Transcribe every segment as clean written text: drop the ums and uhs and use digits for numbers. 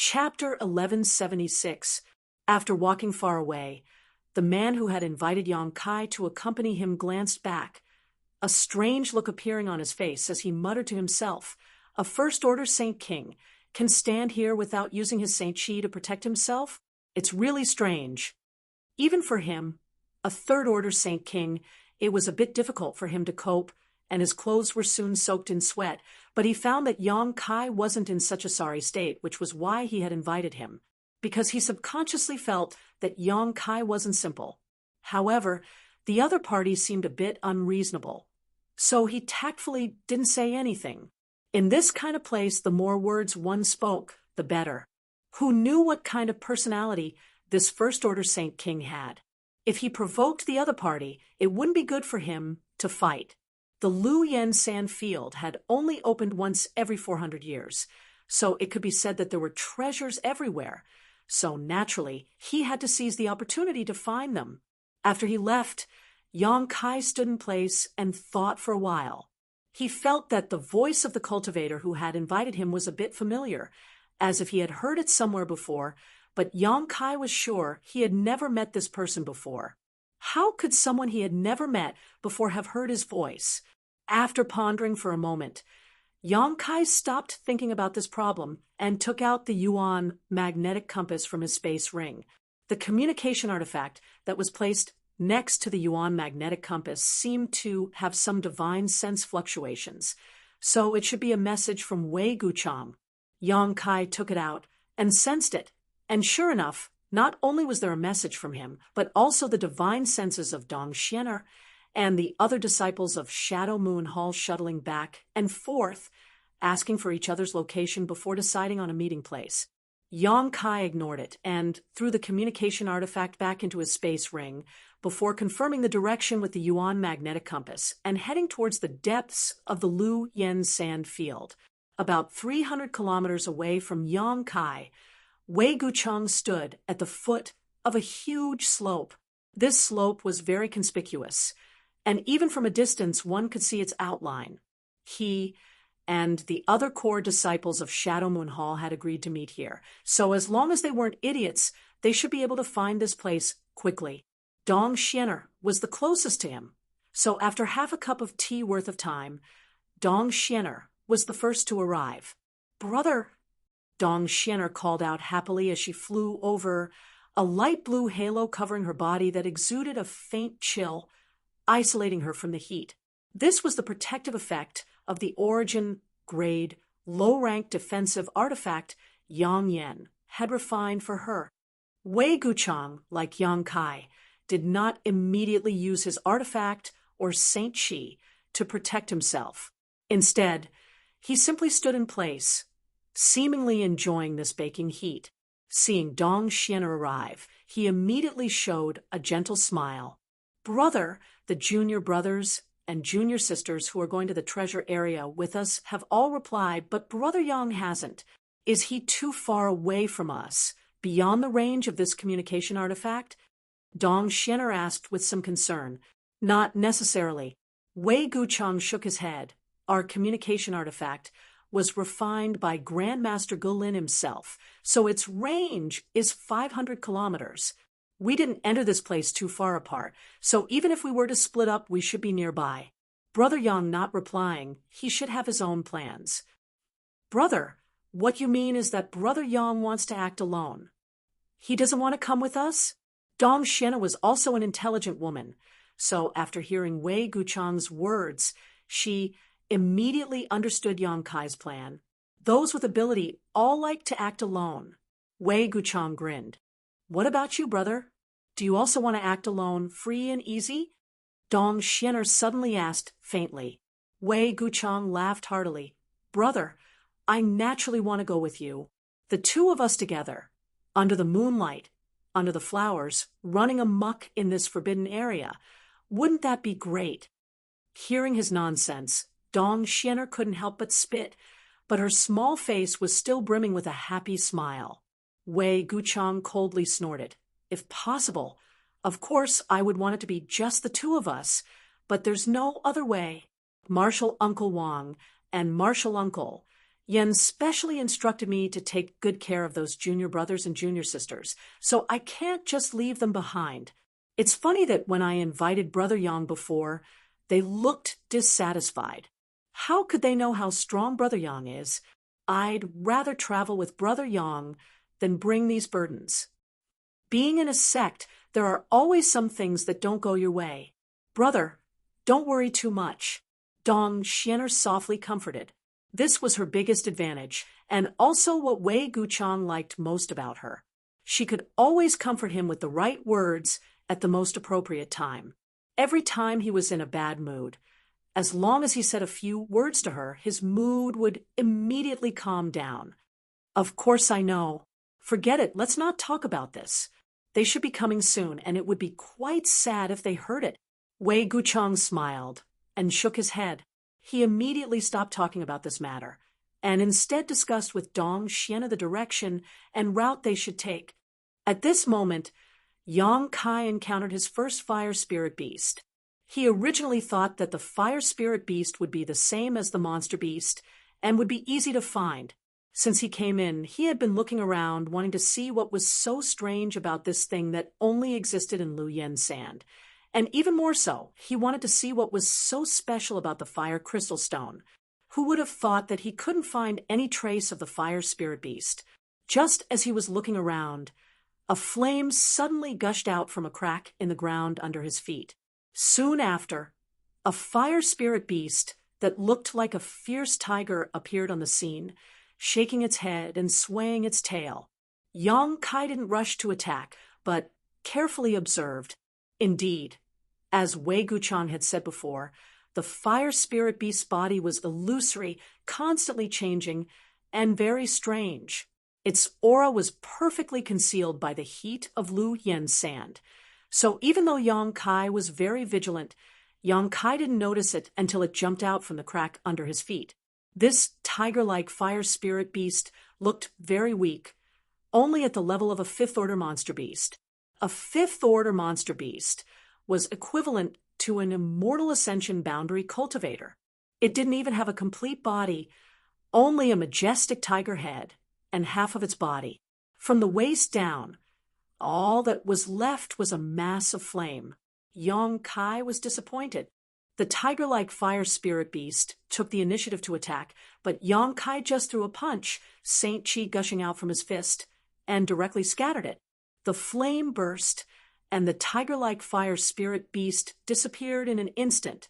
Chapter 1176. After walking far away, the man who had invited Yang Kai to accompany him glanced back, a strange look appearing on his face as he muttered to himself, "A First-Order Saint King can stand here without using his Saint Chi to protect himself? It's really strange." Even for him, a Third-Order Saint King, it was a bit difficult for him to cope, and his clothes were soon soaked in sweat, but he found that Yang Kai wasn't in such a sorry state, which was why he had invited him, because he subconsciously felt that Yang Kai wasn't simple. However, the other party seemed a bit unreasonable, so he tactfully didn't say anything. In this kind of place, the more words one spoke, the better. Who knew what kind of personality this First-Order Saint King had? If he provoked the other party, it wouldn't be good for him to fight. The Lu Yen sand field had only opened once every 400 years, so it could be said that there were treasures everywhere. So naturally, he had to seize the opportunity to find them. After he left, Yang Kai stood in place and thought for a while. He felt that the voice of the cultivator who had invited him was a bit familiar, as if he had heard it somewhere before, but Yang Kai was sure he had never met this person before. How could someone he had never met before have heard his voice? After pondering for a moment, Yang Kai stopped thinking about this problem and took out the Yuan magnetic compass from his space ring. The communication artifact that was placed next to the Yuan magnetic compass seemed to have some divine sense fluctuations, so it should be a message from Wei Guchang. Yang Kai took it out and sensed it, and sure enough, not only was there a message from him, but also the divine senses of Dong Xianer and the other disciples of Shadow Moon Hall shuttling back and forth, asking for each other's location before deciding on a meeting place. Yang Kai ignored it and threw the communication artifact back into his space ring before confirming the direction with the Yuan magnetic compass and heading towards the depths of the Lu Yen sand field. About 300 kilometers away from Yang Kai, Wei Guchang stood at the foot of a huge slope. This slope was very conspicuous, and even from a distance one could see its outline. He and the other core disciples of Shadow Moon Hall had agreed to meet here, so as long as they weren't idiots, they should be able to find this place quickly. Dong Xianer was the closest to him, so after half a cup of tea worth of time, Dong Xianer was the first to arrive. "Brother," Dong Xianer called out happily as she flew over a light blue halo covering her body that exuded a faint chill, isolating her from the heat. This was the protective effect of the origin, grade, low-rank defensive artifact Yang Yan had refined for her. Wei Guchang, like Yang Kai, did not immediately use his artifact or Saint Chi to protect himself. Instead, he simply stood in place, seemingly enjoying this baking heat. Seeing Dong Xianer arrive, he immediately showed a gentle smile. "Brother, the junior brothers and junior sisters who are going to the treasure area with us have all replied, but Brother Yang hasn't. Is he too far away from us, beyond the range of this communication artifact?" Dong Xianer asked with some concern. "Not necessarily." Wei Guchang shook his head. "Our communication artifact was refined by Grandmaster Gulin himself, so its range is 500 kilometers. We didn't enter this place too far apart, so even if we were to split up, we should be nearby." Brother Yang not replying, he should have his own plans. "Brother, what you mean is that Brother Yang wants to act alone. He doesn't want to come with us?" Dong Xianer was also an intelligent woman, so after hearing Wei Guchang's words, she immediately understood Yang Kai's plan. Those with ability all like to act alone. Wei Guchang grinned. "What about you, brother? Do you also want to act alone, free and easy?" Dong Xianer suddenly asked faintly. Wei Guchang laughed heartily. "Brother, I naturally want to go with you. The two of us together, under the moonlight, under the flowers, running amok in this forbidden area. Wouldn't that be great?" Hearing his nonsense, Dong Xianer couldn't help but spit, but her small face was still brimming with a happy smile. Wei Guchang coldly snorted. "If possible, of course I would want it to be just the two of us, but there's no other way. Martial Uncle Wang and Martial Uncle, Yen specially instructed me to take good care of those junior brothers and junior sisters, so I can't just leave them behind. It's funny that when I invited Brother Yang before, they looked dissatisfied. How could they know how strong Brother Yang is? I'd rather travel with Brother Yang than bring these burdens. Being in a sect, there are always some things that don't go your way. Brother, don't worry too much. Dong Xianer softly comforted. This was her biggest advantage, and also what Wei Guchang liked most about her. She could always comfort him with the right words at the most appropriate time. Every time he was in a bad mood, as long as he said a few words to her, his mood would immediately calm down. Of course I know. Forget it, let's not talk about this. They should be coming soon, and it would be quite sad if they heard it. Wei Guchang smiled and shook his head. He immediately stopped talking about this matter, and instead discussed with Dong Xiana the direction and route they should take. At this moment, Yang Kai encountered his first fire spirit beast. He originally thought that the fire spirit beast would be the same as the monster beast and would be easy to find. Since he came in, he had been looking around, wanting to see what was so strange about this thing that only existed in Luyen Sand. And even more so, he wanted to see what was so special about the fire crystal stone. Who would have thought that he couldn't find any trace of the fire spirit beast? Just as he was looking around, a flame suddenly gushed out from a crack in the ground under his feet. Soon after, a fire spirit beast that looked like a fierce tiger appeared on the scene, shaking its head and swaying its tail. Yang Kai didn't rush to attack, but carefully observed. Indeed, as Wei Guchang had said before, the fire spirit beast's body was illusory, constantly changing, and very strange. Its aura was perfectly concealed by the heat of Luyen Sand. So even though Yang Kai was very vigilant, Yang Kai didn't notice it until it jumped out from the crack under his feet. This tiger-like fire spirit beast looked very weak, only at the level of a fifth-order monster beast. A fifth-order monster beast was equivalent to an immortal ascension boundary cultivator. It didn't even have a complete body, only a majestic tiger head and half of its body. From the waist down, all that was left was a mass of flame. Yang Kai was disappointed. The tiger-like fire spirit beast took the initiative to attack, but Yang Kai just threw a punch, Saint Chi gushing out from his fist, and directly scattered it. The flame burst, and the tiger-like fire spirit beast disappeared in an instant,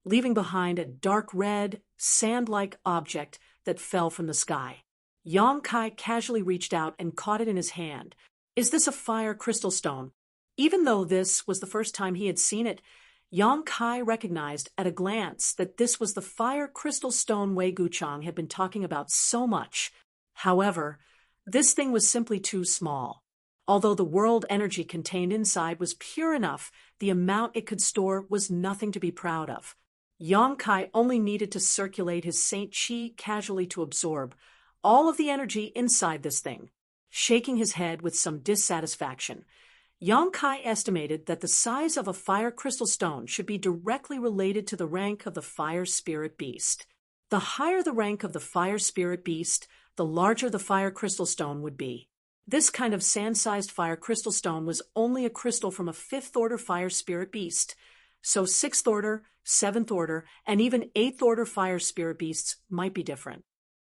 leaving behind a dark red, sand-like object that fell from the sky. Yang Kai casually reached out and caught it in his hand. Is this a fire crystal stone? Even though this was the first time he had seen it, Yang Kai recognized at a glance that this was the fire crystal stone Wei Guchang had been talking about so much. However, this thing was simply too small. Although the world energy contained inside was pure enough, the amount it could store was nothing to be proud of. Yang Kai only needed to circulate his Saint Chi casually to absorb all of the energy inside this thing. Shaking his head with some dissatisfaction, Yang Kai estimated that the size of a fire crystal stone should be directly related to the rank of the fire spirit beast. The higher the rank of the fire spirit beast, the larger the fire crystal stone would be. This kind of sand-sized fire crystal stone was only a crystal from a fifth-order fire spirit beast, so sixth-order, seventh-order, and even eighth-order fire spirit beasts might be different.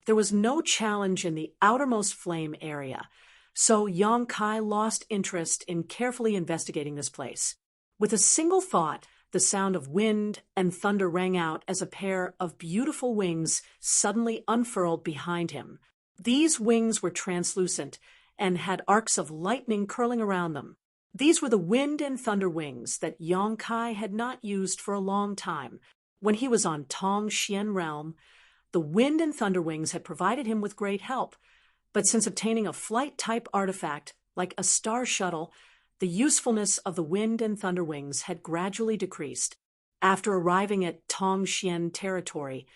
There was no challenge in the outermost flame area, so Yang Kai lost interest in carefully investigating this place. With a single thought, the sound of wind and thunder rang out as a pair of beautiful wings suddenly unfurled behind him. These wings were translucent and had arcs of lightning curling around them. These were the wind and thunder wings that Yang Kai had not used for a long time. When he was on Tong Xian Realm, the wind and thunder wings had provided him with great help, but since obtaining a flight-type artifact like a star shuttle, the usefulness of the wind and thunder wings had gradually decreased. After arriving at Tong Xian territory,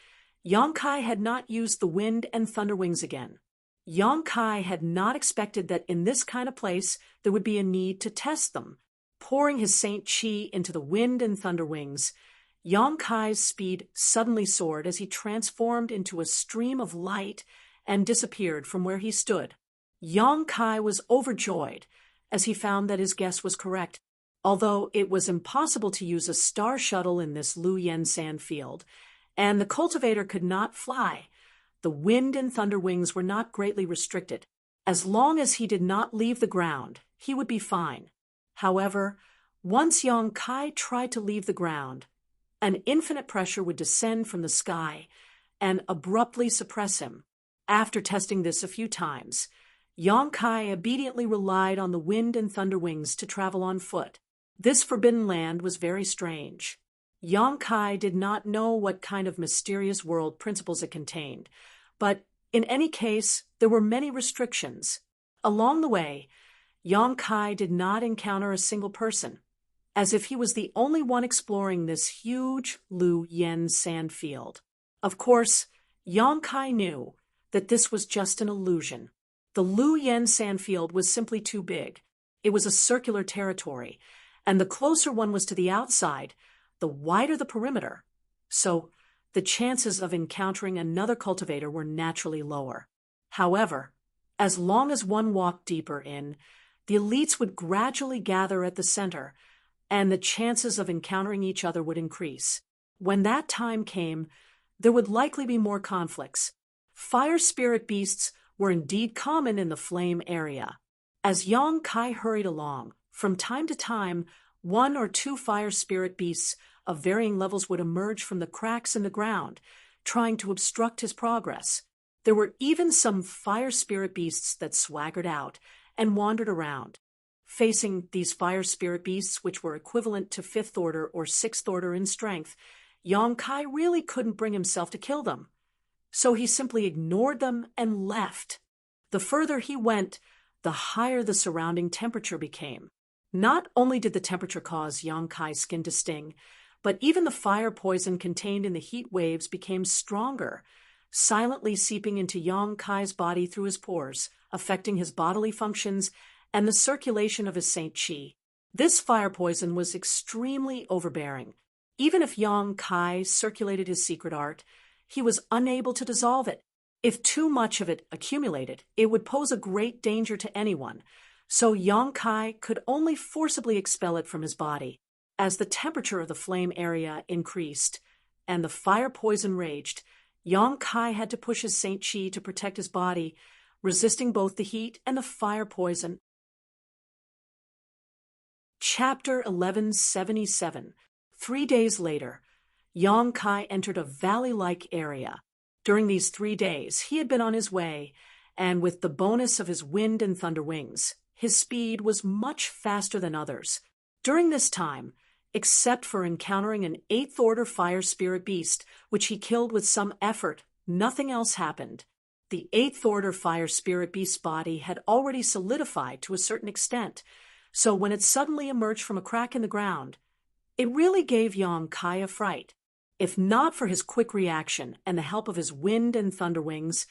Yang Kai had not used the wind and thunder wings again. Yang Kai had not expected that in this kind of place there would be a need to test them. Pouring his Saint Chi into the wind and thunder wings, Yang Kai's speed suddenly soared as he transformed into a stream of light and disappeared from where he stood. Yang Kai was overjoyed as he found that his guess was correct. Although it was impossible to use a star shuttle in this Lu Yen sand field, and the cultivator could not fly, the wind and thunder wings were not greatly restricted. As long as he did not leave the ground, he would be fine. However, once Yang Kai tried to leave the ground, an infinite pressure would descend from the sky and abruptly suppress him. After testing this a few times, Yang Kai obediently relied on the wind and thunder wings to travel on foot. This forbidden land was very strange. Yang Kai did not know what kind of mysterious world principles it contained, but in any case, there were many restrictions. Along the way, Yang Kai did not encounter a single person, as if he was the only one exploring this huge Lu Yen sand field. Of course, Yang Kai knew that this was just an illusion. The Lu Yen sand field was simply too big. It was a circular territory, and the closer one was to the outside, the wider the perimeter. So, the chances of encountering another cultivator were naturally lower. However, as long as one walked deeper in, the elites would gradually gather at the center, and the chances of encountering each other would increase. When that time came, there would likely be more conflicts. Fire spirit beasts were indeed common in the flame area. As Yang Kai hurried along, from time to time, one or two fire spirit beasts of varying levels would emerge from the cracks in the ground, trying to obstruct his progress. There were even some fire spirit beasts that swaggered out and wandered around. Facing these fire spirit beasts, which were equivalent to 5th order or 6th order in strength, Yang Kai really couldn't bring himself to kill them. So he simply ignored them and left. The further he went, the higher the surrounding temperature became. Not only did the temperature cause Yang Kai's skin to sting, but even the fire poison contained in the heat waves became stronger, silently seeping into Yang Kai's body through his pores, affecting his bodily functions and the circulation of his Saint Qi. This fire poison was extremely overbearing. Even if Yang Kai circulated his secret art, he was unable to dissolve it. If too much of it accumulated, it would pose a great danger to anyone, so Yang Kai could only forcibly expel it from his body. As the temperature of the flame area increased and the fire poison raged, Yang Kai had to push his Saint Qi to protect his body, resisting both the heat and the fire poison. Chapter 1177. 3 days later, Yang Kai entered a valley-like area. During these 3 days, he had been on his way, and with the bonus of his wind and thunder wings, his speed was much faster than others. During this time, except for encountering an 8th order fire spirit beast, which he killed with some effort, nothing else happened. The 8th order fire spirit beast's body had already solidified to a certain extent, so when it suddenly emerged from a crack in the ground, it really gave Yang Kai a fright. If not for his quick reaction and the help of his wind and thunder wings,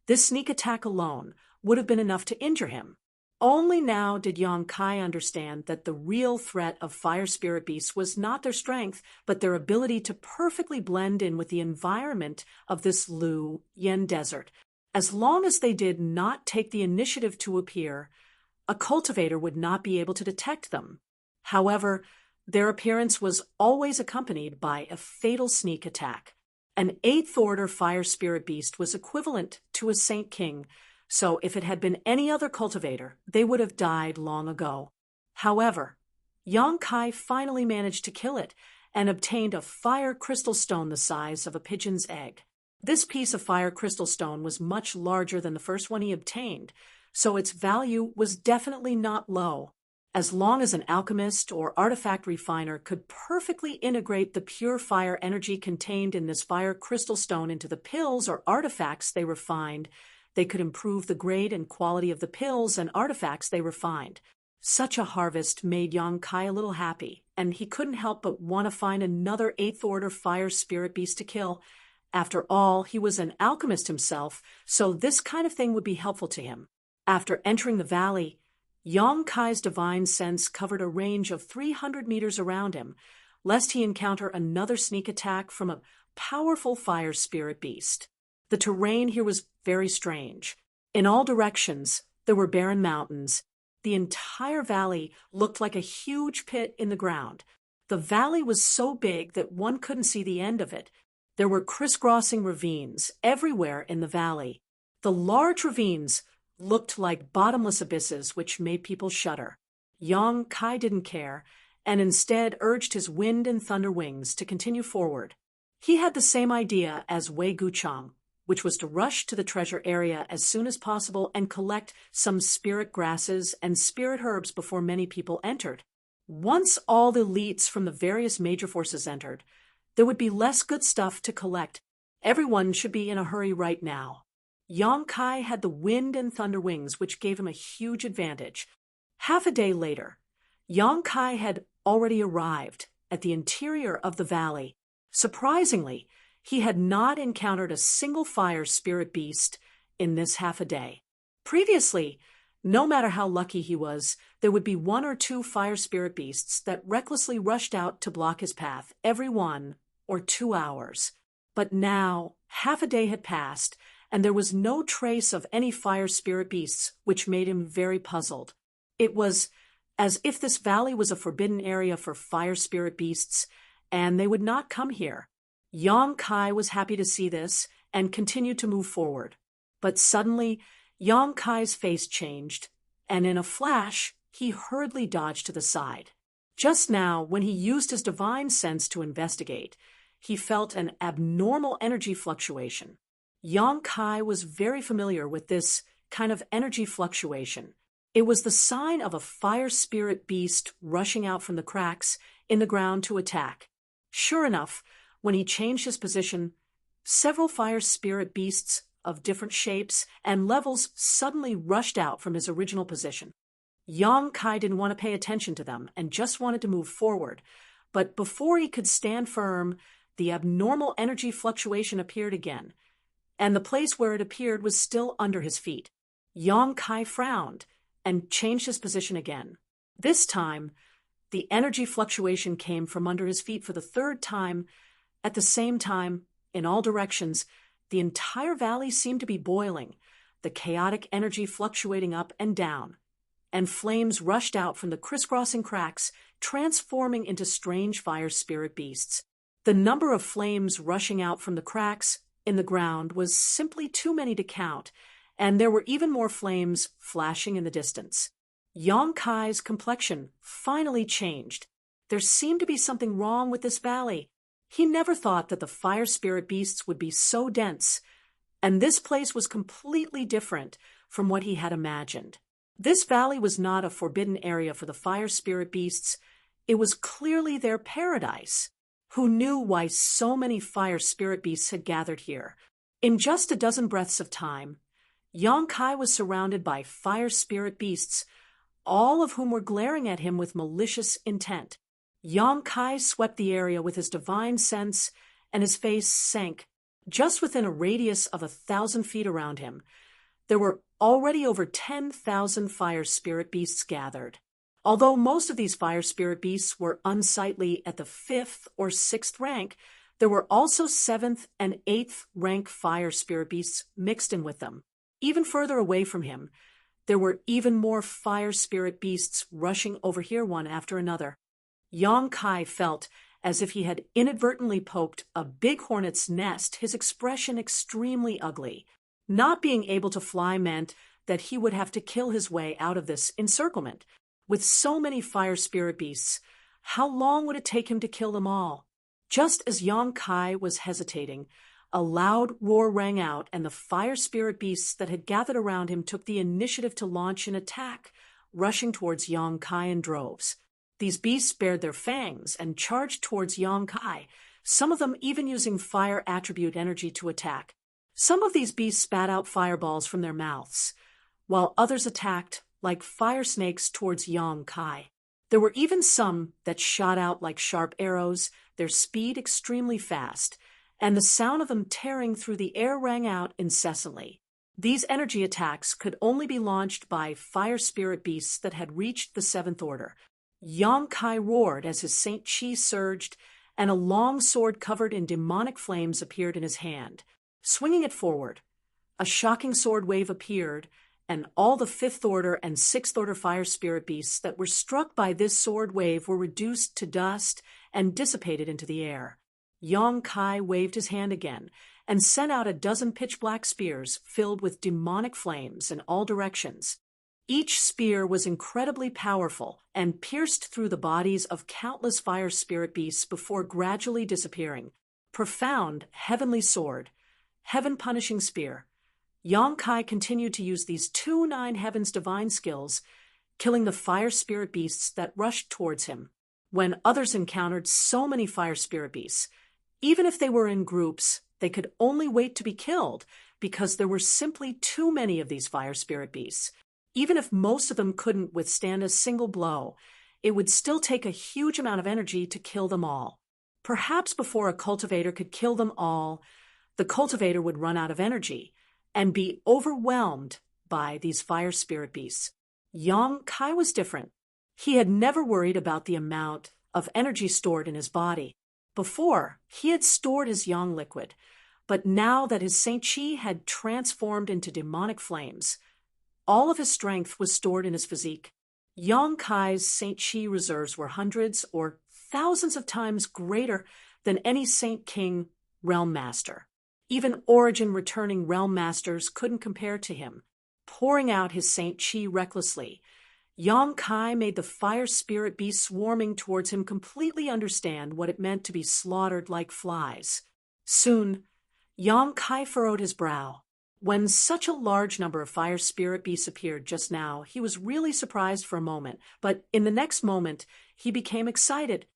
this sneak attack alone would have been enough to injure him. Only now did Yang Kai understand that the real threat of fire spirit beasts was not their strength, but their ability to perfectly blend in with the environment of this Lu Yen desert. As long as they did not take the initiative to appear, a cultivator would not be able to detect them. However, their appearance was always accompanied by a fatal sneak attack. An 8th order fire spirit beast was equivalent to a Saint King, so if it had been any other cultivator, they would have died long ago. However, Yang Kai finally managed to kill it and obtained a fire crystal stone the size of a pigeon's egg. This piece of fire crystal stone was much larger than the first one he obtained, so its value was definitely not low. As long as an alchemist or artifact refiner could perfectly integrate the pure fire energy contained in this fire crystal stone into the pills or artifacts they refined, they could improve the grade and quality of the pills and artifacts they refined. Such a harvest made Yang Kai a little happy, and he couldn't help but want to find another 8th order fire spirit beast to kill. After all, he was an alchemist himself, so this kind of thing would be helpful to him. After entering the valley, Yang Kai's divine sense covered a range of 300 meters around him, lest he encounter another sneak attack from a powerful fire spirit beast. The terrain here was very strange. In all directions, there were barren mountains. The entire valley looked like a huge pit in the ground. The valley was so big that one couldn't see the end of it. There were crisscrossing ravines everywhere in the valley. The large ravines looked like bottomless abysses, which made people shudder. Yang Kai didn't care, and instead urged his wind and thunder wings to continue forward. He had the same idea as Wei Guchang, which was to rush to the treasure area as soon as possible and collect some spirit grasses and spirit herbs before many people entered. Once all the elites from the various major forces entered, there would be less good stuff to collect. Everyone should be in a hurry right now. Yang Kai had the wind and thunder wings, which gave him a huge advantage. Half a day later, Yang Kai had already arrived at the interior of the valley. Surprisingly, he had not encountered a single fire spirit beast in this half a day. Previously, no matter how lucky he was, there would be 1 or 2 fire spirit beasts that recklessly rushed out to block his path every 1 or 2 hours. But now, half a day had passed, and there was no trace of any fire spirit beasts, which made him very puzzled. It was as if this valley was a forbidden area for fire spirit beasts, and they would not come here. Yang Kai was happy to see this and continued to move forward. But suddenly, Yang Kai's face changed, and in a flash, he hurriedly dodged to the side. Just now, when he used his divine sense to investigate, he felt an abnormal energy fluctuation. Yang Kai was very familiar with this kind of energy fluctuation. It was the sign of a fire spirit beast rushing out from the cracks in the ground to attack. Sure enough, when he changed his position, several fire spirit beasts of different shapes and levels suddenly rushed out from his original position. Yang Kai didn't want to pay attention to them and just wanted to move forward. But before he could stand firm, the abnormal energy fluctuation appeared again, and the place where it appeared was still under his feet. Yang Kai frowned and changed his position again. This time, the energy fluctuation came from under his feet for the 3rd time. At the same time, in all directions, the entire valley seemed to be boiling, the chaotic energy fluctuating up and down, and flames rushed out from the crisscrossing cracks, transforming into strange fire spirit beasts. The number of flames rushing out from the cracks in the ground was simply too many to count, and there were even more flames flashing in the distance. Yang Kai's complexion finally changed. There seemed to be something wrong with this valley. He never thought that the fire spirit beasts would be so dense, and this place was completely different from what he had imagined. This valley was not a forbidden area for the fire spirit beasts. It was clearly their paradise. Who knew why so many fire spirit beasts had gathered here? In just a dozen breaths of time, Yang Kai was surrounded by fire spirit beasts, all of whom were glaring at him with malicious intent. Yang Kai swept the area with his divine sense, and his face sank. Just within a radius of 1,000 feet around him, there were already over 10,000 fire spirit beasts gathered. Although most of these fire spirit beasts were unsightly at the 5th or 6th rank, there were also 7th and 8th rank fire spirit beasts mixed in with them. Even further away from him, there were even more fire spirit beasts rushing over here one after another. Yang Kai felt as if he had inadvertently poked a big hornet's nest, his expression extremely ugly. Not being able to fly meant that he would have to kill his way out of this encirclement. With so many fire spirit beasts, how long would it take him to kill them all? Just as Yang Kai was hesitating, a loud roar rang out, and the fire spirit beasts that had gathered around him took the initiative to launch an attack, rushing towards Yang Kai in droves. These beasts bared their fangs and charged towards Yang Kai, some of them even using fire attribute energy to attack. Some of these beasts spat out fireballs from their mouths, while others attacked like fire snakes towards Yang Kai. There were even some that shot out like sharp arrows, their speed extremely fast, and the sound of them tearing through the air rang out incessantly. These energy attacks could only be launched by fire spirit beasts that had reached the 7th order. Yang Kai roared as his Saint Chi surged, and a long sword covered in demonic flames appeared in his hand. Swinging it forward, a shocking sword wave appeared, and all the Fifth Order and Sixth Order fire spirit beasts that were struck by this sword wave were reduced to dust and dissipated into the air. Yang Kai waved his hand again and sent out a dozen pitch-black spears filled with demonic flames in all directions. Each spear was incredibly powerful and pierced through the bodies of countless fire spirit beasts before gradually disappearing. Profound, heavenly sword, heaven-punishing spear. Yang Kai continued to use these 9 heavens divine skills, killing the fire spirit beasts that rushed towards him. When others encountered so many fire spirit beasts, even if they were in groups, they could only wait to be killed because there were simply too many of these fire spirit beasts. Even if most of them couldn't withstand a single blow, it would still take a huge amount of energy to kill them all. Perhaps before a cultivator could kill them all, the cultivator would run out of energy and be overwhelmed by these fire spirit beasts. Yang Kai was different. He had never worried about the amount of energy stored in his body. Before, he had stored his yang liquid, but now that his Saint Chi had transformed into demonic flames, all of his strength was stored in his physique. Yang Kai's Saint Chi reserves were hundreds or thousands of times greater than any Saint King Realm Master. Even Origin returning Realm Masters couldn't compare to him. Pouring out his Saint Chi recklessly, Yang Kai made the fire spirit beasts swarming towards him completely understand what it meant to be slaughtered like flies. Soon, Yang Kai furrowed his brow. When such a large number of fire spirit beasts appeared just now, he was really surprised for a moment, but in the next moment, he became excited,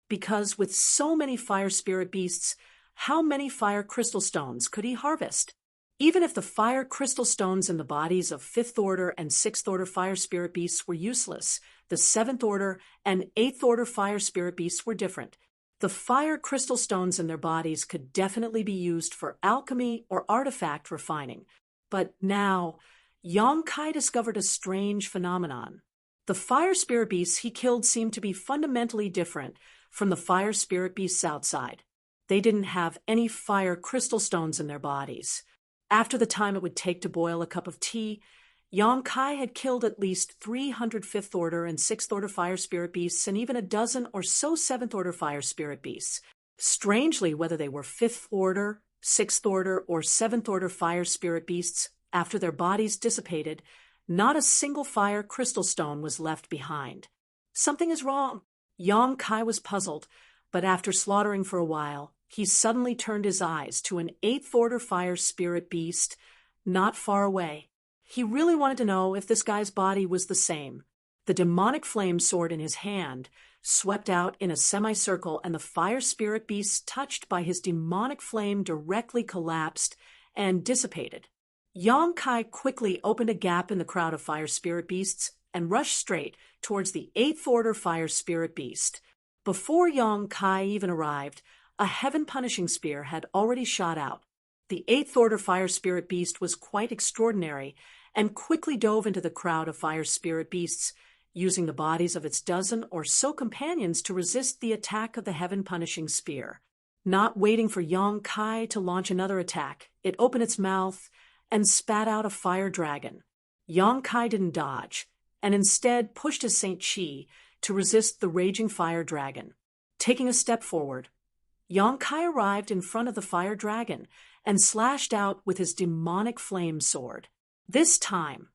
because with so many fire spirit beasts, how many fire crystal stones could he harvest? Even if the fire crystal stones in the bodies of Fifth Order and Sixth Order fire spirit beasts were useless, the Seventh Order and Eighth Order fire spirit beasts were different. The fire crystal stones in their bodies could definitely be used for alchemy or artifact refining. But now, Yang Kai discovered a strange phenomenon. The fire spirit beasts he killed seemed to be fundamentally different from the fire spirit beasts outside. They didn't have any fire crystal stones in their bodies. After the time it would take to boil a cup of tea, Yang Kai had killed at least 300 Fifth Order and Sixth Order fire spirit beasts and even a dozen or so Seventh Order fire spirit beasts. Strangely, whether they were Fifth Order, Sixth Order, or Seventh Order fire spirit beasts, after their bodies dissipated, not a single fire crystal stone was left behind. Something is wrong. Yang Kai was puzzled, but after slaughtering for a while, he suddenly turned his eyes to an Eighth Order fire spirit beast not far away. He really wanted to know if this guy's body was the same. The demonic flame sword in his hand swept out in a semicircle, and the fire spirit beasts touched by his demonic flame directly collapsed and dissipated. Yang Kai quickly opened a gap in the crowd of fire spirit beasts and rushed straight towards the Eighth Order fire spirit beast. Before Yang Kai even arrived, a heaven-punishing spear had already shot out. The Eighth Order fire spirit beast was quite extraordinary and quickly dove into the crowd of fire spirit beasts, using the bodies of its dozen or so companions to resist the attack of the heaven-punishing spear. Not waiting for Yang Kai to launch another attack, it opened its mouth and spat out a fire dragon. Yang Kai didn't dodge, and instead pushed his Saint Chi to resist the raging fire dragon. Taking a step forward, Yang Kai arrived in front of the fire dragon and slashed out with his demonic flame sword. This time,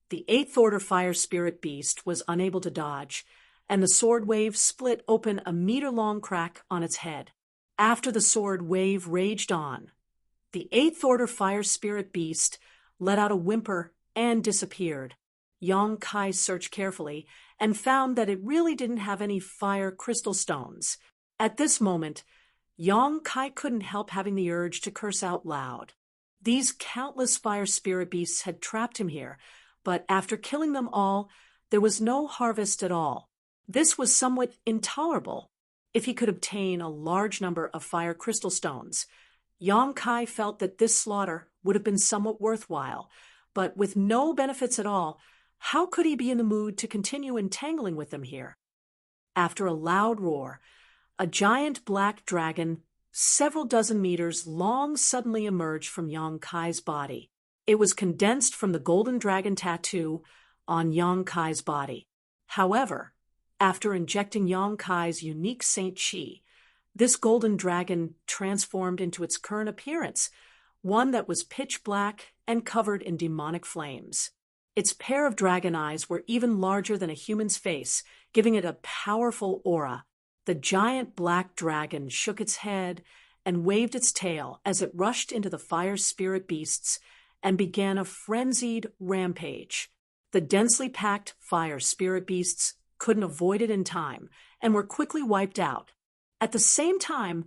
the Eighth Order fire spirit beast was unable to dodge, and the sword wave split open a meter-long crack on its head. After the sword wave raged on, the Eighth Order fire spirit beast let out a whimper and disappeared. Yang Kai searched carefully and found that it really didn't have any fire crystal stones. At this moment, Yang Kai couldn't help having the urge to curse out loud. These countless fire spirit beasts had trapped him here, but after killing them all, there was no harvest at all. This was somewhat intolerable. If he could obtain a large number of fire crystal stones, Yang Kai felt that this slaughter would have been somewhat worthwhile, but with no benefits at all, how could he be in the mood to continue entangling with them here? After a loud roar, a giant black dragon, several dozen meters long, suddenly emerged from Yang Kai's body. It was condensed from the golden dragon tattoo on Yang Kai's body. However, after injecting Yang Kai's unique Saint Chi, this golden dragon transformed into its current appearance, one that was pitch black and covered in demonic flames. Its pair of dragon eyes were even larger than a human's face, giving it a powerful aura. The giant black dragon shook its head and waved its tail as it rushed into the fire spirit beasts and began a frenzied rampage. The densely packed fire spirit beasts couldn't avoid it in time and were quickly wiped out. At the same time,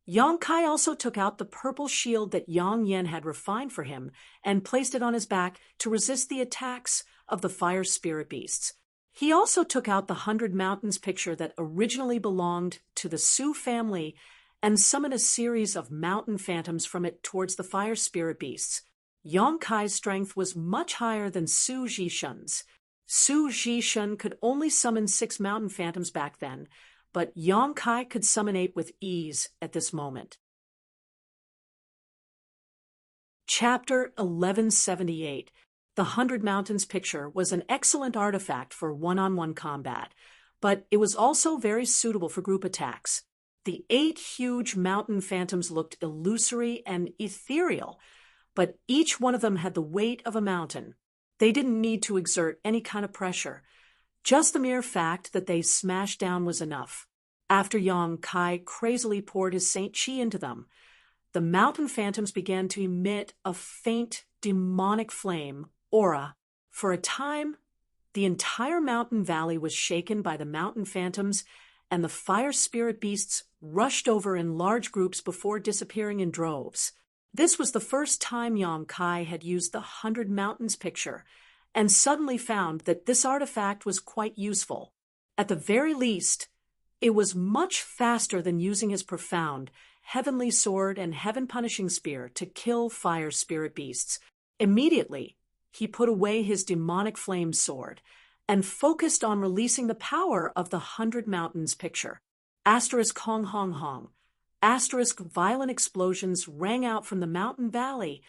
Yang Kai also took out the purple shield that Yang Yen had refined for him and placed it on his back to resist the attacks of the fire spirit beasts. He also took out the 100 Mountains picture that originally belonged to the Su family and summoned a series of mountain phantoms from it towards the fire spirit beasts. Yang Kai's strength was much higher than Su Jishun's. Su Jishun could only summon 6 mountain phantoms back then, but Yang Kai could summon 8 with ease at this moment. Chapter 1178. The 100 Mountains picture was an excellent artifact for one-on-one combat, but it was also very suitable for group attacks. The 8 huge mountain phantoms looked illusory and ethereal, but each one of them had the weight of a mountain. They didn't need to exert any kind of pressure. Just the mere fact that they smashed down was enough. After Yang Kai crazily poured his Saint Chi into them, the mountain phantoms began to emit a faint, demonic flame, aura. For a time, the entire mountain valley was shaken by the mountain phantoms, and the fire spirit beasts rushed over in large groups before disappearing in droves. This was the first time Yang Kai had used the 100 Mountains picture, and suddenly found that this artifact was quite useful. At the very least, it was much faster than using his profound, heavenly sword and heaven-punishing spear to kill fire spirit beasts. Immediately, he put away his demonic flame sword and focused on releasing the power of the 100 Mountains picture. Asterisk hong hong hong. Asterisk violent explosions rang out from the mountain valley,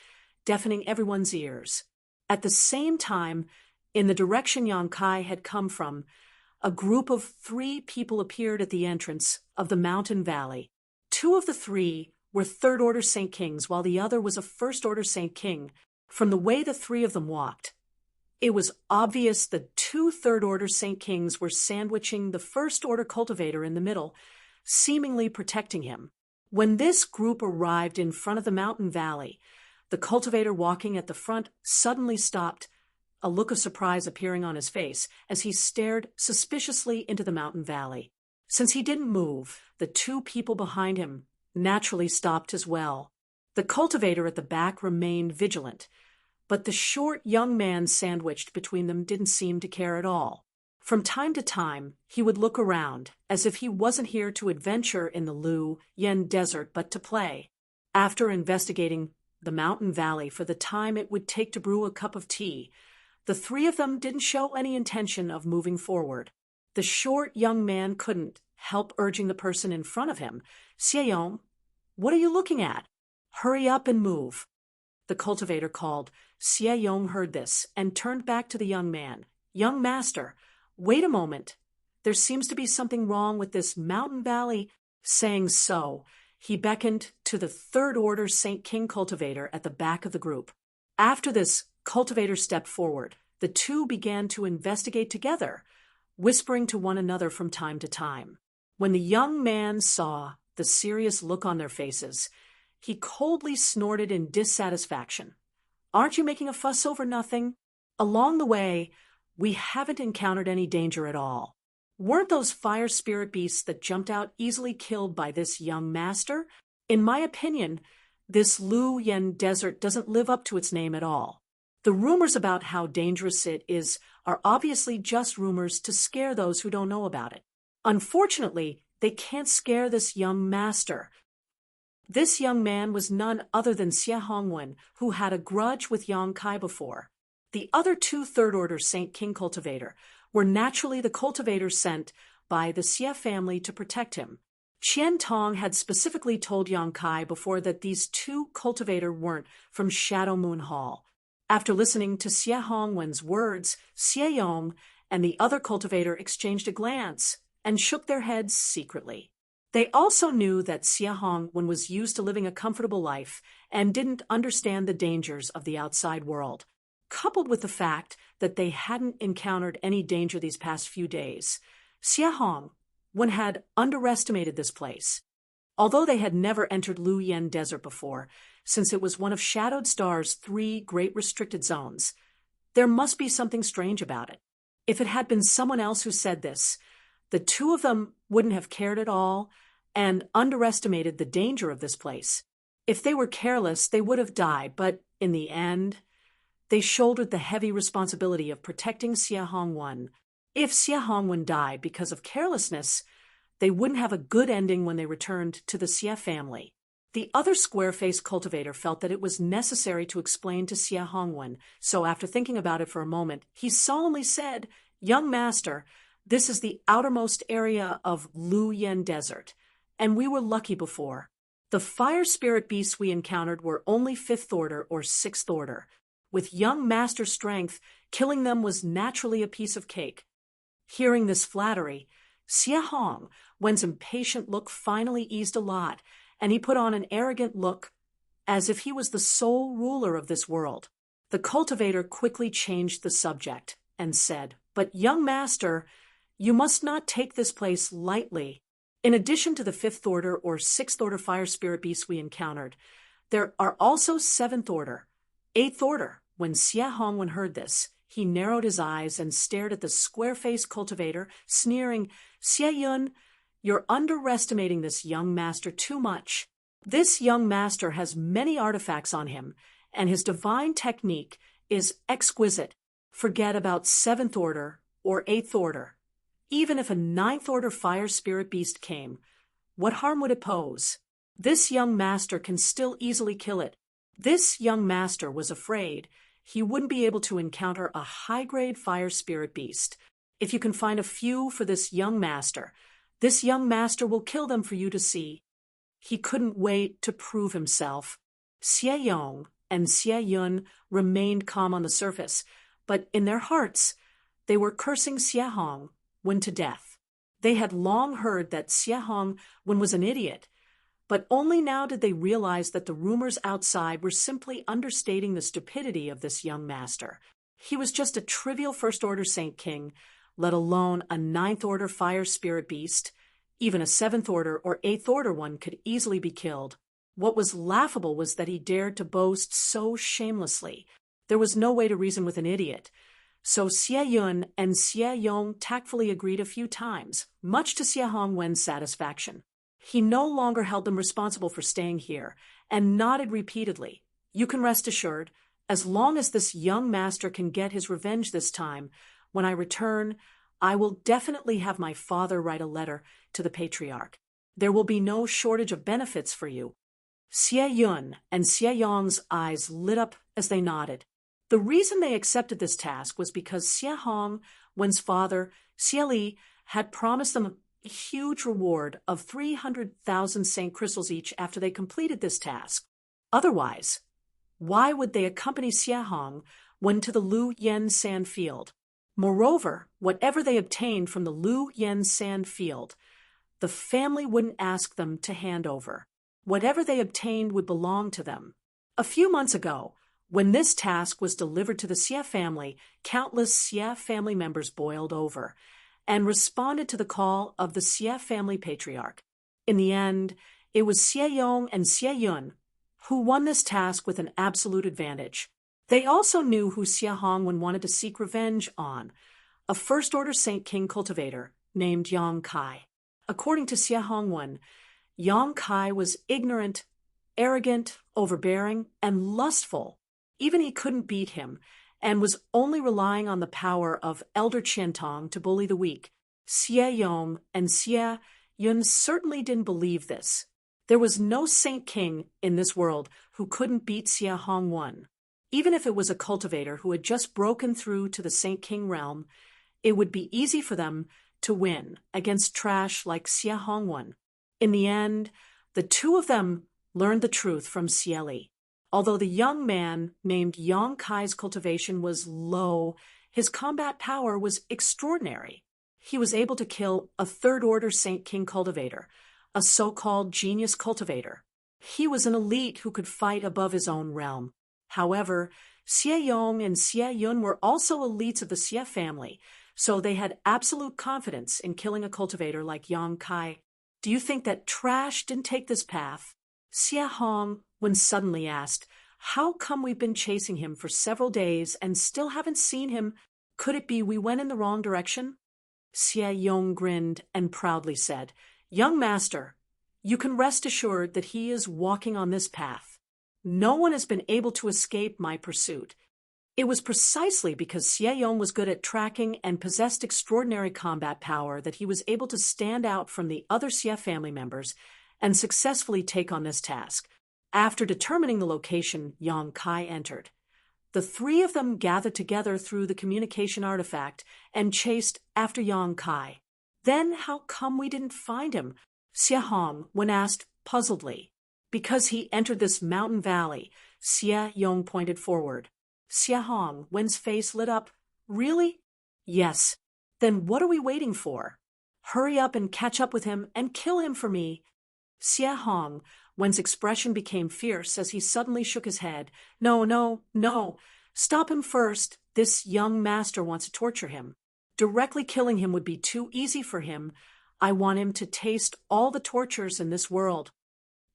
deafening everyone's ears. At the same time, in the direction Yang Kai had come from, a group of 3 people appeared at the entrance of the mountain valley. 2 of the 3 were third-order Saint Kings, while the other was a first-order Saint King. From the way the 3 of them walked, it was obvious the 2 third-order Saint Kings were sandwiching the first-order cultivator in the middle, seemingly protecting him. When this group arrived in front of the mountain valley, the cultivator walking at the front suddenly stopped, a look of surprise appearing on his face as he stared suspiciously into the mountain valley. Since he didn't move, the 2 people behind him naturally stopped as well. The cultivator at the back remained vigilant, but the short young man sandwiched between them didn't seem to care at all. From time to time, he would look around, as if he wasn't here to adventure in the Lu Yen desert but to play. After investigating the mountain valley for the time it would take to brew a cup of tea, the 3 of them didn't show any intention of moving forward. The short young man couldn't help urging the person in front of him, "Xieyong, what are you looking at? Hurry up and move." The cultivator called. Xieyong heard this and turned back to the young man. "Young master, wait a moment. There seems to be something wrong with this mountain valley." Saying so, he beckoned to the third-order Saint King cultivator at the back of the group. After this cultivator stepped forward, the 2 began to investigate together, whispering to one another from time to time. When the young man saw the serious look on their faces, he coldly snorted in dissatisfaction. "Aren't you making a fuss over nothing? Along the way, we haven't encountered any danger at all. Weren't those fire spirit beasts that jumped out easily killed by this young master? In my opinion, this Lu Yen desert doesn't live up to its name at all. The rumors about how dangerous it is are obviously just rumors to scare those who don't know about it. Unfortunately, they can't scare this young master." This young man was none other than Xie Hongwen, who had a grudge with Yang Kai before. The other 2 third-order Saint King cultivator were naturally the cultivators sent by the Xie family to protect him. Qian Tong had specifically told Yang Kai before that these two cultivators weren't from Shadow Moon Hall. After listening to Xie Hongwen's words, Xie Yong and the other cultivator exchanged a glance and shook their heads secretly. They also knew that Xie Hongwen was used to living a comfortable life and didn't understand the dangers of the outside world. Coupled with the fact that they hadn't encountered any danger these past few days, Xie Hongwen had underestimated this place. Although they had never entered Lu Yen Desert before, since it was one of Shadowed Star's 3 great restricted zones, there must be something strange about it. If it had been someone else who said this, the two of them wouldn't have cared at all and underestimated the danger of this place. If they were careless, they would have died, but in the end, they shouldered the heavy responsibility of protecting Xie Hongwen. If Xie Hongwen died because of carelessness, they wouldn't have a good ending when they returned to the Xie family. The other square-faced cultivator felt that it was necessary to explain to Xie Hongwen, so after thinking about it for a moment, he solemnly said, "Young master, this is the outermost area of Lu Yen Desert, and we were lucky before. The fire spirit beasts we encountered were only 5th order or 6th order. With young master strength, killing them was naturally a piece of cake." Hearing this flattery, Xie Hongwen's impatient look finally eased a lot, and he put on an arrogant look, as if he was the sole ruler of this world. The cultivator quickly changed the subject and said, "But young master, you must not take this place lightly. In addition to the 5th order or 6th order fire spirit beasts we encountered, there are also 7th order, 8th order." When Xie Hongwen heard this, he narrowed his eyes and stared at the square-faced cultivator, sneering, "Xie Yun, you're underestimating this young master too much. This young master has many artifacts on him, and his divine technique is exquisite. Forget about 7th order or 8th order. Even if a 9th order fire spirit beast came, what harm would it pose? This young master can still easily kill it." This young master was afraid he wouldn't be able to encounter a high-grade fire spirit beast. "If you can find a few for this young master will kill them for you to see." He couldn't wait to prove himself. Xie Yong and Xie Yun remained calm on the surface, but in their hearts, they were cursing Xie Hongwen to death. They had long heard that Xie Hongwen was an idiot, but only now did they realize that the rumors outside were simply understating the stupidity of this young master. He was just a trivial first-order Saint King, let alone a 9th order fire spirit beast. Even a 7th order or 8th order one could easily be killed. What was laughable was that he dared to boast so shamelessly. There was no way to reason with an idiot. So Xie Yun and Xie Yong tactfully agreed a few times, much to Xie Hongwen's satisfaction. He no longer held them responsible for staying here, and nodded repeatedly. "You can rest assured, as long as this young master can get his revenge this time, when I return, I will definitely have my father write a letter to the patriarch. There will be no shortage of benefits for you." Xie Yun and Xie Yong's eyes lit up as they nodded. The reason they accepted this task was because Xie Hongwen's father, Xie Li, had promised them a huge reward of 300,000 Saint Crystals each after they completed this task. Otherwise, why would they accompany Xie Hongwen to the Lu Yen Sand Field? Moreover, whatever they obtained from the Lu Yen Sand Field, the family wouldn't ask them to hand over. Whatever they obtained would belong to them. A few months ago, when this task was delivered to the Xie family, countless Xie family members boiled over and responded to the call of the Xie family patriarch. In the end, it was Xie Yong and Xie Yun who won this task with an absolute advantage. They also knew who Xie Hongwen wanted to seek revenge on, a first-order Saint King cultivator named Yang Kai. According to Xie Hongwen, Yang Kai was ignorant, arrogant, overbearing, and lustful. Even he couldn't beat him, and was only relying on the power of Elder Qiantong to bully the weak. Xie Yong and Xie Yun certainly didn't believe this. There was no Saint King in this world who couldn't beat Xie Hongwen. Even if it was a cultivator who had just broken through to the Saint King realm, it would be easy for them to win against trash like Xie Hongwen. In the end, the two of them learned the truth from Xie. Although the young man named Yang Kai's cultivation was low, his combat power was extraordinary. He was able to kill a third-order Saint King cultivator, a so-called genius cultivator. He was an elite who could fight above his own realm. However, Xie Yong and Xie Yun were also elites of the Xie family, so they had absolute confidence in killing a cultivator like Yang Kai. Do you think that trash didn't take this path? Xie Hongwen suddenly asked, how come we've been chasing him for several days and still haven't seen him? Could it be we went in the wrong direction? Xie Yong grinned and proudly said, young master, you can rest assured that he is walking on this path. No one has been able to escape my pursuit. It was precisely because Xie Yong was good at tracking and possessed extraordinary combat power that he was able to stand out from the other Xie family members and successfully take on this task. After determining the location Yang Kai entered, the three of them gathered together through the communication artifact and chased after Yang Kai. Then how come we didn't find him? Xie Hongwen asked puzzledly. Because he entered this mountain valley, Xie Yong pointed forward. Xie Hongwen's face lit up. Really? Yes. Then what are we waiting for? Hurry up and catch up with him and kill him for me. Xie Hongwen's expression became fierce as he suddenly shook his head. No, no, no. Stop him first. This young master wants to torture him. Directly killing him would be too easy for him. I want him to taste all the tortures in this world.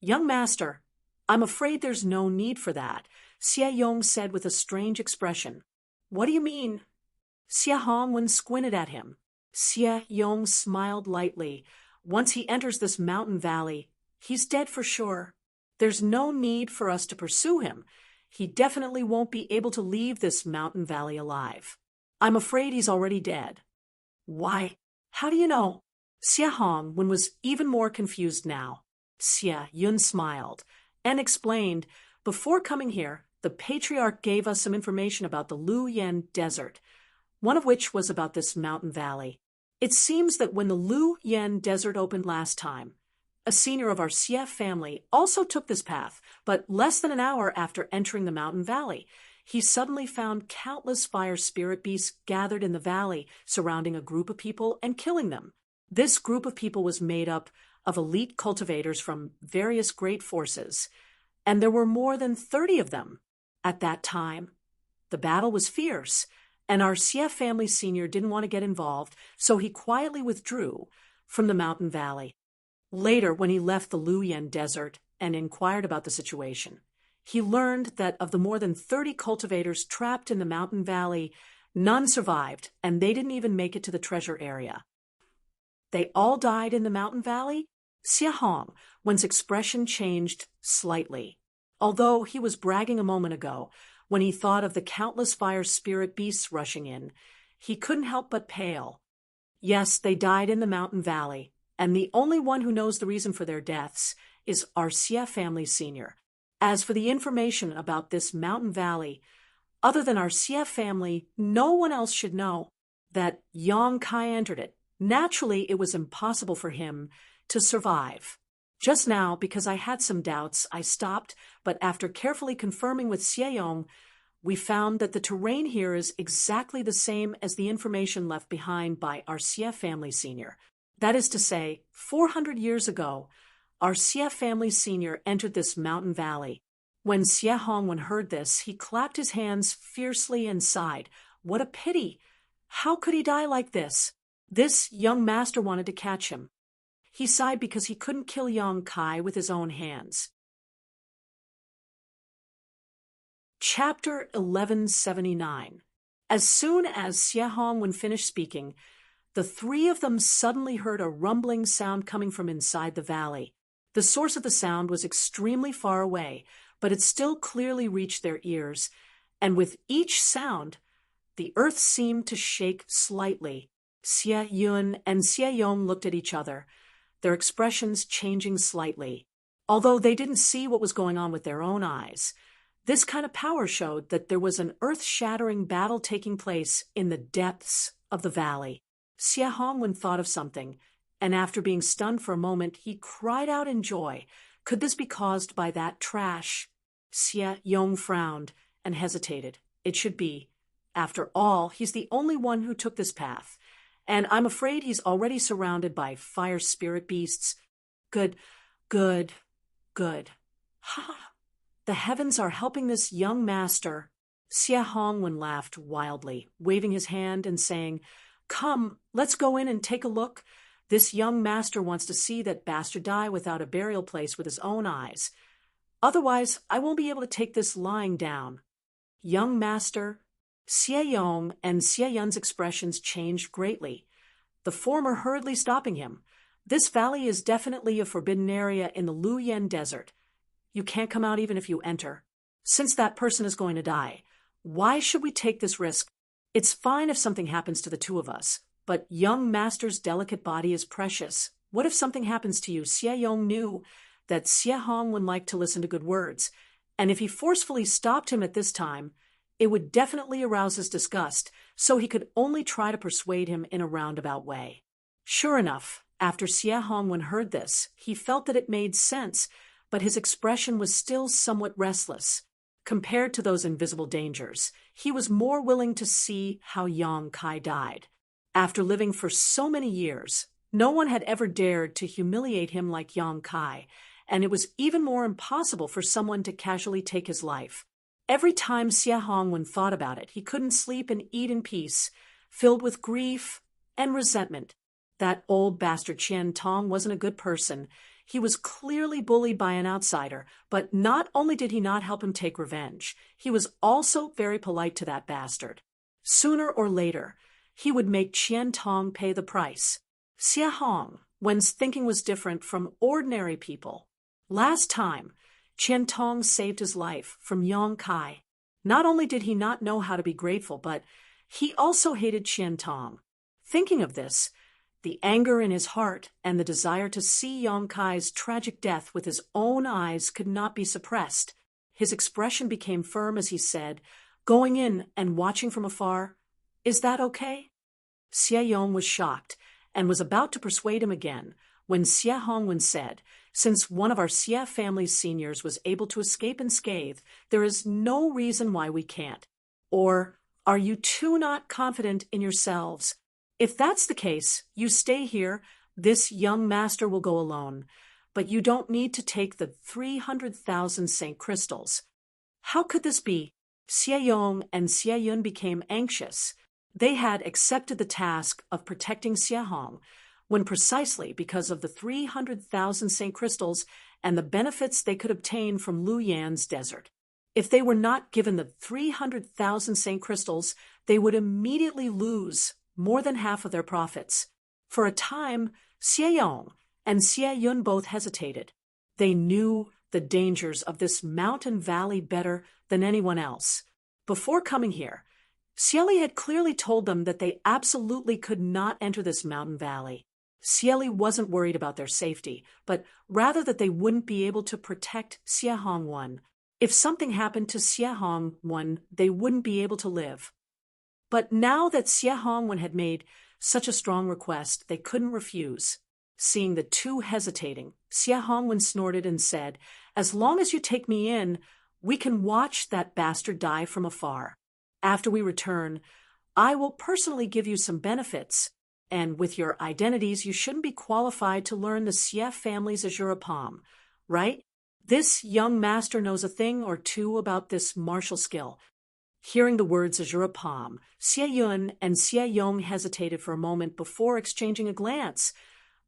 Young master, I'm afraid there's no need for that, Xie Yong said with a strange expression. What do you mean? Xie Hongwen squinted at him. Xie Yong smiled lightly. Once he enters this mountain valley, he's dead for sure. There's no need for us to pursue him. He definitely won't be able to leave this mountain valley alive. I'm afraid he's already dead. Why? How do you know? Xie Hongwen was even more confused now. Xie Yun smiled and explained, before coming here, the patriarch gave us some information about the Lu Yan desert, one of which was about this mountain valley. It seems that when the Lu Yan desert opened last time, a senior of our Xie family also took this path, but less than an hour after entering the mountain valley, he suddenly found countless fire spirit beasts gathered in the valley, surrounding a group of people and killing them. This group of people was made up of elite cultivators from various great forces, and there were more than 30 of them. At that time, the battle was fierce, and our Xie family senior didn't want to get involved, so he quietly withdrew from the mountain valley. Later, when he left the Luyan desert and inquired about the situation, he learned that of the more than 30 cultivators trapped in the mountain valley, none survived, and they didn't even make it to the treasure area. They all died in the mountain valley? Xie Hongwen's expression changed slightly. Although he was bragging a moment ago, when he thought of the countless fire spirit beasts rushing in, he couldn't help but pale. Yes, they died in the mountain valley, and the only one who knows the reason for their deaths is our Xie family senior. As for the information about this mountain valley, other than our Xie family, no one else should know that Yang Kai entered it. Naturally, it was impossible for him to survive. Just now, because I had some doubts, I stopped, but after carefully confirming with Xie Yong, we found that the terrain here is exactly the same as the information left behind by our Xie family senior. That is to say, 400 years ago, our Xie family senior entered this mountain valley. When Xie Hongwen heard this, he clapped his hands fiercely and sighed. What a pity! How could he die like this? This young master wanted to catch him. He sighed because he couldn't kill Yang Kai with his own hands. Chapter 1179. As soon as Xie Hongwen finished speaking, the three of them suddenly heard a rumbling sound coming from inside the valley. The source of the sound was extremely far away, but it still clearly reached their ears, and with each sound, the earth seemed to shake slightly. Xie Yun and Xie Yong looked at each other, their expressions changing slightly. Although they didn't see what was going on with their own eyes, this kind of power showed that there was an earth-shattering battle taking place in the depths of the valley. Xie Hongwen thought of something, and after being stunned for a moment, he cried out in joy. Could this be caused by that trash? Xie Yong frowned and hesitated. It should be. After all, he's the only one who took this path, and I'm afraid he's already surrounded by fire spirit beasts. Good, good, good. Ha! The heavens are helping this young master. Xie Hongwen laughed wildly, waving his hand and saying, "Come, let's go in and take a look. This young master wants to see that bastard die without a burial place with his own eyes. Otherwise, I won't be able to take this lying down." Young master. Xie Yong and Xie Yun's expressions changed greatly, the former hurriedly stopping him. "This valley is definitely a forbidden area in the Luyan Desert. You can't come out even if you enter. Since that person is going to die, why should we take this risk? It's fine if something happens to the two of us, but young master's delicate body is precious. What if something happens to you?" Xie Yong knew that Xie Hong would like to listen to good words, and if he forcefully stopped him at this time, it would definitely arouse his disgust, so he could only try to persuade him in a roundabout way. Sure enough, after Xie Hongwen heard this, he felt that it made sense, but his expression was still somewhat restless. Compared to those invisible dangers, he was more willing to see how Yang Kai died. After living for so many years, no one had ever dared to humiliate him like Yang Kai, and it was even more impossible for someone to casually take his life. Every time Xie Hongwen thought about it, he couldn't sleep and eat in peace, filled with grief and resentment. That old bastard Qian Tong wasn't a good person. He was clearly bullied by an outsider, but not only did he not help him take revenge, he was also very polite to that bastard. Sooner or later, he would make Qian Tong pay the price. Xie Hongwen's thinking was different from ordinary people. Last time, Qian Tong saved his life from Yang Kai. Not only did he not know how to be grateful, but he also hated Qian Tong. Thinking of this, the anger in his heart and the desire to see Yang Kai's tragic death with his own eyes could not be suppressed. His expression became firm as he said, "Going in and watching from afar, is that okay?" Xie Yong was shocked and was about to persuade him again when Xie Hongwen said, "Since one of our Xie family's seniors was able to escape unscathed, there is no reason why we can't. Or are you too not confident in yourselves? If that's the case, you stay here. This young master will go alone. But you don't need to take the 300,000 St. Crystals." How could this be? Xie Yong and Xie Yun became anxious. They had accepted the task of protecting Xie Hong, when precisely because of the 300,000 St. Crystals and the benefits they could obtain from Luyan's desert. If they were not given the 300,000 St. Crystals, they would immediately lose more than half of their profits. For a time, Xie Yong and Xie Yun both hesitated. They knew the dangers of this mountain valley better than anyone else. Before coming here, Xie Li had clearly told them that they absolutely could not enter this mountain valley. Xie Li wasn't worried about their safety, but rather that they wouldn't be able to protect Xie Hongwen. If something happened to Xie Hongwen, they wouldn't be able to live. But now that Xie Hongwen had made such a strong request, they couldn't refuse. Seeing the two hesitating, Xie Hongwen snorted and said, "As long as you take me in, we can watch that bastard die from afar. After we return, I will personally give you some benefits, and with your identities, you shouldn't be qualified to learn the Xie family's Azure Palm, right? This young master knows a thing or two about this martial skill." Hearing the words Azure Palm, Xie Yun and Xie Yong hesitated for a moment before exchanging a glance,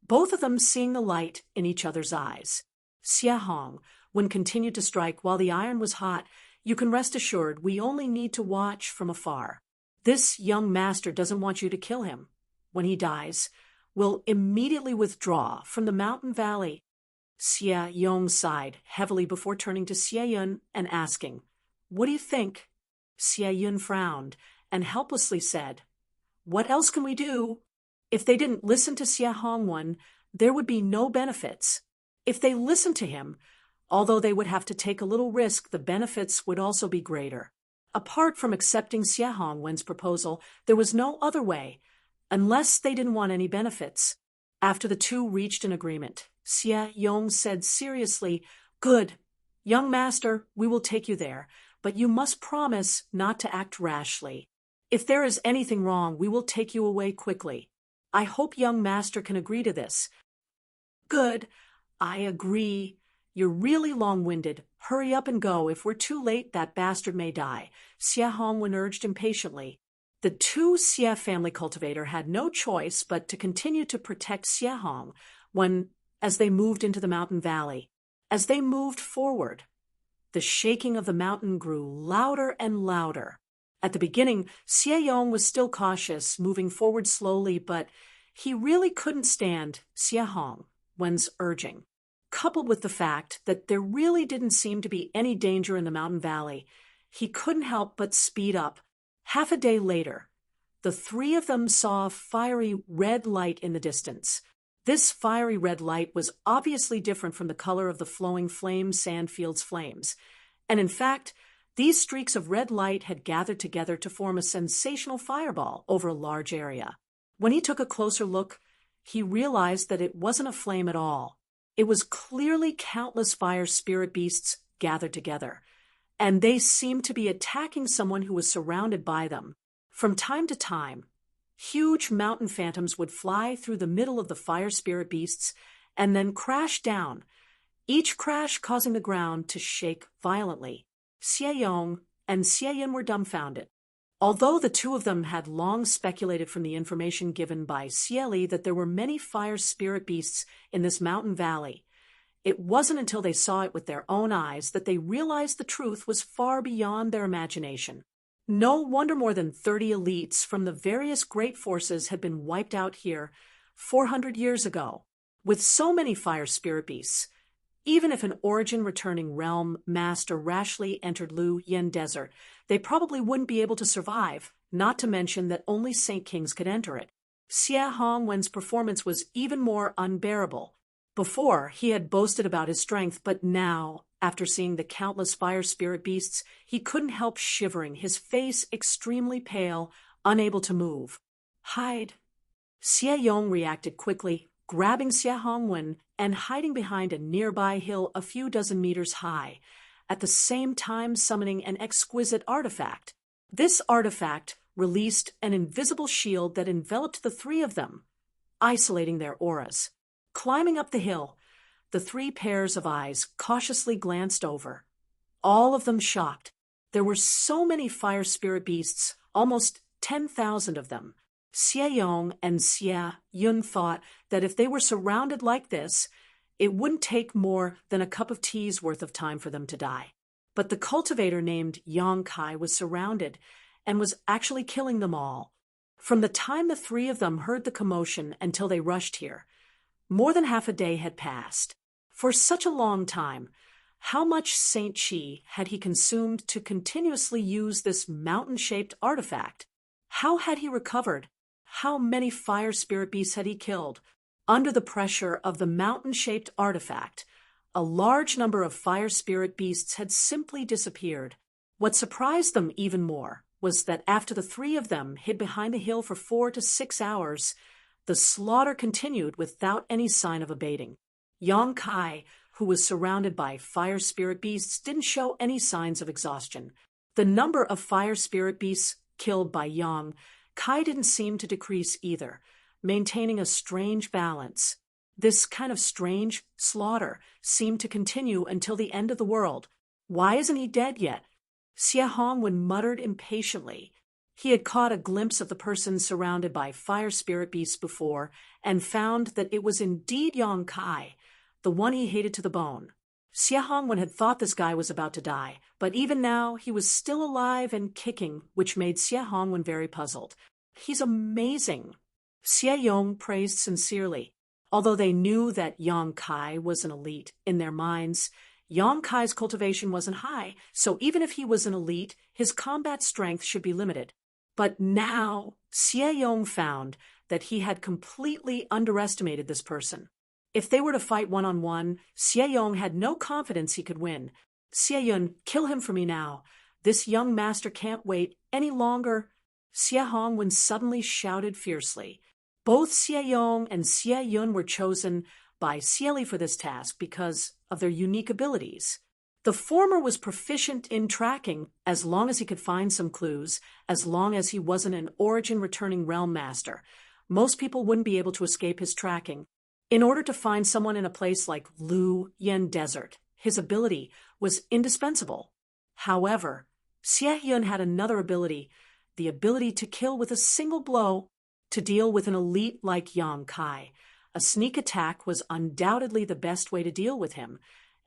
both of them seeing the light in each other's eyes. Xie Hongwen continued to strike while the iron was hot. "You can rest assured we only need to watch from afar. This young master doesn't want you to kill him. When he dies, we'll immediately withdraw from the mountain valley." Xie Yong sighed heavily before turning to Xie Yun and asking, "What do you think?" Xie Yun frowned and helplessly said, "What else can we do? If they didn't listen to Xie Hongwen, there would be no benefits. If they listened to him, although they would have to take a little risk, the benefits would also be greater. Apart from accepting Xie Hongwen's proposal, there was no other way. unless they didn't want any benefits. After the two reached an agreement, Xie Yong said seriously, "Good. Young master, we will take you there, but you must promise not to act rashly. If there is anything wrong, we will take you away quickly. I hope young master can agree to this." "Good. I agree. You're really long-winded. Hurry up and go. If we're too late, that bastard may die," Xie Hongwen urged impatiently. The two Xie family cultivator had no choice but to continue to protect Xie Hong as they moved into the mountain valley. As they moved forward, the shaking of the mountain grew louder and louder. At the beginning, Xie Yong was still cautious, moving forward slowly, but he really couldn't stand Xie Hongwen's urging. Coupled with the fact that there really didn't seem to be any danger in the mountain valley, he couldn't help but speed up. Half a day later, the three of them saw a fiery red light in the distance. This fiery red light was obviously different from the color of the flowing sandfield's flames, and in fact, these streaks of red light had gathered together to form a sensational fireball over a large area. When he took a closer look, he realized that it wasn't a flame at all. It was clearly countless fire spirit beasts gathered together, and they seemed to be attacking someone who was surrounded by them. From time to time, huge mountain phantoms would fly through the middle of the fire spirit beasts and then crash down, each crash causing the ground to shake violently. Xie Yong and Xie Yin were dumbfounded. Although the two of them had long speculated from the information given by Xie Li that there were many fire spirit beasts in this mountain valley, it wasn't until they saw it with their own eyes that they realized the truth was far beyond their imagination. No wonder more than 30 elites from the various great forces had been wiped out here 400 years ago. With so many fire spirit beasts, even if an origin-returning realm master rashly entered Lu Yin Desert, they probably wouldn't be able to survive, not to mention that only Saint Kings could enter it. Xie Hongwen's performance was even more unbearable. Before, he had boasted about his strength, but now, after seeing the countless fire spirit beasts, he couldn't help shivering, his face extremely pale, unable to move. "Hide." Xie Yong reacted quickly, grabbing Xie Hongwen and hiding behind a nearby hill a few dozen meters high, at the same time summoning an exquisite artifact. This artifact released an invisible shield that enveloped the three of them, isolating their auras. Climbing up the hill, the three pairs of eyes cautiously glanced over, all of them shocked. There were so many fire spirit beasts, almost 10,000 of them. Xie Yong and Xie Yun thought that if they were surrounded like this, it wouldn't take more than a cup of tea's worth of time for them to die. But the cultivator named Yang Kai was surrounded and was actually killing them all. From the time the three of them heard the commotion until they rushed here, more than half a day had passed. For such a long time, how much Saint Chi had he consumed to continuously use this mountain-shaped artifact? How had he recovered? How many fire spirit beasts had he killed? Under the pressure of the mountain-shaped artifact, a large number of fire spirit beasts had simply disappeared. What surprised them even more was that after the three of them hid behind the hill for 4 to 6 hours, the slaughter continued without any sign of abating. Yang Kai, who was surrounded by fire spirit beasts, didn't show any signs of exhaustion. The number of fire spirit beasts killed by Yang Kai didn't seem to decrease either, maintaining a strange balance. This kind of strange slaughter seemed to continue until the end of the world. Why isn't he dead yet? Xie Hongwen muttered impatiently. He had caught a glimpse of the person surrounded by fire spirit beasts before and found that it was indeed Yang Kai, the one he hated to the bone. Xie Hongwen had thought this guy was about to die, but even now he was still alive and kicking, which made Xie Hongwen very puzzled. "He's amazing," Xie Yong praised sincerely. Although they knew that Yang Kai was an elite, in their minds, Yang Kai's cultivation wasn't high, so even if he was an elite, his combat strength should be limited. But now, Xie Yong found that he had completely underestimated this person. If they were to fight one-on-one, Xie Yong had no confidence he could win. "Xie Yun, kill him for me now. This young master can't wait any longer." Xie Hongwen suddenly shouted fiercely. Both Xie Yong and Xie Yun were chosen by Xie Li for this task because of their unique abilities. The former was proficient in tracking as long as he could find some clues, as long as he wasn't an origin-returning realm master. Most people wouldn't be able to escape his tracking. In order to find someone in a place like Lu Yen Desert, his ability was indispensable. However, Xie Yun had another ability, the ability to kill with a single blow. To deal with an elite like Yang Kai, a sneak attack was undoubtedly the best way to deal with him,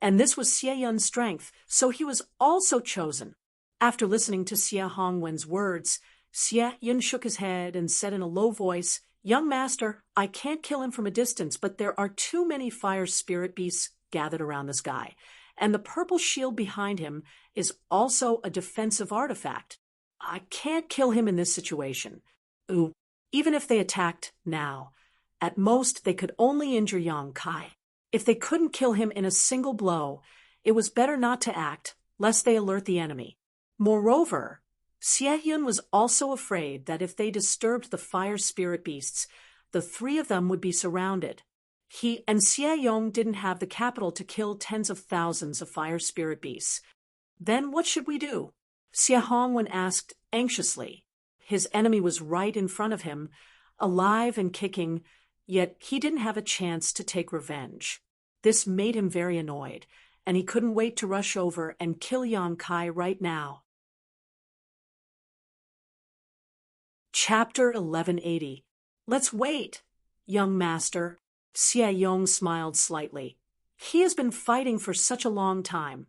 and this was Xie Yun's strength, so he was also chosen. After listening to Xie Hongwen's words, Xie Yun shook his head and said in a low voice, "Young master, I can't kill him from a distance, but there are too many fire spirit beasts gathered around this guy, and the purple shield behind him is also a defensive artifact. I can't kill him in this situation. Ooh. Even if they attacked now, at most they could only injure Yang Kai. If they couldn't kill him in a single blow, it was better not to act, lest they alert the enemy." Moreover, Xie Yun was also afraid that if they disturbed the fire spirit beasts, the three of them would be surrounded. He and Xie Yong didn't have the capital to kill tens of thousands of fire spirit beasts. Then what should we do? Xie Hongwen asked anxiously. His enemy was right in front of him, alive and kicking, yet he didn't have a chance to take revenge. This made him very annoyed, and he couldn't wait to rush over and kill Yang Kai right now. Chapter 1180. Let's wait, young master. Xie Yong smiled slightly. He has been fighting for such a long time.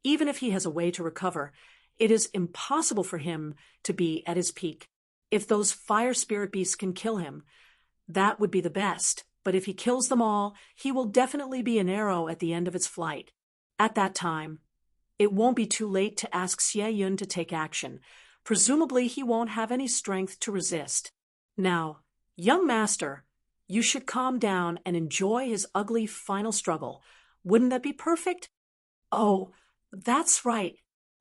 Even if he has a way to recover, it is impossible for him to be at his peak. If those fire spirit beasts can kill him, that would be the best, but if he kills them all, he will definitely be an arrow at the end of its flight. At that time, it won't be too late to ask Xie Yun to take action. Presumably he won't have any strength to resist. Now, young master, you should calm down and enjoy his ugly final struggle. Wouldn't that be perfect? Oh, that's right.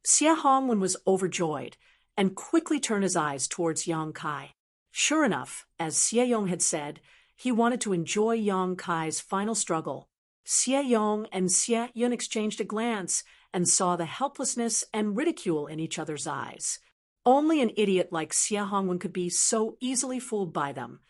Xie Hongwen was overjoyed and quickly turned his eyes towards Yang Kai. Sure enough, as Xie Yong had said, he wanted to enjoy Yang Kai's final struggle. Xie Yong and Xie Yun exchanged a glance and saw the helplessness and ridicule in each other's eyes. Only an idiot like Xie Hongwen could be so easily fooled by them.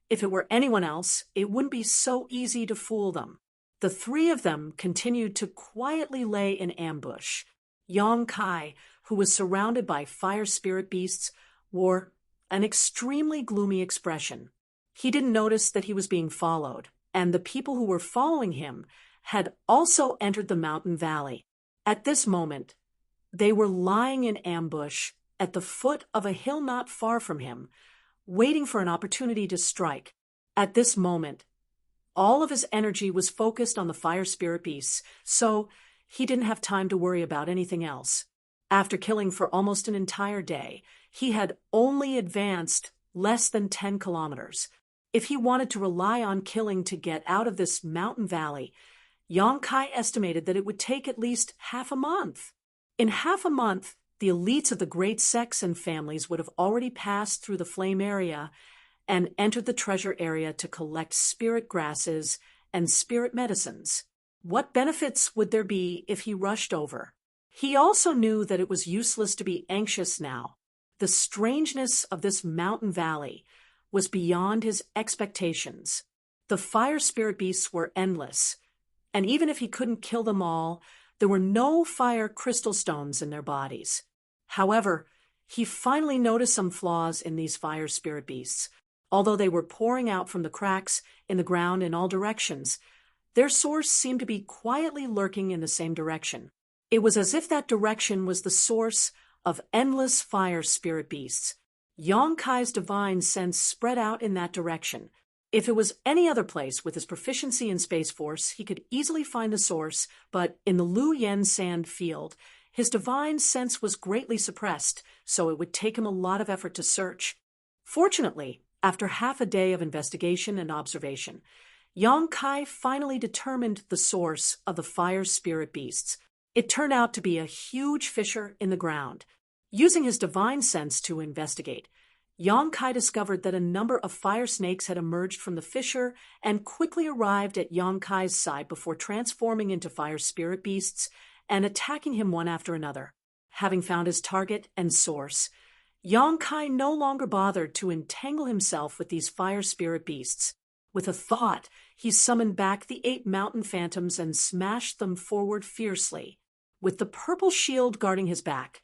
If it were anyone else, it wouldn't be so easy to fool them. The three of them continued to quietly lay in ambush. Yang Kai, who was surrounded by fire spirit beasts, wore an extremely gloomy expression. He didn't notice that he was being followed, and the people who were following him had also entered the mountain valley. At this moment, they were lying in ambush at the foot of a hill not far from him, waiting for an opportunity to strike. At this moment, all of his energy was focused on the fire spirit beasts, so he didn't have time to worry about anything else. After killing for almost an entire day, he had only advanced less than 10 kilometers. If he wanted to rely on killing to get out of this mountain valley, Yang Kai estimated that it would take at least half a month. In half a month, the elites of the great sects and families would have already passed through the flame area and entered the treasure area to collect spirit grasses and spirit medicines. What benefits would there be if he rushed over? He also knew that it was useless to be anxious now. The strangeness of this mountain valley was beyond his expectations. The fire spirit beasts were endless, and even if he couldn't kill them all, there were no fire crystal stones in their bodies. However, he finally noticed some flaws in these fire spirit beasts. Although they were pouring out from the cracks in the ground in all directions, their source seemed to be quietly lurking in the same direction. It was as if that direction was the source of endless fire spirit beasts. Yang Kai's divine sense spread out in that direction. If it was any other place with his proficiency in Space Force, he could easily find the source, but in the Lu Yen sand field, his divine sense was greatly suppressed, so it would take him a lot of effort to search. Fortunately, after half a day of investigation and observation, Yang Kai finally determined the source of the fire spirit beasts. It turned out to be a huge fissure in the ground. Using his divine sense to investigate, Yang Kai discovered that a number of fire snakes had emerged from the fissure and quickly arrived at Yang Kai's side before transforming into fire spirit beasts and attacking him one after another. Having found his target and source, Yang Kai no longer bothered to entangle himself with these fire spirit beasts. With a thought, he summoned back the 8 mountain phantoms and smashed them forward fiercely. With the purple shield guarding his back,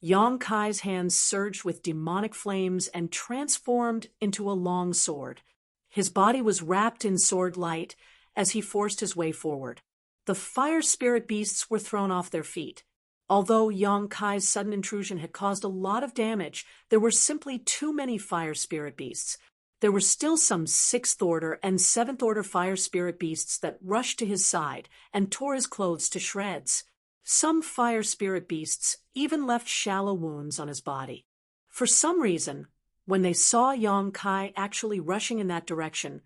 Yang Kai's hands surged with demonic flames and transformed into a long sword. His body was wrapped in sword light as he forced his way forward. The fire spirit beasts were thrown off their feet. Although Yang Kai's sudden intrusion had caused a lot of damage, there were simply too many fire spirit beasts. There were still some 6th order and 7th order fire spirit beasts that rushed to his side and tore his clothes to shreds. Some fire spirit beasts even left shallow wounds on his body. For some reason, when they saw Yang Kai actually rushing in that direction,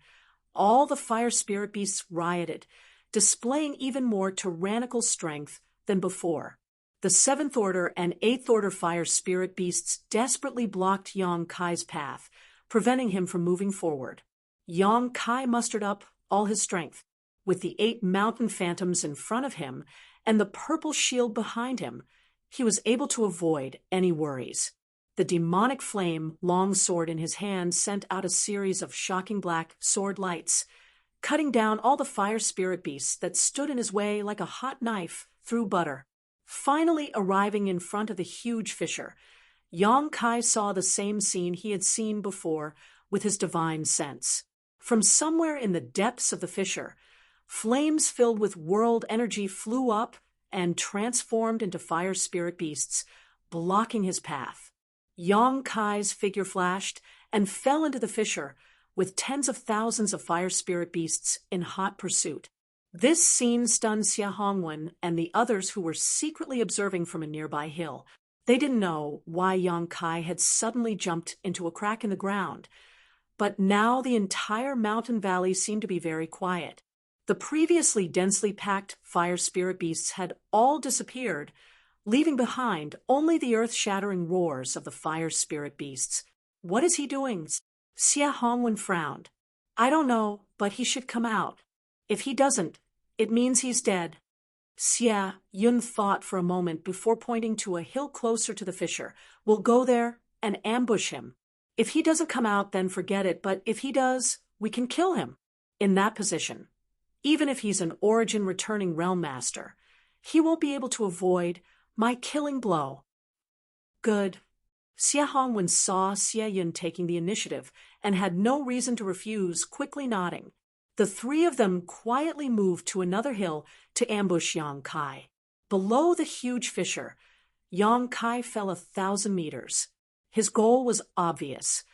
all the fire spirit beasts rioted, displaying even more tyrannical strength than before. The 7th order and 8th order fire spirit beasts desperately blocked Yang Kai's path, preventing him from moving forward. Yang Kai mustered up all his strength. With the 8 mountain phantoms in front of him and the purple shield behind him, he was able to avoid any worries. The demonic flame long sword in his hand sent out a series of shocking black sword lights, cutting down all the fire spirit beasts that stood in his way like a hot knife through butter. Finally arriving in front of the huge fissure, Yang Kai saw the same scene he had seen before with his divine sense. From somewhere in the depths of the fissure, flames filled with world energy flew up and transformed into fire spirit beasts, blocking his path. Yang Kai's figure flashed and fell into the fissure with tens of thousands of fire spirit beasts in hot pursuit. This scene stunned Xia Hongwen and the others who were secretly observing from a nearby hill. They didn't know why Yang Kai had suddenly jumped into a crack in the ground, but now the entire mountain valley seemed to be very quiet. The previously densely packed fire spirit beasts had all disappeared, leaving behind only the earth-shattering roars of the fire spirit beasts. What is he doing? Xia Hongwen frowned. I don't know, but he should come out. If he doesn't, it means he's dead. Xia Yun thought for a moment before pointing to a hill closer to the fissure. We'll go there and ambush him. If he doesn't come out, then forget it, but if he does, we can kill him. In that position, even if he's an origin returning realm master, he won't be able to avoid my killing blow. Good. Xia Hongwen saw Xia Yun taking the initiative and had no reason to refuse, quickly nodding. The 3 of them quietly moved to another hill to ambush Yang Kai. Below the huge fissure, Yang Kai fell 1,000 meters. His goal was obvious.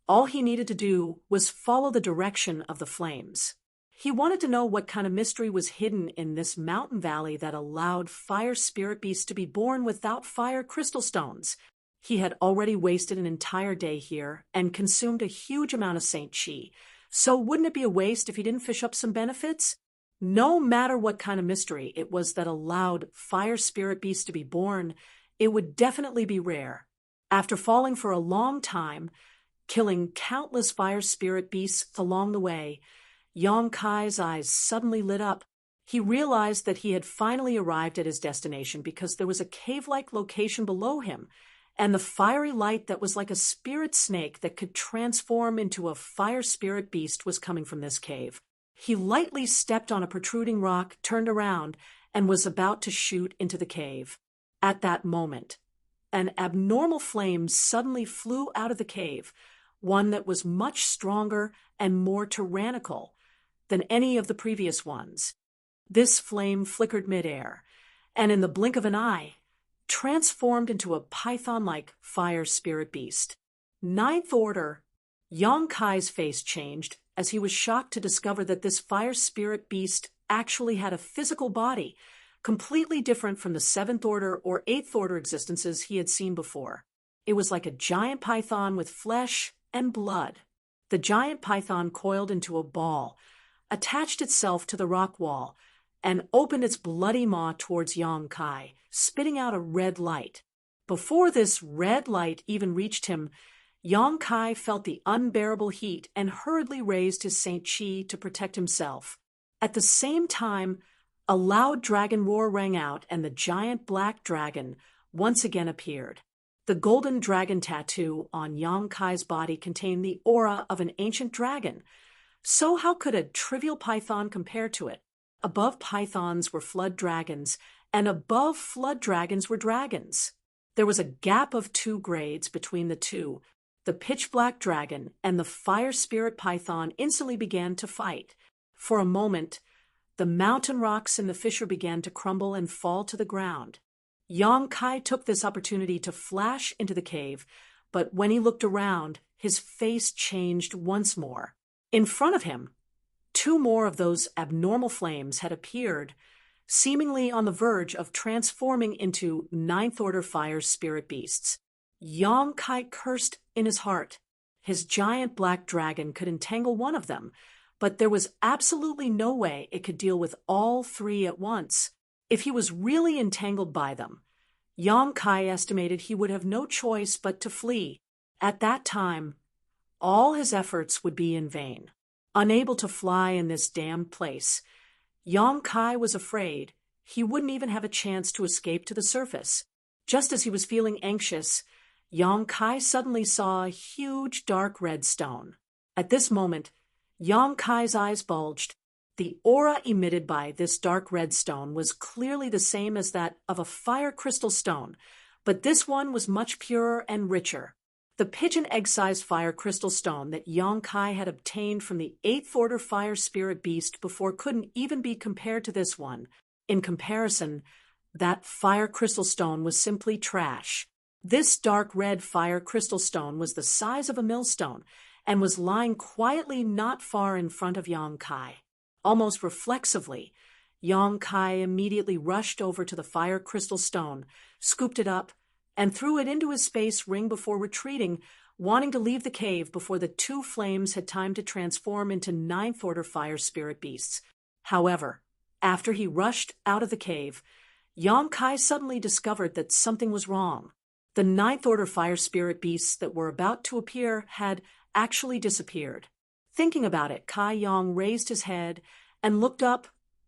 All he needed to do was follow the direction of the flames. He wanted to know what kind of mystery was hidden in this mountain valley that allowed fire spirit beasts to be born without fire crystal stones. He had already wasted an entire day here and consumed a huge amount of Saint Chi. So wouldn't it be a waste if he didn't fish up some benefits? No matter what kind of mystery it was that allowed fire spirit beasts to be born, it would definitely be rare. After falling for a long time, killing countless fire spirit beasts along the way, Yang Kai's eyes suddenly lit up. He realized that he had finally arrived at his destination because there was a cave-like location below him, and the fiery light that was like a spirit snake that could transform into a fire spirit beast was coming from this cave. He lightly stepped on a protruding rock, turned around, and was about to shoot into the cave. At that moment, an abnormal flame suddenly flew out of the cave, one that was much stronger and more tyrannical than any of the previous ones. This flame flickered midair, and in the blink of an eye, transformed into a python-like fire spirit beast. 9th order. Yang Kai's face changed as he was shocked to discover that this fire spirit beast actually had a physical body, completely different from the 7th order or 8th order existences he had seen before. It was like a giant python with flesh and blood. The giant python coiled into a ball, attached itself to the rock wall, and opened its bloody maw towards Yang Kai, spitting out a red light. Before this red light even reached him, Yang Kai felt the unbearable heat and hurriedly raised his Saint Chi to protect himself. At the same time, a loud dragon roar rang out and the giant black dragon once again appeared. The golden dragon tattoo on Yang Kai's body contained the aura of an ancient dragon. So how could a trivial python compare to it? Above pythons were flood dragons, and above flood dragons were dragons. There was a gap of 2 grades between the two. The pitch-black dragon and the fire spirit python instantly began to fight. For a moment, the mountain rocks in the fissure began to crumble and fall to the ground. Yang Kai took this opportunity to flash into the cave, but when he looked around, his face changed once more. In front of him, 2 more of those abnormal flames had appeared, seemingly on the verge of transforming into 9th-order fire spirit beasts. Yang Kai cursed in his heart. His giant black dragon could entangle one of them, but there was absolutely no way it could deal with all 3 at once. If he was really entangled by them, Yang Kai estimated he would have no choice but to flee. At that time, all his efforts would be in vain. Unable to fly in this damned place, Yang Kai was afraid he wouldn't even have a chance to escape to the surface. Just as he was feeling anxious, Yang Kai suddenly saw a huge dark red stone. At this moment, Yang Kai's eyes bulged. The aura emitted by this dark red stone was clearly the same as that of a fire crystal stone, but this one was much purer and richer. The pigeon egg-sized fire crystal stone that Yang Kai had obtained from the 8th-order fire spirit beast before couldn't even be compared to this one. In comparison, that fire crystal stone was simply trash. This dark red fire crystal stone was the size of a millstone and was lying quietly not far in front of Yang Kai. Almost reflexively, Yang Kai immediately rushed over to the fire crystal stone, scooped it up, and threw it into his space ring before retreating, wanting to leave the cave before the 2 flames had time to transform into 9th-order fire spirit beasts. However, after he rushed out of the cave, Yang Kai suddenly discovered that something was wrong. The 9th-order fire spirit beasts that were about to appear had actually disappeared. Thinking about it, Kai Yang raised his head and looked up,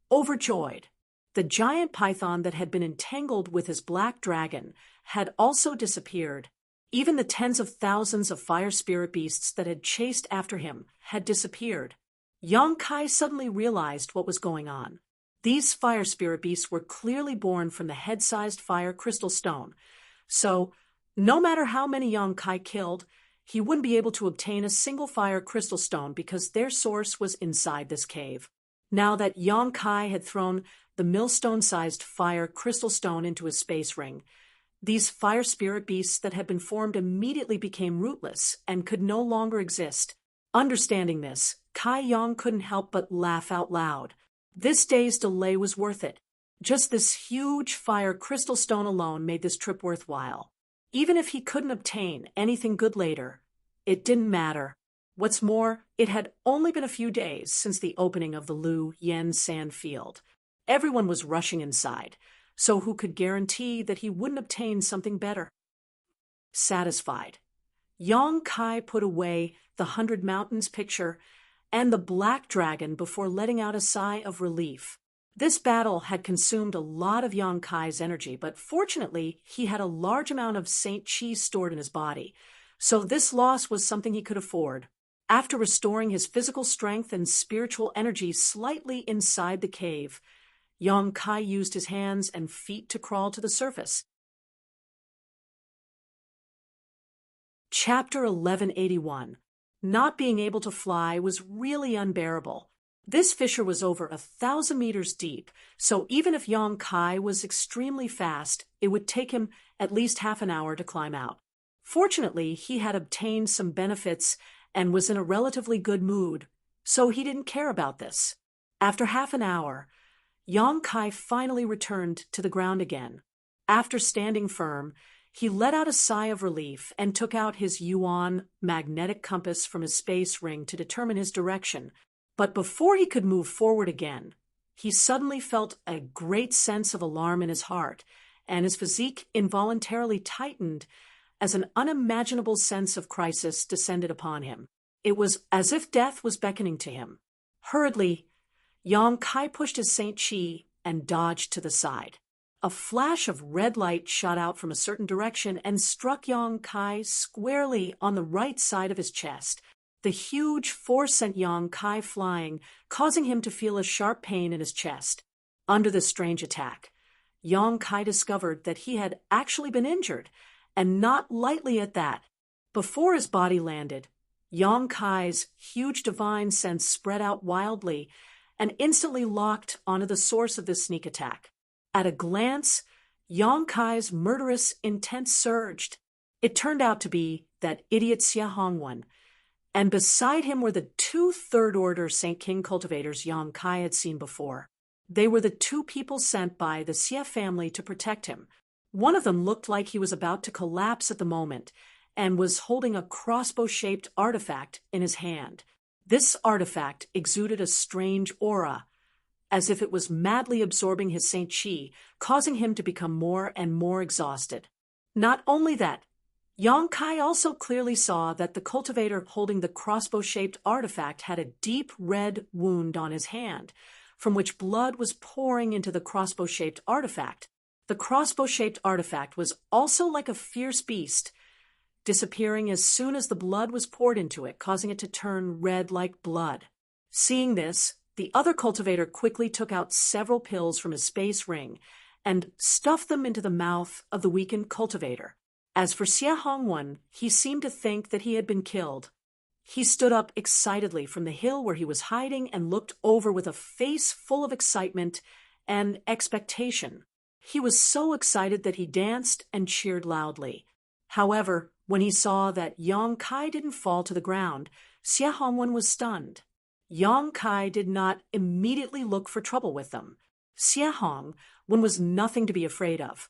overjoyed. The giant python that had been entangled with his black dragon had also disappeared. Even the tens of thousands of fire spirit beasts that had chased after him had disappeared. Yang Kai suddenly realized what was going on. These fire spirit beasts were clearly born from the head-sized fire crystal stone. So, no matter how many Yang Kai killed, he wouldn't be able to obtain a single fire crystal stone because their source was inside this cave. Now that Yang Kai had thrown the millstone-sized fire crystal stone into his space ring, these fire spirit beasts that had been formed immediately became rootless and could no longer exist. Understanding this, Kai Yang couldn't help but laugh out loud. This day's delay was worth it. Just this huge fire crystal stone alone made this trip worthwhile. Even if he couldn't obtain anything good later, it didn't matter. What's more, it had only been a few days since the opening of the Lu Yen sand field. Everyone was rushing inside, so who could guarantee that he wouldn't obtain something better? Satisfied, Yang Kai put away the 100 Mountains picture and the black dragon before letting out a sigh of relief. This battle had consumed a lot of Yang Kai's energy, but fortunately, he had a large amount of Saint Chi stored in his body, so this loss was something he could afford. After restoring his physical strength and spiritual energy slightly inside the cave, Yang Kai used his hands and feet to crawl to the surface. Chapter 1181. Not being able to fly was really unbearable. This fissure was over 1,000 meters deep, so even if Yang Kai was extremely fast, it would take him at least half an hour to climb out. Fortunately, he had obtained some benefits and was in a relatively good mood, so he didn't care about this. After half an hour, Yang Kai finally returned to the ground again. After standing firm, he let out a sigh of relief and took out his Yuan magnetic compass from his space ring to determine his direction. But before he could move forward again, he suddenly felt a great sense of alarm in his heart, and his physique involuntarily tightened as an unimaginable sense of crisis descended upon him. It was as if death was beckoning to him. Hurriedly, Yang Kai pushed his Saint Chi and dodged to the side. A flash of red light shot out from a certain direction and struck Yang Kai squarely on the right side of his chest. The huge force sent Yang Kai flying, causing him to feel a sharp pain in his chest. Under this strange attack, Yang Kai discovered that he had actually been injured, and not lightly at that. Before his body landed, Yang Kai's huge divine sense spread out wildly and instantly locked onto the source of this sneak attack. At a glance, Yang Kai's murderous intent surged. It turned out to be that idiot Xia Hongwen, and beside him were the two third-order St. King cultivators Yang Kai had seen before. They were the two people sent by the Xia family to protect him. One of them looked like he was about to collapse at the moment and was holding a crossbow-shaped artifact in his hand. This artifact exuded a strange aura, as if it was madly absorbing his Saint Chi, causing him to become more and more exhausted. Not only that, Yang Kai also clearly saw that the cultivator holding the crossbow-shaped artifact had a deep red wound on his hand, from which blood was pouring into the crossbow-shaped artifact. The crossbow-shaped artifact was also like a fierce beast, disappearing as soon as the blood was poured into it, causing it to turn red like blood. Seeing this, the other cultivator quickly took out several pills from his space ring and stuffed them into the mouth of the weakened cultivator. As for Xia Hongwen, he seemed to think that he had been killed. He stood up excitedly from the hill where he was hiding and looked over with a face full of excitement and expectation. He was so excited that he danced and cheered loudly. However, when he saw that Yang Kai didn't fall to the ground, Xia Hongwen was stunned. Yang Kai did not immediately look for trouble with them. Xia Hongwen was nothing to be afraid of,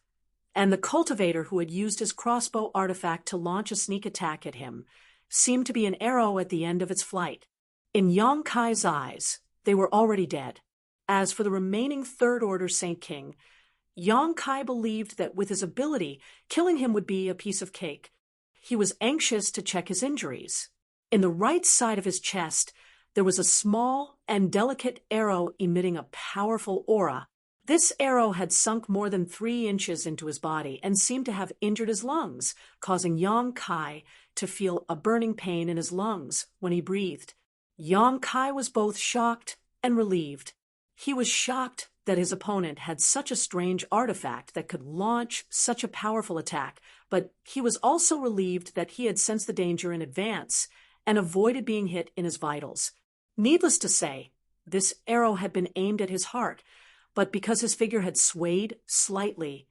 and the cultivator who had used his crossbow artifact to launch a sneak attack at him seemed to be an arrow at the end of its flight. In Yang Kai's eyes, they were already dead. As for the remaining third-order Saint King, Yang Kai believed that with his ability, killing him would be a piece of cake. He was anxious to check his injuries. In the right side of his chest, there was a small and delicate arrow emitting a powerful aura. This arrow had sunk more than 3 inches into his body and seemed to have injured his lungs, causing Yang Kai to feel a burning pain in his lungs when he breathed. Yang Kai was both shocked and relieved. He was shocked that his opponent had such a strange artifact that could launch such a powerful attack, but he was also relieved that he had sensed the danger in advance and avoided being hit in his vitals. Needless to say, this arrow had been aimed at his heart, but because his figure had swayed slightly,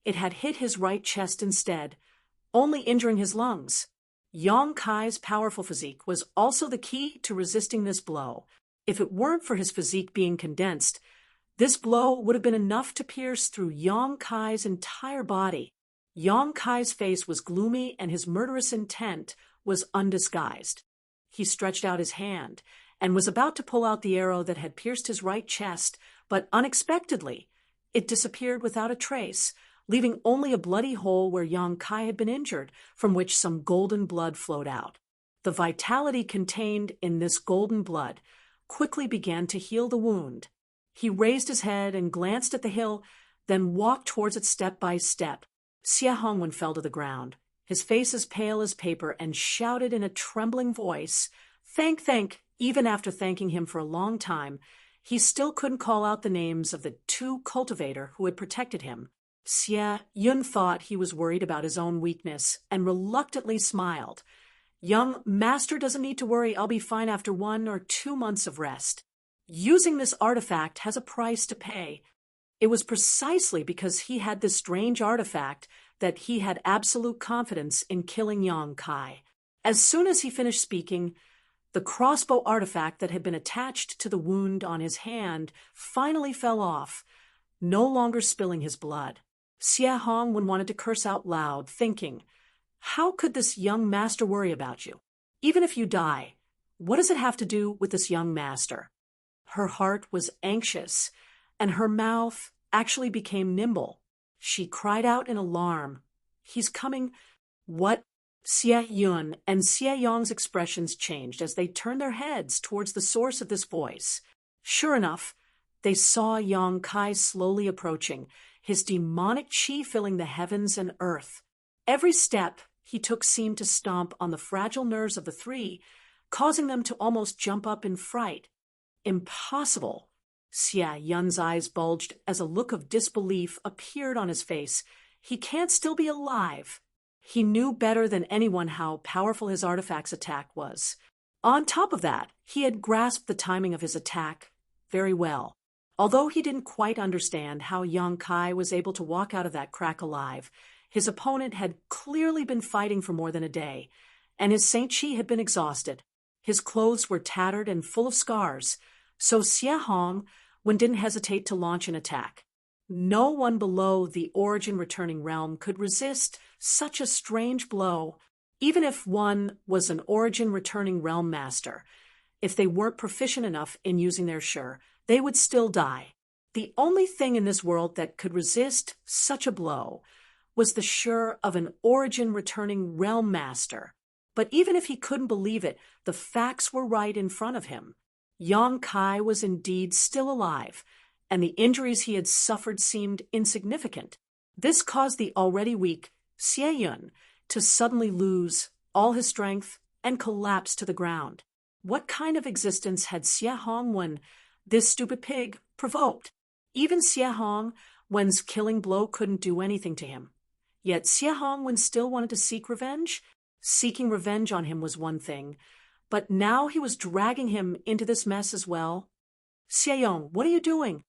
it had hit his right chest instead, only injuring his lungs. Yang Kai's powerful physique was also the key to resisting this blow. If it weren't for his physique being condensed, this blow would have been enough to pierce through Yang Kai's entire body. Yang Kai's face was gloomy and his murderous intent was undisguised. He stretched out his hand and was about to pull out the arrow that had pierced his right chest, but unexpectedly, it disappeared without a trace, leaving only a bloody hole where Yang Kai had been injured, from which some golden blood flowed out. The vitality contained in this golden blood quickly began to heal the wound. He raised his head and glanced at the hill, then walked towards it step by step. Xia Hongwen fell to the ground, his face as pale as paper, and shouted in a trembling voice, Thank. Even after thanking him for a long time, he still couldn't call out the names of the 2 cultivator who had protected him. Xia Yun thought he was worried about his own weakness and reluctantly smiled. Young master doesn't need to worry, I'll be fine after 1 or 2 months of rest. Using this artifact has a price to pay. It was precisely because he had this strange artifact that he had absolute confidence in killing Yang Kai. As soon as he finished speaking, the crossbow artifact that had been attached to the wound on his hand finally fell off, no longer spilling his blood. Xia Hongwen wanted to curse out loud, thinking, how could this young master worry about you? Even if you die, what does it have to do with this young master? Her heart was anxious, and her mouth actually became nimble. She cried out in alarm, He's coming. What? Xie Yun and Xie Yong's expressions changed as they turned their heads towards the source of this voice. Sure enough, they saw Yang Kai slowly approaching, his demonic qi filling the heavens and earth. Every step he took seemed to stomp on the fragile nerves of the three, causing them to almost jump up in fright. Impossible! Xie Yun's eyes bulged as a look of disbelief appeared on his face. He can't still be alive. He knew better than anyone how powerful his artifact's attack was. On top of that, he had grasped the timing of his attack very well. Although he didn't quite understand how Yang Kai was able to walk out of that crack alive, his opponent had clearly been fighting for more than a day, and his Saint Chi had been exhausted. His clothes were tattered and full of scars, so Xie Hong didn't hesitate to launch an attack. No one below the origin returning realm could resist such a strange blow, even if one was an origin returning realm master. If they weren't proficient enough in using their Shi, they would still die. The only thing in this world that could resist such a blow was the Shi of an origin returning realm master. But even if he couldn't believe it, the facts were right in front of him. Yang Kai was indeed still alive, and the injuries he had suffered seemed insignificant. This caused the already weak Xie Yun to suddenly lose all his strength and collapse to the ground. What kind of existence had Xie Hongwen, this stupid pig, provoked? Even Xie Hongwen's killing blow couldn't do anything to him. Yet Xie Hongwen still wanted to seek revenge? Seeking revenge on him was one thing, but now he was dragging him into this mess as well. Xie Yong, what are you doing?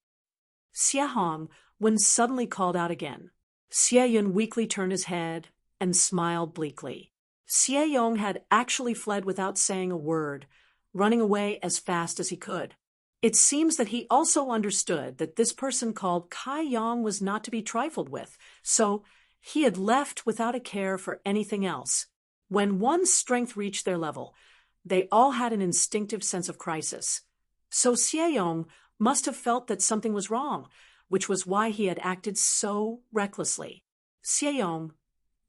Xie Hongwen suddenly called out again. Xie Yun weakly turned his head and smiled bleakly. Xie Yong had actually fled without saying a word, running away as fast as he could. It seems that he also understood that this person called Kai Yang was not to be trifled with, so he had left without a care for anything else. When one's strength reached their level, they all had an instinctive sense of crisis. So Xie Yong must have felt that something was wrong, which was why he had acted so recklessly. Xie Yong,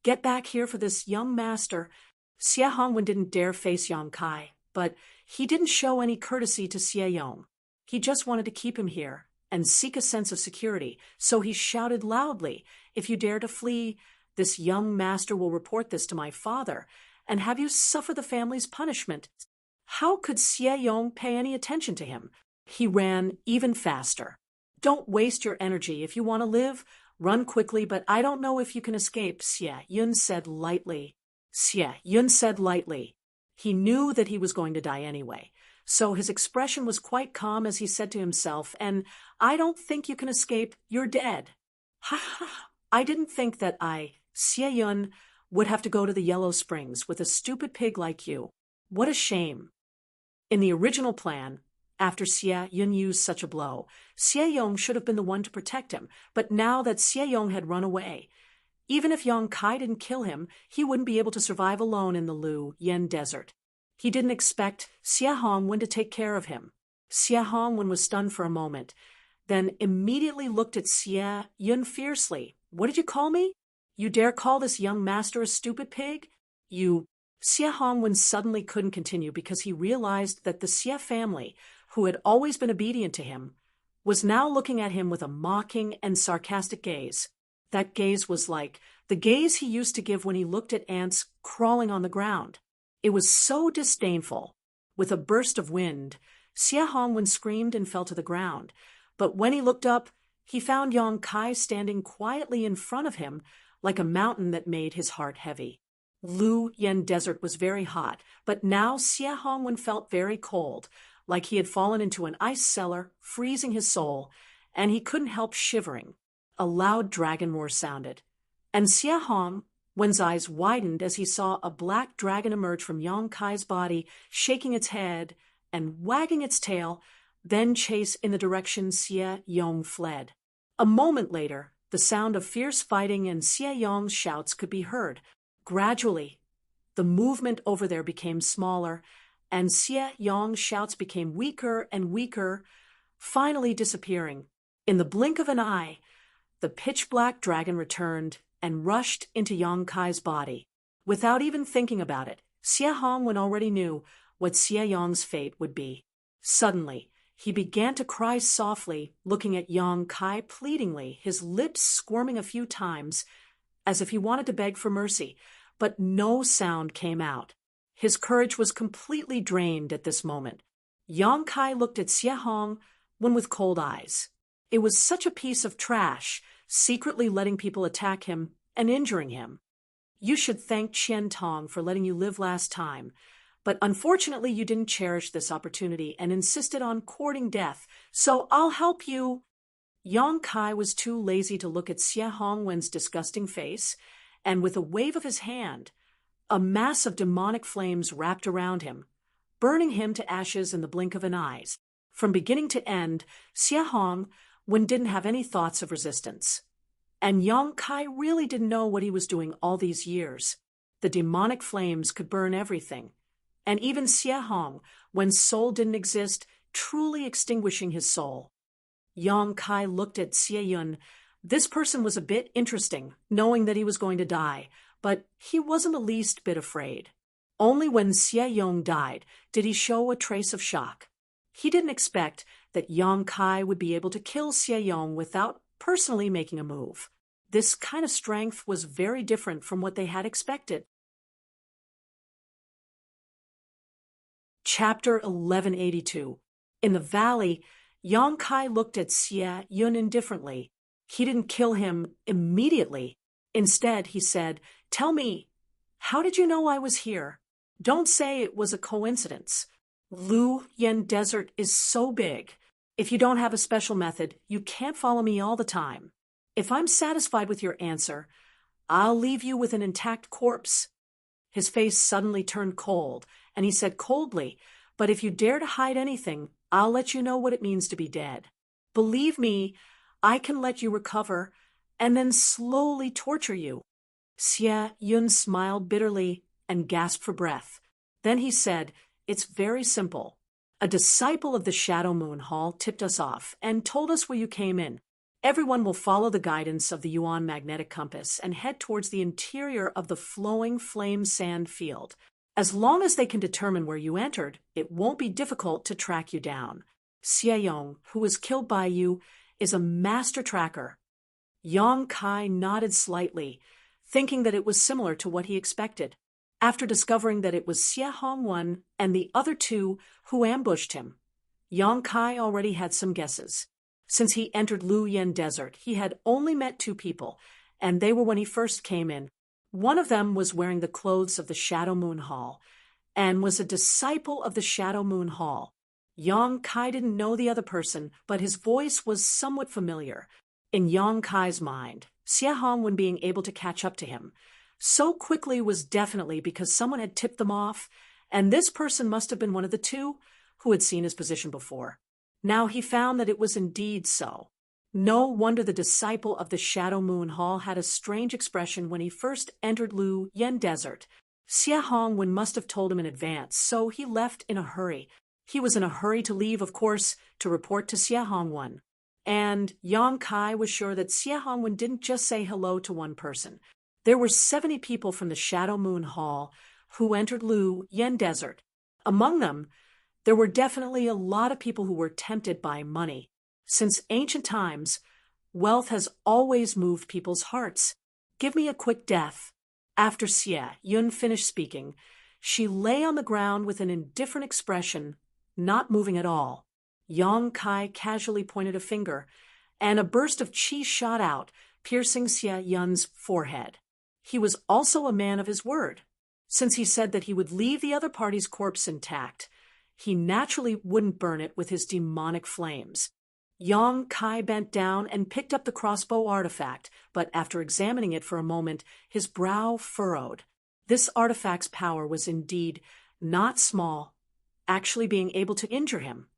get back here for this young master. Xie Hongwen didn't dare face Yang Kai, but he didn't show any courtesy to Xie Yong. He just wanted to keep him here and seek a sense of security, so he shouted loudly, "If you dare to flee, this young master will report this to my father and have you suffer the family's punishment." How could Xie Yong pay any attention to him? He ran even faster. "Don't waste your energy. If you want to live, run quickly, but I don't know if you can escape," Xie Yun said lightly. Xie Yun said lightly. He knew that he was going to die anyway, so his expression was quite calm as he said to himself, "And I don't think you can escape. You're dead." "Ha ha! I didn't think that Xie Yun, would have to go to the Yellow Springs with a stupid pig like you. What a shame." In the original plan, after Xie Yun used such a blow, Xie Yong should have been the one to protect him, but now that Xie Yong had run away, even if Yang Kai didn't kill him, he wouldn't be able to survive alone in the Lu Yen Desert. He didn't expect Xie Hongwen to take care of him. Xie Hongwen was stunned for a moment, then immediately looked at Xie Yun fiercely. "What did you call me? You dare call this young master a stupid pig? You—" Xie Hongwen suddenly couldn't continue because he realized that the Xie family, who had always been obedient to him, was now looking at him with a mocking and sarcastic gaze. That gaze was like the gaze he used to give when he looked at ants crawling on the ground. It was so disdainful. With a burst of wind, Xie Hongwen screamed and fell to the ground, but when he looked up, he found Yang Kai standing quietly in front of him like a mountain that made his heart heavy. Lu Yen Desert was very hot, but now Xie Hongwen felt very cold, like he had fallen into an ice cellar, freezing his soul, and he couldn't help shivering. A loud dragon roar sounded, and Xie Hongwen's eyes widened as he saw a black dragon emerge from Yang Kai's body, shaking its head and wagging its tail, then chase in the direction Xie Yong fled. A moment later, the sound of fierce fighting and Xie Yong's shouts could be heard. Gradually, the movement over there became smaller, and Xie Yong's shouts became weaker and weaker, finally disappearing. In the blink of an eye, the pitch-black dragon returned and rushed into Yang Kai's body. Without even thinking about it, Xie Hongwen already knew what Xie Yong's fate would be. Suddenly, he began to cry softly, looking at Yang Kai pleadingly, his lips squirming a few times, as if he wanted to beg for mercy, but no sound came out. His courage was completely drained at this moment. Yang Kai looked at Xie Hongwen with cold eyes. It was such a piece of trash, secretly letting people attack him and injuring him. You should thank Qian Tong for letting you live last time, but unfortunately you didn't cherish this opportunity and insisted on courting death, so I'll help you. Yang Kai was too lazy to look at Xie Hongwen's disgusting face, and with a wave of his hand, a mass of demonic flames wrapped around him, burning him to ashes in the blink of an eye. From beginning to end, Xie Hongwen didn't have any thoughts of resistance. And Yang Kai really didn't know what he was doing all these years. The demonic flames could burn everything. And even Xie Hong, when soul didn't exist, truly extinguishing his soul. Yang Kai looked at Xie Yun. This person was a bit interesting, knowing that he was going to die, but he wasn't the least bit afraid. Only when Xie Yong died did he show a trace of shock. He didn't expect that Yang Kai would be able to kill Xie Yong without personally making a move. This kind of strength was very different from what they had expected. Chapter 1182. In the valley, Yang Kai looked at Xie Yun indifferently. He didn't kill him immediately. Instead, he said, "Tell me, how did you know I was here? Don't say it was a coincidence. Lu Yen Desert is so big. If you don't have a special method, you can't follow me all the time. If I'm satisfied with your answer, I'll leave you with an intact corpse." His face suddenly turned cold, and he said coldly, "But if you dare to hide anything, I'll let you know what it means to be dead. Believe me, I can let you recover, and then slowly torture you." Xie Yun smiled bitterly and gasped for breath. Then he said, "It's very simple. A disciple of the Shadow Moon Hall tipped us off and told us where you came in. Everyone will follow the guidance of the Yuan magnetic compass and head towards the interior of the flowing flame sand field. As long as they can determine where you entered, it won't be difficult to track you down. Xie Yong, who was killed by you, is a master tracker." Yang Kai nodded slightly, thinking that it was similar to what he expected. After discovering that it was Xie Hongwen and the other two who ambushed him, Yang Kai already had some guesses. Since he entered Lu Yen Desert, he had only met two people, and they were when he first came in. One of them was wearing the clothes of the Shadow Moon Hall, and was a disciple of the Shadow Moon Hall. Yang Kai didn't know the other person, but his voice was somewhat familiar. In Yang Kai's mind, Xie Hongwen being able to catch up to him so quickly was definitely because someone had tipped them off, and this person must have been one of the two who had seen his position before. Now he found that it was indeed so. No wonder the disciple of the Shadow Moon Hall had a strange expression when he first entered Lu Yen Desert. Xie Hongwen must have told him in advance, so he left in a hurry. He was in a hurry to leave, of course, to report to Xie Hongwen. And Yang Kai was sure that Xie Hongwen didn't just say hello to one person. There were 70 people from the Shadow Moon Hall who entered Lu Yen Desert. Among them, there were definitely a lot of people who were tempted by money. Since ancient times, wealth has always moved people's hearts. "Give me a quick death." After Xie Yun finished speaking, she lay on the ground with an indifferent expression, not moving at all. Yang Kai casually pointed a finger, and a burst of qi shot out, piercing Xie Yun's forehead. He was also a man of his word. Since he said that he would leave the other party's corpse intact, he naturally wouldn't burn it with his demonic flames. Yang Kai bent down and picked up the crossbow artifact, but after examining it for a moment, his brow furrowed. This artifact's power was indeed not small, actually being able to injure him.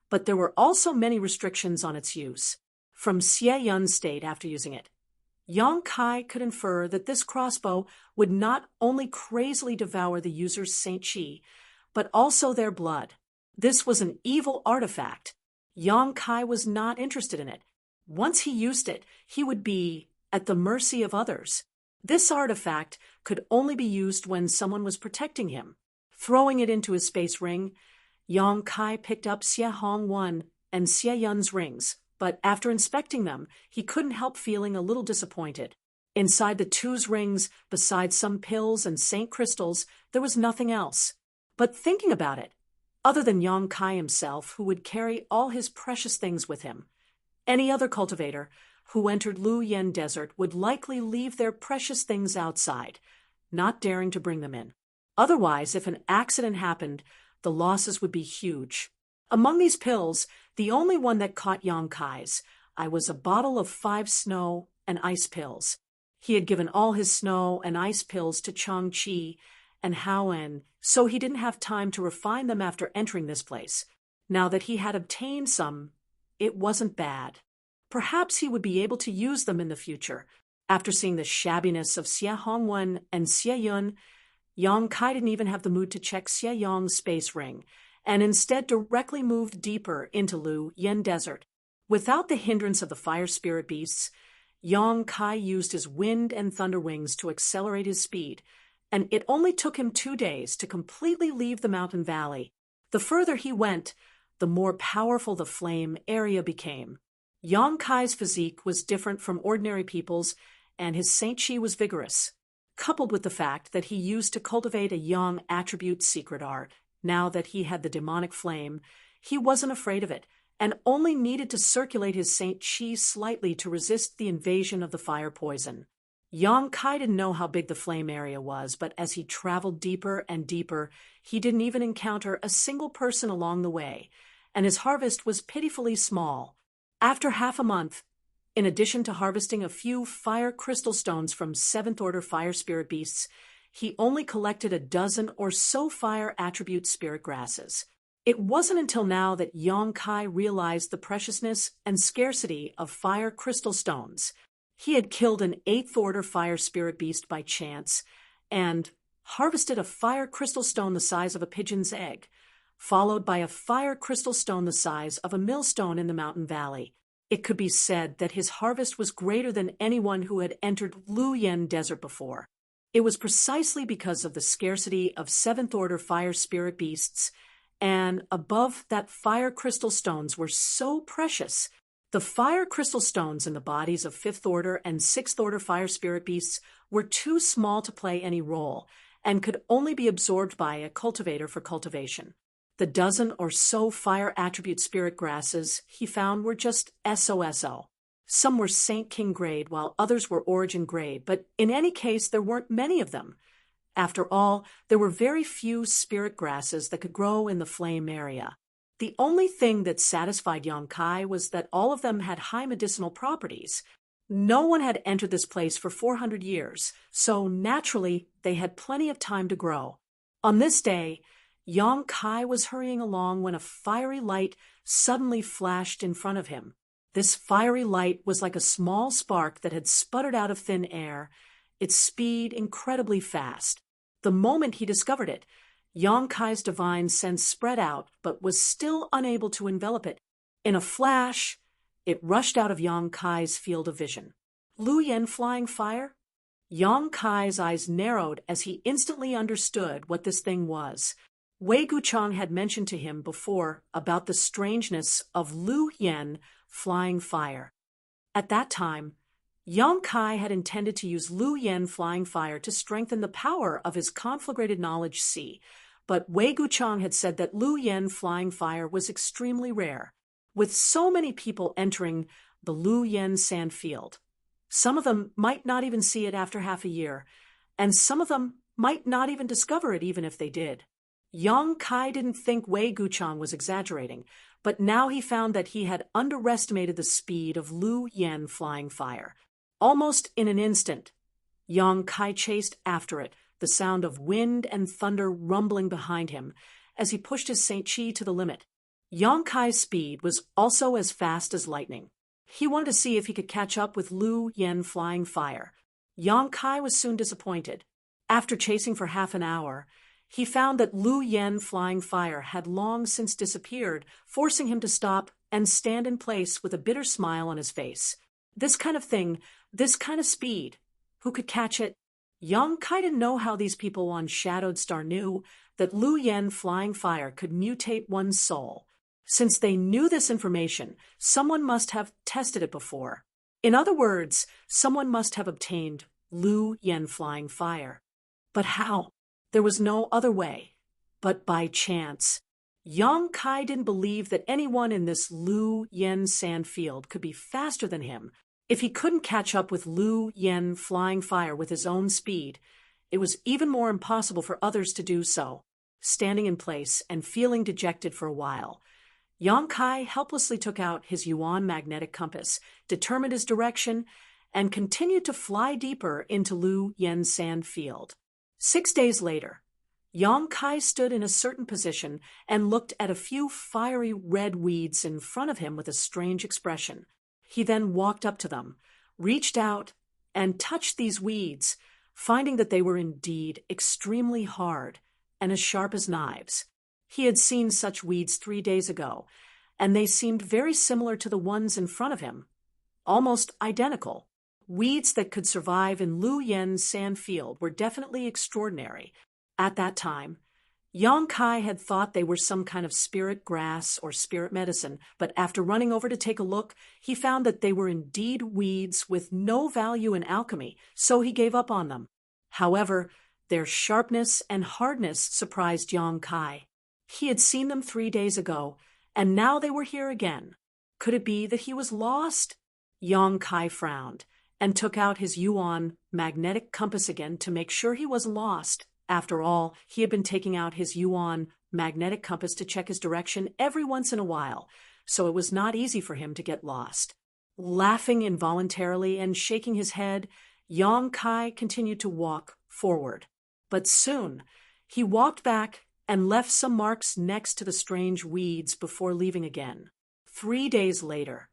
But there were also many restrictions on its use. From Xie Yun's state after using it, Yang Kai could infer that this crossbow would not only crazily devour the user's Saint Qi, but also their blood. This was an evil artifact. Yang Kai was not interested in it. Once he used it, he would be at the mercy of others. This artifact could only be used when someone was protecting him. Throwing it into his space ring, Yang Kai picked up Xie Hong and Xie Yun's rings, but after inspecting them, he couldn't help feeling a little disappointed. Inside the two's rings, besides some pills and saint crystals, there was nothing else. But thinking about it, other than Yang Kai himself, who would carry all his precious things with him, any other cultivator who entered Lu Yen Desert would likely leave their precious things outside, not daring to bring them in. Otherwise, if an accident happened, the losses would be huge. Among these pills, the only one that caught Yang Kai's eye was a bottle of 5 snow and ice pills. He had given all his snow and ice pills to Chang Chi and Haoen, so he didn't have time to refine them after entering this place. Now that he had obtained some, it wasn't bad. Perhaps he would be able to use them in the future. After seeing the shabbiness of Xie Hongwen and Xie Yun, Yang Kai didn't even have the mood to check Xie Yong's space ring, and instead directly moved deeper into Lu Yen Desert. Without the hindrance of the fire spirit beasts, Yang Kai used his wind and thunder wings to accelerate his speed, and it only took him 2 days to completely leave the mountain valley. The further he went, the more powerful the flame area became. Yang Kai's physique was different from ordinary people's, and his Saint Chi was vigorous, coupled with the fact that he used to cultivate a Yang attribute secret art. Now that he had the demonic flame, he wasn't afraid of it, and only needed to circulate his Saint Chi slightly to resist the invasion of the fire poison. Yang Kai didn't know how big the flame area was, but as he traveled deeper and deeper, he didn't even encounter a single person along the way, and his harvest was pitifully small. After half a month, in addition to harvesting a few fire crystal stones from 7th order fire spirit beasts, he only collected a dozen or so fire attribute spirit grasses. It wasn't until now that Yang Kai realized the preciousness and scarcity of fire crystal stones. He had killed an 8th order fire spirit beast by chance and harvested a fire crystal stone the size of a pigeon's egg, followed by a fire crystal stone the size of a millstone in the mountain valley. It could be said that his harvest was greater than anyone who had entered Lu Yen Desert before. It was precisely because of the scarcity of 7th order fire spirit beasts, and above that fire crystal stones were so precious. The fire crystal stones in the bodies of 5th order and 6th order fire spirit beasts were too small to play any role, and could only be absorbed by a cultivator for cultivation. The dozen or so fire attribute spirit grasses he found were just SOSO. Some were Saint King grade, while others were Origin grade, but in any case there weren't many of them. After all, there were very few spirit grasses that could grow in the flame area. The only thing that satisfied Yang Kai was that all of them had high medicinal properties. No one had entered this place for 400 years, so naturally they had plenty of time to grow. On this day, Yang Kai was hurrying along when a fiery light suddenly flashed in front of him. This fiery light was like a small spark that had sputtered out of thin air, its speed incredibly fast. The moment he discovered it, Yang Kai's divine sense spread out but was still unable to envelop it. In a flash, it rushed out of Yang Kai's field of vision. Lu Yen flying fire? Yang Kai's eyes narrowed as he instantly understood what this thing was. Wei Guchang had mentioned to him before about the strangeness of Lu Yen flying fire. At that time, Yang Kai had intended to use Lu Yen flying fire to strengthen the power of his conflagrated knowledge C, but Wei Guchang had said that Lu Yen flying fire was extremely rare, with so many people entering the Lu Yen sand field. Some of them might not even see it after half a year, and some of them might not even discover it even if they did. Yang Kai didn't think Wei Guchang was exaggerating, but now he found that he had underestimated the speed of Lu Yen flying fire. Almost in an instant, Yang Kai chased after it, the sound of wind and thunder rumbling behind him as he pushed his Saint Chi to the limit. Yang Kai's speed was also as fast as lightning. He wanted to see if he could catch up with Lu Yen flying fire. Yang Kai was soon disappointed. After chasing for half an hour, he found that Lu Yen flying fire had long since disappeared, forcing him to stop and stand in place with a bitter smile on his face. This kind of thing, this kind of speed, Who could catch it? Yang Kai didn't know how these people on Shadowed Star knew that Lu Yen flying fire could mutate one's soul. Since they knew this information, someone must have tested it before. In other words, someone must have obtained Lu Yen flying fire. But how? There was no other way. But by chance. Yang Kai didn't believe that anyone in this Lu Yen sand field could be faster than him. If he couldn't catch up with Lu Yen flying fire with his own speed, it was even more impossible for others to do so. Standing in place and feeling dejected for a while, Yang Kai helplessly took out his Yuan magnetic compass, determined his direction, and continued to fly deeper into Lu Yen's sand field. 6 days later, Yang Kai stood in a certain position and looked at a few fiery red weeds in front of him with a strange expression. He then walked up to them, reached out, and touched these weeds, finding that they were indeed extremely hard and as sharp as knives. He had seen such weeds 3 days ago, and they seemed very similar to the ones in front of him, almost identical. Weeds that could survive in Lu Yen's sand field were definitely extraordinary. At that time, Yang Kai had thought they were some kind of spirit grass or spirit medicine, but after running over to take a look, he found that they were indeed weeds with no value in alchemy, so he gave up on them. However, their sharpness and hardness surprised Yang Kai. He had seen them 3 days ago, and now they were here again. Could it be that he was lost? Yang Kai frowned and took out his Yuan magnetic compass again to make sure he wasn't lost. After all, he had been taking out his Yuan magnetic compass to check his direction every once in a while, so it was not easy for him to get lost. Laughing involuntarily and shaking his head, Yang Kai continued to walk forward. But soon, he walked back and left some marks next to the strange weeds before leaving again. 3 days later,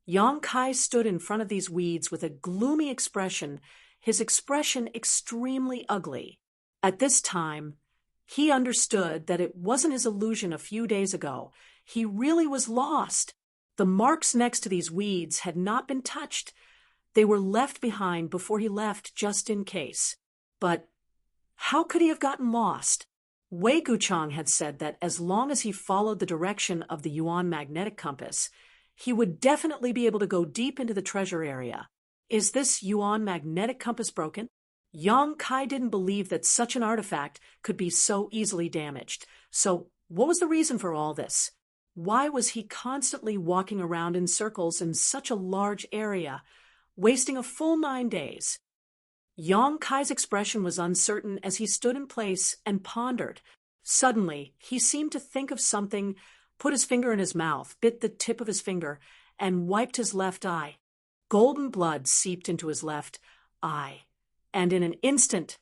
Yang Kai stood in front of these weeds with a gloomy expression, his expression extremely ugly. At this time, he understood that it wasn't his illusion a few days ago. He really was lost. The marks next to these weeds had not been touched. They were left behind before he left just in case. But how could he have gotten lost? Wei Guchang had said that as long as he followed the direction of the Yuan magnetic compass, he would definitely be able to go deep into the treasure area. Is this Yuan magnetic compass broken? Yang Kai didn't believe that such an artifact could be so easily damaged. So, what was the reason for all this? Why was he constantly walking around in circles in such a large area, wasting a full 9 days? Yang Kai's expression was uncertain as he stood in place and pondered. Suddenly, he seemed to think of something, put his finger in his mouth, bit the tip of his finger, and wiped his left eye. Golden blood seeped into his left eye. And in an instant,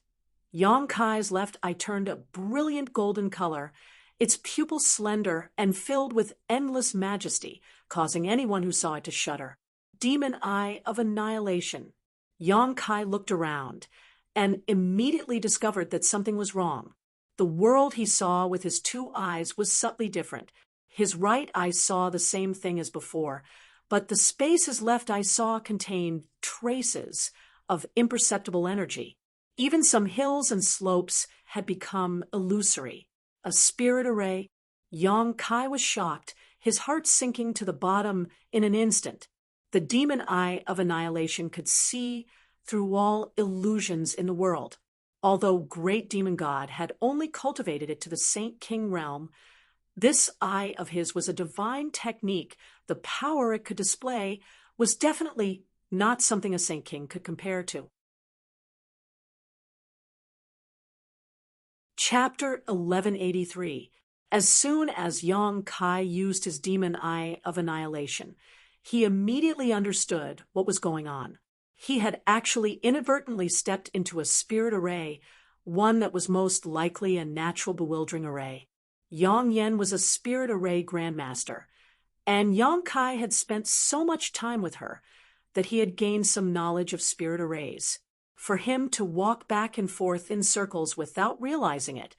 Yang Kai's left eye turned a brilliant golden color, its pupils slender and filled with endless majesty, causing anyone who saw it to shudder. Demon eye of annihilation. Yang Kai looked around and immediately discovered that something was wrong. The world he saw with his 2 eyes was subtly different. His right eye saw the same thing as before, but the space his left eye saw contained traces of imperceptible energy. Even some hills and slopes had become illusory. A spirit array. Yang Kai was shocked, his heart sinking to the bottom in an instant. The demon eye of annihilation could see through all illusions in the world. Although great demon god had only cultivated it to the Saint King realm, this eye of his was a divine technique. The power it could display was definitely not something a Saint King could compare to. Chapter 1183. As soon as Yang Kai used his demon eye of annihilation, he immediately understood what was going on. He had actually inadvertently stepped into a spirit array, one that was most likely a natural bewildering array. Yang Yen was a spirit array grandmaster, and Yang Kai had spent so much time with her that he had gained some knowledge of spirit arrays. For him to walk back and forth in circles without realizing it,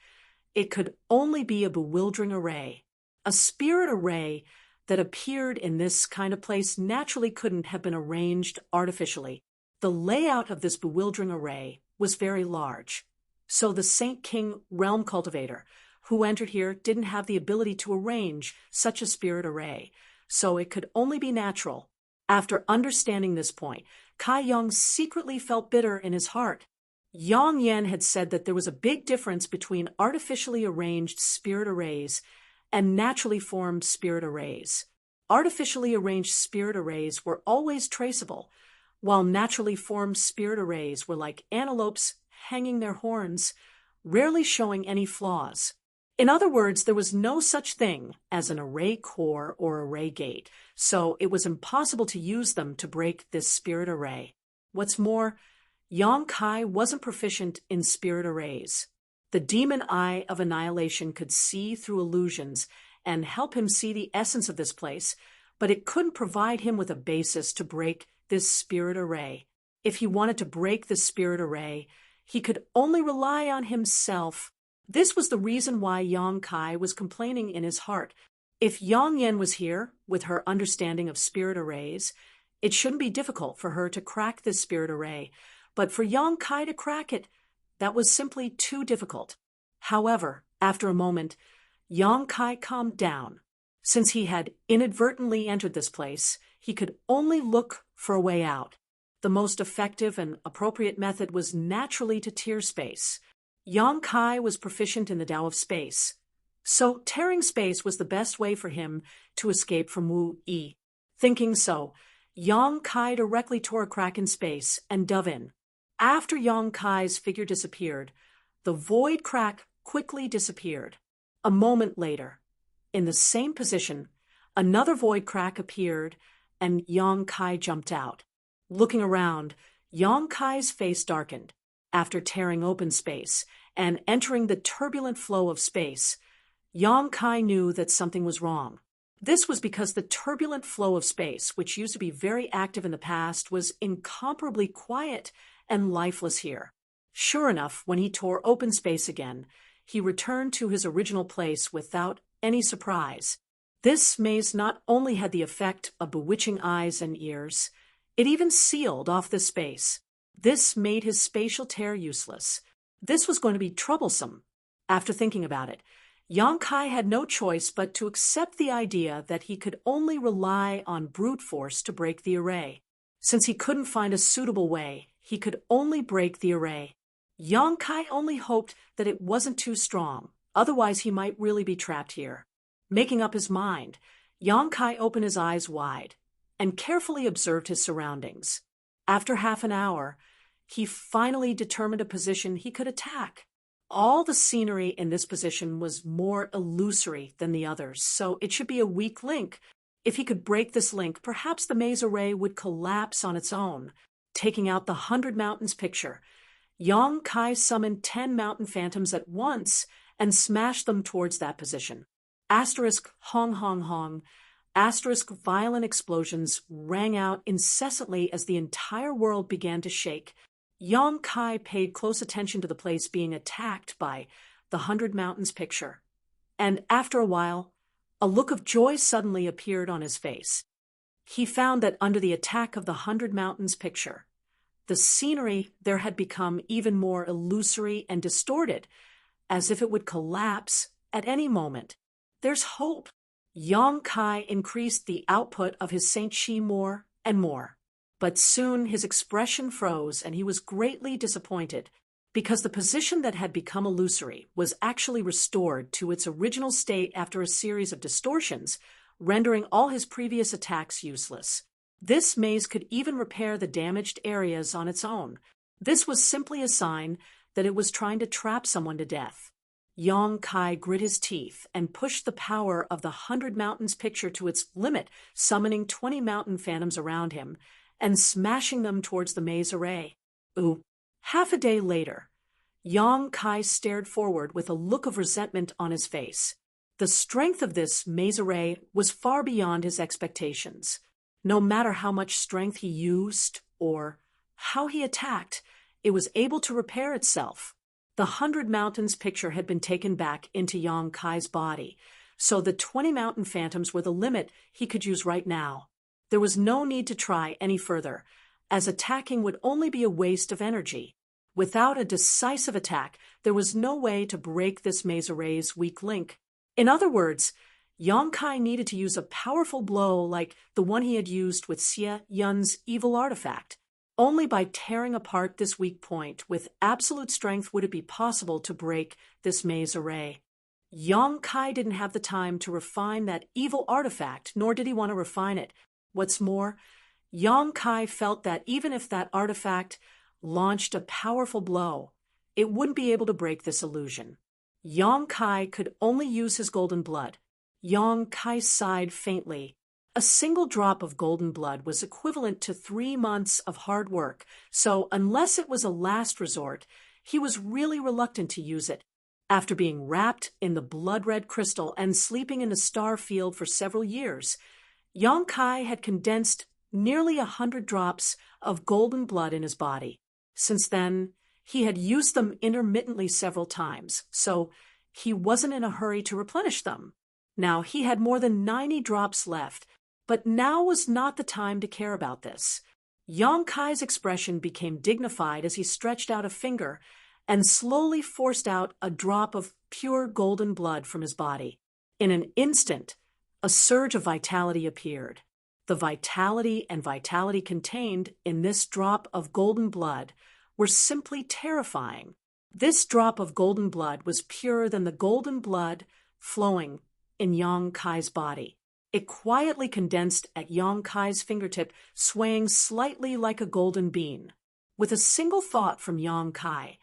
it could only be a bewildering array. A spirit array that appeared in this kind of place naturally couldn't have been arranged artificially. The layout of this bewildering array was very large. So the Saint King realm cultivator who entered here didn't have the ability to arrange such a spirit array, so it could only be natural. After understanding this point, Kai Yong secretly felt bitter in his heart. Yang Yan had said that there was a big difference between artificially arranged spirit arrays and naturally formed spirit arrays. Artificially arranged spirit arrays were always traceable, while naturally formed spirit arrays were like antelopes hanging their horns, rarely showing any flaws. In other words, there was no such thing as an array core or array gate, so it was impossible to use them to break this spirit array. What's more, Yang Kai wasn't proficient in spirit arrays. The demon eye of annihilation could see through illusions and help him see the essence of this place, but it couldn't provide him with a basis to break this spirit array. If he wanted to break this spirit array, he could only rely on himself. This was the reason why Yang Kai was complaining in his heart. If Yang Yan was here, with her understanding of spirit arrays, it shouldn't be difficult for her to crack this spirit array, but for Yang Kai to crack it, that was simply too difficult. However, after a moment, Yang Kai calmed down. Since he had inadvertently entered this place, he could only look for a way out. The most effective and appropriate method was naturally to tear space. Yang Kai was proficient in the Tao of space, so tearing space was the best way for him to escape from Wu Yi. Thinking so, Yang Kai directly tore a crack in space and dove in. After Yang Kai's figure disappeared, the void crack quickly disappeared. A moment later, in the same position, another void crack appeared and Yang Kai jumped out. Looking around, Yang Kai's face darkened. After tearing open space and entering the turbulent flow of space, Yang Kai knew that something was wrong. This was because the turbulent flow of space, which used to be very active in the past, was incomparably quiet and lifeless here. Sure enough, when he tore open space again, he returned to his original place without any surprise. This maze not only had the effect of bewitching eyes and ears, it even sealed off the space. This made his spatial tear useless. This was going to be troublesome. After thinking about it, Yang Kai had no choice but to accept the idea that he could only rely on brute force to break the array. Since he couldn't find a suitable way, he could only break the array. Yang Kai only hoped that it wasn't too strong, otherwise he might really be trapped here. Making up his mind, Yang Kai opened his eyes wide and carefully observed his surroundings. After half an hour, he finally determined a position he could attack. All the scenery in this position was more illusory than the others, so it should be a weak link. If he could break this link, perhaps the maze array would collapse on its own. Taking out the 100 Mountains picture, Yang Kai summoned 10 mountain phantoms at once and smashed them towards that position. Asterisk hong hong hong. Asterisk violent explosions rang out incessantly as the entire world began to shake. Yang Kai paid close attention to the place being attacked by the 100 Mountains picture. And after a while, a look of joy suddenly appeared on his face. He found that under the attack of the 100 Mountains picture, the scenery there had become even more illusory and distorted, as if it would collapse at any moment. There's hope. Yang Kai increased the output of his Saint Chi more and more. But soon his expression froze and he was greatly disappointed because the position that had become illusory was actually restored to its original state after a series of distortions, rendering all his previous attacks useless. This maze could even repair the damaged areas on its own. This was simply a sign that it was trying to trap someone to death. Yang Kai grit his teeth and pushed the power of the 100 Mountains picture to its limit, summoning 20 mountain phantoms around him and smashing them towards the maze array. Half a day later, Yang Kai stared forward with a look of resentment on his face. The strength of this maze array was far beyond his expectations. No matter how much strength he used or how he attacked, it was able to repair itself. The 100 Mountains picture had been taken back into Yang Kai's body, so the 20 mountain phantoms were the limit he could use right now. There was no need to try any further, as attacking would only be a waste of energy. Without a decisive attack, there was no way to break this maze array's weak link. In other words, Yang Kai needed to use a powerful blow like the one he had used with Xie Yun's evil artifact. Only by tearing apart this weak point with absolute strength would it be possible to break this maze array. Yang Kai didn't have the time to refine that evil artifact, nor did he want to refine it. What's more, Yang Kai felt that even if that artifact launched a powerful blow, it wouldn't be able to break this illusion. Yang Kai could only use his golden blood. Yang Kai sighed faintly. A single drop of golden blood was equivalent to 3 months of hard work, so unless it was a last resort, he was really reluctant to use it. After being wrapped in the blood-red crystal and sleeping in a star field for several years, Yang Kai had condensed nearly 100 drops of golden blood in his body. Since then, he had used them intermittently several times, so he wasn't in a hurry to replenish them. Now he had more than 90 drops left, but now was not the time to care about this. Yang Kai's expression became dignified as he stretched out a finger and slowly forced out a drop of pure golden blood from his body. In an instant, a surge of vitality appeared. The vitality and vitality contained in this drop of golden blood were simply terrifying. This drop of golden blood was purer than the golden blood flowing in Yang Kai's body. It quietly condensed at Yang Kai's fingertip, swaying slightly like a golden bean. With a single thought from Yang Kai,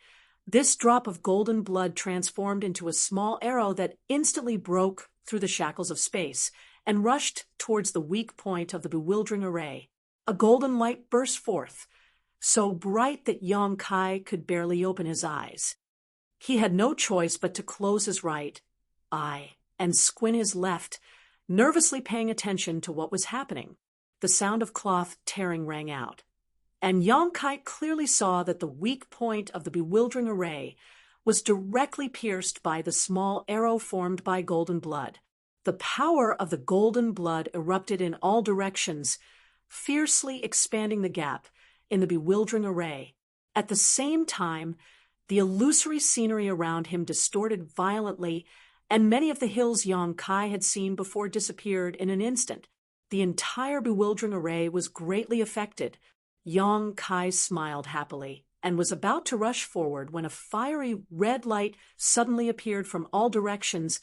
this drop of golden blood transformed into a small arrow that instantly broke through the shackles of space and rushed towards the weak point of the bewildering array. A golden light burst forth, so bright that Yang Kai could barely open his eyes. He had no choice but to close his right eye and squint his left, nervously paying attention to what was happening. The sound of cloth tearing rang out, and Yang Kai clearly saw that the weak point of the bewildering array was directly pierced by the small arrow formed by golden blood. The power of the golden blood erupted in all directions, fiercely expanding the gap in the bewildering array. At the same time, the illusory scenery around him distorted violently, and many of the hills Yang Kai had seen before disappeared in an instant. The entire bewildering array was greatly affected. Yang Kai smiled happily and was about to rush forward when a fiery red light suddenly appeared from all directions,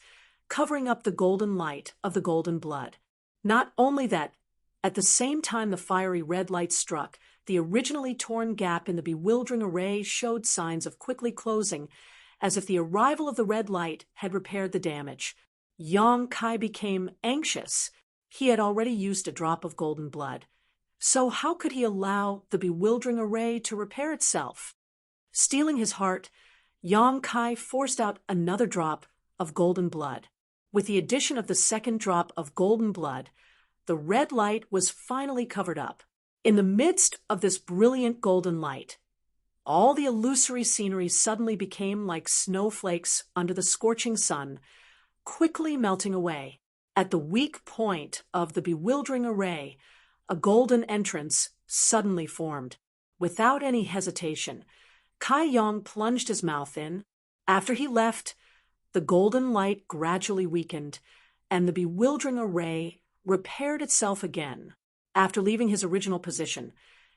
covering up the golden light of the golden blood. Not only that, at the same time the fiery red light struck, the originally torn gap in the bewildering array showed signs of quickly closing, as if the arrival of the red light had repaired the damage. Yang Kai became anxious. He had already used a drop of golden blood. So how could he allow the bewildering array to repair itself? Steeling his heart, Yang Kai forced out another drop of golden blood. With the addition of the second drop of golden blood, the red light was finally covered up. In the midst of this brilliant golden light, all the illusory scenery suddenly became like snowflakes under the scorching sun, quickly melting away. At the weak point of the bewildering array, a golden entrance suddenly formed. Without any hesitation, Kai Yang plunged his mouth in. After he left, the golden light gradually weakened, and the bewildering array repaired itself again. After leaving his original position,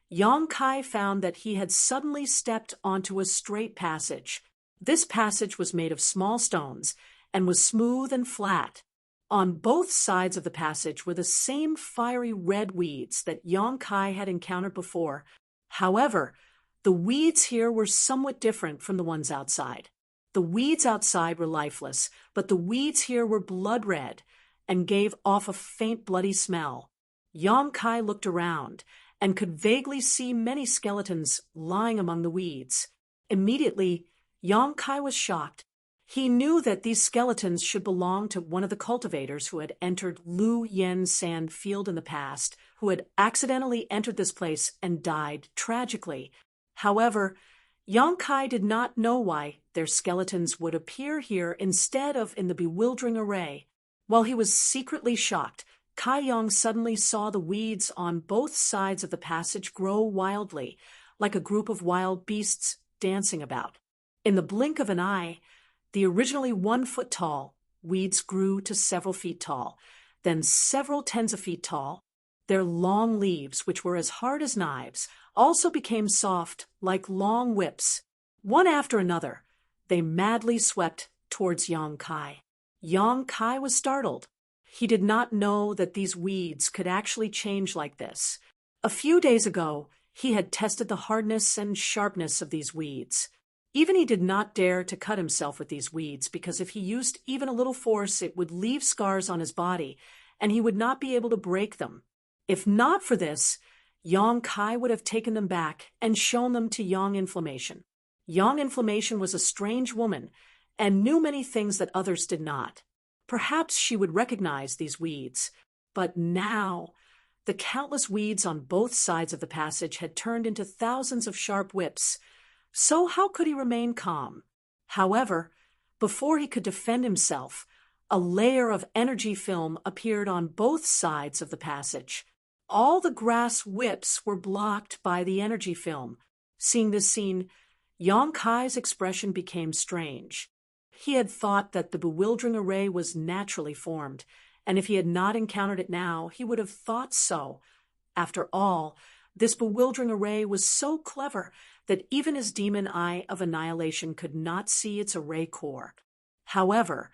Yang Kai found that he had suddenly stepped onto a straight passage. This passage was made of small stones and was smooth and flat. On both sides of the passage were the same fiery red weeds that Yang Kai had encountered before. However, the weeds here were somewhat different from the ones outside. The weeds outside were lifeless, but the weeds here were blood red and gave off a faint bloody smell. Yang Kai looked around and could vaguely see many skeletons lying among the weeds. Immediately, Yang Kai was shocked. He knew that these skeletons should belong to one of the cultivators who had entered Lu Yen's sand field in the past, who had accidentally entered this place and died tragically. However, Yang Kai did not know why their skeletons would appear here instead of in the bewildering array. While he was secretly shocked, Kai Yong suddenly saw the weeds on both sides of the passage grow wildly, like a group of wild beasts dancing about. In the blink of an eye, the originally 1 foot tall weeds grew to several feet tall, then several tens of feet tall. Their long leaves, which were as hard as knives, also became soft like long whips. One after another, they madly swept towards Yong Kai. Yong Kai was startled. He did not know that these weeds could actually change like this. A few days ago, he had tested the hardness and sharpness of these weeds. Even he did not dare to cut himself with these weeds, because if he used even a little force, it would leave scars on his body, and he would not be able to break them. If not for this, Yong Kai would have taken them back and shown them to Yong Inflammation. Yong Inflammation was a strange woman and knew many things that others did not. Perhaps she would recognize these weeds, but now the countless weeds on both sides of the passage had turned into thousands of sharp whips. So how could he remain calm? However, before he could defend himself, a layer of energy film appeared on both sides of the passage. All the grass whips were blocked by the energy film. Seeing this scene, Yong Kai's expression became strange. He had thought that the bewildering array was naturally formed, and if he had not encountered it now, he would have thought so. After all, this bewildering array was so clever that even his demon eye of annihilation could not see its array core. However,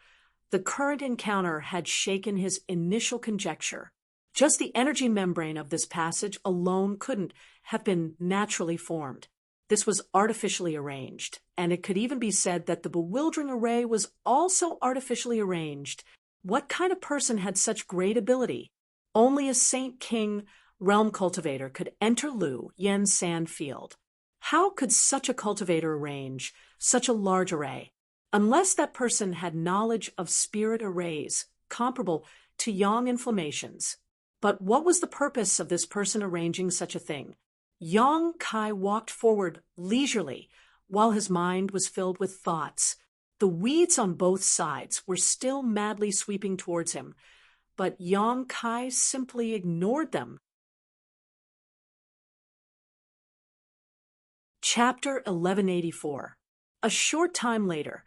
the current encounter had shaken his initial conjecture. Just the energy membrane of this passage alone couldn't have been naturally formed. This was artificially arranged, and it could even be said that the bewildering array was also artificially arranged. What kind of person had such great ability? Only a Saint King realm cultivator could enter Lu Yen's sand field. How could such a cultivator arrange such a large array? Unless that person had knowledge of spirit arrays comparable to Yong Inflammation's. But what was the purpose of this person arranging such a thing? Yong Kai walked forward leisurely, while his mind was filled with thoughts. The weeds on both sides were still madly sweeping towards him, but Yong Kai simply ignored them. Chapter 1184. A short time later,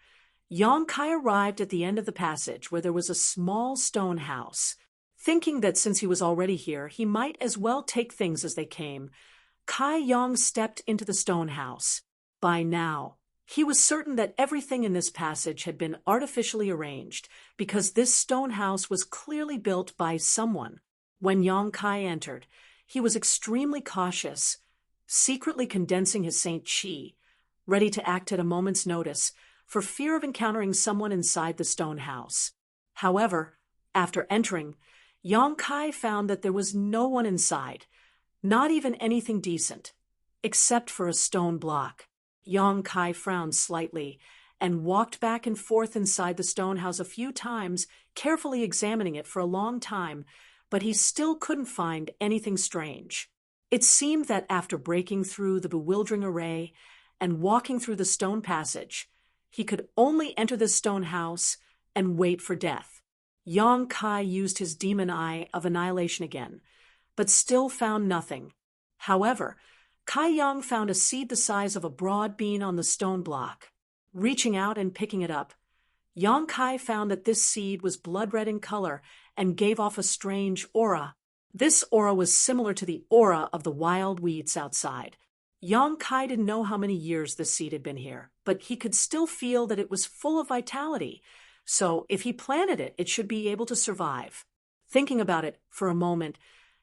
Yong Kai arrived at the end of the passage where there was a small stone house. Thinking that since he was already here, he might as well take things as they came, Kai Yong stepped into the stone house. By now, he was certain that everything in this passage had been artificially arranged, because this stone house was clearly built by someone. When Yong Kai entered, he was extremely cautious, secretly condensing his Saint Chi, ready to act at a moment's notice, for fear of encountering someone inside the stone house. However, after entering, Yong Kai found that there was no one inside, not even anything decent, except for a stone block. Yong Kai frowned slightly and walked back and forth inside the stone house a few times, carefully examining it for a long time, but he still couldn't find anything strange. It seemed that after breaking through the bewildering array and walking through the stone passage, he could only enter this stone house and wait for death. Yong Kai used his demon eye of annihilation again, but still found nothing. However, Kai Yong found a seed the size of a broad bean on the stone block. Reaching out and picking it up, Yong Kai found that this seed was blood-red in color and gave off a strange aura. This aura was similar to the aura of the wild weeds outside. Yong Kai didn't know how many years the seed had been here, but he could still feel that it was full of vitality. So if he planted it, it should be able to survive. Thinking about it for a moment,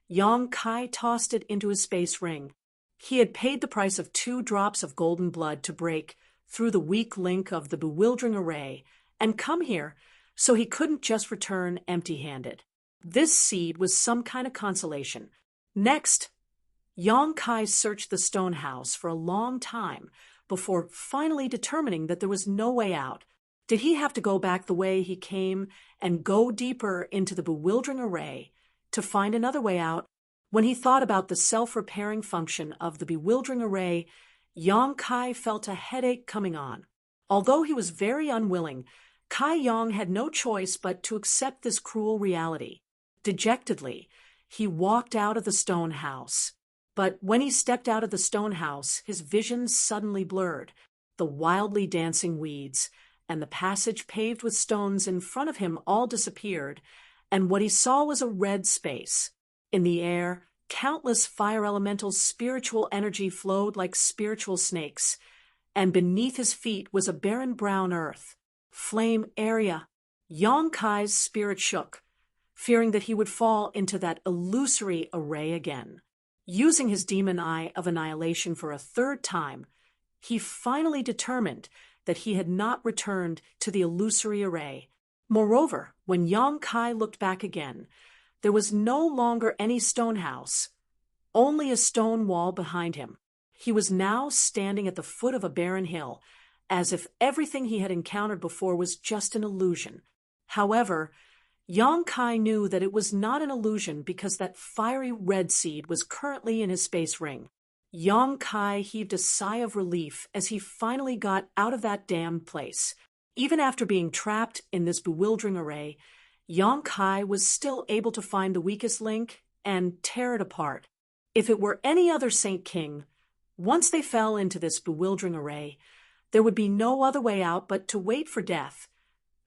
Yong Kai tossed it into his space ring. He had paid the price of 2 drops of golden blood to break through the weak link of the bewildering array and come here, so he couldn't just return empty-handed. This seed was some kind of consolation. Next, Yong Kai searched the stone house for a long time before finally determining that there was no way out. Did he have to go back the way he came and go deeper into the bewildering array to find another way out? When he thought about the self-repairing function of the bewildering array, Yong Kai felt a headache coming on. Although he was very unwilling, Kai Yong had no choice but to accept this cruel reality. Dejectedly, he walked out of the stone house. But when he stepped out of the stone house, his vision suddenly blurred. The wildly dancing weeds and the passage paved with stones in front of him all disappeared, and what he saw was a red space. In the air, countless fire elementals' spiritual energy flowed like spiritual snakes, and beneath his feet was a barren brown earth. Flame area. Yonkai's spirit shook, fearing that he would fall into that illusory array again. Using his demon eye of annihilation for a third time, he finally determined that he had not returned to the illusory array. Moreover, when Yonkai looked back again, there was no longer any stone house, only a stone wall behind him. He was now standing at the foot of a barren hill, as if everything he had encountered before was just an illusion. However, Yonkai knew that it was not an illusion because that fiery red seed was currently in his space ring. Yonkai heaved a sigh of relief as he finally got out of that damned place. Even after being trapped in this bewildering array, Yonkai was still able to find the weakest link and tear it apart. If it were any other Saint King, once they fell into this bewildering array, there would be no other way out but to wait for death,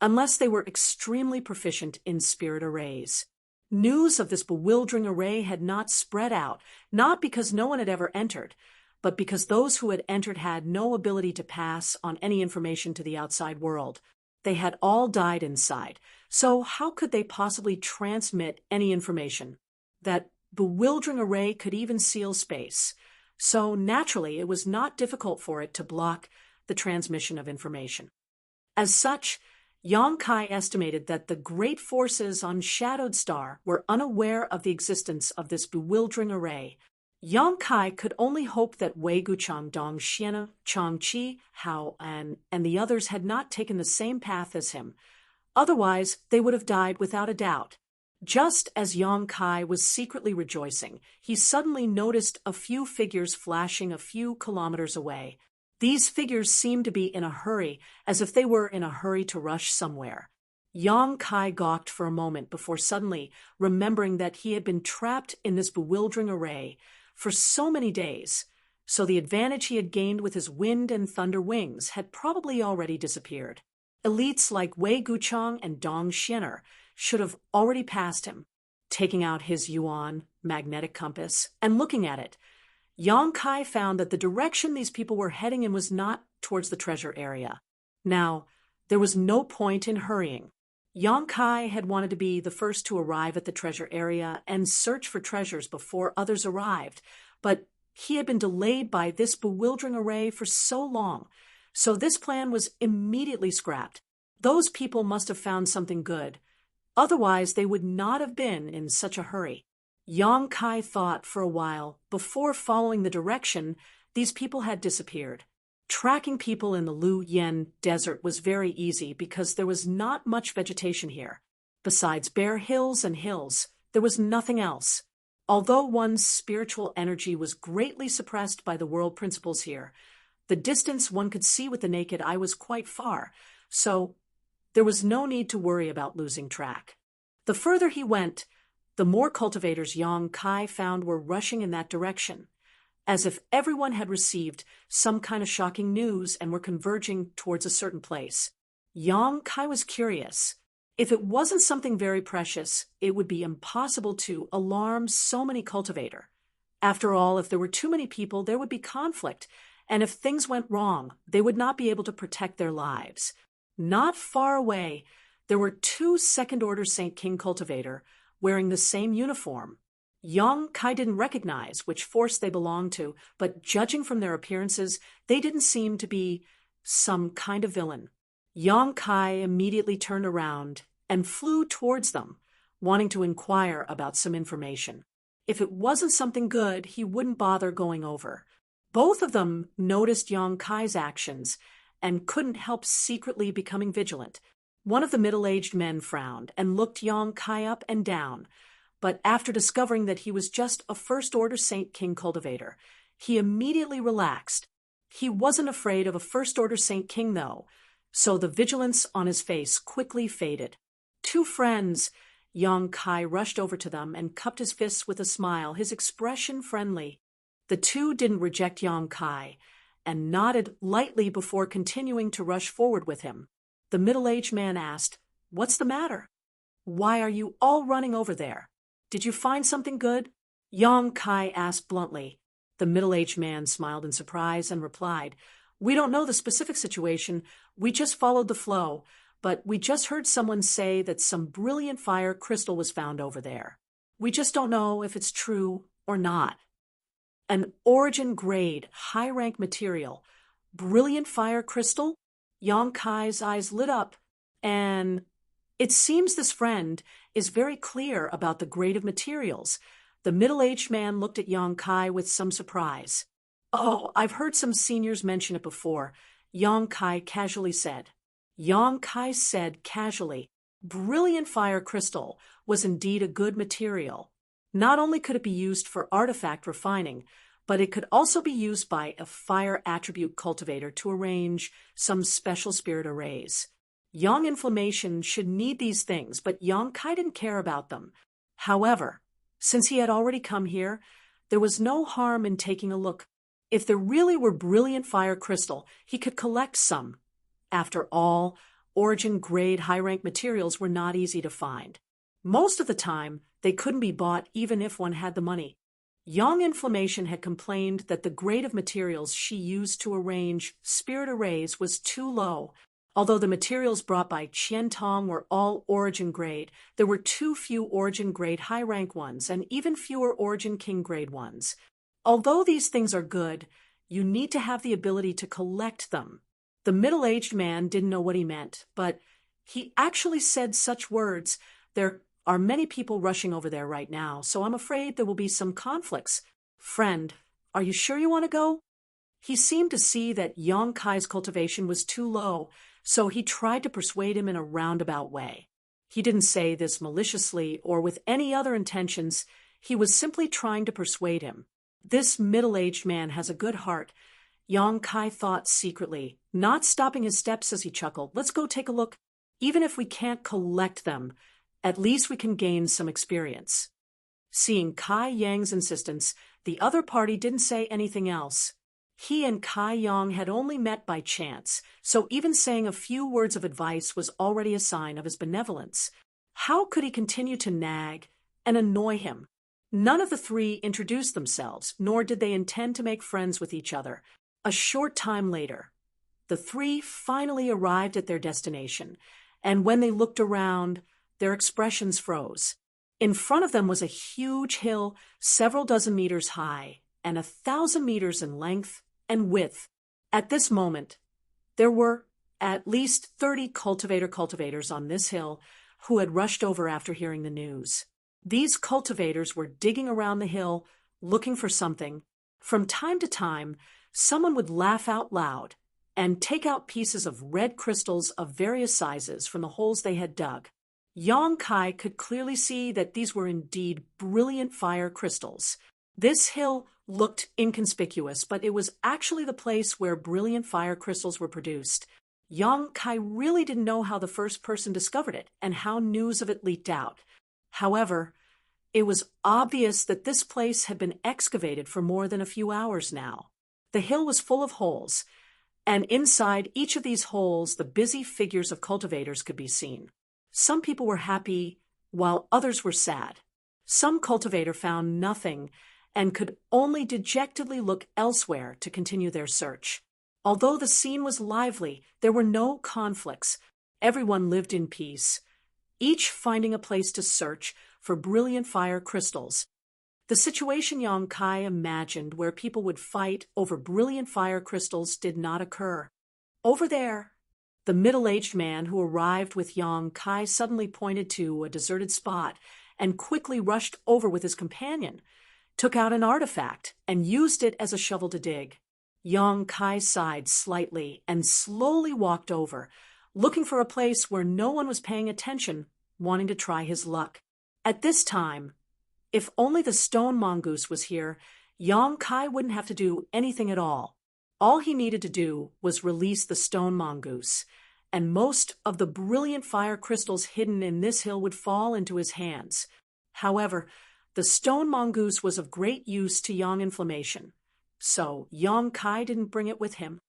unless they were extremely proficient in spirit arrays. News of this bewildering array had not spread out, not because no one had ever entered, but because those who had entered had no ability to pass on any information to the outside world. They had all died inside, so how could they possibly transmit any information? That bewildering array could even seal space, so naturally it was not difficult for it to block the transmission of information. As such, Yonkai estimated that the great forces on Shadowed Star were unaware of the existence of this bewildering array. Yonkai could only hope that Wei Guchang, Dong Xiana, Chang Chi, Hao An, and the others had not taken the same path as him. Otherwise, they would have died without a doubt. Just as Yonkai was secretly rejoicing, he suddenly noticed a few figures flashing a few kilometers away. These figures seemed to be in a hurry, as if they were in a hurry to rush somewhere. Yonkai gawked for a moment before suddenly remembering that he had been trapped in this bewildering array for so many days, so the advantage he had gained with his wind and thunder wings had probably already disappeared. Elites like Wei Guchang and Dong Xianer should have already passed him. Taking out his yuan magnetic compass and looking at it, Yonkai found that the direction these people were heading in was not towards the treasure area. Now, there was no point in hurrying. Yonkai had wanted to be the first to arrive at the treasure area and search for treasures before others arrived, but he had been delayed by this bewildering array for so long, so this plan was immediately scrapped. Those people must have found something good. Otherwise, they would not have been in such a hurry. Yonkai thought for a while before following the direction these people had disappeared. Tracking people in the Lu Yen desert was very easy because there was not much vegetation here. Besides bare hills and hills, there was nothing else. Although one's spiritual energy was greatly suppressed by the world principles here, the distance one could see with the naked eye was quite far, so there was no need to worry about losing track. The further he went, the more cultivators Yonkai found were rushing in that direction, as if everyone had received some kind of shocking news and were converging towards a certain place. Yonkai was curious. If it wasn't something very precious, it would be impossible to alarm so many cultivators. After all, if there were too many people, there would be conflict, and if things went wrong, they would not be able to protect their lives. Not far away, there were 2 second-order Saint King cultivators wearing the same uniform. Yonkai didn't recognize which force they belonged to, but judging from their appearances, they didn't seem to be some kind of villain. Yonkai immediately turned around and flew towards them, wanting to inquire about some information. If it wasn't something good, he wouldn't bother going over. Both of them noticed Yonkai's actions and couldn't help secretly becoming vigilant. One of the middle-aged men frowned and looked Yonkai up and down, but after discovering that he was just a first-order Saint King cultivator, he immediately relaxed. He wasn't afraid of a first-order Saint King, though, so the vigilance on his face quickly faded. 2 friends, Yang Kai rushed over to them and cupped his fists with a smile, his expression friendly. The two didn't reject Yang Kai, and nodded lightly before continuing to rush forward with him. The middle-aged man asked, "What's the matter? Why are you all running over there? Did you find something good?" Yang Kai asked bluntly. The middle-aged man smiled in surprise and replied, "We don't know the specific situation, we just followed the flow, but we just heard someone say that some brilliant fire crystal was found over there. We just don't know if it's true or not." An origin-grade, high-rank material, brilliant fire crystal? Yang Kai's eyes lit up, and it seems this friend is very clear about the grade of materials. The middle-aged man looked at Yang Kai with some surprise. "Oh, I've heard some seniors mention it before," Yang Kai casually said. Yang Kai said casually, brilliant fire crystal was indeed a good material. Not only could it be used for artifact refining, but it could also be used by a fire attribute cultivator to arrange some special spirit arrays. Yang Inflammation should need these things, but Yang Kai didn't care about them. However, since he had already come here, there was no harm in taking a look. If there really were brilliant fire crystal, he could collect some. After all, origin-grade high-rank materials were not easy to find. Most of the time, they couldn't be bought even if one had the money. Yang Inflammation had complained that the grade of materials she used to arrange spirit arrays was too low. Although the materials brought by Qian Tong were all origin grade, there were too few origin grade high-rank ones and even fewer origin king grade ones. Although these things are good, you need to have the ability to collect them. The middle-aged man didn't know what he meant, but he actually said such words. "There are many people rushing over there right now, so I'm afraid there will be some conflicts. Friend, are you sure you want to go?" He seemed to see that Yang Kai's cultivation was too low, so he tried to persuade him in a roundabout way. He didn't say this maliciously or with any other intentions. He was simply trying to persuade him. This middle-aged man has a good heart, Yang Kai thought secretly, not stopping his steps as he chuckled. "Let's go take a look. Even if we can't collect them, at least we can gain some experience." Seeing Kai Yang's insistence, the other party didn't say anything else. He and Kai Yang had only met by chance, so even saying a few words of advice was already a sign of his benevolence. How could he continue to nag and annoy him? None of the three introduced themselves, nor did they intend to make friends with each other. A short time later, the three finally arrived at their destination, and when they looked around, their expressions froze. In front of them was a huge hill several dozen meters high and 1,000 meters in length and width. At this moment, there were at least 30 cultivators on this hill who had rushed over after hearing the news. These cultivators were digging around the hill, looking for something. From time to time, someone would laugh out loud and take out pieces of red crystals of various sizes from the holes they had dug. Yang Kai could clearly see that these were indeed brilliant fire crystals. This hill looked inconspicuous, but it was actually the place where brilliant fire crystals were produced. Yang Kai really didn't know how the first person discovered it and how news of it leaked out. However, it was obvious that this place had been excavated for more than a few hours now. The hill was full of holes, and inside each of these holes the busy figures of cultivators could be seen. Some people were happy, while others were sad. Some cultivator found nothing and could only dejectedly look elsewhere to continue their search. Although the scene was lively, there were no conflicts. Everyone lived in peace, each finding a place to search for brilliant fire crystals. The situation Yang Kai imagined where people would fight over brilliant fire crystals did not occur. Over there, the middle-aged man who arrived with Yang Kai suddenly pointed to a deserted spot and quickly rushed over with his companion, took out an artifact, and used it as a shovel to dig. Yang Kai sighed slightly and slowly walked over, looking for a place where no one was paying attention, wanting to try his luck. At this time, if only the stone mongoose was here, Yang Kai wouldn't have to do anything at all. All he needed to do was release the stone mongoose, and most of the brilliant fire crystals hidden in this hill would fall into his hands. However, the stone mongoose was of great use to Yang Inflammation, so Yang Kai didn't bring it with him.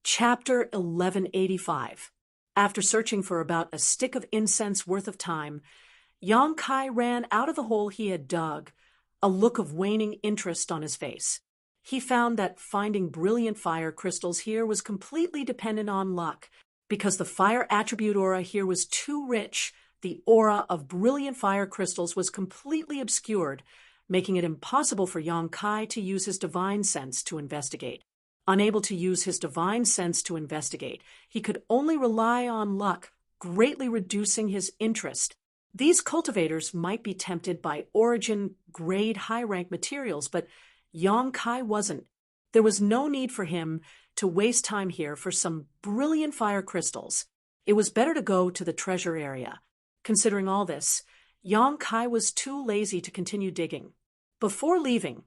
Chapter 1185. After searching for about a stick of incense worth of time, Yang Kai ran out of the hole he had dug, a look of waning interest on his face. He found that finding brilliant fire crystals here was completely dependent on luck. Because the fire attribute aura here was too rich, the aura of brilliant fire crystals was completely obscured, making it impossible for Yang Kai to use his divine sense to investigate. Unable to use his divine sense to investigate, he could only rely on luck, greatly reducing his interest. These cultivators might be tempted by origin, grade, high-rank materials, but Yang Kai wasn't. There was no need for him to waste time here for some brilliant fire crystals. It was better to go to the treasure area. Considering all this, Yang Kai was too lazy to continue digging. Before leaving,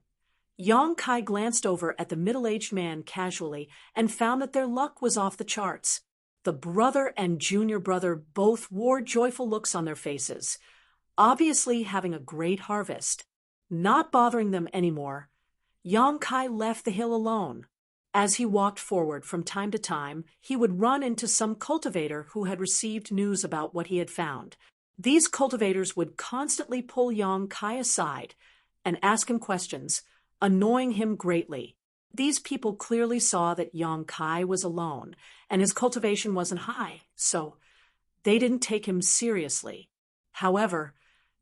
Yang Kai glanced over at the middle-aged man casually and found that their luck was off the charts. The brother and junior brother both wore joyful looks on their faces, obviously having a great harvest. Not bothering them anymore, Yang Kai left the hill alone. As he walked forward from time to time, he would run into some cultivator who had received news about what he had found. These cultivators would constantly pull Yang Kai aside and ask him questions, annoying him greatly. These people clearly saw that Yang Kai was alone, and his cultivation wasn't high, so they didn't take him seriously. However,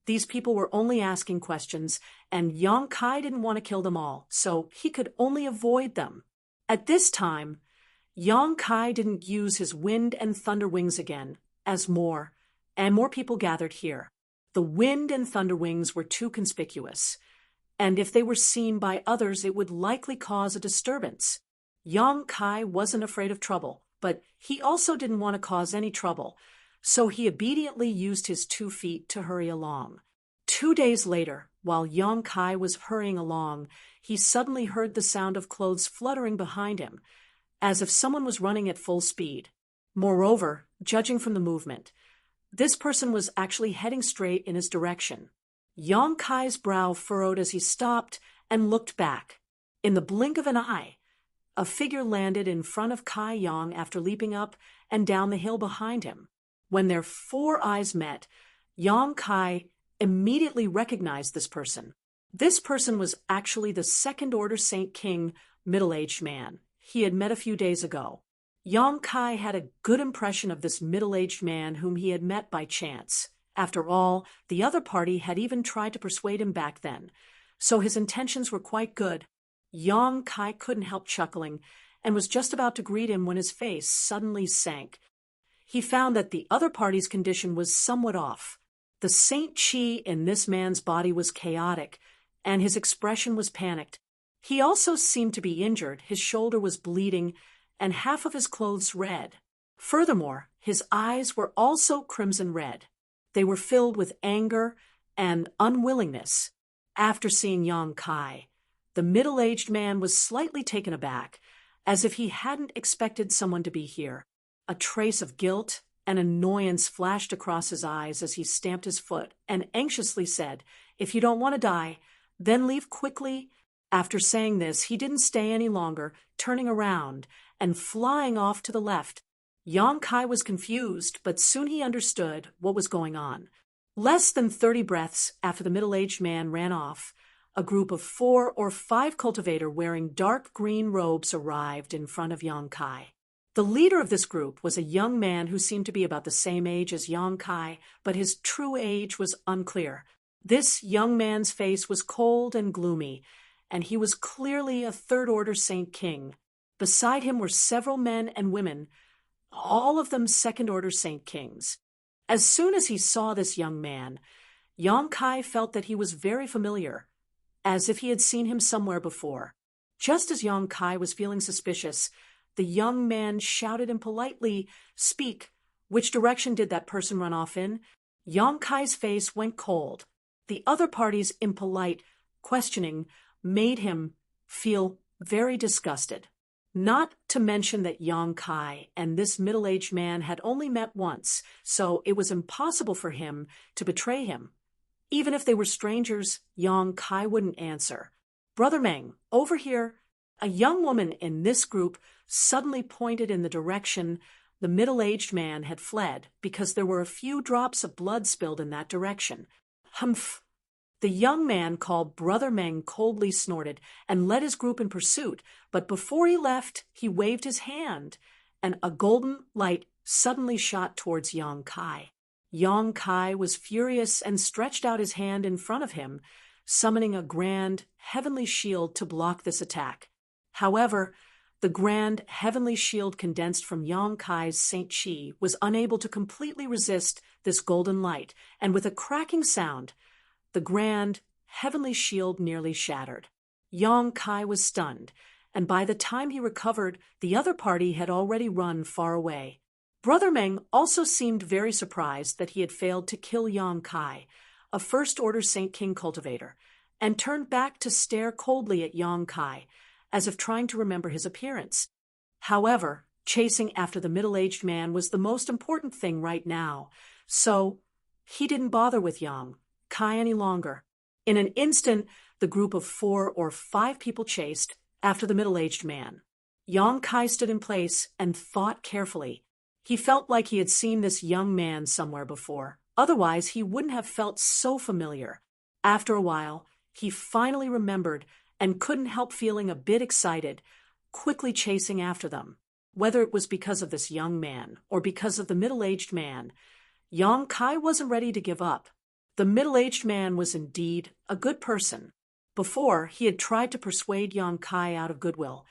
these people were only asking questions, and Yang Kai didn't want to kill them all, so he could only avoid them. At this time, Yang Kai didn't use his wind and thunder wings again, as more and more people gathered here. The wind and thunder wings were too conspicuous, and if they were seen by others, it would likely cause a disturbance. Yang Kai wasn't afraid of trouble, but he also didn't want to cause any trouble, so he obediently used his 2 feet to hurry along. 2 days later, while Yang Kai was hurrying along, he suddenly heard the sound of clothes fluttering behind him, as if someone was running at full speed. Moreover, judging from the movement, this person was actually heading straight in his direction. Yang Kai's brow furrowed as he stopped and looked back. In the blink of an eye, a figure landed in front of Kai Yang after leaping up and down the hill behind him. When their 4 eyes met, Yang Kai immediately recognized this person. This person was actually the second-order Saint King middle-aged man he had met a few days ago. Yang Kai had a good impression of this middle-aged man whom he had met by chance. After all, the other party had even tried to persuade him back then, so his intentions were quite good. Yang Kai couldn't help chuckling and was just about to greet him when his face suddenly sank. He found that the other party's condition was somewhat off. The Saint Chi in this man's body was chaotic, and his expression was panicked. He also seemed to be injured, his shoulder was bleeding, and half of his clothes red. Furthermore, his eyes were also crimson red. They were filled with anger and unwillingness. After seeing Yang Kai, the middle-aged man was slightly taken aback, as if he hadn't expected someone to be here. A trace of guilt and annoyance flashed across his eyes as he stamped his foot and anxiously said, "If you don't want to die, then leave quickly." After saying this, he didn't stay any longer, turning around and flying off to the left. Yang Kai was confused, but soon he understood what was going on. Less than 30 breaths after the middle-aged man ran off, a group of 4 or 5 cultivators wearing dark green robes arrived in front of Yang Kai. The leader of this group was a young man who seemed to be about the same age as Yang Kai, but his true age was unclear. This young man's face was cold and gloomy, and he was clearly a third-order Saint King. Beside him were several men and women, all of them second-order Saint Kings. As soon as he saw this young man, Yang Kai felt that he was very familiar, as if he had seen him somewhere before. Just as Yang Kai was feeling suspicious, the young man shouted impolitely, "Speak, which direction did that person run off in?" Yang Kai's face went cold. The other party's impolite questioning made him feel very disgusted. Not to mention that Yang Kai and this middle-aged man had only met once, so it was impossible for him to betray him. Even if they were strangers, Yang Kai wouldn't answer. "Brother Meng, over here." A young woman in this group suddenly pointed in the direction the middle-aged man had fled because there were a few drops of blood spilled in that direction. "Humph." The young man called Brother Meng coldly snorted and led his group in pursuit, but before he left, he waved his hand, and a golden light suddenly shot towards Yang Kai. Yang Kai was furious and stretched out his hand in front of him, summoning a grand heavenly shield to block this attack. However, the grand heavenly shield condensed from Yang Kai's Saint Chi was unable to completely resist this golden light, and with a cracking sound, the grand heavenly shield nearly shattered. Yang Kai was stunned, and by the time he recovered, the other party had already run far away. Brother Meng also seemed very surprised that he had failed to kill Yang Kai, a first-order Saint King cultivator, and turned back to stare coldly at Yang Kai, as if trying to remember his appearance. However, chasing after the middle-aged man was the most important thing right now, so he didn't bother with Yang Kai any longer. In an instant, the group of 4 or 5 people chased after the middle-aged man. Yang Kai stood in place and thought carefully. He felt like he had seen this young man somewhere before. Otherwise, he wouldn't have felt so familiar. After a while, he finally remembered and couldn't help feeling a bit excited, quickly chasing after them. Whether it was because of this young man or because of the middle-aged man, Yang Kai wasn't ready to give up. The middle-aged man was indeed a good person. Before, he had tried to persuade Yang Kai out of goodwill,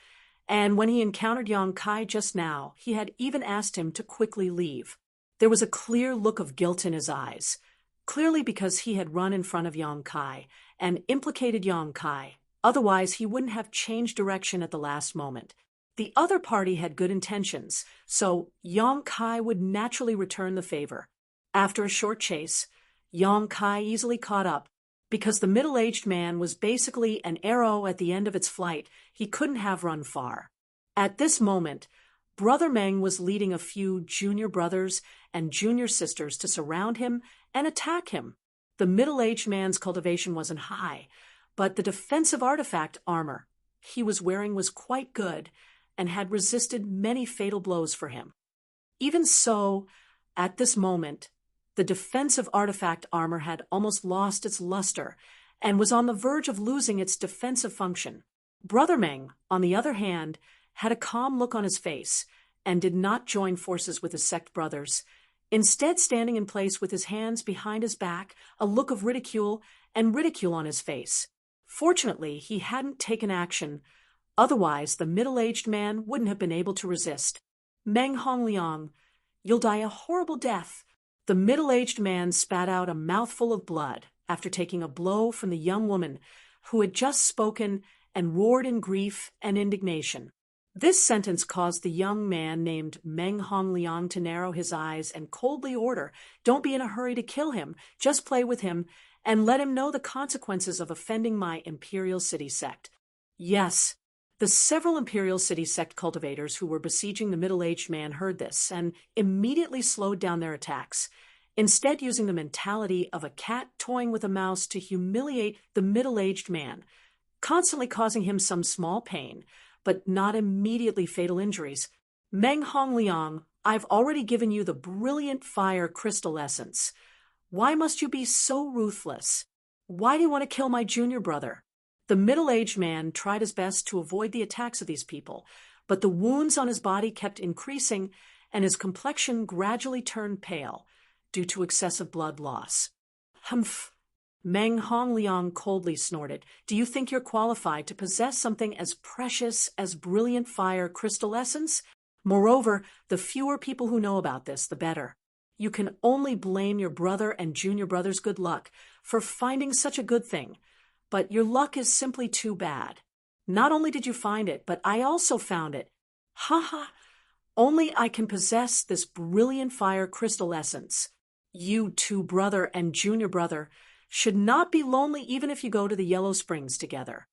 and when he encountered Yang Kai just now, he had even asked him to quickly leave. There was a clear look of guilt in his eyes, clearly because he had run in front of Yang Kai and implicated Yang Kai. Otherwise, he wouldn't have changed direction at the last moment. The other party had good intentions, so Yang Kai would naturally return the favor. After a short chase, Yang Kai easily caught up. Because the middle-aged man was basically an arrow at the end of its flight, he couldn't have run far. At this moment, Brother Meng was leading a few junior brothers and junior sisters to surround him and attack him. The middle-aged man's cultivation wasn't high, but the defensive artifact armor he was wearing was quite good and had resisted many fatal blows for him. Even so, at this moment, the defensive artifact armor had almost lost its luster and was on the verge of losing its defensive function. Brother Meng, on the other hand, had a calm look on his face and did not join forces with his sect brothers, instead standing in place with his hands behind his back, a look of ridicule on his face. Fortunately, he hadn't taken action. Otherwise, the middle-aged man wouldn't have been able to resist. "Meng Hongliang, you'll die a horrible death." The middle-aged man spat out a mouthful of blood after taking a blow from the young woman who had just spoken and roared in grief and indignation. This sentence caused the young man named Meng Hongliang to narrow his eyes and coldly order, "Don't be in a hurry to kill him, just play with him and let him know the consequences of offending my Imperial City sect." Yes, the several Imperial City sect cultivators who were besieging the middle-aged man heard this and immediately slowed down their attacks, instead using the mentality of a cat toying with a mouse to humiliate the middle-aged man, constantly causing him some small pain, but not immediately fatal injuries. "Meng Hongliang, I've already given you the brilliant fire crystal essence. Why must you be so ruthless? Why do you want to kill my junior brother?" The middle-aged man tried his best to avoid the attacks of these people, but the wounds on his body kept increasing and his complexion gradually turned pale due to excessive blood loss. "Humph." Meng Hongliang coldly snorted. "Do you think you're qualified to possess something as precious as brilliant fire crystal essence? Moreover, the fewer people who know about this, the better. You can only blame your brother and junior brother's good luck for finding such a good thing. But your luck is simply too bad. Not only did you find it, but I also found it. Ha ha! Only I can possess this brilliant fire crystal essence. You two, brother and junior brother, should not be lonely even if you go to the Yellow Springs together."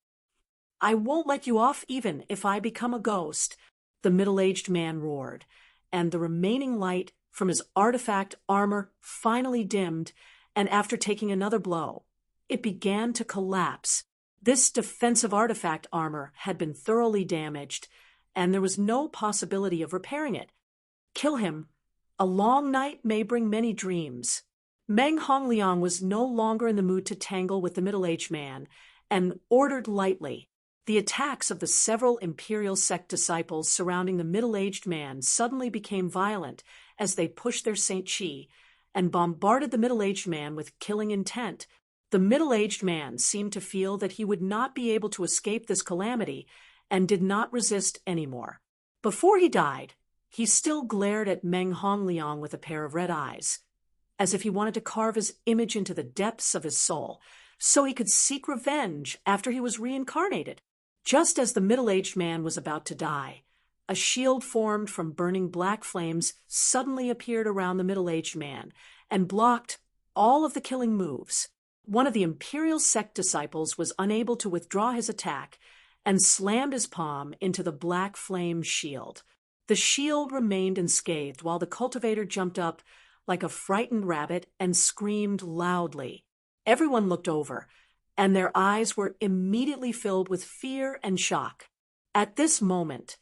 I won't let you off even if I become a ghost, the middle-aged man roared, and the remaining light from his artifact armor finally dimmed, and after taking another blow, it began to collapse. This defensive artifact armor had been thoroughly damaged, and there was no possibility of repairing it. Kill him. A long night may bring many dreams. Meng Hongliang was no longer in the mood to tangle with the middle-aged man, and ordered lightly. The attacks of the several imperial sect disciples surrounding the middle-aged man suddenly became violent as they pushed their Saint Chi and bombarded the middle-aged man with killing intent. The middle-aged man seemed to feel that he would not be able to escape this calamity and did not resist anymore. Before he died, he still glared at Meng Hongliang with a pair of red eyes, as if he wanted to carve his image into the depths of his soul, so he could seek revenge after he was reincarnated. Just as the middle-aged man was about to die, a shield formed from burning black flames suddenly appeared around the middle-aged man and blocked all of the killing moves. One of the imperial sect disciples was unable to withdraw his attack and slammed his palm into the black flame shield. The shield remained unscathed while the cultivator jumped up like a frightened rabbit and screamed loudly. Everyone looked over, and their eyes were immediately filled with fear and shock. At this moment,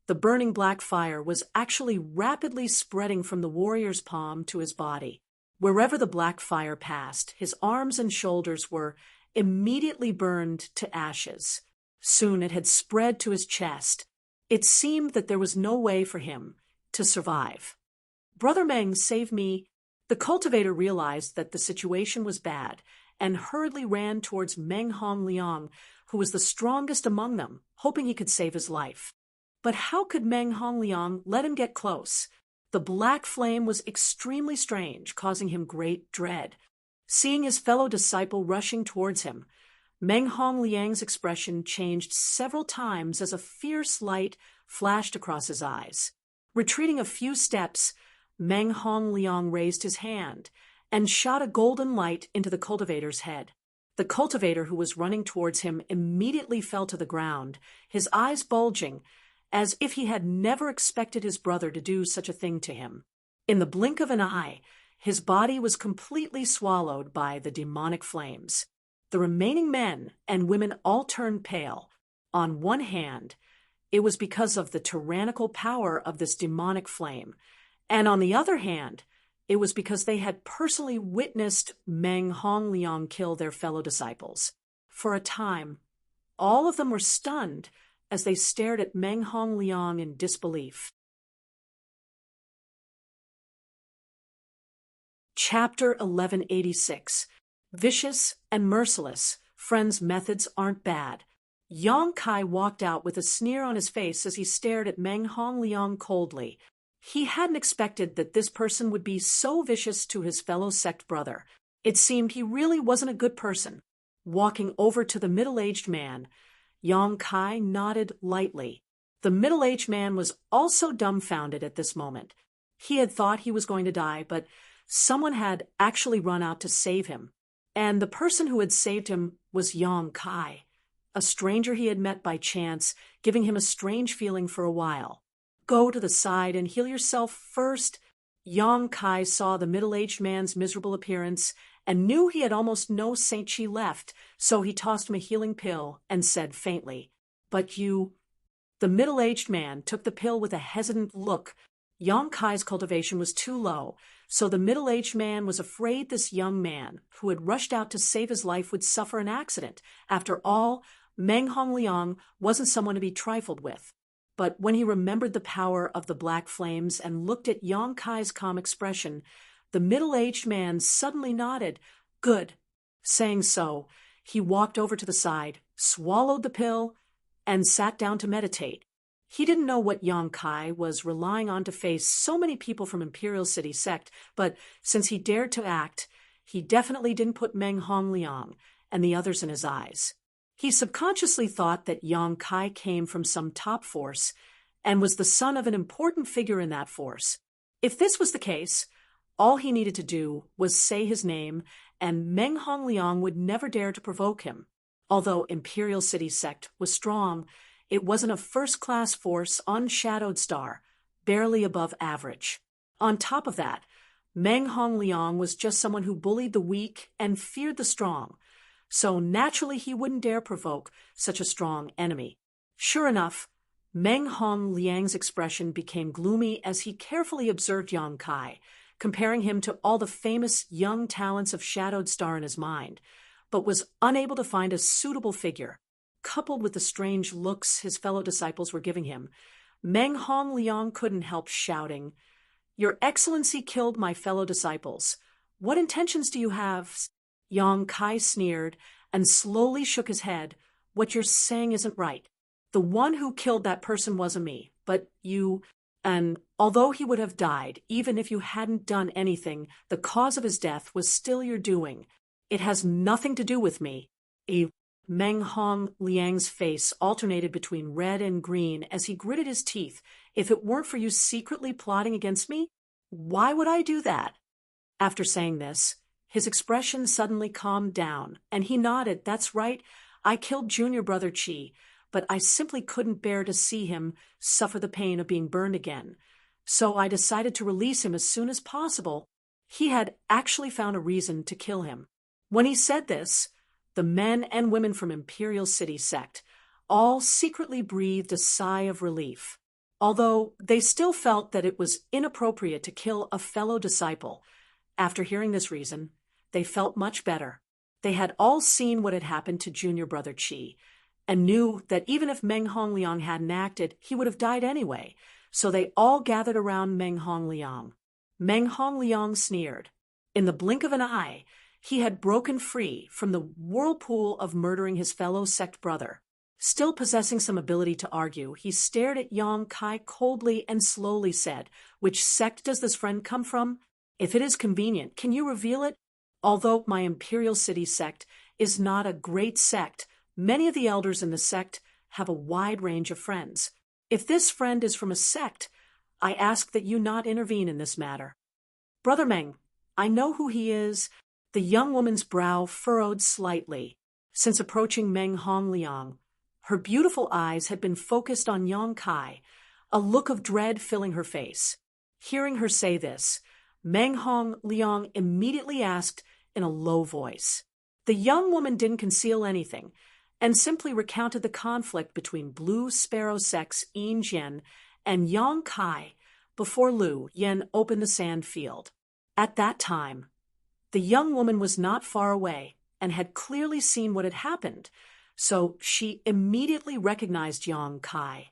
the burning black fire was actually rapidly spreading from the warrior's palm to his body. Wherever the black fire passed, his arms and shoulders were immediately burned to ashes. Soon it had spread to his chest. It seemed that there was no way for him to survive. Brother Meng, save me. The cultivator realized that the situation was bad and hurriedly ran towards Meng Hongliang, who was the strongest among them, hoping he could save his life. But how could Meng Hongliang let him get close? The black flame was extremely strange, causing him great dread. Seeing his fellow disciple rushing towards him, Meng Hongliang's expression changed several times as a fierce light flashed across his eyes. Retreating a few steps, Meng Hongliang raised his hand and shot a golden light into the cultivator's head. The cultivator, who was running towards him, immediately fell to the ground, his eyes bulging, as if he had never expected his brother to do such a thing to him. In the blink of an eye, his body was completely swallowed by the demonic flames. The remaining men and women all turned pale. On one hand, it was because of the tyrannical power of this demonic flame, and on the other hand, it was because they had personally witnessed Meng Hongliang kill their fellow disciples. For a time, all of them were stunned as they stared at Meng Hongliang in disbelief. Chapter 1186. Vicious and merciless. Friends' methods aren't bad. Yang Kai walked out with a sneer on his face as he stared at Meng Hongliang coldly. He hadn't expected that this person would be so vicious to his fellow sect brother. It seemed he really wasn't a good person. Walking over to the middle-aged man, Yang Kai nodded lightly. The middle-aged man was also dumbfounded at this moment. He had thought he was going to die, but someone had actually run out to save him. And the person who had saved him was Yang Kai, a stranger he had met by chance, giving him a strange feeling for a while. Go to the side and heal yourself first. Yang Kai saw the middle-aged man's miserable appearance and knew he had almost no Saint Chi left, so he tossed him a healing pill and said faintly, "But you—" The middle-aged man took the pill with a hesitant look. Yang Kai's cultivation was too low, so the middle-aged man was afraid this young man, who had rushed out to save his life, would suffer an accident. After all, Meng Hongliang wasn't someone to be trifled with. But when he remembered the power of the black flames and looked at Yang Kai's calm expression, the middle-aged man suddenly nodded. Good. Saying so, he walked over to the side, swallowed the pill, and sat down to meditate. He didn't know what Yang Kai was relying on to face so many people from Imperial City Sect, but since he dared to act, he definitely didn't put Meng Hongliang and the others in his eyes. He subconsciously thought that Yang Kai came from some top force and was the son of an important figure in that force. If this was the case, all he needed to do was say his name, and Meng Hongliang would never dare to provoke him. Although Imperial City sect was strong, it wasn't a first-class force on Shadowed Star, barely above average. On top of that, Meng Hongliang was just someone who bullied the weak and feared the strong, so naturally he wouldn't dare provoke such a strong enemy. Sure enough, Meng Hongliang's expression became gloomy as he carefully observed Yang Kai, comparing him to all the famous young talents of Shadowed Star in his mind, but was unable to find a suitable figure. Coupled with the strange looks his fellow disciples were giving him, Meng Hongliang couldn't help shouting, "Your Excellency killed my fellow disciples. What intentions do you have?" Yang Kai sneered and slowly shook his head. "What you're saying isn't right. The one who killed that person wasn't me, but you, and although he would have died, even if you hadn't done anything, the cause of his death was still your doing. It has nothing to do with me." Meng Hongliang's face alternated between red and green as he gritted his teeth. "If it weren't for you secretly plotting against me, why would I do that?" After saying this, his expression suddenly calmed down, and he nodded. "That's right, I killed junior brother Qi, but I simply couldn't bear to see him suffer the pain of being burned again. So I decided to release him as soon as possible." He had actually found a reason to kill him. When he said this, the men and women from Imperial City sect all secretly breathed a sigh of relief. Although they still felt that it was inappropriate to kill a fellow disciple, after hearing this reason, they felt much better. They had all seen what had happened to junior brother Qi, and knew that even if Meng Hongliang hadn't acted, he would have died anyway, so they all gathered around Meng Hongliang. Meng Hongliang sneered. In the blink of an eye, he had broken free from the whirlpool of murdering his fellow sect brother. Still possessing some ability to argue, he stared at Yang Kai coldly and slowly said, "Which sect does this friend come from? If it is convenient, can you reveal it? Although my Imperial City sect is not a great sect, many of the elders in the sect have a wide range of friends. If this friend is from a sect, I ask that you not intervene in this matter." "Brother Meng, I know who he is." The young woman's brow furrowed slightly. Since approaching Meng Hongliang, her beautiful eyes had been focused on Yang Kai, a look of dread filling her face. Hearing her say this, Meng Hongliang immediately asked in a low voice. The young woman didn't conceal anything, and simply recounted the conflict between Blue Sparrow sect's Yin Jian and Yang Kai before Lu Yen opened the sand field. At that time, the young woman was not far away and had clearly seen what had happened, so she immediately recognized Yang Kai.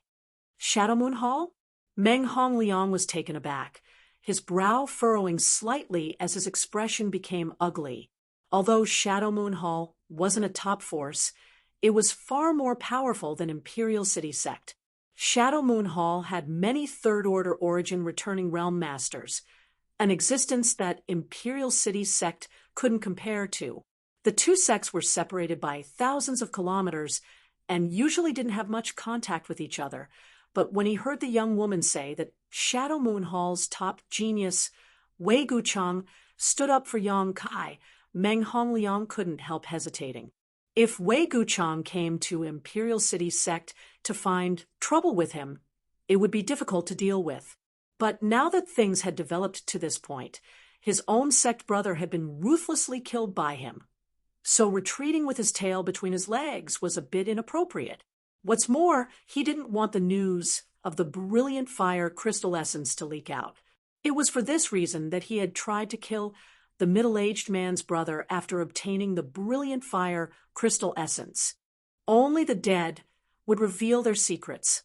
"Shadow Moon Hall?" Meng Hongliang was taken aback, his brow furrowing slightly as his expression became ugly. Although Shadow Moon Hall wasn't a top force, it was far more powerful than Imperial City sect. Shadow Moon Hall had many third-order origin returning realm masters, an existence that Imperial City sect couldn't compare to. The two sects were separated by thousands of kilometers and usually didn't have much contact with each other, but when he heard the young woman say that Shadow Moon Hall's top genius, Wei Guchang, stood up for Yang Kai, Meng Hongliang couldn't help hesitating. If Wei Guchang came to Imperial City sect to find trouble with him, it would be difficult to deal with. But now that things had developed to this point, his own sect brother had been ruthlessly killed by him. So retreating with his tail between his legs was a bit inappropriate. What's more, he didn't want the news of the brilliant fire crystal essence to leak out. It was for this reason that he had tried to kill the middle-aged man's brother after obtaining the brilliant fire crystal essence. Only the dead would reveal their secrets.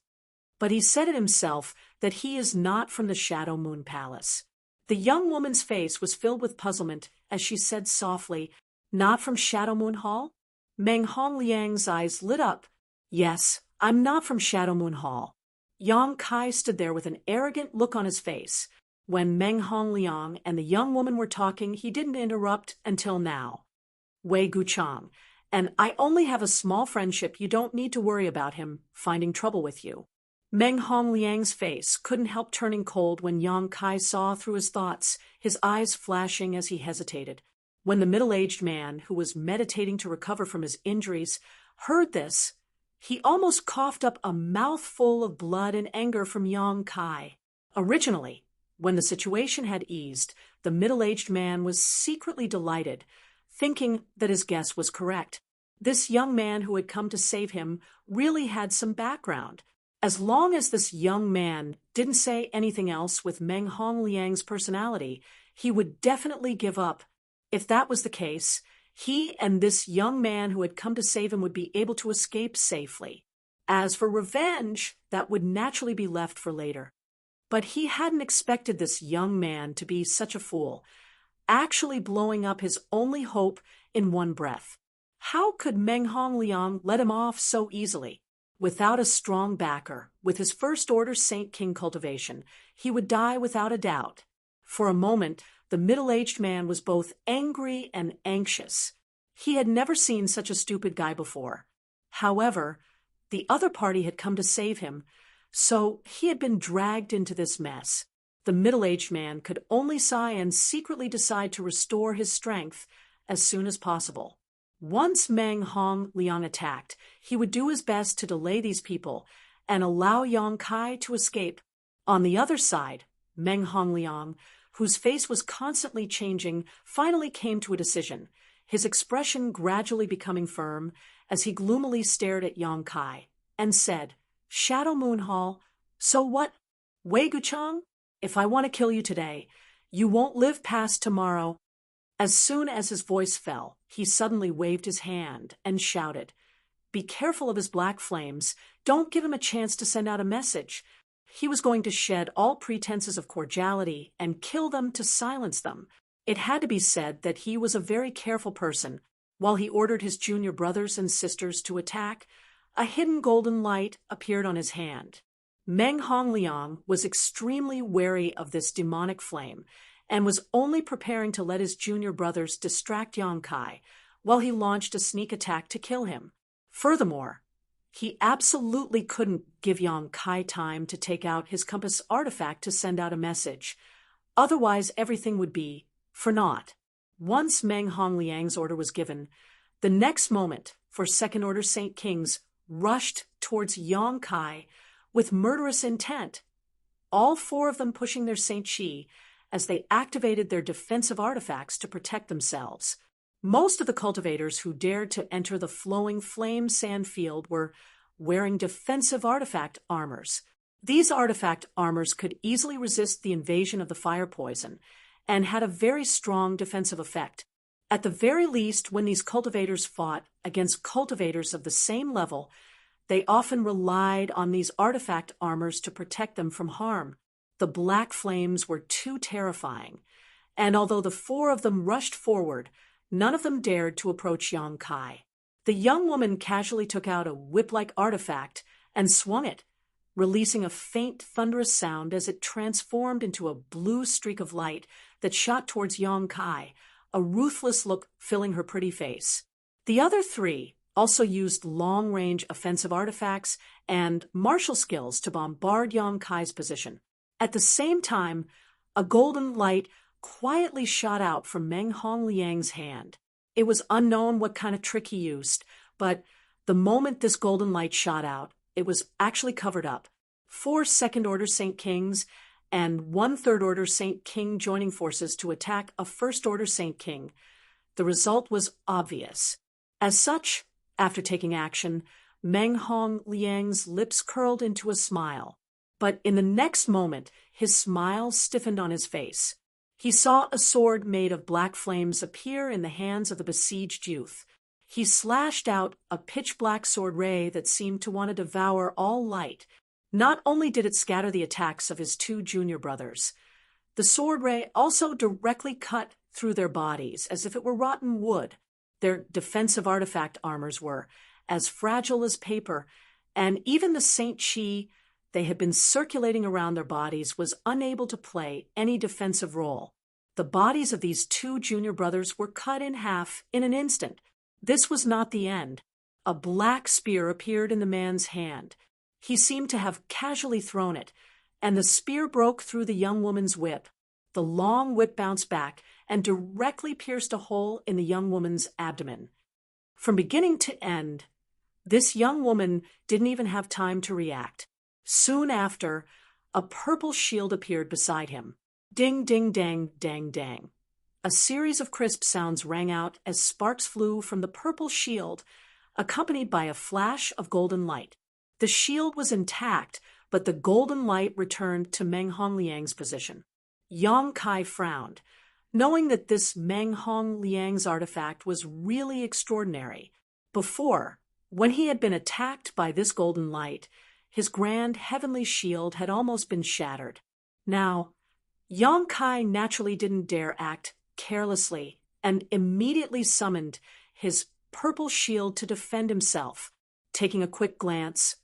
But he said it himself that he is not from the Shadow Moon Palace. The young woman's face was filled with puzzlement as she said softly, "Not from Shadow Moon Hall?" Meng Hongliang's eyes lit up. "Yes, I'm not from Shadow Moon Hall." Yang Kai stood there with an arrogant look on his face. When Meng Hongliang and the young woman were talking, he didn't interrupt until now. "Wei Guchang, and I only have a small friendship. You don't need to worry about him finding trouble with you." Meng Hongliang's face couldn't help turning cold when Yang Kai saw through his thoughts, his eyes flashing as he hesitated. When the middle-aged man, who was meditating to recover from his injuries, heard this, he almost coughed up a mouthful of blood and anger from Yang Kai. Originally, when the situation had eased, the middle-aged man was secretly delighted, thinking that his guess was correct. This young man who had come to save him really had some background. As long as this young man didn't say anything else with Meng Hongliang's personality, he would definitely give up. If that was the case, he and this young man who had come to save him would be able to escape safely. As for revenge, that would naturally be left for later. But he hadn't expected this young man to be such a fool, actually blowing up his only hope in one breath. How could Meng Hongliang let him off so easily? Without a strong backer, with his first-order Saint King cultivation, he would die without a doubt. For a moment, the middle-aged man was both angry and anxious. He had never seen such a stupid guy before. However, the other party had come to save him, so he had been dragged into this mess. The middle-aged man could only sigh and secretly decide to restore his strength as soon as possible. Once Meng Hongliang attacked, he would do his best to delay these people and allow Yang Kai to escape. On the other side, Meng Hongliang, whose face was constantly changing, finally came to a decision, his expression gradually becoming firm as he gloomily stared at Yang Kai and said, "Shadow Moon Hall, so what? Wei Guchang, if I want to kill you today, you won't live past tomorrow." As soon as his voice fell, he suddenly waved his hand and shouted, "Be careful of his black flames. Don't give him a chance to send out a message." He was going to shed all pretenses of cordiality and kill them to silence them. It had to be said that he was a very careful person. While he ordered his junior brothers and sisters to attack, a hidden golden light appeared on his hand. Meng Hongliang was extremely wary of this demonic flame and was only preparing to let his junior brothers distract Yang Kai while he launched a sneak attack to kill him. Furthermore, he absolutely couldn't give Yang Kai time to take out his compass artifact to send out a message. Otherwise, everything would be for naught. Once Meng Hongliang's order was given, the next moment, for second-order Saint Kings rushed towards Yang Kai with murderous intent, all four of them pushing their Saint Chi as they activated their defensive artifacts to protect themselves. Most of the cultivators who dared to enter the flowing flame sand field were wearing defensive artifact armors. These artifact armors could easily resist the invasion of the fire poison and had a very strong defensive effect. At the very least, when these cultivators fought against cultivators of the same level, they often relied on these artifact armors to protect them from harm. The black flames were too terrifying, and although the four of them rushed forward, none of them dared to approach Yang Kai. The young woman casually took out a whip-like artifact and swung it, releasing a faint, thunderous sound as it transformed into a blue streak of light that shot towards Yang Kai, a ruthless look filling her pretty face. The other three also used long-range offensive artifacts and martial skills to bombard Yang Kai's position. At the same time, a golden light quietly shot out from Meng Hongliang's hand. It was unknown what kind of trick he used, but the moment this golden light shot out, it was actually covered up. 4 second-order Saint Kings and 1 third-order Saint King joining forces to attack a first-order Saint King. The result was obvious. As such, after taking action, Meng Hongliang's lips curled into a smile. But in the next moment, his smile stiffened on his face. He saw a sword made of black flames appear in the hands of the besieged youth. He slashed out a pitch-black sword ray that seemed to want to devour all light. Not only did it scatter the attacks of his 2 junior brothers, the sword ray also directly cut through their bodies as if it were rotten wood. Their defensive artifact armors were as fragile as paper, and even the Saint Chi they had been circulating around their bodies was unable to play any defensive role. The bodies of these 2 junior brothers were cut in half in an instant. This was not the end. A black spear appeared in the man's hand. He seemed to have casually thrown it, and the spear broke through the young woman's whip. The long whip bounced back, and directly pierced a hole in the young woman's abdomen. From beginning to end, this young woman didn't even have time to react. Soon after, a purple shield appeared beside him. Ding, ding, dang, dang, dang. A series of crisp sounds rang out as sparks flew from the purple shield, accompanied by a flash of golden light. The shield was intact, but the golden light returned to Meng Hongliang's position. Yang Kai frowned, knowing that this Meng Hongliang's artifact was really extraordinary. Before, when he had been attacked by this golden light, his grand heavenly shield had almost been shattered. Now, Yang Kai naturally didn't dare act carelessly and immediately summoned his purple shield to defend himself. Taking a quick glance,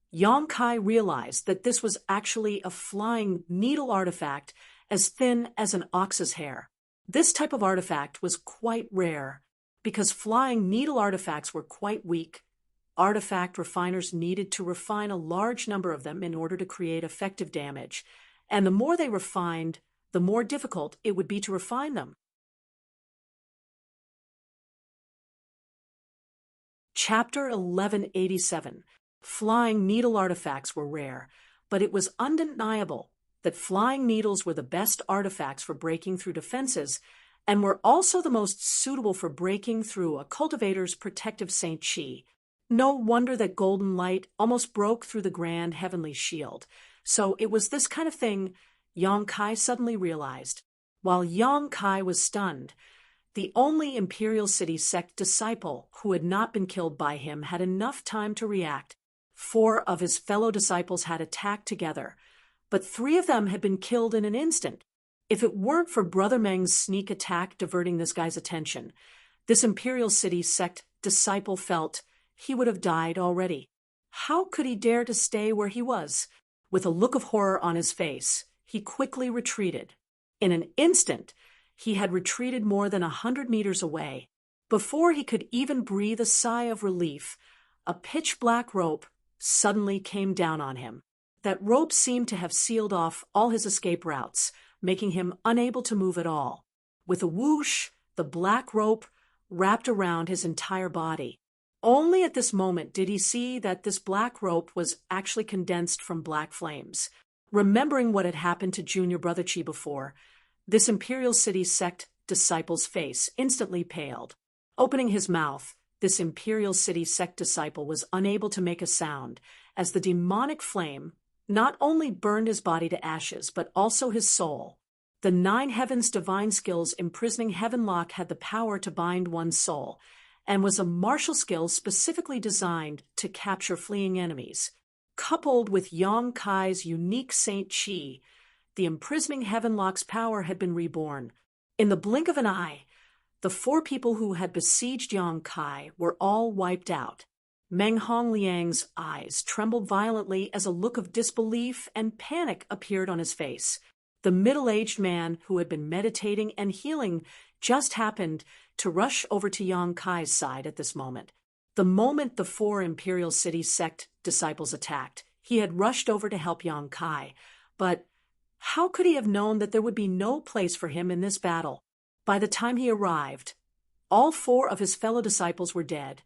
Yang Kai realized that this was actually a flying needle artifact as thin as an ox's hair. This type of artifact was quite rare because flying needle artifacts were quite weak. Artifact refiners needed to refine a large number of them in order to create effective damage, and the more they refined, the more difficult it would be to refine them. Chapter 1187. Flying needle artifacts were rare, but it was undeniable that flying needles were the best artifacts for breaking through defenses and were also the most suitable for breaking through a cultivator's protective Saint Chi. No wonder that golden light almost broke through the grand heavenly shield. So it was this kind of thing Yang Kai suddenly realized. While Yang Kai was stunned, the only Imperial City sect disciple who had not been killed by him had enough time to react. 4 of his fellow disciples had attacked together, but 3 of them had been killed in an instant. If it weren't for Brother Meng's sneak attack diverting this guy's attention, this Imperial City sect disciple felt he would have died already. How could he dare to stay where he was? With a look of horror on his face, he quickly retreated. In an instant, he had retreated more than 100 meters away. Before he could even breathe a sigh of relief, a pitch-black rope suddenly came down on him. That rope seemed to have sealed off all his escape routes, making him unable to move at all. With a whoosh, the black rope wrapped around his entire body. Only at this moment did he see that this black rope was actually condensed from black flames. Remembering what had happened to Junior Brother Chi before, this Imperial City sect disciple's face instantly paled. Opening his mouth, this Imperial City sect disciple was unable to make a sound, as the demonic flame not only burned his body to ashes, but also his soul. The 9 heavens divine skills imprisoning Heavenlock had the power to bind one's soul, and was a martial skill specifically designed to capture fleeing enemies. Coupled with Yang Kai's unique Saint Chi, the imprisoning Heavenlock's power had been reborn. In the blink of an eye, the 4 people who had besieged Yang Kai were all wiped out. Meng Hongliang's eyes trembled violently as a look of disbelief and panic appeared on his face. The middle-aged man who had been meditating and healing just happened to rush over to Yang Kai's side at this moment. The moment the 4 Imperial City sect disciples attacked, he had rushed over to help Yang Kai, but how could he have known that there would be no place for him in this battle? By the time he arrived, all 4 of his fellow disciples were dead,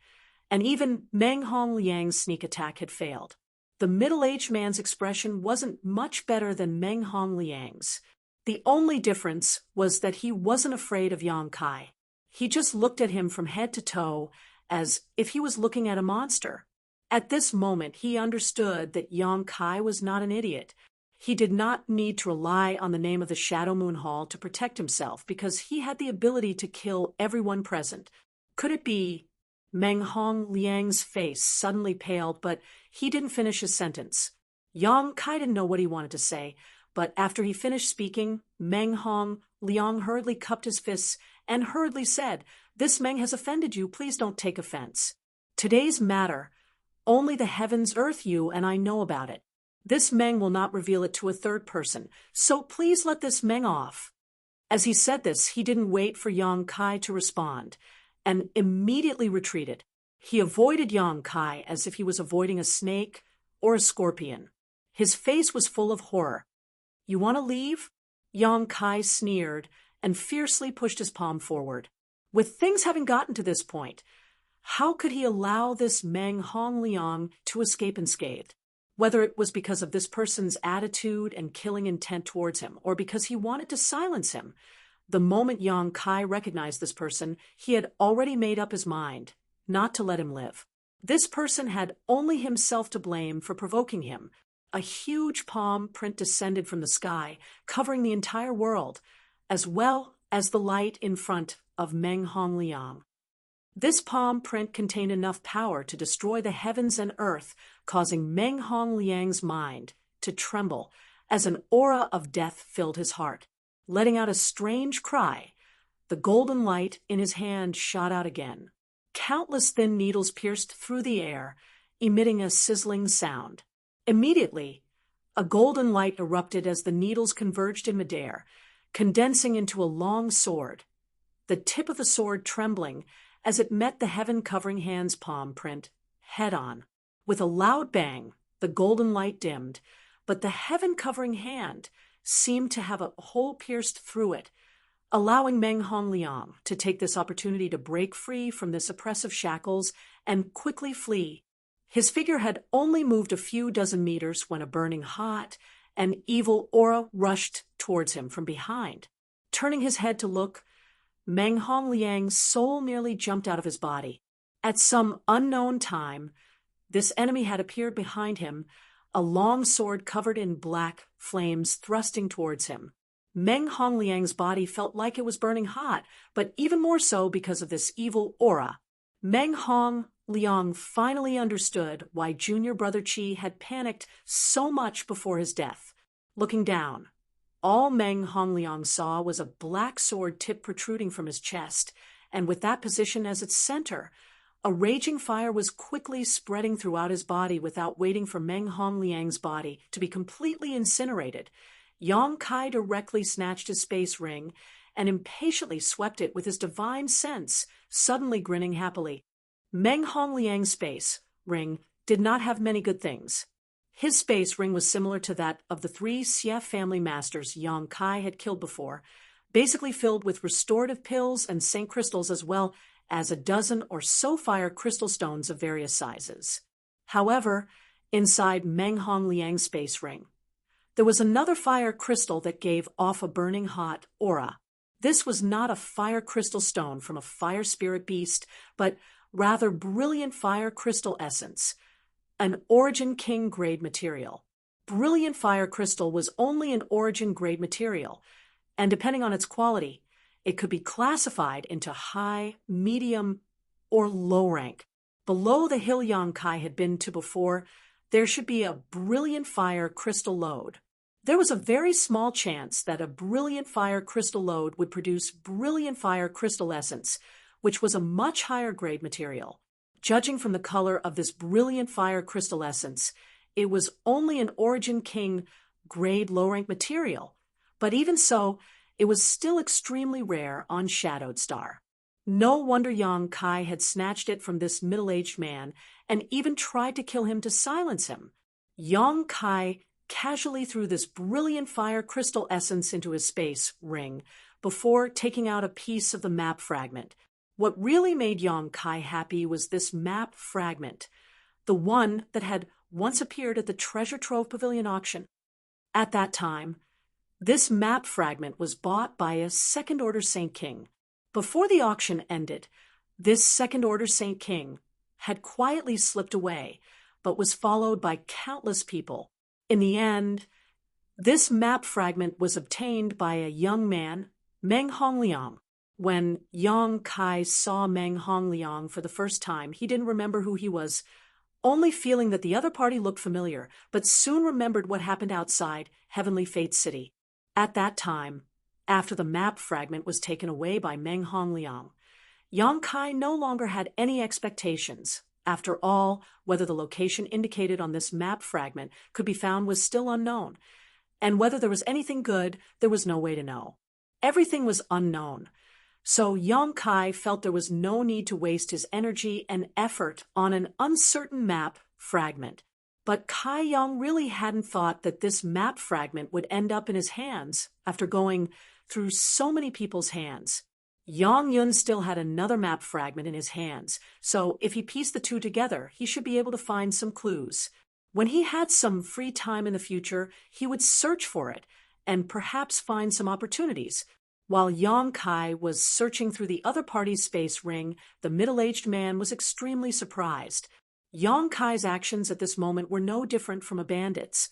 and even Meng Hongliang's sneak attack had failed. The middle-aged man's expression wasn't much better than Meng Hongliang's. The only difference was that he wasn't afraid of Yang Kai. He just looked at him from head to toe as if he was looking at a monster. At this moment, he understood that Yang Kai was not an idiot. He did not need to rely on the name of the Shadow Moon Hall to protect himself because he had the ability to kill everyone present. Could it be? Meng Hongliang's face suddenly paled, but he didn't finish his sentence. Yang Kai didn't know what he wanted to say, but after he finished speaking, Meng Hongliang hurriedly cupped his fists and hurriedly said, "This Meng has offended you, please don't take offense. Today's matter, only the heavens earth you and I know about it. This Meng will not reveal it to a third person, so please let this Meng off." As he said this, he didn't wait for Yang Kai to respond, and immediately retreated. He avoided Yang Kai as if he was avoiding a snake or a scorpion. His face was full of horror. "You want to leave?" Yang Kai sneered and fiercely pushed his palm forward. With things having gotten to this point, how could he allow this Meng Hongliang to escape unscathed? Whether it was because of this person's attitude and killing intent towards him, or because he wanted to silence him, the moment Yang Kai recognized this person, he had already made up his mind not to let him live. This person had only himself to blame for provoking him. A huge palm print descended from the sky, covering the entire world, as well as the light in front of Meng Hongliang. This palm print contained enough power to destroy the heavens and earth, causing Meng Hongliang's mind to tremble as an aura of death filled his heart. Letting out a strange cry, the golden light in his hand shot out again. Countless thin needles pierced through the air, emitting a sizzling sound. Immediately, a golden light erupted as the needles converged in midair, condensing into a long sword, the tip of the sword trembling as it met the heaven-covering hand's palm print head-on. With a loud bang, the golden light dimmed, but the heaven-covering hand seemed to have a hole pierced through it, allowing Meng Hongliang to take this opportunity to break free from this oppressive shackles and quickly flee. His figure had only moved a few dozen meters when a burning hot and evil aura rushed towards him from behind. Turning his head to look, Meng Hongliang's soul nearly jumped out of his body. At some unknown time, this enemy had appeared behind him, a long sword covered in black flames thrusting towards him. Meng Hongliang's body felt like it was burning hot, but even more so because of this evil aura. Meng Hongliang finally understood why junior brother Qi had panicked so much before his death. Looking down, all Meng Hongliang saw was a black sword tip protruding from his chest, and with that position as its center, a raging fire was quickly spreading throughout his body without waiting for Meng Hongliang's body to be completely incinerated. Yang Kai directly snatched his space ring and impatiently swept it with his divine sense, suddenly grinning happily. Meng Hongliang's space ring did not have many good things. His space ring was similar to that of the 3 Xie family masters Yang Kai had killed before, basically filled with restorative pills and saint crystals as well as a dozen or so fire crystal stones of various sizes. However, inside Meng Hongliang's space ring, there was another fire crystal that gave off a burning hot aura. This was not a fire crystal stone from a fire spirit beast, but rather brilliant fire crystal essence, an origin king grade material. Brilliant fire crystal was only an origin grade material, and depending on its quality, it could be classified into high, medium, or low rank. Below the hill Yang Kai had been to before, there should be a brilliant fire crystal lode. There was a very small chance that a brilliant fire crystal lode would produce brilliant fire crystal essence, which was a much higher grade material. Judging from the color of this brilliant fire crystal essence, it was only an origin king grade low rank material, but even so, it was still extremely rare on Shadowed Star. No wonder Yang Kai had snatched it from this middle-aged man and even tried to kill him to silence him. Yang Kai casually threw this brilliant fire crystal essence into his space ring before taking out a piece of the map fragment. What really made Yang Kai happy was this map fragment, the one that had once appeared at the Treasure Trove Pavilion auction. At that time, this map fragment was bought by a second-order Saint King. Before the auction ended, this second-order Saint King had quietly slipped away, but was followed by countless people. In the end, this map fragment was obtained by a young man, Meng Hongliang. When Yang Kai saw Meng Hongliang for the first time, he didn't remember who he was, only feeling that the other party looked familiar, but soon remembered what happened outside Heavenly Fate City. At that time, after the map fragment was taken away by Meng Hongliang, Yang Kai no longer had any expectations. After all, whether the location indicated on this map fragment could be found was still unknown, and whether there was anything good, there was no way to know. Everything was unknown, so Yang Kai felt there was no need to waste his energy and effort on an uncertain map fragment. But Kai Yang really hadn't thought that this map fragment would end up in his hands after going through so many people's hands. Yang Yun still had another map fragment in his hands, so if he pieced the two together, he should be able to find some clues. When he had some free time in the future, he would search for it and perhaps find some opportunities. While Yang Kai was searching through the other party's space ring, the middle-aged man was extremely surprised. Yang Kai's actions at this moment were no different from a bandit's.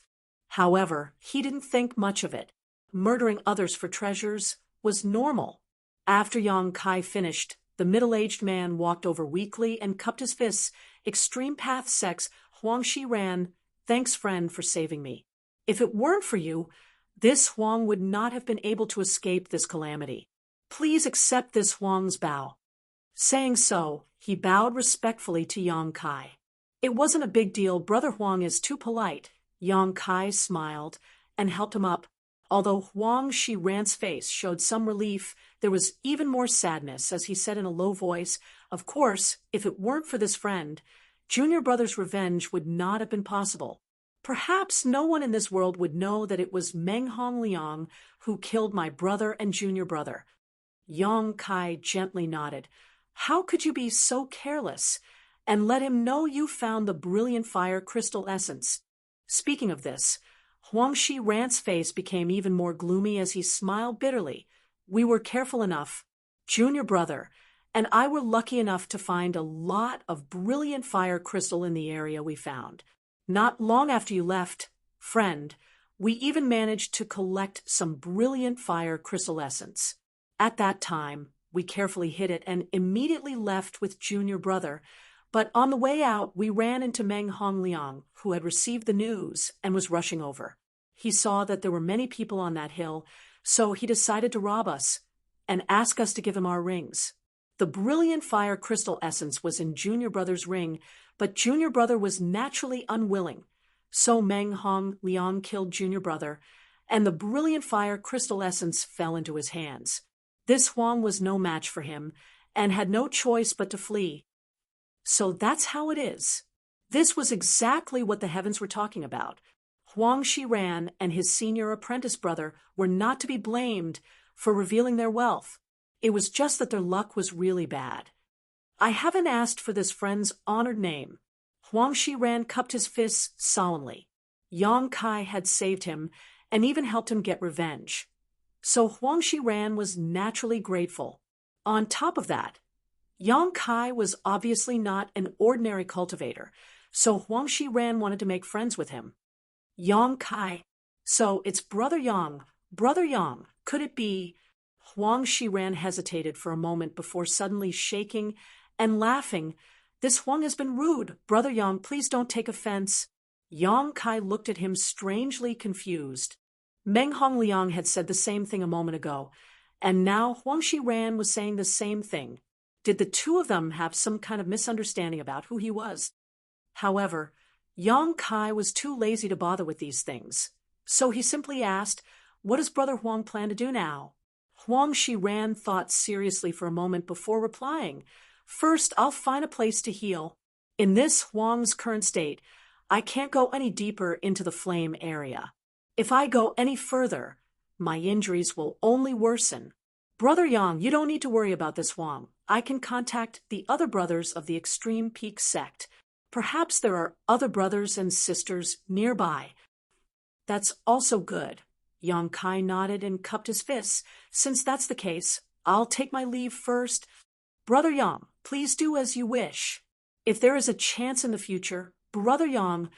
However, he didn't think much of it. Murdering others for treasures was normal. After Yang Kai finished, the middle-aged man walked over weakly and cupped his fists. Extreme Path Sex, Huang Shi ran. Thanks, friend, for saving me. If it weren't for you, this Huang would not have been able to escape this calamity. Please accept this Huang's bow. Saying so, he bowed respectfully to Yang Kai. It wasn't a big deal. Brother Huang is too polite. Yang Kai smiled and helped him up. Although Huang Shi Ran's face showed some relief, there was even more sadness as he said in a low voice, "Of course, if it weren't for this friend, Junior Brother's revenge would not have been possible. Perhaps no one in this world would know that it was Meng Hongliang who killed my brother and Junior Brother." Yang Kai gently nodded. "How could you be so careless? And let him know you found the brilliant fire crystal essence." Speaking of this, Huang Shi Ran's face became even more gloomy as he smiled bitterly. "We were careful enough. Junior Brother and I were lucky enough to find a lot of brilliant fire crystal in the area we found. Not long after you left, friend, we even managed to collect some brilliant fire crystal essence. At that time, we carefully hid it and immediately left with Junior Brother. But on the way out, we ran into Meng Hongliang, who had received the news and was rushing over. He saw that there were many people on that hill, so he decided to rob us and ask us to give him our rings. The brilliant fire crystal essence was in Junior Brother's ring, but Junior Brother was naturally unwilling. So Meng Hongliang killed Junior Brother, and the brilliant fire crystal essence fell into his hands. This Huang was no match for him and had no choice but to flee. So that's how it is. This was exactly what the heavens were talking about. Huang Shi Ran and his senior apprentice brother were not to be blamed for revealing their wealth. It was just that their luck was really bad. I haven't asked for this friend's honored name. Huang Shi Ran cupped his fists solemnly. Yang Kai had saved him and even helped him get revenge. So Huang Shi Ran was naturally grateful. On top of that, Yang Kai was obviously not an ordinary cultivator, so Huang Shi Ran wanted to make friends with him. Yang Kai. So it's Brother Yang. Brother Yang. Could it be? Huang Shi Ran hesitated for a moment before suddenly shaking and laughing. This Huang has been rude. Brother Yang, please don't take offense. Yang Kai looked at him strangely confused. Meng Hongliang had said the same thing a moment ago, and now Huang Shi Ran was saying the same thing. Did the two of them have some kind of misunderstanding about who he was? However, Yang Kai was too lazy to bother with these things, so he simply asked, "What does Brother Huang plan to do now?" Huang Shi Ran thought seriously for a moment before replying, "First, I'll find a place to heal. In this Huang's current state, I can't go any deeper into the flame area. If I go any further, my injuries will only worsen. Brother Yang, you don't need to worry about this Huang. I can contact the other brothers of the Extreme Peak sect. Perhaps there are other brothers and sisters nearby." "That's also good." Yang Kai nodded and cupped his fists. "Since that's the case, I'll take my leave first. Brother Yang, please do as you wish. If there is a chance in the future, Brother Yang,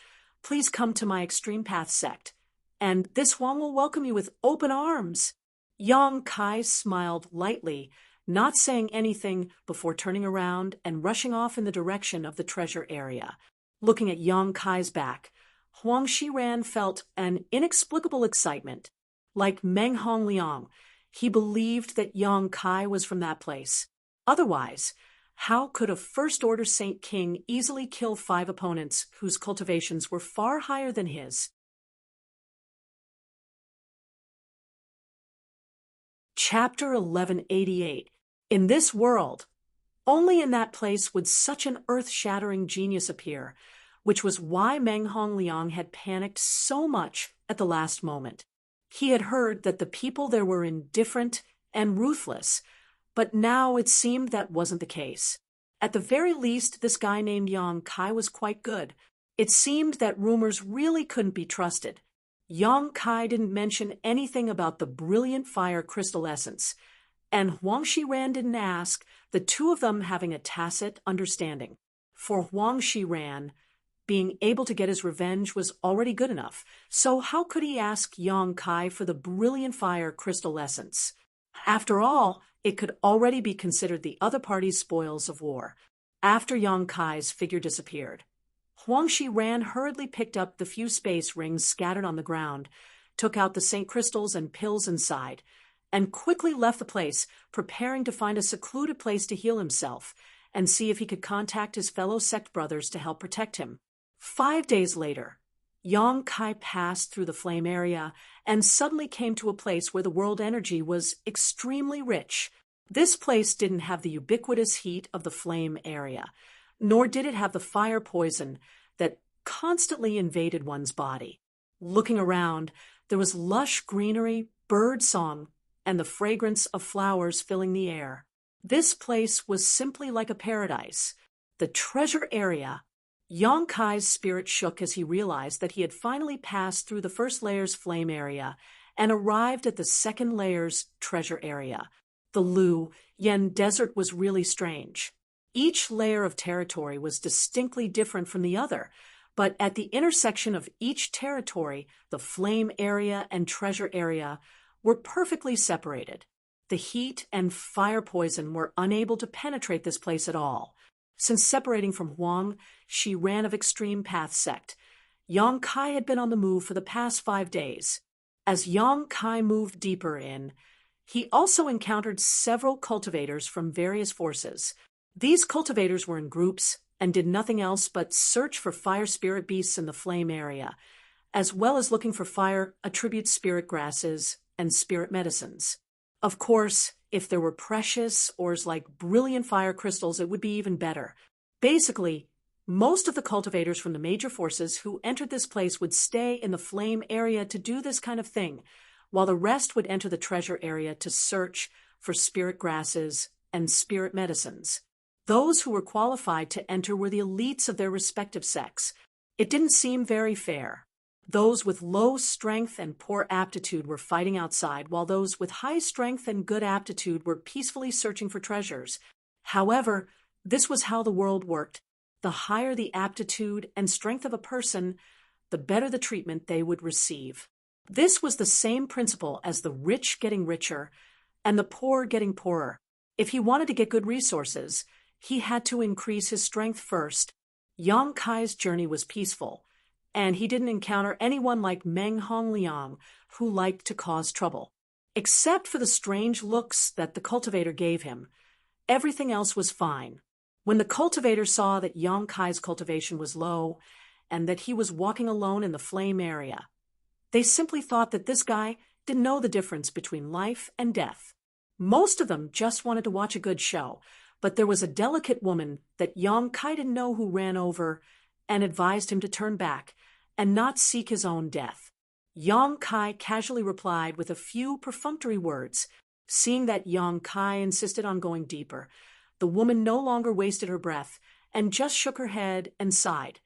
please come to my Extreme Path sect, and this Huang will welcome you with open arms." Yang Kai smiled lightly, not saying anything before turning around and rushing off in the direction of the treasure area. Looking at Yang Kai's back, Huang Shi Ran felt an inexplicable excitement. Like Meng Hongliang, he believed that Yang Kai was from that place. Otherwise, how could a First-Order Saint King easily kill 5 opponents whose cultivations were far higher than his? Chapter 1188. In this world, only in that place would such an earth-shattering genius appear, which was why Meng Hongliang had panicked so much at the last moment. He had heard that the people there were indifferent and ruthless, but now it seemed that wasn't the case. At the very least, this guy named Yang Kai was quite good. It seemed that rumors really couldn't be trusted. Yang Kai didn't mention anything about the brilliant fire crystal essence, and Huang Shiran didn't ask, the two of them having a tacit understanding. For Huang Shiran, being able to get his revenge was already good enough, so how could he ask Yang Kai for the brilliant fire crystal essence? After all, it could already be considered the other party's spoils of war. After Yang Kai's figure disappeared, Huang Shiran hurriedly picked up the few space rings scattered on the ground, took out the Saint crystals and pills inside, and quickly left the place, preparing to find a secluded place to heal himself and see if he could contact his fellow sect brothers to help protect him. 5 days later, Yang Kai passed through the flame area and suddenly came to a place where the world energy was extremely rich. This place didn't have the ubiquitous heat of the flame area, nor did it have the fire poison that constantly invaded one's body. Looking around, there was lush greenery, bird song, and the fragrance of flowers filling the air. This place was simply like a paradise. The treasure area. Yang Kai's spirit shook as he realized that he had finally passed through the first layer's flame area and arrived at the second layer's treasure area. The Lu Yen Desert was really strange. Each layer of territory was distinctly different from the other, but at the intersection of each territory, the flame area and treasure area were perfectly separated. The heat and fire poison were unable to penetrate this place at all. Since separating from Huang Shiran of Extreme Path sect, Yang Kai had been on the move for the past 5 days. As Yang Kai moved deeper in, he also encountered several cultivators from various forces. These cultivators were in groups and did nothing else but search for fire spirit beasts in the flame area, as well as looking for fire attribute spirit grasses and spirit medicines. Of course, if there were precious ores like brilliant fire crystals, it would be even better. Basically, most of the cultivators from the major forces who entered this place would stay in the flame area to do this kind of thing, while the rest would enter the treasure area to search for spirit grasses and spirit medicines. Those who were qualified to enter were the elites of their respective sects. It didn't seem very fair. Those with low strength and poor aptitude were fighting outside, while those with high strength and good aptitude were peacefully searching for treasures. However, this was how the world worked. The higher the aptitude and strength of a person, the better the treatment they would receive. This was the same principle as the rich getting richer and the poor getting poorer. If he wanted to get good resources, he had to increase his strength first. Yang Kai's journey was peaceful, and he didn't encounter anyone like Meng Hongliang, who liked to cause trouble. Except for the strange looks that the cultivator gave him, everything else was fine. When the cultivator saw that Yang Kai's cultivation was low and that he was walking alone in the flame area, they simply thought that this guy didn't know the difference between life and death. Most of them just wanted to watch a good show, but there was a delicate woman that Yang Kai didn't know who ran over and advised him to turn back and not seek his own death. Yang Kai casually replied with a few perfunctory words. Seeing that Yang Kai insisted on going deeper, the woman no longer wasted her breath and just shook her head and sighed,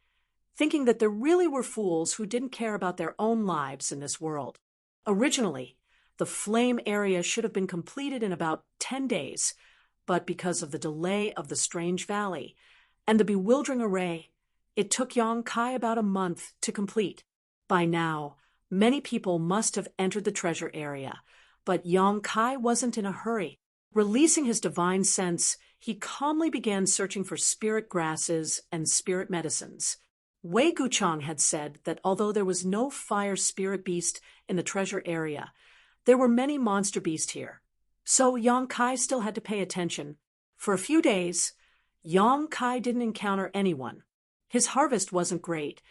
thinking that there really were fools who didn't care about their own lives in this world. Originally, the flame area should have been completed in about 10 days, but because of the delay of the strange valley and the bewildering array, it took Yang Kai about a month to complete. By now, many people must have entered the treasure area, but Yang Kai wasn't in a hurry. Releasing his divine sense, he calmly began searching for spirit grasses and spirit medicines. Wei Guchang had said that although there was no fire spirit beast in the treasure area, there were many monster beasts here. So Yang Kai still had to pay attention. For a few days, Yang Kai didn't encounter anyone. His harvest wasn't great,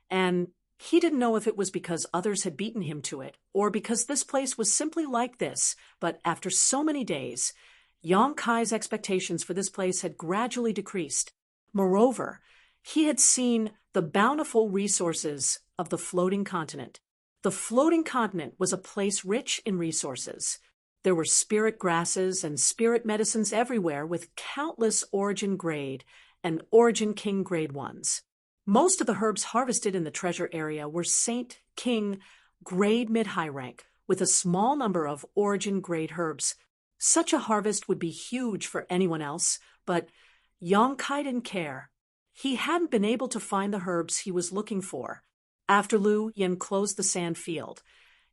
and he didn't know if it was because others had beaten him to it, or because this place was simply like this, but after so many days, Yang Kai's expectations for this place had gradually decreased. Moreover, he had seen the bountiful resources of the floating continent. The floating continent was a place rich in resources. There were spirit grasses and spirit medicines everywhere, with countless origin grade and origin king grade ones. Most of the herbs harvested in the treasure area were Saint King grade mid-high rank, with a small number of origin grade herbs. Such a harvest would be huge for anyone else, but Yang Kai didn't care. He hadn't been able to find the herbs he was looking for. After Lu Yin closed the sand field,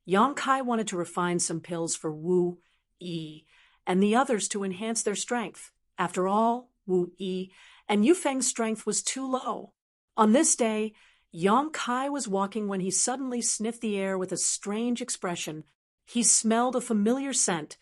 Yang Kai wanted to refine some pills for Wu Yi and the others to enhance their strength. After all, Wu Yi and Yu Feng's strength was too low. On this day, Yang Kai was walking when he suddenly sniffed the air with a strange expression. He smelled a familiar scent,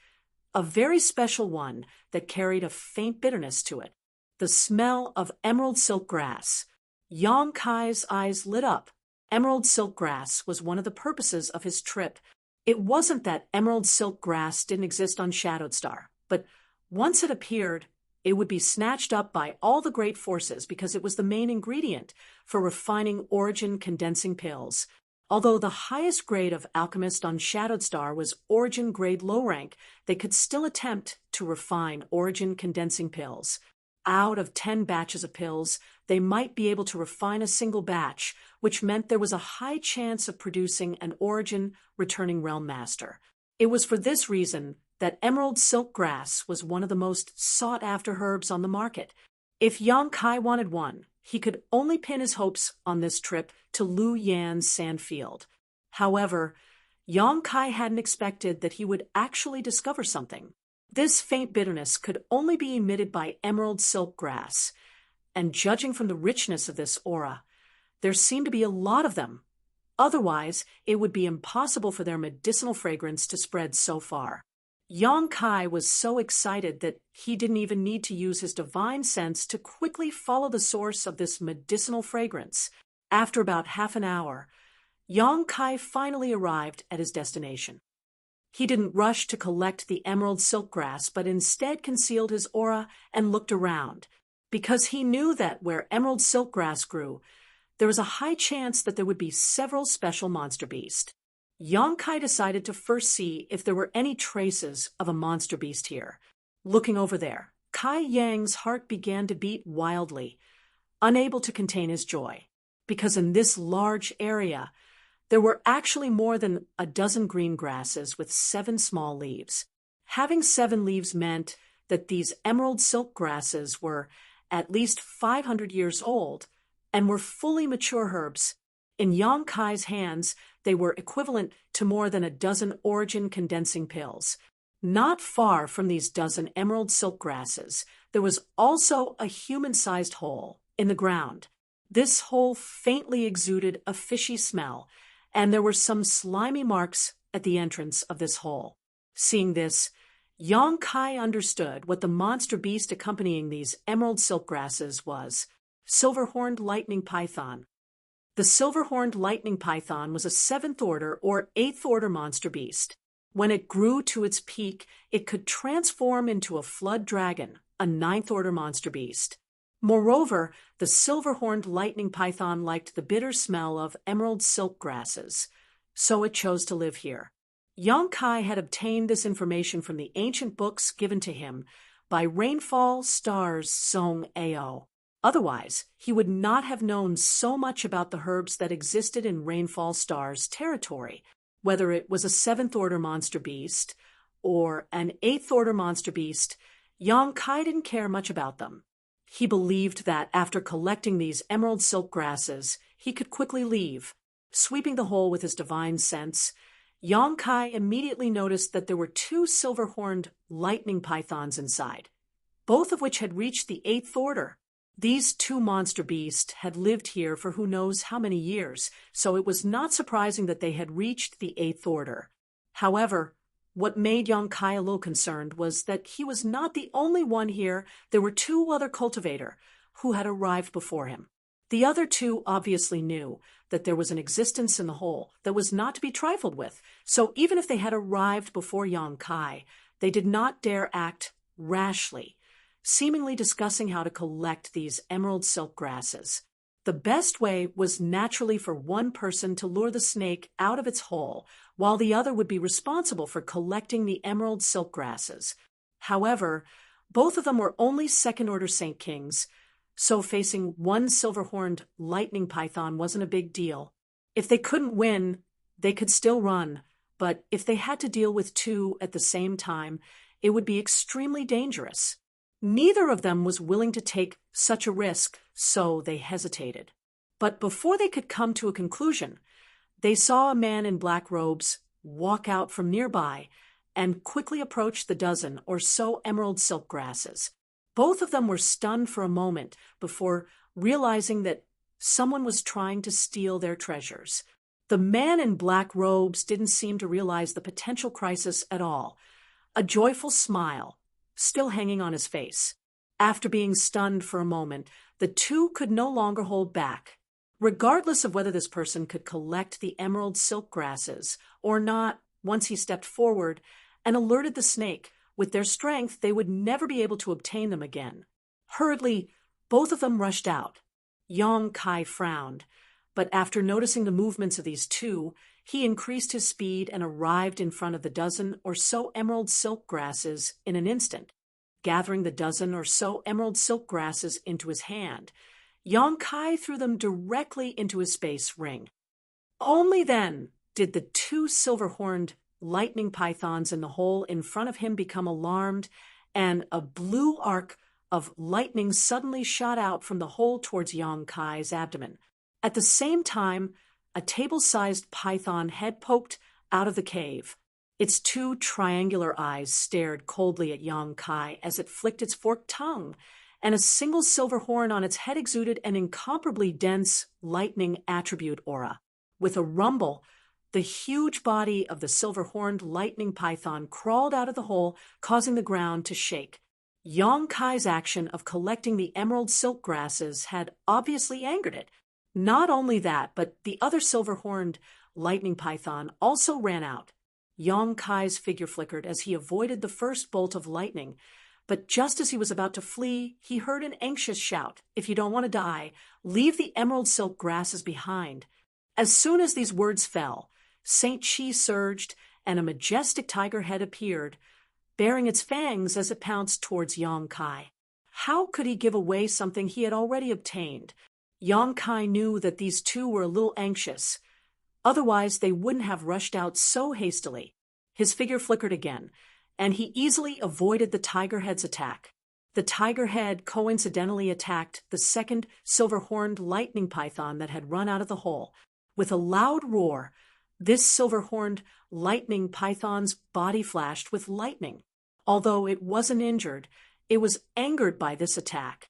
a very special one that carried a faint bitterness to it. The smell of emerald silk grass. Yang Kai's eyes lit up. Emerald silk grass was one of the purposes of his trip. It wasn't that emerald silk grass didn't exist on Shadowed Star, but once it appeared, it would be snatched up by all the great forces because it was the main ingredient for refining origin condensing pills. Although the highest grade of alchemist on Shadowed Star was origin grade low rank, they could still attempt to refine origin condensing pills. Out of 10 batches of pills, they might be able to refine a single batch, which meant there was a high chance of producing an origin returning realm master. It was for this reason that emerald silk grass was one of the most sought-after herbs on the market. If Yang Kai wanted one, he could only pin his hopes on this trip to Lu Yan's sand field. However, Yang Kai hadn't expected that he would actually discover something. This faint bitterness could only be emitted by emerald silk grass, and judging from the richness of this aura, there seemed to be a lot of them. Otherwise, it would be impossible for their medicinal fragrance to spread so far. Yang Kai was so excited that he didn't even need to use his divine sense to quickly follow the source of this medicinal fragrance. After about half an hour, Yang Kai finally arrived at his destination. He didn't rush to collect the emerald silk grass, but instead concealed his aura and looked around, because he knew that where emerald silk grass grew, there was a high chance that there would be several special monster beasts. Yang Kai decided to first see if there were any traces of a monster beast here. Looking over there, Kai Yang's heart began to beat wildly, unable to contain his joy, because in this large area, there were actually more than a dozen green grasses with 7 small leaves. Having 7 leaves meant that these emerald silk grasses were at least 500 years old and were fully mature herbs. In Yang Kai's hands, they were equivalent to more than a dozen origin condensing pills. Not far from these dozen emerald silk grasses, there was also a human-sized hole in the ground. This hole faintly exuded a fishy smell, and there were some slimy marks at the entrance of this hole. Seeing this, Yang Kai understood what the monster beast accompanying these emerald silk grasses was: silver-horned lightning python. The silver-horned lightning python was a 7th order or 8th order monster beast. When it grew to its peak, it could transform into a flood dragon, a 9th order monster beast. Moreover, the silver-horned lightning python liked the bitter smell of emerald silk grasses, so it chose to live here. Yang Kai had obtained this information from the ancient books given to him by Rainfall Stars Song Ao. Otherwise, he would not have known so much about the herbs that existed in Rainfall Stars territory, whether it was a 7th order monster beast or an 8th order monster beast. Yang Kai didn't care much about them. He believed that after collecting these emerald silk grasses, he could quickly leave. Sweeping the hole with his divine sense, Yang Kai immediately noticed that there were 2 silver-horned lightning pythons inside, both of which had reached the 8th order. These 2 monster beasts had lived here for who knows how many years, so it was not surprising that they had reached the 8th order. However, what made Yang Kai a little concerned was that he was not the only one here. There were 2 other cultivators who had arrived before him. The other 2 obviously knew that there was an existence in the hole that was not to be trifled with, so even if they had arrived before Yang Kai, they did not dare act rashly, seemingly discussing how to collect these emerald silk grasses. The best way was naturally for one person to lure the snake out of its hole, while the other would be responsible for collecting the emerald silk grasses. However, both of them were only second-order Saint Kings, so facing one silver-horned lightning python wasn't a big deal. If they couldn't win, they could still run, but if they had to deal with two at the same time, it would be extremely dangerous. Neither of them was willing to take such a risk, so they hesitated. But before they could come to a conclusion, they saw a man in black robes walk out from nearby and quickly approach the dozen or so emerald silk grasses. Both of them were stunned for a moment before realizing that someone was trying to steal their treasures. The man in black robes didn't seem to realize the potential crisis at all, a joyful smile still hanging on his face. After being stunned for a moment, the two could no longer hold back. Regardless of whether this person could collect the emerald silk grasses or not, once he stepped forward and alerted the snake, with their strength they would never be able to obtain them again. Hurriedly, both of them rushed out. Yong Kai frowned, but after noticing the movements of these two, he increased his speed and arrived in front of the dozen or so emerald silk grasses in an instant. Gathering the dozen or so emerald silk grasses into his hand, Yong Kai threw them directly into his space ring. Only then did the two silver-horned lightning pythons in the hole in front of him become alarmed, and a blue arc of lightning suddenly shot out from the hole towards Yong Kai's abdomen. At the same time, a table-sized python head poked out of the cave. Its two triangular eyes stared coldly at Yong Kai as it flicked its forked tongue, and a single silver horn on its head exuded an incomparably dense lightning attribute aura. With a rumble, the huge body of the silver-horned lightning python crawled out of the hole, causing the ground to shake. Yong Kai's action of collecting the emerald silk grasses had obviously angered it. Not only that, but the other silver-horned lightning python also ran out. Yong Kai's figure flickered as he avoided the first bolt of lightning, but just as he was about to flee, he heard an anxious shout, "If you don't want to die, leave the emerald silk grasses behind." As soon as these words fell, Saint Chi surged, and a majestic tiger head appeared, baring its fangs as it pounced towards Yong Kai. How could he give away something he had already obtained? Yong Kai knew that these two were a little anxious. Otherwise, they wouldn't have rushed out so hastily. His figure flickered again, and he easily avoided the tiger head's attack. The tiger head coincidentally attacked the second silver-horned lightning python that had run out of the hole. With a loud roar, this silver-horned lightning python's body flashed with lightning. Although it wasn't injured, it was angered by this attack.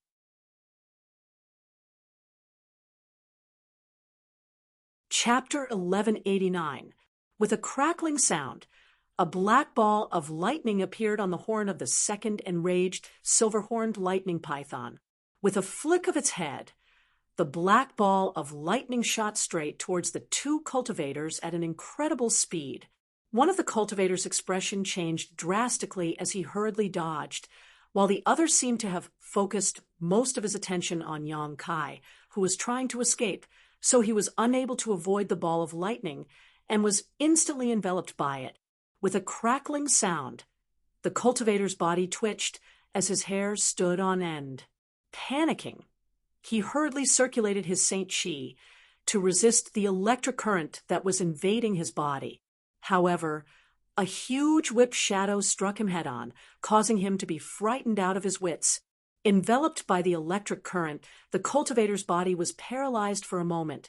Chapter 1189. With a crackling sound, a black ball of lightning appeared on the horn of the second enraged silver-horned lightning python. With a flick of its head, the black ball of lightning shot straight towards the two cultivators at an incredible speed. One of the cultivators' expression changed drastically as he hurriedly dodged, while the other seemed to have focused most of his attention on Yong Kai, who was trying to escape, so he was unable to avoid the ball of lightning and was instantly enveloped by it. With a crackling sound, the cultivator's body twitched as his hair stood on end. Panicking, he hurriedly circulated his Saint Chi to resist the electric current that was invading his body. However, a huge whip shadow struck him head-on, causing him to be frightened out of his wits. Enveloped by the electric current, the cultivator's body was paralyzed for a moment,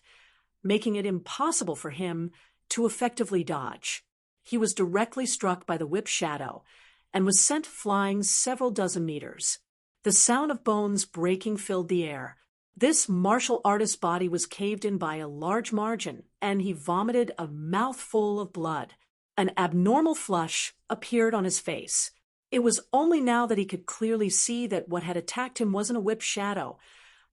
making it impossible for him to effectively dodge. He was directly struck by the whip shadow and was sent flying several dozen meters. The sound of bones breaking filled the air. This martial artist's body was caved in by a large margin, and he vomited a mouthful of blood. An abnormal flush appeared on his face. It was only now that he could clearly see that what had attacked him wasn't a whip shadow,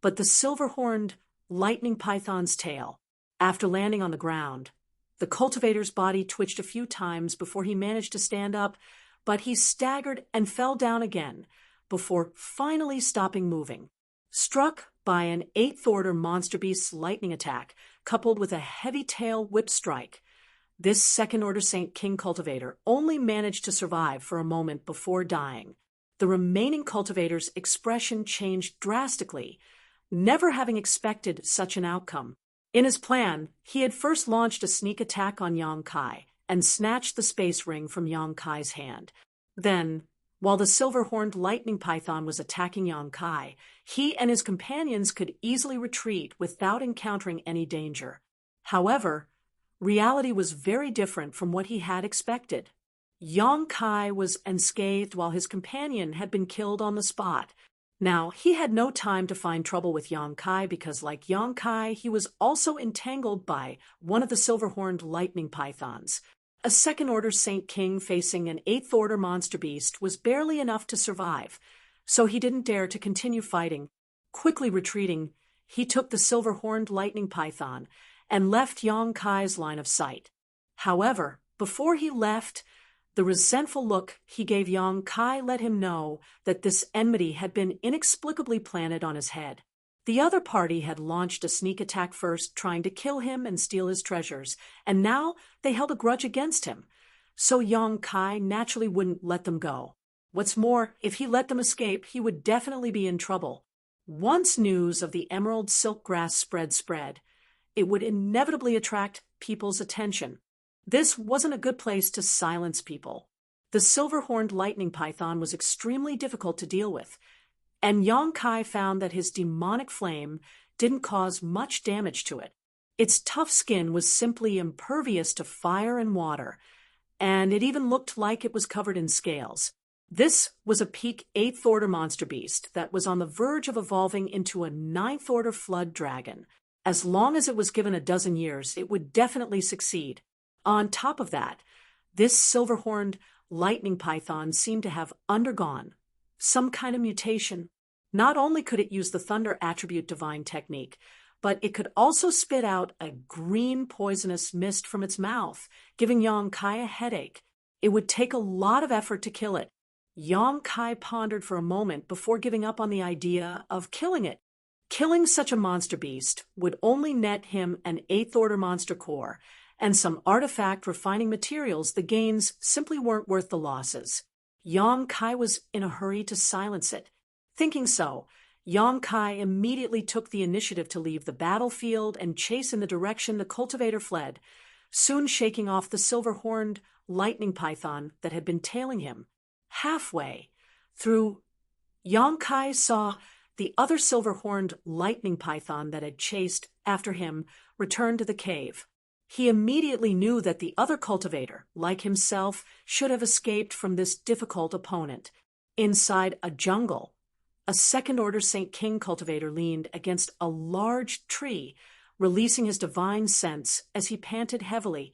but the silver-horned lightning python's tail. After landing on the ground, the cultivator's body twitched a few times before he managed to stand up, but he staggered and fell down again before finally stopping moving. Struck by an eighth order monster beast's lightning attack, coupled with a heavy tail whip strike. This second order Saint King cultivator only managed to survive for a moment before dying. The remaining cultivator's expression changed drastically, never having expected such an outcome. In his plan, he had first launched a sneak attack on Yang Kai and snatched the space ring from Yang Kai's hand. Then, while the silver-horned lightning python was attacking Yang Kai, he and his companions could easily retreat without encountering any danger. However, reality was very different from what he had expected. Yang Kai was unscathed while his companion had been killed on the spot. Now, he had no time to find trouble with Yang Kai because, like Yang Kai, he was also entangled by one of the silver-horned lightning pythons. A second-order Saint King facing an eighth-order monster beast was barely enough to survive, so he didn't dare to continue fighting. Quickly retreating, he took the silver-horned lightning python and left Yang Kai's line of sight. However, before he left, the resentful look he gave Yang Kai let him know that this enmity had been inexplicably planted on his head. The other party had launched a sneak attack first, trying to kill him and steal his treasures, and now they held a grudge against him. So Yang Kai naturally wouldn't let them go. What's more, if he let them escape, he would definitely be in trouble. Once news of the emerald silk grass spread, it would inevitably attract people's attention. This wasn't a good place to silence people. The silver-horned lightning python was extremely difficult to deal with, and Yang Kai found that his demonic flame didn't cause much damage to it. Its tough skin was simply impervious to fire and water, and it even looked like it was covered in scales. This was a peak 8th order monster beast that was on the verge of evolving into a 9th order flood dragon. As long as it was given a dozen years, it would definitely succeed. On top of that, this silver-horned lightning python seemed to have undergone some kind of mutation. Not only could it use the thunder attribute divine technique, but it could also spit out a green poisonous mist from its mouth, giving Yang Kai a headache. It would take a lot of effort to kill it. Yang Kai pondered for a moment before giving up on the idea of killing it. Killing such a monster beast would only net him an 8th order monster core and some artifact refining materials. The gains simply weren't worth the losses. Yang Kai was in a hurry to silence it. Thinking so, Yang Kai immediately took the initiative to leave the battlefield and chase in the direction the cultivator fled, soon shaking off the silver-horned lightning python that had been tailing him. Halfway through, Yang Kai saw the other silver-horned lightning python that had chased after him return to the cave. He immediately knew that the other cultivator, like himself, should have escaped from this difficult opponent. Inside a jungle, a second-order Saint King cultivator leaned against a large tree, releasing his divine sense as he panted heavily,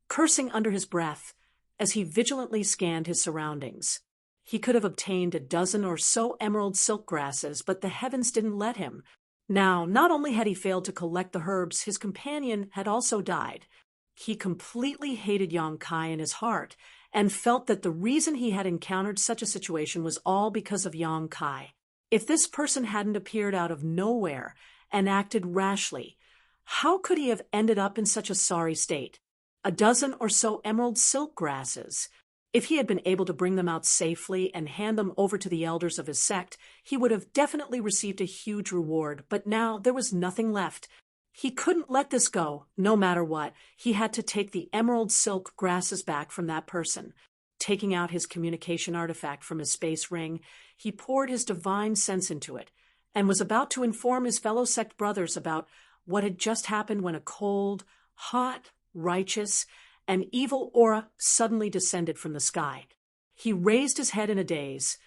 cursing under his breath as he vigilantly scanned his surroundings. He could have obtained a dozen or so emerald silk grasses, but the heavens didn't let him. Now, not only had he failed to collect the herbs, his companion had also died. He completely hated Yang Kai in his heart and felt that the reason he had encountered such a situation was all because of Yang Kai. If this person hadn't appeared out of nowhere and acted rashly, how could he have ended up in such a sorry state? A dozen or so emerald silk grasses. If he had been able to bring them out safely and hand them over to the elders of his sect, he would have definitely received a huge reward, but now there was nothing left. He couldn't let this go, no matter what. He had to take the emerald silk grasses back from that person. Taking out his communication artifact from his space ring, he poured his divine sense into it, and was about to inform his fellow sect brothers about what had just happened when a cold, hot, righteous, and evil aura suddenly descended from the sky. He raised his head in a daze,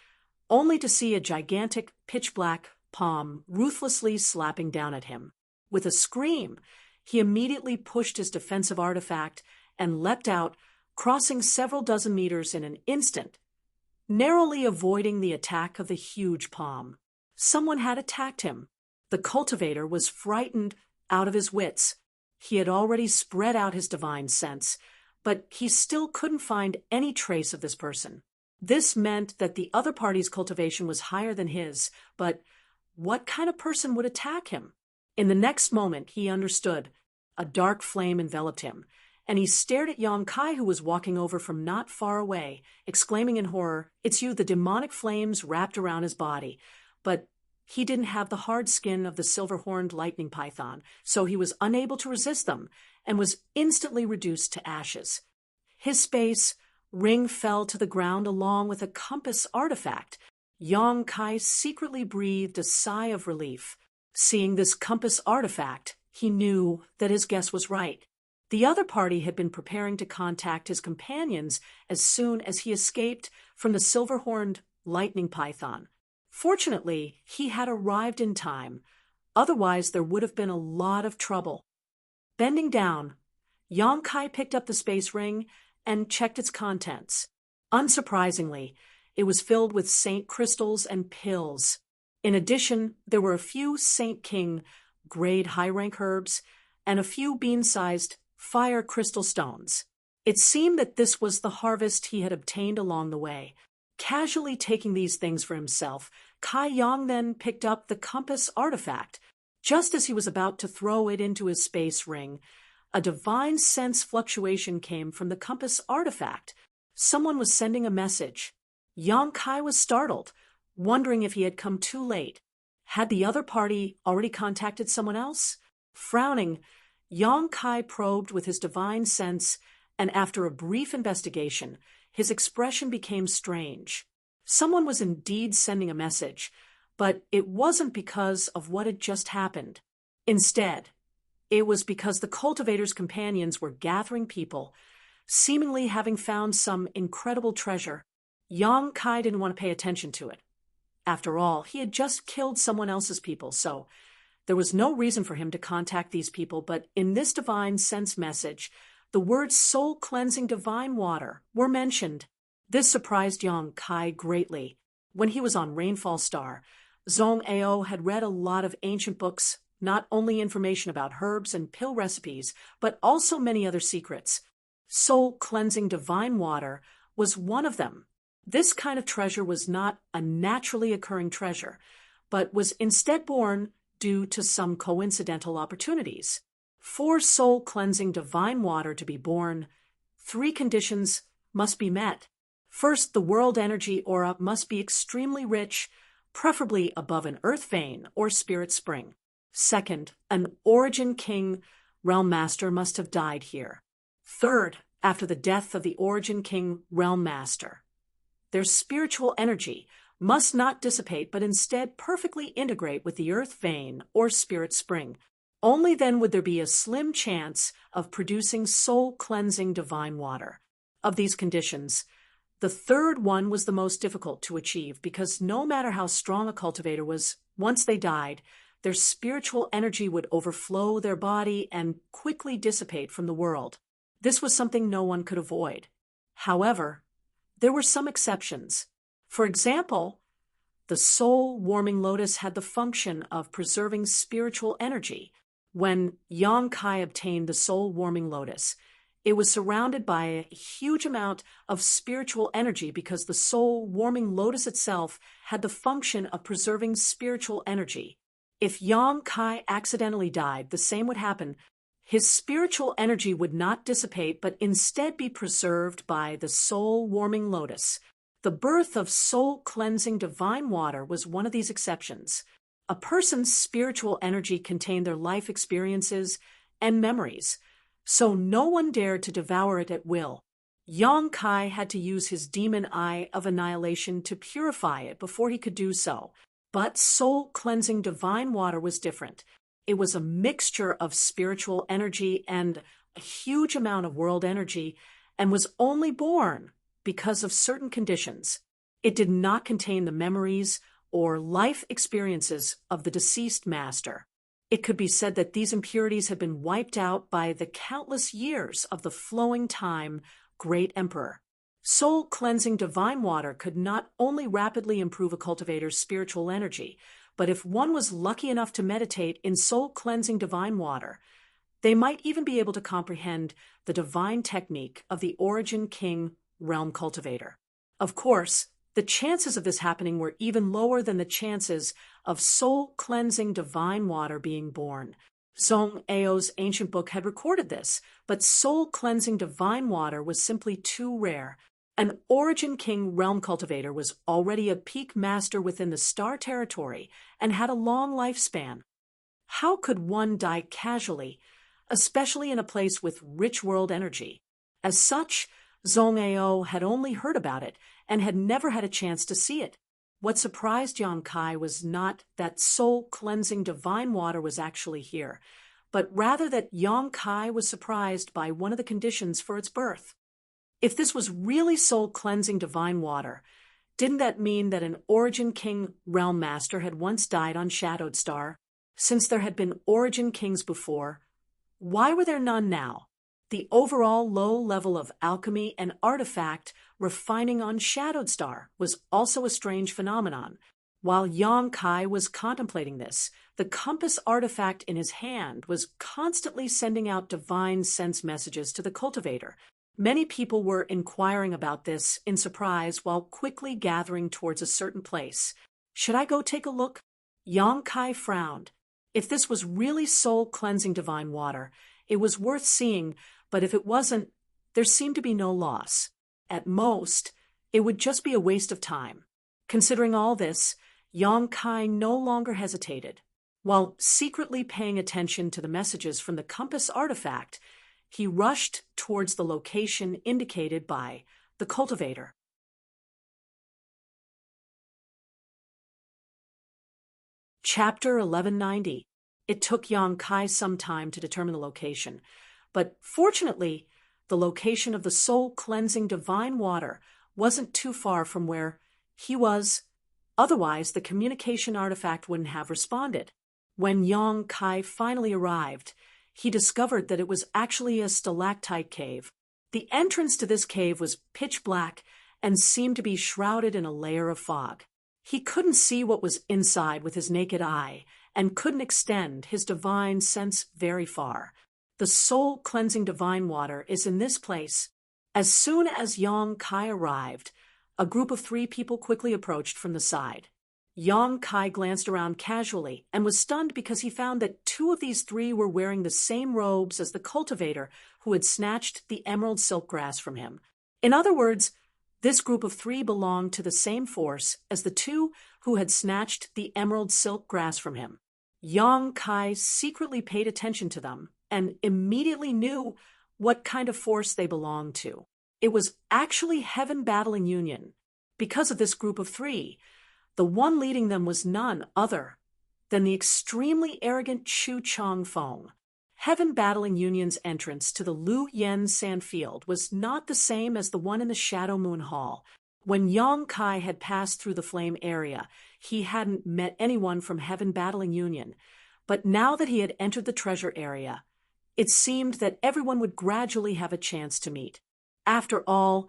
only to see a gigantic, pitch-black palm ruthlessly slapping down at him. With a scream, he immediately pushed his defensive artifact and leapt out, crossing several dozen meters in an instant, narrowly avoiding the attack of the huge palm. Someone had attacked him. The cultivator was frightened out of his wits. He had already spread out his divine sense, but he still couldn't find any trace of this person. This meant that the other party's cultivation was higher than his, but what kind of person would attack him? In the next moment, he understood. A dark flame enveloped him, and he stared at Yang Kai, who was walking over from not far away, exclaiming in horror, "It's you!" The demonic flames wrapped around his body. But he didn't have the hard skin of the silver-horned lightning python, so he was unable to resist them and was instantly reduced to ashes. His space ring fell to the ground along with a compass artifact. Yang Kai secretly breathed a sigh of relief. Seeing this compass artifact, he knew that his guess was right. The other party had been preparing to contact his companions as soon as he escaped from the silver-horned lightning python. Fortunately, he had arrived in time. Otherwise, there would have been a lot of trouble. Bending down, Yang Kai picked up the space ring and checked its contents. Unsurprisingly, it was filled with saint crystals and pills. In addition, there were a few Saint King grade high-rank herbs and a few bean-sized fire crystal stones. It seemed that this was the harvest he had obtained along the way. Casually taking these things for himself, Kai Yang then picked up the compass artifact. Just as he was about to throw it into his space ring, a divine sense fluctuation came from the compass artifact. Someone was sending a message. Yang Kai was startled, wondering if he had come too late. Had the other party already contacted someone else? Frowning, Yang Kai probed with his divine sense, and after a brief investigation, his expression became strange. Someone was indeed sending a message, but it wasn't because of what had just happened. Instead, it was because the cultivator's companions were gathering people, seemingly having found some incredible treasure. Yang Kai didn't want to pay attention to it. After all, he had just killed someone else's people, so there was no reason for him to contact these people. But in this divine sense message, the words soul-cleansing divine water were mentioned. This surprised Yang Kai greatly. When he was on Rainfall Star, Zhong Ao had read a lot of ancient books, not only information about herbs and pill recipes, but also many other secrets. Soul-cleansing divine water was one of them. This kind of treasure was not a naturally occurring treasure, but was instead born due to some coincidental opportunities. For soul-cleansing divine water to be born, 3 conditions must be met. First, the world energy aura must be extremely rich, preferably above an earth vein or spirit spring. Second, an origin king realm master must have died here. Third, after the death of the origin king realm master, their spiritual energy must not dissipate but instead perfectly integrate with the earth vein or spirit spring. Only then would there be a slim chance of producing soul-cleansing divine water. Of these conditions, the third one was the most difficult to achieve because no matter how strong a cultivator was, once they died, their spiritual energy would overflow their body and quickly dissipate from the world. This was something no one could avoid. However, there were some exceptions. For example, the soul-warming lotus had the function of preserving spiritual energy. When Yang Kai obtained the soul-warming lotus, it was surrounded by a huge amount of spiritual energy because the soul-warming lotus itself had the function of preserving spiritual energy. If Yang Kai accidentally died, the same would happen. His spiritual energy would not dissipate but instead be preserved by the soul-warming lotus. The birth of soul-cleansing divine water was one of these exceptions. A person's spiritual energy contained their life experiences and memories, so no one dared to devour it at will. Yang Kai had to use his demon eye of annihilation to purify it before he could do so. But soul-cleansing divine water was different. It was a mixture of spiritual energy and a huge amount of world energy, and was only born because of certain conditions. It did not contain the memories or life experiences of the deceased master. It could be said that these impurities had been wiped out by the countless years of the flowing time great emperor. Soul-cleansing divine water could not only rapidly improve a cultivator's spiritual energy, but if one was lucky enough to meditate in soul-cleansing divine water, they might even be able to comprehend the divine technique of the origin king realm cultivator. Of course, The chances of this happening were even lower than the chances of soul-cleansing divine water being born. Zhong Ao's ancient book had recorded this, but soul-cleansing divine water was simply too rare. An Origin King realm cultivator was already a peak master within the star territory and had a long lifespan. How could one die casually, especially in a place with rich world energy? As such, Zhong Ao had only heard about it and had never had a chance to see it. What surprised Yang Kai was not that soul-cleansing divine water was actually here, but rather that Yang Kai was surprised by one of the conditions for its birth. If this was really soul-cleansing divine water, didn't that mean that an Origin King realm master had once died on Shadowed Star? Since there had been Origin Kings before, why were there none now? The overall low level of alchemy and artifact refining on Shadowed Star was also a strange phenomenon. While Yang Kai was contemplating this, the compass artifact in his hand was constantly sending out divine sense messages to the cultivator. Many people were inquiring about this in surprise while quickly gathering towards a certain place. Should I go take a look? Yang Kai frowned. If this was really soul-cleansing divine water, it was worth seeing, but if it wasn't, there seemed to be no loss. At most, it would just be a waste of time. Considering all this, Yang Kai no longer hesitated. While secretly paying attention to the messages from the compass artifact, he rushed towards the location indicated by the cultivator. Chapter 1190. It took Yang Kai some time to determine the location, but fortunately, the location of the soul-cleansing divine water wasn't too far from where he was. Otherwise, the communication artifact wouldn't have responded. When Yang Kai finally arrived, he discovered that it was actually a stalactite cave. The entrance to this cave was pitch black and seemed to be shrouded in a layer of fog. He couldn't see what was inside with his naked eye and couldn't extend his divine sense very far. The soul-cleansing divine water is in this place. As soon as Yang Kai arrived, a group of 3 people quickly approached from the side. Yang Kai glanced around casually and was stunned because he found that 2 of these 3 were wearing the same robes as the cultivator who had snatched the emerald silk grass from him. In other words, this group of 3 belonged to the same force as the 2 who had snatched the emerald silk grass from him. Yang Kai secretly paid attention to them and immediately knew what kind of force they belonged to. It was actually Heaven Battling Union. Because of this group of 3, the one leading them was none other than the extremely arrogant Chu Chong Feng. Heaven Battling Union's entrance to the Lu Yen Sandfield was not the same as the one in the Shadow Moon Hall. When Yang Kai had passed through the flame area, he hadn't met anyone from Heaven Battling Union, but now that he had entered the treasure area, it seemed that everyone would gradually have a chance to meet. After all,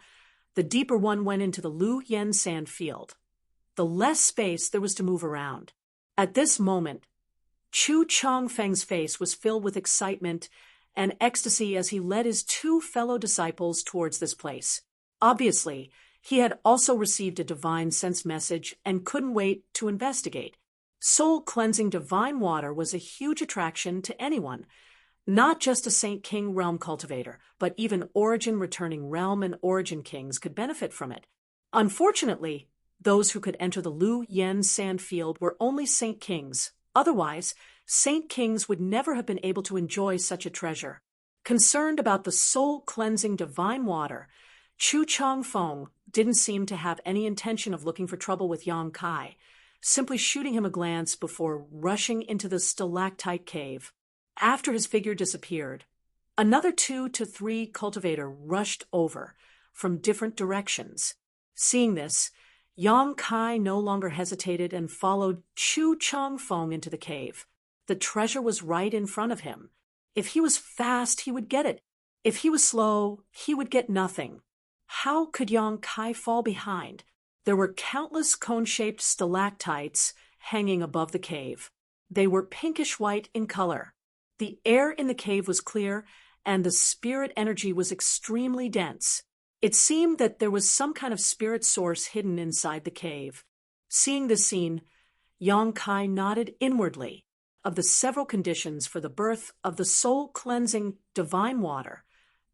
the deeper one went into the Lu Yen Sandfield, the less space there was to move around. At this moment, Chu Chongfeng's face was filled with excitement and ecstasy as he led his 2 fellow disciples towards this place. Obviously, he had also received a divine sense message and couldn't wait to investigate. Soul-cleansing divine water was a huge attraction to anyone, not just a Saint King realm cultivator, but even Origin returning realm and Origin Kings could benefit from it. Unfortunately, those who could enter the Lu Yen Sandfield were only Saint Kings. Otherwise, Saint Kings would never have been able to enjoy such a treasure. Concerned about the soul-cleansing divine water, Chu Chongfeng didn't seem to have any intention of looking for trouble with Yang Kai, simply shooting him a glance before rushing into the stalactite cave. After his figure disappeared, another 2 to 3 cultivator rushed over from different directions. Seeing this, Yang Kai no longer hesitated and followed Chu Chongfeng into the cave. The treasure was right in front of him. If he was fast, he would get it. If he was slow, he would get nothing. How could Yang Kai fall behind? There were countless cone-shaped stalactites hanging above the cave. They were pinkish-white in color. The air in the cave was clear, and the spirit energy was extremely dense. It seemed that there was some kind of spirit source hidden inside the cave. Seeing this scene, Yang Kai nodded inwardly. Of the several conditions for the birth of the soul-cleansing divine water,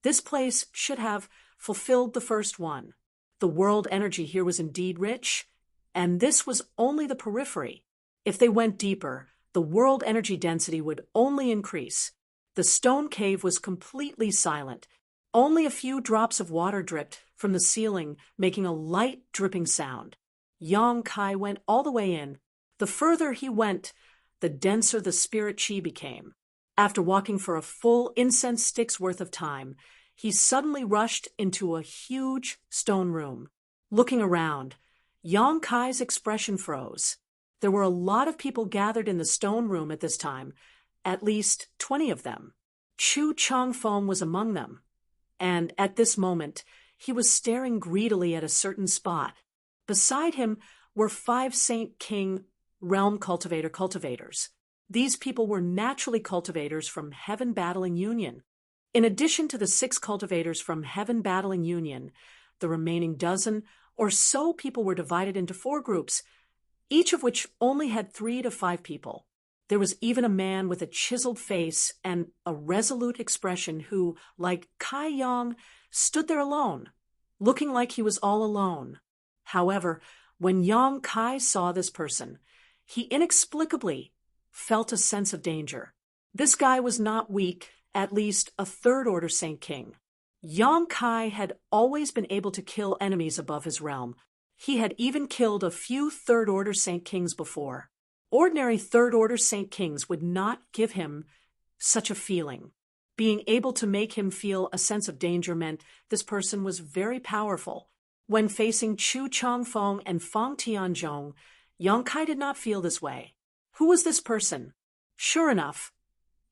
this place should have fulfilled the first one. The world energy here was indeed rich, and this was only the periphery. If they went deeper, the world energy density would only increase. The stone cave was completely silent. Only a few drops of water dripped from the ceiling, making a light dripping sound. Yang Kai went all the way in. The further he went, the denser the spirit chi became. After walking for a full incense stick's worth of time, he suddenly rushed into a huge stone room. Looking around, Yang Kai's expression froze. There were a lot of people gathered in the stone room at this time, at least 20 of them. Chu Changfeng was among them, and at this moment he was staring greedily at a certain spot. Beside him were 5 Saint King realm cultivators. These people were naturally cultivators from Heaven Battling Union. In addition to the 6 cultivators from Heaven Battling Union, the remaining dozen or so people were divided into 4 groups, each of which only had 3 to 5 people. There was even a man with a chiseled face and a resolute expression who, like Kai Yang, stood there alone, looking like he was all alone. However, when Yang Kai saw this person, he inexplicably felt a sense of danger. This guy was not weak, at least a 3rd order Saint King. Yang Kai had always been able to kill enemies above his realm. He had even killed a few 3rd order Saint Kings before. Ordinary 3rd order Saint Kings would not give him such a feeling. Being able to make him feel a sense of danger meant this person was very powerful. When facing Chu Changfeng and Fang Tianzhong, Yang Kai did not feel this way. Who was this person? Sure enough,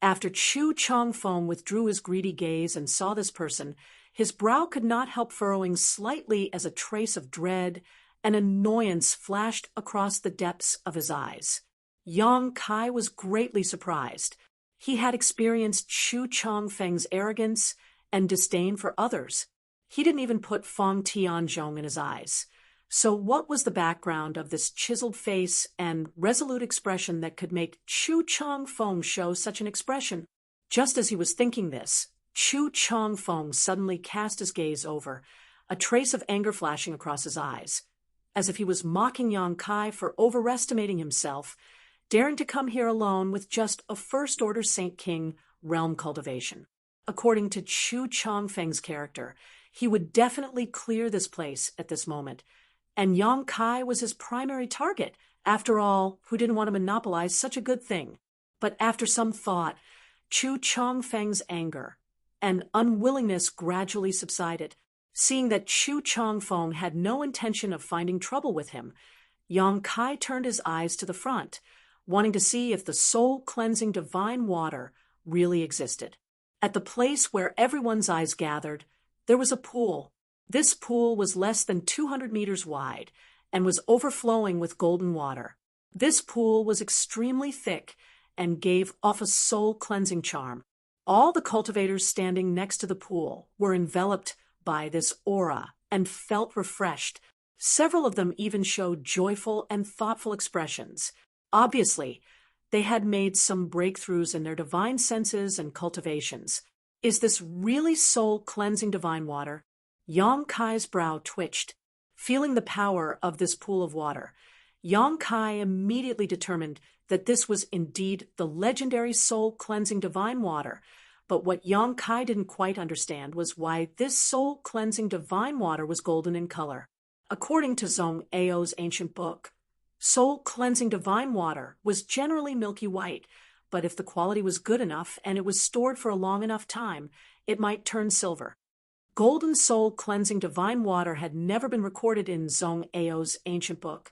after Chu Changfeng withdrew his greedy gaze and saw this person, his brow could not help furrowing slightly as a trace of dread and annoyance flashed across the depths of his eyes. Yang Kai was greatly surprised. He had experienced Chu Changfeng's arrogance and disdain for others. He didn't even put Fang Tianzhong in his eyes. So what was the background of this chiseled face and resolute expression that could make Chu Changfeng show such an expression? Just as he was thinking this, Chu Changfeng suddenly cast his gaze over, a trace of anger flashing across his eyes, as if he was mocking Yang Kai for overestimating himself, daring to come here alone with just a 1st order Saint King realm cultivation. According to Chu Changfeng's character, he would definitely clear this place at this moment, and Yang Kai was his primary target. After all, who didn't want to monopolize such a good thing? But after some thought, Chu Changfeng's anger and unwillingness gradually subsided. Seeing that Chu Changfeng had no intention of finding trouble with him, Yang Kai turned his eyes to the front, wanting to see if the soul-cleansing divine water really existed. At the place where everyone's eyes gathered, there was a pool. This pool was less than 200 meters wide and was overflowing with golden water. This pool was extremely thick and gave off a soul-cleansing charm. All the cultivators standing next to the pool were enveloped by this aura and felt refreshed. Several of them even showed joyful and thoughtful expressions. Obviously, they had made some breakthroughs in their divine senses and cultivations. Is this really soul-cleansing divine water? Yang Kai's brow twitched. Feeling the power of this pool of water, Yang Kai immediately determined that this was indeed the legendary soul-cleansing divine water. But what Yang Kai didn't quite understand was why this soul-cleansing divine water was golden in color. According to Zhong Ao's ancient book, soul-cleansing divine water was generally milky white, but if the quality was good enough and it was stored for a long enough time, it might turn silver. Golden soul-cleansing divine water had never been recorded in Zhong Ao's ancient book,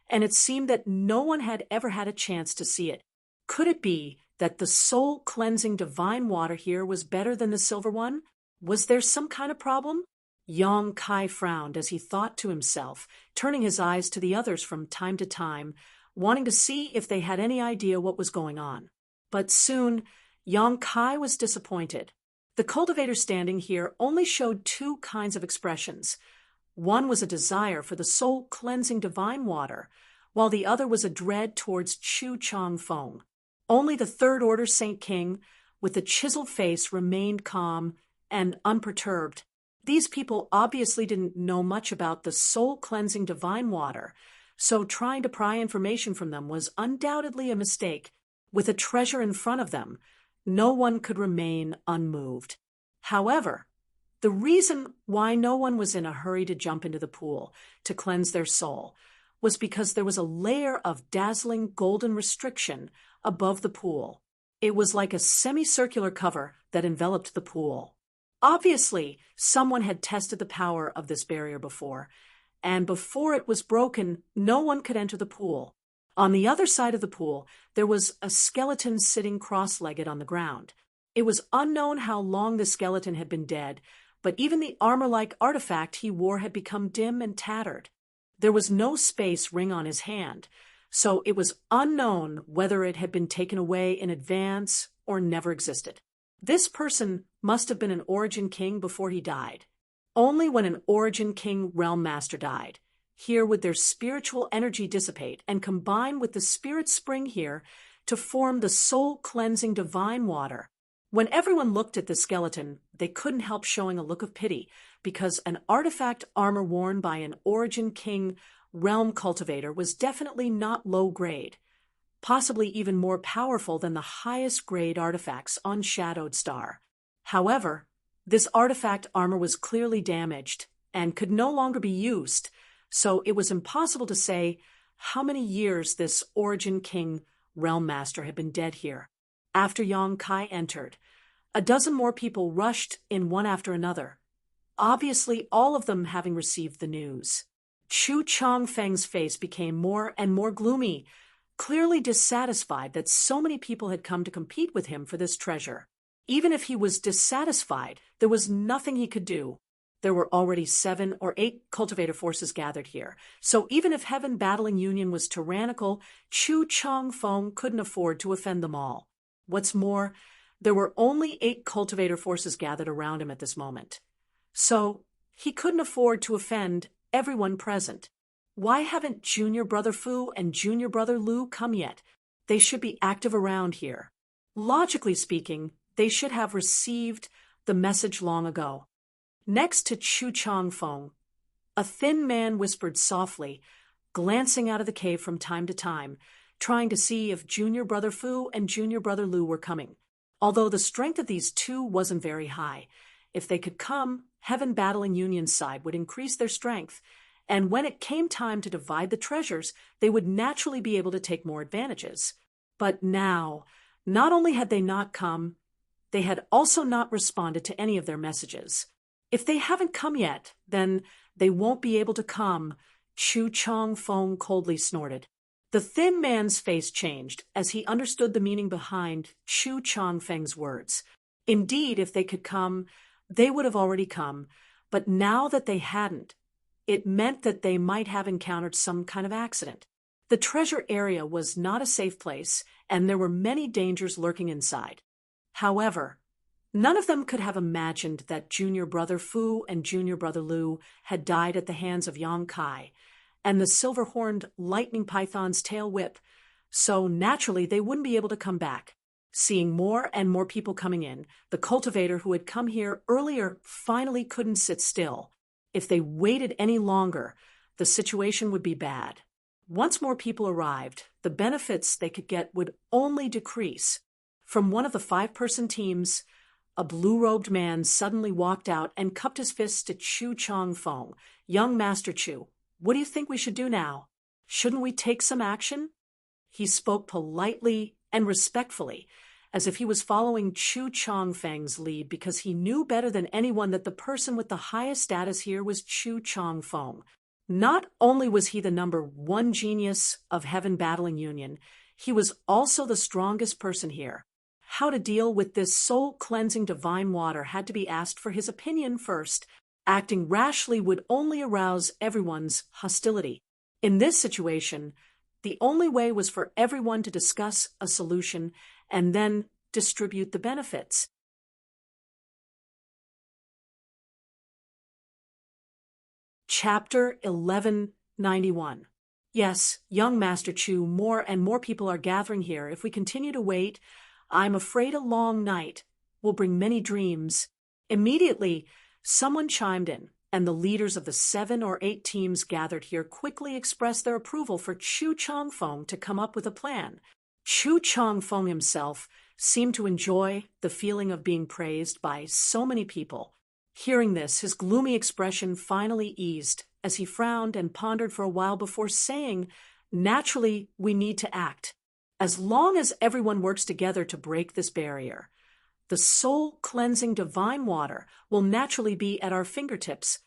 and it seemed that no one had ever had a chance to see it. Could it be that the soul-cleansing divine water here was better than the silver one? Was there some kind of problem? Yang Kai frowned as he thought to himself, turning his eyes to the others from time to time, wanting to see if they had any idea what was going on. But soon, Yang Kai was disappointed. The cultivator standing here only showed two kinds of expressions. One was a desire for the soul-cleansing divine water, while the other was a dread towards Chu Chong Fong. Only the third-order Saint King, with the chiseled face, remained calm and unperturbed. These people obviously didn't know much about the soul-cleansing divine water, so trying to pry information from them was undoubtedly a mistake. With a treasure in front of them, no one could remain unmoved. However, the reason why no one was in a hurry to jump into the pool to cleanse their soul was because there was a layer of dazzling golden restriction above the pool. It was like a semicircular cover that enveloped the pool. Obviously, someone had tested the power of this barrier before, and before it was broken, no one could enter the pool. On the other side of the pool, there was a skeleton sitting cross-legged on the ground. It was unknown how long the skeleton had been dead, but even the armor-like artifact he wore had become dim and tattered. There was no space ring on his hand, so it was unknown whether it had been taken away in advance or never existed. This person must have been an Origin King before he died. Only when an Origin King Realm Master died, here would their spiritual energy dissipate and combine with the spirit spring here to form the soul-cleansing divine water. When everyone looked at the skeleton, they couldn't help showing a look of pity, because an artifact armor worn by an Origin King Realm cultivator was definitely not low grade, possibly even more powerful than the highest grade artifacts on Shadowed Star. However, this artifact armor was clearly damaged and could no longer be used, so it was impossible to say how many years this Origin King Realm Master had been dead here. After Yang Kai entered, a dozen more people rushed in one after another, obviously all of them having received the news. Chu Chong Feng's face became more and more gloomy, clearly dissatisfied that so many people had come to compete with him for this treasure. Even if he was dissatisfied, there was nothing he could do. There were already 7 or 8 cultivator forces gathered here, so even if Heaven Battling Union was tyrannical, Chu Chong Feng couldn't afford to offend them all. What's more, there were only 8 cultivator forces gathered around him at this moment. So, he couldn't afford to offend everyone present. Why haven't Junior Brother Fu and Junior Brother Lu come yet? They should be active around here. Logically speaking, they should have received the message long ago. Next to Chu Chong Feng, a thin man whispered softly, glancing out of the cave from time to time, trying to see if Junior Brother Fu and Junior Brother Lu were coming. Although the strength of these two wasn't very high, if they could come, Heaven Battling Union's side would increase their strength, and when it came time to divide the treasures, they would naturally be able to take more advantages. But now, not only had they not come, they had also not responded to any of their messages. If they haven't come yet, then they won't be able to come, Chu Chong Feng coldly snorted. The thin man's face changed as he understood the meaning behind Chu Chong Feng's words. Indeed, if they could come, they would have already come, but now that they hadn't, it meant that they might have encountered some kind of accident. The treasure area was not a safe place, and there were many dangers lurking inside. However, none of them could have imagined that Junior Brother Fu and Junior Brother Lu had died at the hands of Yang Kai and the silver-horned lightning python's tail whip, so naturally they wouldn't be able to come back. Seeing more and more people coming in, the cultivator who had come here earlier finally couldn't sit still. If they waited any longer, the situation would be bad. Once more people arrived, the benefits they could get would only decrease. From one of the 5-person teams, a blue-robed man suddenly walked out and cupped his fists to Chu Chong Feng. Young Master Chu, what do you think we should do now? Shouldn't we take some action? He spoke politely and respectfully, as if he was following Chu Chong Feng's lead because he knew better than anyone that the person with the highest status here was Chu Chong Feng. Not only was he the #1 genius of Heaven Battling Union, he was also the strongest person here. How to deal with this soul-cleansing divine water had to be asked for his opinion first. Acting rashly would only arouse everyone's hostility. In this situation, the only way was for everyone to discuss a solution and then distribute the benefits. Chapter 1191. Yes, young Master Chu, more and more people are gathering here. If we continue to wait, I'm afraid a long night will bring many dreams. Immediately, someone chimed in, and the leaders of the 7 or 8 teams gathered here quickly expressed their approval for Chu Changfeng to come up with a plan. Chu Changfeng himself seemed to enjoy the feeling of being praised by so many people. Hearing this, his gloomy expression finally eased as he frowned and pondered for a while before saying, "Naturally, we need to act. As long as everyone works together to break this barrier, the soul-cleansing divine water will naturally be at our fingertips."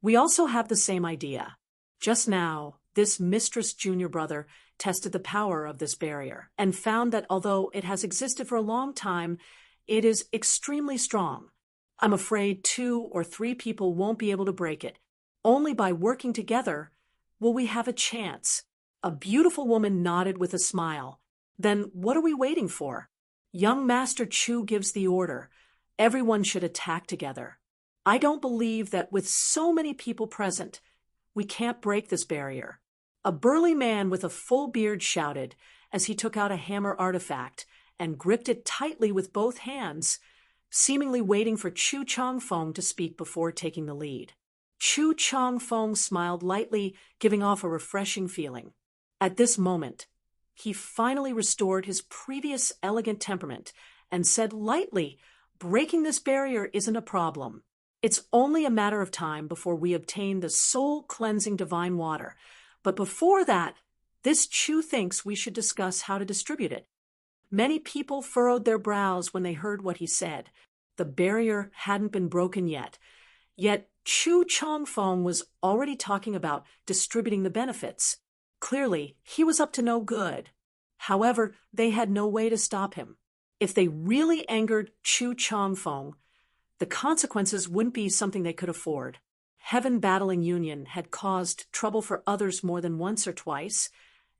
We also have the same idea. Just now, this Mistress Junior Brother tested the power of this barrier and found that although it has existed for a long time, it is extremely strong. I'm afraid 2 or 3 people won't be able to break it. Only by working together will we have a chance. A beautiful woman nodded with a smile. Then what are we waiting for? Young Master Chu gives the order. Everyone should attack together. I don't believe that with so many people present, we can't break this barrier. A burly man with a full beard shouted as he took out a hammer artifact and gripped it tightly with both hands, seemingly waiting for Chu Changfeng to speak before taking the lead. Chu Changfeng smiled lightly, giving off a refreshing feeling. At this moment, he finally restored his previous elegant temperament and said lightly, "Breaking this barrier isn't a problem. It's only a matter of time before we obtain the soul-cleansing divine water. But before that, this Chu thinks we should discuss how to distribute it." Many people furrowed their brows when they heard what he said. The barrier hadn't been broken yet. Yet Chu Changfeng was already talking about distributing the benefits. Clearly, he was up to no good. However, they had no way to stop him. If they really angered Chu Changfeng, the consequences wouldn't be something they could afford. Heaven Battling Union had caused trouble for others more than once or twice,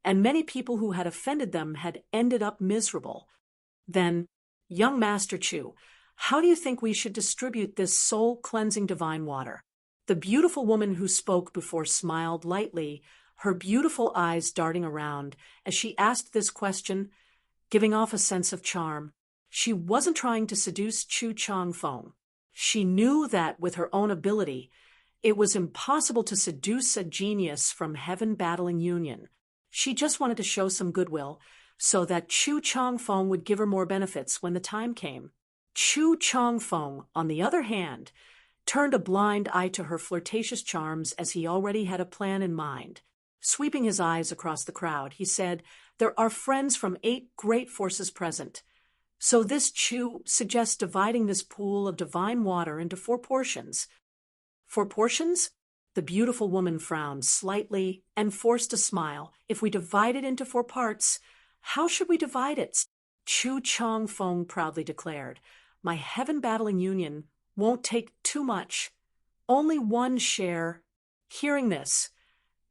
and many people who had offended them had ended up miserable. Then, young Master Chu, how do you think we should distribute this soul-cleansing divine water? The beautiful woman who spoke before smiled lightly, her beautiful eyes darting around as she asked this question, giving off a sense of charm. She wasn't trying to seduce Chu Changfeng. She knew that with her own ability, it was impossible to seduce a genius from Heaven Battling Union. She just wanted to show some goodwill so that Chu Changfeng would give her more benefits when the time came. Chu Changfeng, on the other hand, turned a blind eye to her flirtatious charms as he already had a plan in mind. Sweeping his eyes across the crowd, he said, "There are friends from 8 great forces present. So this Chu suggests dividing this pool of divine water into 4 portions. 4 portions? The beautiful woman frowned slightly and forced a smile. If we divide it into 4 parts, how should we divide it?" Chu Changfeng proudly declared, "My Heaven Battling Union won't take too much. Only 1 share." Hearing this,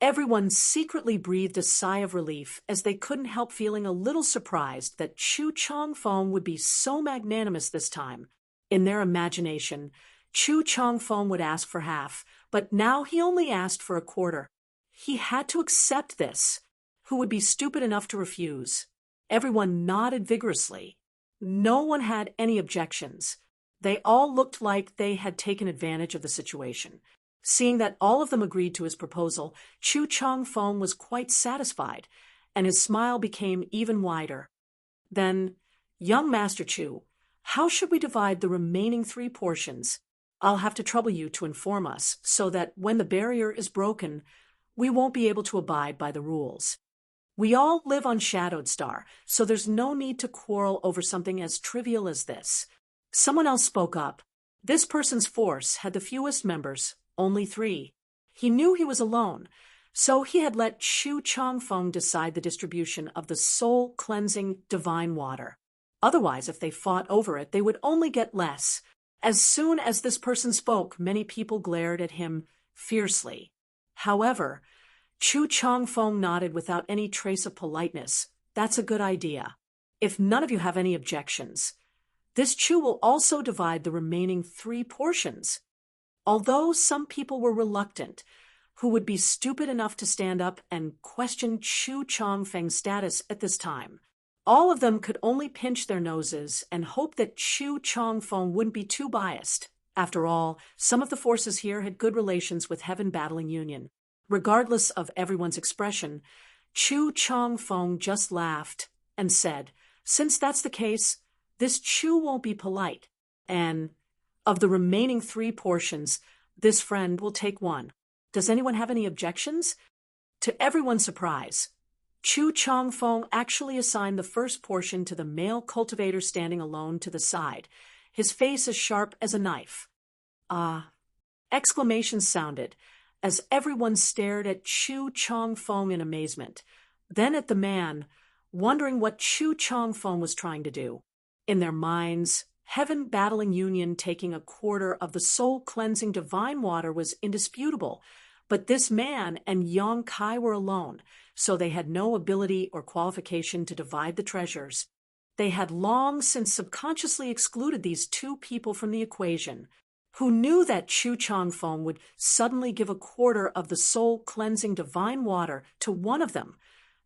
everyone secretly breathed a sigh of relief as they couldn't help feeling a little surprised that Chu Changfeng would be so magnanimous this time. In their imagination, Chu Changfeng would ask for half, but now he only asked for a quarter. He had to accept this. Who would be stupid enough to refuse? Everyone nodded vigorously. No one had any objections. They all looked like they had taken advantage of the situation. Seeing that all of them agreed to his proposal, Chu Changfeng was quite satisfied, and his smile became even wider. Then, "Young Master Chu, how should we divide the remaining 3 portions? I'll have to trouble you to inform us so that when the barrier is broken, we won't be able to abide by the rules. We all live on Shadowed Star, so there's no need to quarrel over something as trivial as this." Someone else spoke up. This person's force had the fewest members, only 3. He knew he was alone, so he had let Chu Changfeng decide the distribution of the soul-cleansing divine water. Otherwise, if they fought over it, they would only get less. As soon as this person spoke, many people glared at him fiercely. However, Chu Changfeng nodded without any trace of politeness. "That's a good idea. If none of you have any objections, this Chu will also divide the remaining 3 portions." although some people were reluctant, who would be stupid enough to stand up and question Chu Changfeng's status at this time. All of them could only pinch their noses and hope that Chu Changfeng wouldn't be too biased. After all, some of the forces here had good relations with Heaven Battling Union. Regardless of everyone's expression, Chu Changfeng just laughed and said, "Since that's the case, this Chu won't be polite, and of the remaining 3 portions, this friend will take 1. Does anyone have any objections?" To everyone's surprise, Chu Changfeng actually assigned the first portion to the male cultivator standing alone to the side, his face as sharp as a knife. "Ah!" Exclamations sounded as everyone stared at Chu Changfeng in amazement, then at the man, wondering what Chu Changfeng was trying to do. In their minds, Heaven Battling Union taking a quarter of the soul-cleansing divine water was indisputable, but this man and Yang Kai were alone, so they had no ability or qualification to divide the treasures. They had long since subconsciously excluded these 2 people from the equation. Who knew that Chu Changfeng would suddenly give a quarter of the soul-cleansing divine water to one of them,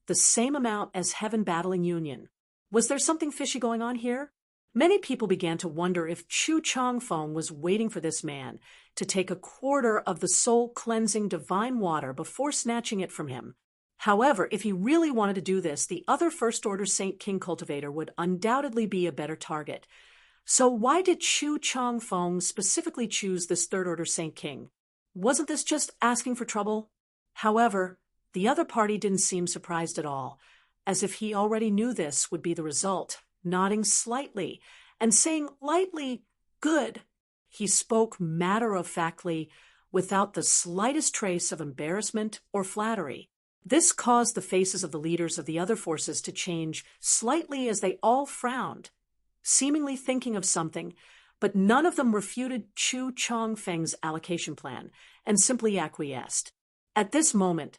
the same amount as Heaven Battling Union? Was there something fishy going on here? Many people began to wonder if Chu Changfeng was waiting for this man to take a quarter of the soul-cleansing divine water before snatching it from him. However, if he really wanted to do this, the other First-Order Saint King cultivator would undoubtedly be a better target. So why did Chu Changfeng specifically choose this Third-Order Saint King? Wasn't this just asking for trouble? However, the other party didn't seem surprised at all, as if he already knew this would be the result, nodding slightly and saying lightly, "Good." He spoke matter-of-factly, without the slightest trace of embarrassment or flattery. This caused the faces of the leaders of the other forces to change slightly as they all frowned, seemingly thinking of something, but none of them refuted Chu Changfeng's allocation plan and simply acquiesced. At this moment,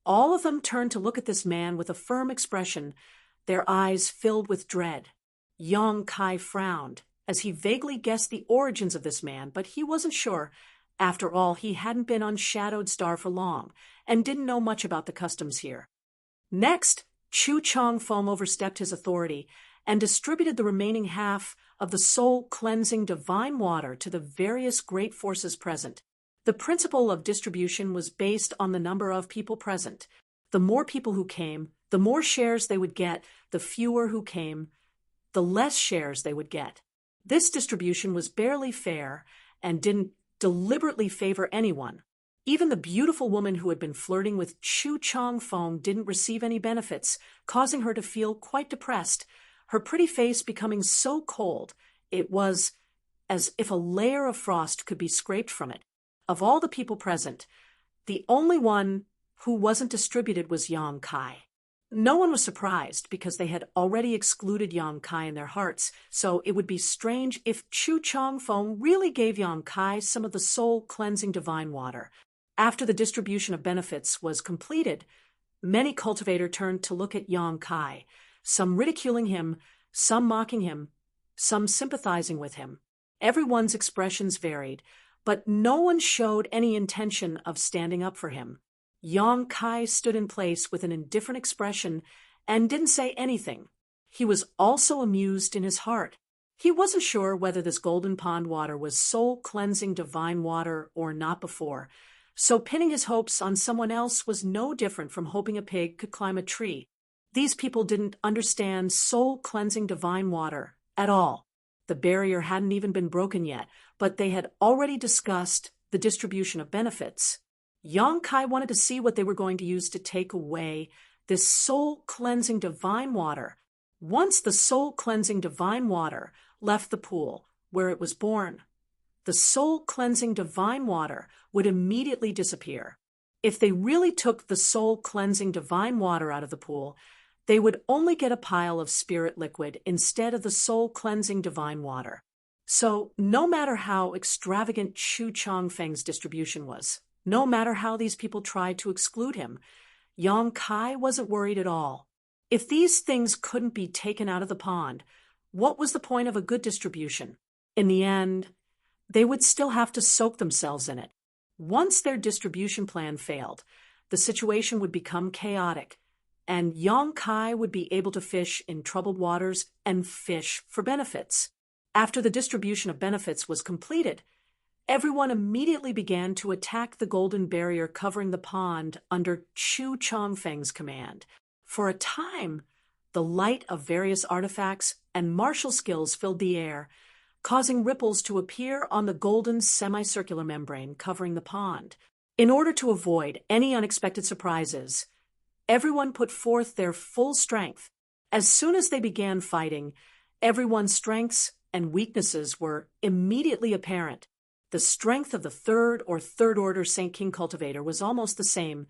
all of them turned to look at this man with a firm expression, their eyes filled with dread. Yang Kai frowned as he vaguely guessed the origins of this man, but he wasn't sure. After all, he hadn't been on Shadowed Star for long and didn't know much about the customs here. Next, Chu Changfeng overstepped his authority and distributed the remaining half of the soul-cleansing divine water to the various great forces present. The principle of distribution was based on the number of people present. The more people who came, the more shares they would get. The fewer who came, the less shares they would get. This distribution was barely fair and didn't deliberately favor anyone. Even the beautiful woman who had been flirting with Chu Changfeng didn't receive any benefits, causing her to feel quite depressed, her pretty face becoming so cold it was as if a layer of frost could be scraped from it. Of all the people present, the only one who wasn't distributed was Yang Kai. No one was surprised because they had already excluded Yang Kai in their hearts, so it would be strange if Chu Changfeng really gave Yang Kai some of the soul-cleansing divine water. After the distribution of benefits was completed, many cultivators turned to look at Yang Kai, some ridiculing him, some mocking him, some sympathizing with him. Everyone's expressions varied, but no one showed any intention of standing up for him. Yang Kai stood in place with an indifferent expression and didn't say anything. He was also amused in his heart. He wasn't sure whether this golden pond water was soul-cleansing divine water or not before, so pinning his hopes on someone else was no different from hoping a pig could climb a tree. These people didn't understand soul-cleansing divine water at all. The barrier hadn't even been broken yet, but they had already discussed the distribution of benefits. Yang Kai wanted to see what they were going to use to take away this soul-cleansing divine water. Once the soul-cleansing divine water left the pool where it was born, the soul-cleansing divine water would immediately disappear. If they really took the soul-cleansing divine water out of the pool, they would only get a pile of spirit liquid instead of the soul-cleansing divine water. So, no matter how extravagant Chu Changfeng's distribution was, no matter how these people tried to exclude him, Yang Kai wasn't worried at all. If these things couldn't be taken out of the pond, what was the point of a good distribution? In the end, they would still have to soak themselves in it. Once their distribution plan failed, the situation would become chaotic, and Yong Kai would be able to fish in troubled waters and fish for benefits. After the distribution of benefits was completed, everyone immediately began to attack the golden barrier covering the pond under Chu Chongfeng's command. For a time, the light of various artifacts and martial skills filled the air, causing ripples to appear on the golden semicircular membrane covering the pond. In order to avoid any unexpected surprises, everyone put forth their full strength. As soon as they began fighting, everyone's strengths and weaknesses were immediately apparent. The strength of the third order Saint King cultivator was almost the same,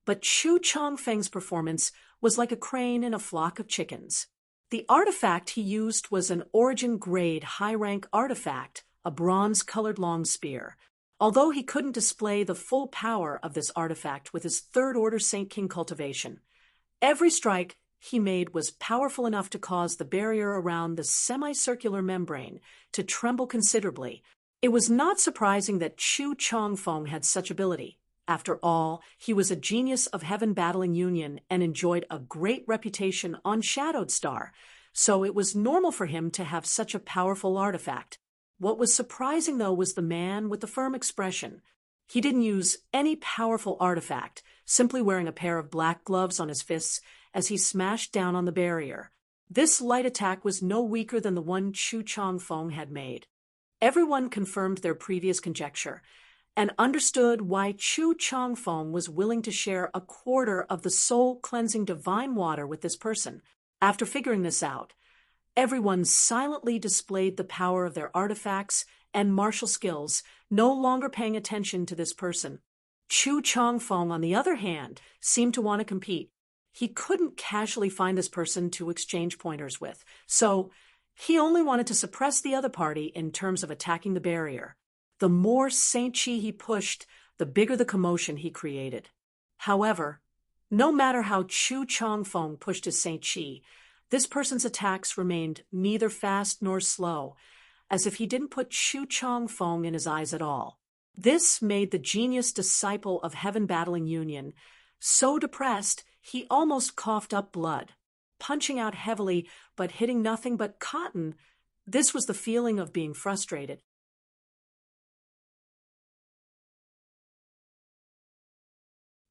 but Chu Chongfeng's performance was like a crane in a flock of chickens. The artifact he used was an origin-grade high-rank artifact, a bronze-colored long spear. Although he couldn't display the full power of this artifact with his third-order Saint King cultivation, every strike he made was powerful enough to cause the barrier around the semicircular membrane to tremble considerably. It was not surprising that Chu Chongfeng had such ability. After all, he was a genius of Heaven Battling Union and enjoyed a great reputation on Shadowed Star, so it was normal for him to have such a powerful artifact. What was surprising, though, was the man with the firm expression. He didn't use any powerful artifact, simply wearing a pair of black gloves on his fists as he smashed down on the barrier. This light attack was no weaker than the one Chu Chongfeng had made. Everyone confirmed their previous conjecture and understood why Chu Chongfeng was willing to share a quarter of the soul-cleansing divine water with this person. After figuring this out, everyone silently displayed the power of their artifacts and martial skills, no longer paying attention to this person. Chu Chongfeng, on the other hand, seemed to want to compete. He couldn't casually find this person to exchange pointers with, so he only wanted to suppress the other party in terms of attacking the barrier. The more Saint Chi he pushed, the bigger the commotion he created. However, no matter how Chu Chongfeng pushed his Saint Chi, this person's attacks remained neither fast nor slow, as if he didn't put Chu Chongfeng in his eyes at all. This made the genius disciple of Heaven Battling Union so depressed he almost coughed up blood. Punching out heavily but hitting nothing but cotton, this was the feeling of being frustrated.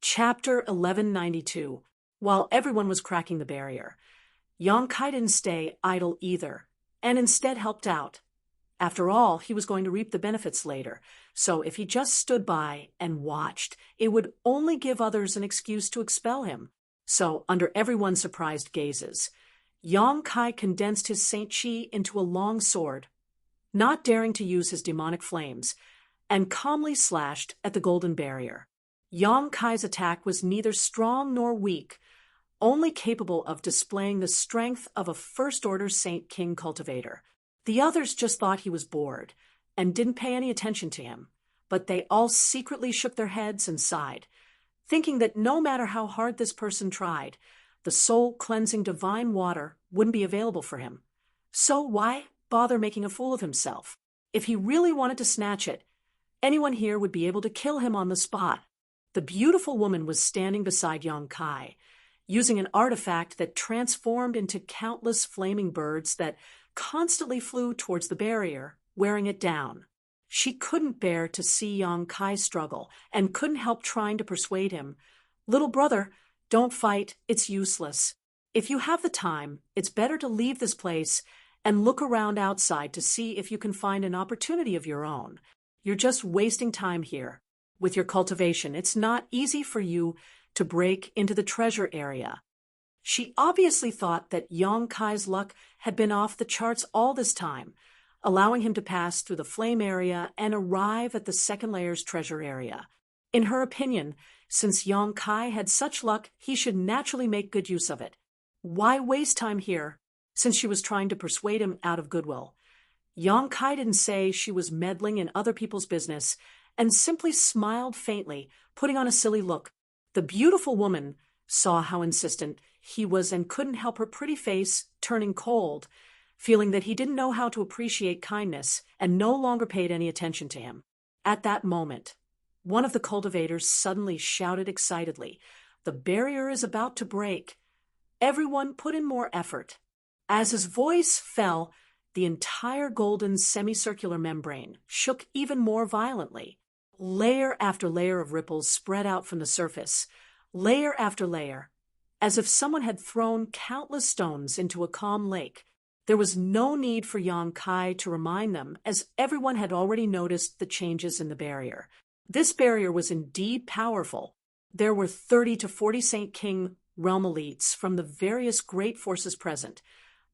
Chapter 1192. While everyone was cracking the barrier, Yong Kai didn't stay idle either, and instead helped out. After all, he was going to reap the benefits later, so if he just stood by and watched, it would only give others an excuse to expel him. So, under everyone's surprised gazes, Yong Kai condensed his Saint Chi into a long sword, not daring to use his demonic flames, and calmly slashed at the golden barrier. Yong Kai's attack was neither strong nor weak, only capable of displaying the strength of a first-order Saint King cultivator. The others just thought he was bored and didn't pay any attention to him, but they all secretly shook their heads and sighed, thinking that no matter how hard this person tried, the soul-cleansing divine water wouldn't be available for him. So why bother making a fool of himself? If he really wanted to snatch it, anyone here would be able to kill him on the spot. The beautiful woman was standing beside Yong Kai, using an artifact that transformed into countless flaming birds that constantly flew towards the barrier, wearing it down. She couldn't bear to see Yong Kai struggle and couldn't help trying to persuade him. "Little brother, don't fight, it's useless. If you have the time, it's better to leave this place and look around outside to see if you can find an opportunity of your own. You're just wasting time here. With your cultivation, it's not easy for you to break into the treasure area." She obviously thought that Yong Kai's luck had been off the charts all this time, allowing him to pass through the flame area and arrive at the second layer's treasure area. In her opinion, since Yong Kai had such luck, he should naturally make good use of it. Why waste time here, since she was trying to persuade him out of goodwill? Yong Kai didn't say she was meddling in other people's business, and simply smiled faintly, putting on a silly look. The beautiful woman saw how insistent he was and couldn't help her pretty face turning cold. feeling that he didn't know how to appreciate kindness and no longer paid any attention to him. At that moment, one of the cultivators suddenly shouted excitedly, "The barrier is about to break. Everyone put in more effort." As his voice fell, the entire golden semicircular membrane shook even more violently. Layer after layer of ripples spread out from the surface, layer after layer, as if someone had thrown countless stones into a calm lake. There was no need for Yang Kai to remind them, as everyone had already noticed the changes in the barrier. This barrier was indeed powerful. There were 30 to 40 Saint King realm elites from the various great forces present,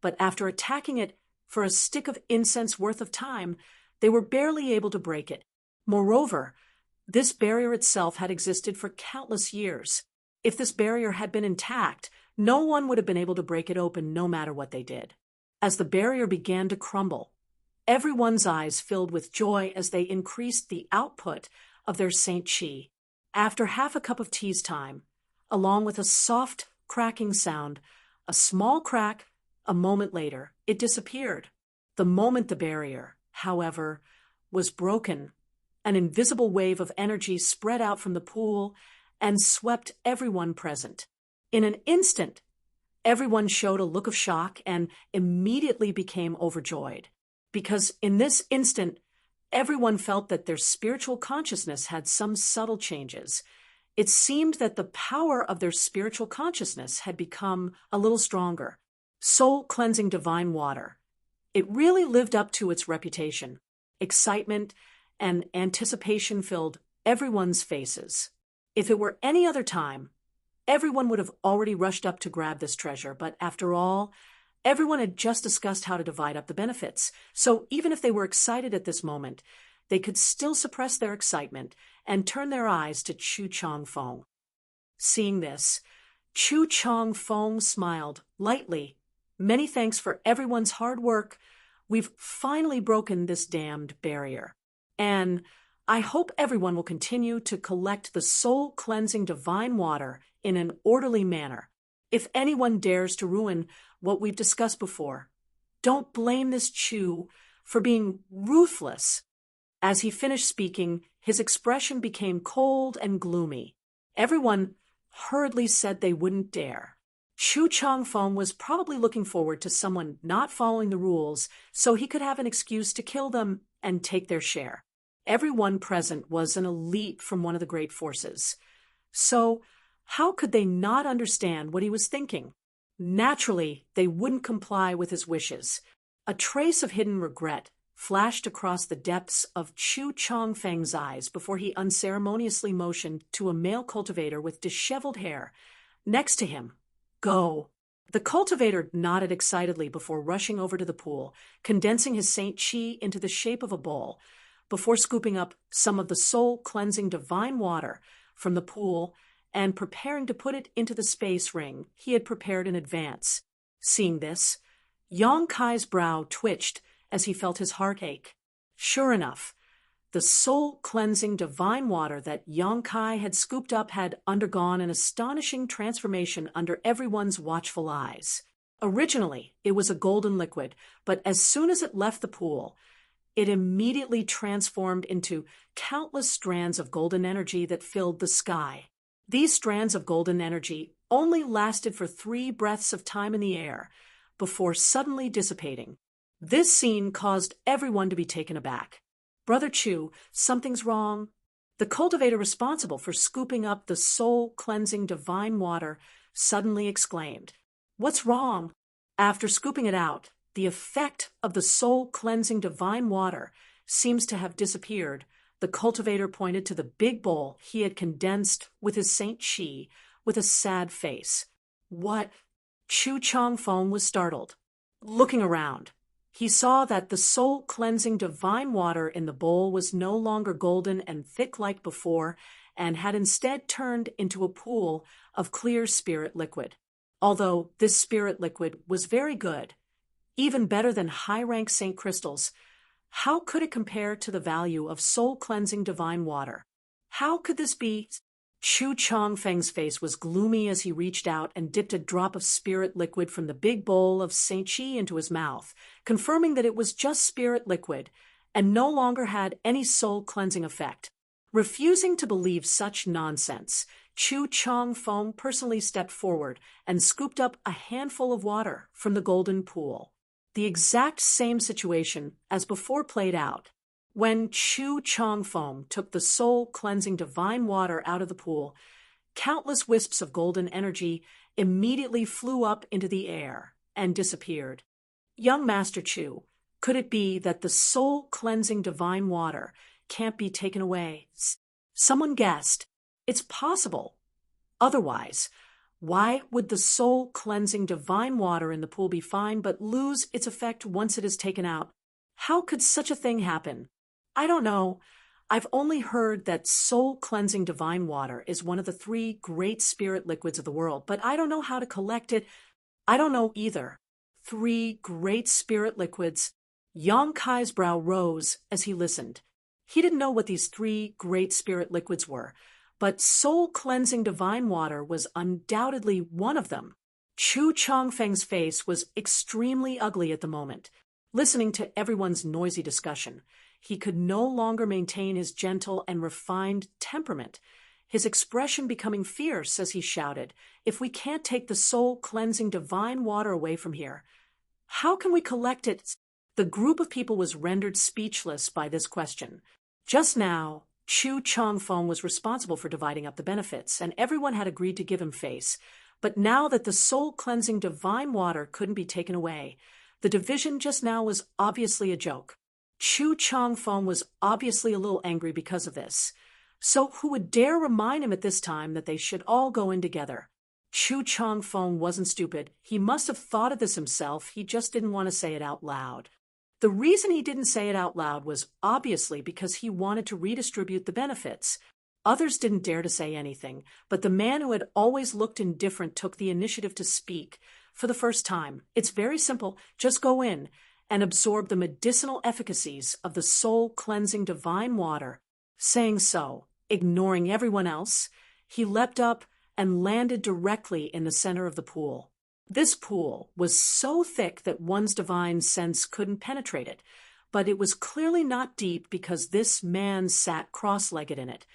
but after attacking it for a stick of incense worth of time, they were barely able to break it. Moreover, this barrier itself had existed for countless years. If this barrier had been intact, no one would have been able to break it open no matter what they did. As the barrier began to crumble, everyone's eyes filled with joy as they increased the output of their Saint Chi. After half a cup of tea's time, along with a soft cracking sound, a small crack, a moment later, it disappeared. The moment the barrier, however, was broken, an invisible wave of energy spread out from the pool and swept everyone present. In an instant, everyone showed a look of shock and immediately became overjoyed, because in this instant, everyone felt that their spiritual consciousness had some subtle changes. It seemed that the power of their spiritual consciousness had become a little stronger. Soul-cleansing divine water. It really lived up to its reputation. Excitement and anticipation filled everyone's faces. If it were any other time, everyone would have already rushed up to grab this treasure, but after all, everyone had just discussed how to divide up the benefits. So even if they were excited at this moment, they could still suppress their excitement and turn their eyes to Chu Chong Fong. Seeing this, Chu Chong Fong smiled lightly. "Many thanks for everyone's hard work. We've finally broken this damned barrier. And I hope everyone will continue to collect the soul-cleansing divine water in an orderly manner. If anyone dares to ruin what we've discussed before, don't blame this Chu for being ruthless." As he finished speaking, his expression became cold and gloomy. Everyone hurriedly said they wouldn't dare. Chu Chong Fong was probably looking forward to someone not following the rules so he could have an excuse to kill them and take their share. Everyone present was an elite from one of the great forces. So how could they not understand what he was thinking? Naturally, they wouldn't comply with his wishes. A trace of hidden regret flashed across the depths of Chu Chong Feng's eyes before he unceremoniously motioned to a male cultivator with disheveled hair next to him. "Go." The cultivator nodded excitedly before rushing over to the pool, condensing his Saint Chi into the shape of a bowl, before scooping up some of the soul-cleansing divine water from the pool and preparing to put it into the space ring he had prepared in advance. Seeing this, Yang Kai's brow twitched as he felt his heart ache. Sure enough, the soul-cleansing divine water that Yang Kai had scooped up had undergone an astonishing transformation under everyone's watchful eyes. Originally, it was a golden liquid, but as soon as it left the pool, it immediately transformed into countless strands of golden energy that filled the sky. These strands of golden energy only lasted for 3 breaths of time in the air before suddenly dissipating. This scene caused everyone to be taken aback. "Brother Chu, something's wrong." The cultivator responsible for scooping up the soul-cleansing divine water suddenly exclaimed, "What's wrong?" After scooping it out, the effect of the soul-cleansing divine water seems to have disappeared. The cultivator pointed to the big bowl he had condensed with his Saint Chi with a sad face. "What?" Chu Chong Fong was startled. Looking around, he saw that the soul-cleansing divine water in the bowl was no longer golden and thick like before, and had instead turned into a pool of clear spirit liquid. Although this spirit liquid was very good, even better than high-rank Saint crystals, how could it compare to the value of soul-cleansing divine water? How could this be? Chu Chongfeng's face was gloomy as he reached out and dipped a drop of spirit liquid from the big bowl of Saint Chi into his mouth, confirming that it was just spirit liquid and no longer had any soul-cleansing effect. Refusing to believe such nonsense, Chu Chongfeng personally stepped forward and scooped up a handful of water from the golden pool. The exact same situation as before played out. When Chu Chongfeng took the soul-cleansing divine water out of the pool, countless wisps of golden energy immediately flew up into the air and disappeared. Young Master Chu, could it be that the soul-cleansing divine water can't be taken away? Someone guessed. It's possible. Otherwise, why would the soul-cleansing divine water in the pool be fine but lose its effect once it is taken out? How could such a thing happen? I don't know. I've only heard that soul-cleansing divine water is one of the 3 great spirit liquids of the world, but I don't know how to collect it. I don't know either. 3 great spirit liquids. Yang Kai's brow rose as he listened. He didn't know what these 3 great spirit liquids were, but soul-cleansing divine water was undoubtedly one of them. Chu Chongfeng's face was extremely ugly at the moment. Listening to everyone's noisy discussion, he could no longer maintain his gentle and refined temperament, his expression becoming fierce as he shouted, "If we can't take the soul-cleansing divine water away from here, how can we collect it?" The group of people was rendered speechless by this question. Just now, Chu Chongfeng was responsible for dividing up the benefits, and everyone had agreed to give him face. But now that the soul-cleansing divine water couldn't be taken away, the division just now was obviously a joke. Chu Chongfeng was obviously a little angry because of this. So who would dare remind him at this time that they should all go in together? Chu Chongfeng wasn't stupid. He must have thought of this himself. He just didn't want to say it out loud. The reason he didn't say it out loud was obviously because he wanted to redistribute the benefits. Others didn't dare to say anything, but the man who had always looked indifferent took the initiative to speak. For the first time, it's very simple. Just go in and absorb the medicinal efficacies of the soul-cleansing divine water. Saying so, ignoring everyone else, he leapt up and landed directly in the center of the pool. This pool was so thick that one's divine sense couldn't penetrate it, but it was clearly not deep because this man sat cross-legged in it,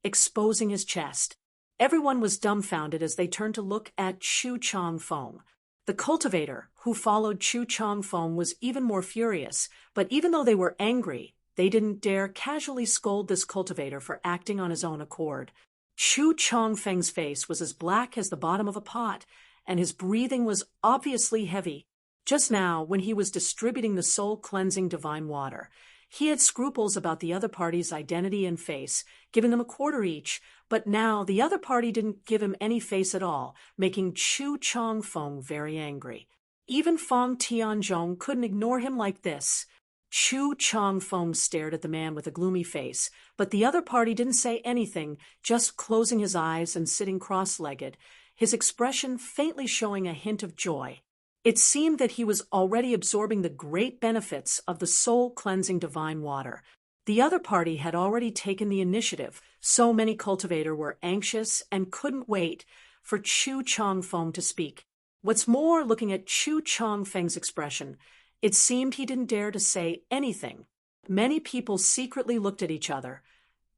exposing his chest. Everyone was dumbfounded as they turned to look at Chu Chongfeng. The cultivator who followed Chu Chongfeng was even more furious, but even though they were angry, they didn't dare casually scold this cultivator for acting on his own accord. Chu Chongfeng's face was as black as the bottom of a pot, and his breathing was obviously heavy. Just now, when he was distributing the soul-cleansing divine water, he had scruples about the other party's identity and face, giving them a quarter each, but now the other party didn't give him any face at all, making Chu Chongfeng very angry. Even Feng Tianzhong couldn't ignore him like this. Chu Chongfeng stared at the man with a gloomy face, but the other party didn't say anything, just closing his eyes and sitting cross-legged, his expression faintly showing a hint of joy. It seemed that he was already absorbing the great benefits of the soul-cleansing divine water. The other party had already taken the initiative. So many cultivators were anxious and couldn't wait for Chu Chongfeng to speak. What's more, looking at Chu Chongfeng's expression, it seemed he didn't dare to say anything. Many people secretly looked at each other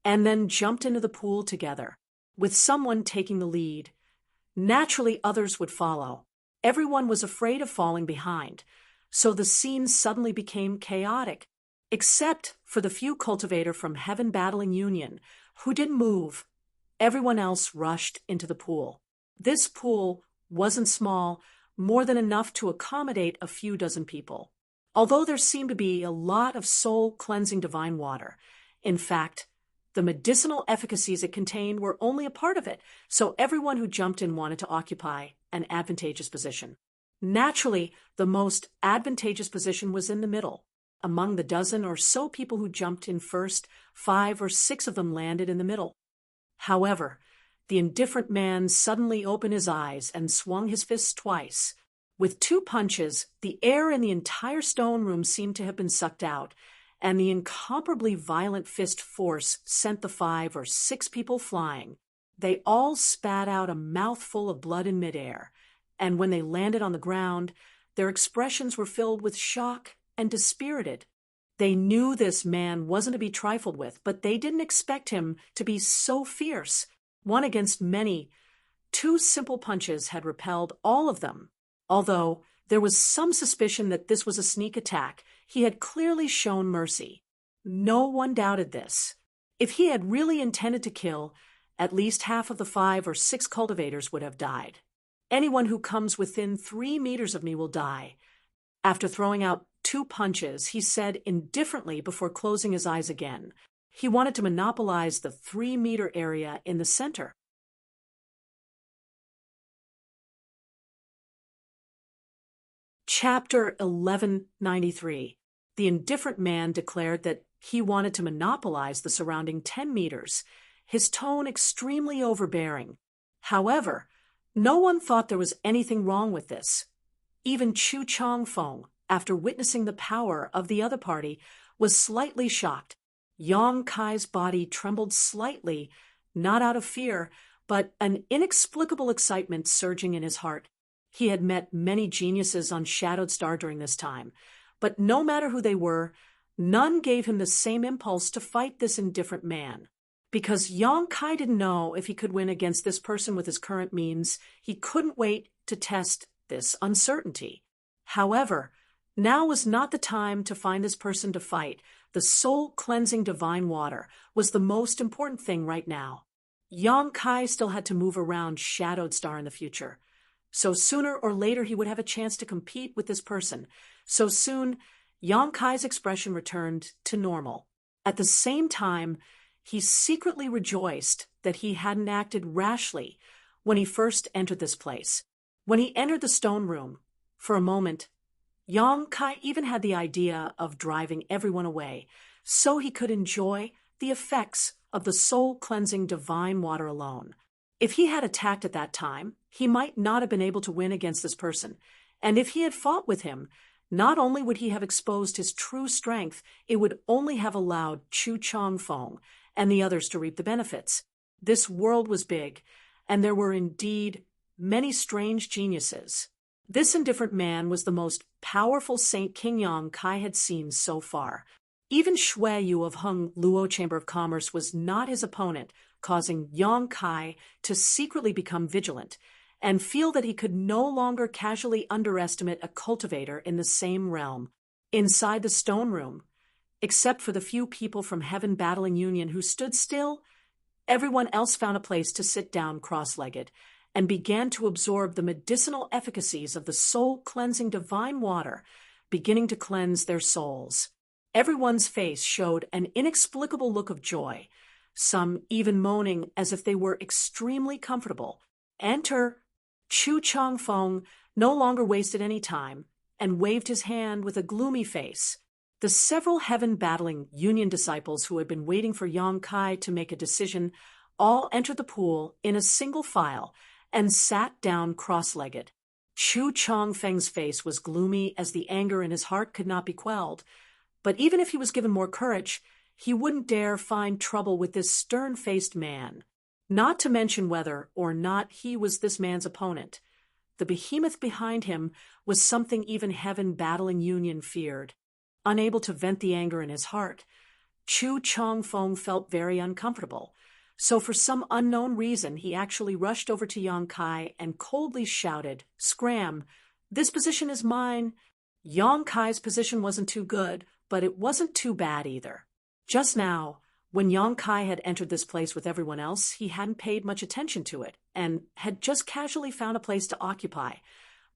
and then jumped into the pool together, with someone taking the lead. Naturally, others would follow. Everyone was afraid of falling behind, so the scene suddenly became chaotic, except for the few cultivators from Heaven Battling Union who didn't move. Everyone else rushed into the pool. This pool wasn't small, more than enough to accommodate a few dozen people. Although there seemed to be a lot of soul-cleansing divine water, in fact, the medicinal efficacies it contained were only a part of it, so everyone who jumped in wanted to occupy an advantageous position. Naturally, the most advantageous position was in the middle. Among the dozen or so people who jumped in first, 5 or 6 of them landed in the middle. However, the indifferent man suddenly opened his eyes and swung his fists twice. With 2 punches, the air in the entire stone room seemed to have been sucked out, and the incomparably violent fist force sent the 5 or 6 people flying. They all spat out a mouthful of blood in midair, and when they landed on the ground, their expressions were filled with shock and dispirited. They knew this man wasn't to be trifled with, but they didn't expect him to be so fierce. One against many, 2 simple punches had repelled all of them. Although there was some suspicion that this was a sneak attack, he had clearly shown mercy. No one doubted this. If he had really intended to kill, at least half of the 5 or 6 cultivators would have died. Anyone who comes within 3 meters of me will die. After throwing out 2 punches, he said indifferently before closing his eyes again. He wanted to monopolize the 3-meter area in the center. Chapter 1193. The indifferent man declared that he wanted to monopolize the surrounding 10 meters, his tone extremely overbearing. However, no one thought there was anything wrong with this. Even Chu Chongfeng, after witnessing the power of the other party, was slightly shocked. Yang Kai's body trembled slightly, not out of fear, but an inexplicable excitement surging in his heart. He had met many geniuses on Shadowed Star during this time, but no matter who they were, none gave him the same impulse to fight this indifferent man. Because Yang Kai didn't know if he could win against this person with his current means, he couldn't wait to test this uncertainty. However, now was not the time to find this person to fight. The soul-cleansing divine water was the most important thing right now. Yang Kai still had to move around Shadowed Star in the future. So sooner or later he would have a chance to compete with this person. So soon, Yang Kai's expression returned to normal. At the same time, he secretly rejoiced that he hadn't acted rashly when he first entered this place. When he entered the stone room, for a moment, Yang Kai even had the idea of driving everyone away so he could enjoy the effects of the soul-cleansing divine water alone. If he had attacked at that time, he might not have been able to win against this person, and if he had fought with him, not only would he have exposed his true strength, it would only have allowed Chu Chongfeng and the others to reap the benefits. This world was big, and there were indeed many strange geniuses. This indifferent man was the most powerful Saint King Yang Kai had seen so far. Even Shui Yu of Hung Luo Chamber of Commerce was not his opponent, causing Yang Kai to secretly become vigilant and feel that he could no longer casually underestimate a cultivator in the same realm. Inside the stone room, except for the few people from Heaven Battling Union who stood still, everyone else found a place to sit down cross-legged and began to absorb the medicinal efficacies of the soul-cleansing divine water, beginning to cleanse their souls. Everyone's face showed an inexplicable look of joy, some even moaning as if they were extremely comfortable. Enter Chu Chongfeng no longer wasted any time and waved his hand with a gloomy face. The several Heaven Battling Union disciples who had been waiting for Yang Kai to make a decision all entered the pool in a single file and sat down cross-legged. Chu Chongfeng's face was gloomy as the anger in his heart could not be quelled, but even if he was given more courage, he wouldn't dare find trouble with this stern-faced man, not to mention whether or not he was this man's opponent. The behemoth behind him was something even Heaven Battling Union feared. Unable to vent the anger in his heart, Chu Chongfeng felt very uncomfortable. So for some unknown reason, he actually rushed over to Yang Kai and coldly shouted, "Scram! This position is mine." Yang Kai's position wasn't too good, but it wasn't too bad either. Just now, when Yang Kai had entered this place with everyone else, he hadn't paid much attention to it and had just casually found a place to occupy.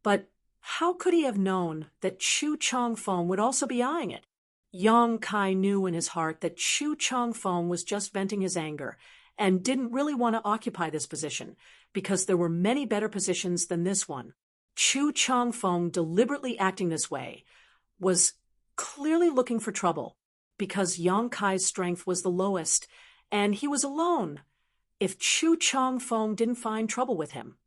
But how could he have known that Chu Chongfeng would also be eyeing it? Yang Kai knew in his heart that Chu Chongfeng was just venting his anger and didn't really want to occupy this position because there were many better positions than this one. Chu Chongfeng, deliberately acting this way, was clearly looking for trouble because Yang Kai's strength was the lowest and he was alone. If Chu Chongfeng didn't find trouble with him,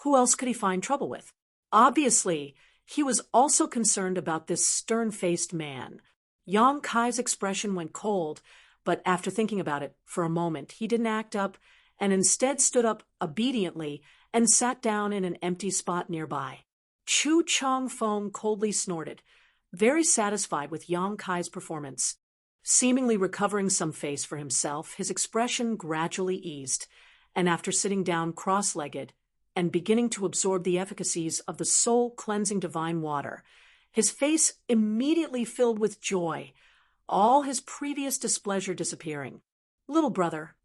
who else could he find trouble with? Obviously, he was also concerned about this stern-faced man. Yang Kai's expression went cold, but after thinking about it for a moment, he didn't act up and instead stood up obediently and sat down in an empty spot nearby. Chu Chong Fong coldly snorted, very satisfied with Yang Kai's performance. Seemingly recovering some face for himself, his expression gradually eased, and after sitting down cross-legged and beginning to absorb the efficacies of the soul-cleansing divine water, his face immediately filled with joy, all his previous displeasure disappearing. "Little brother,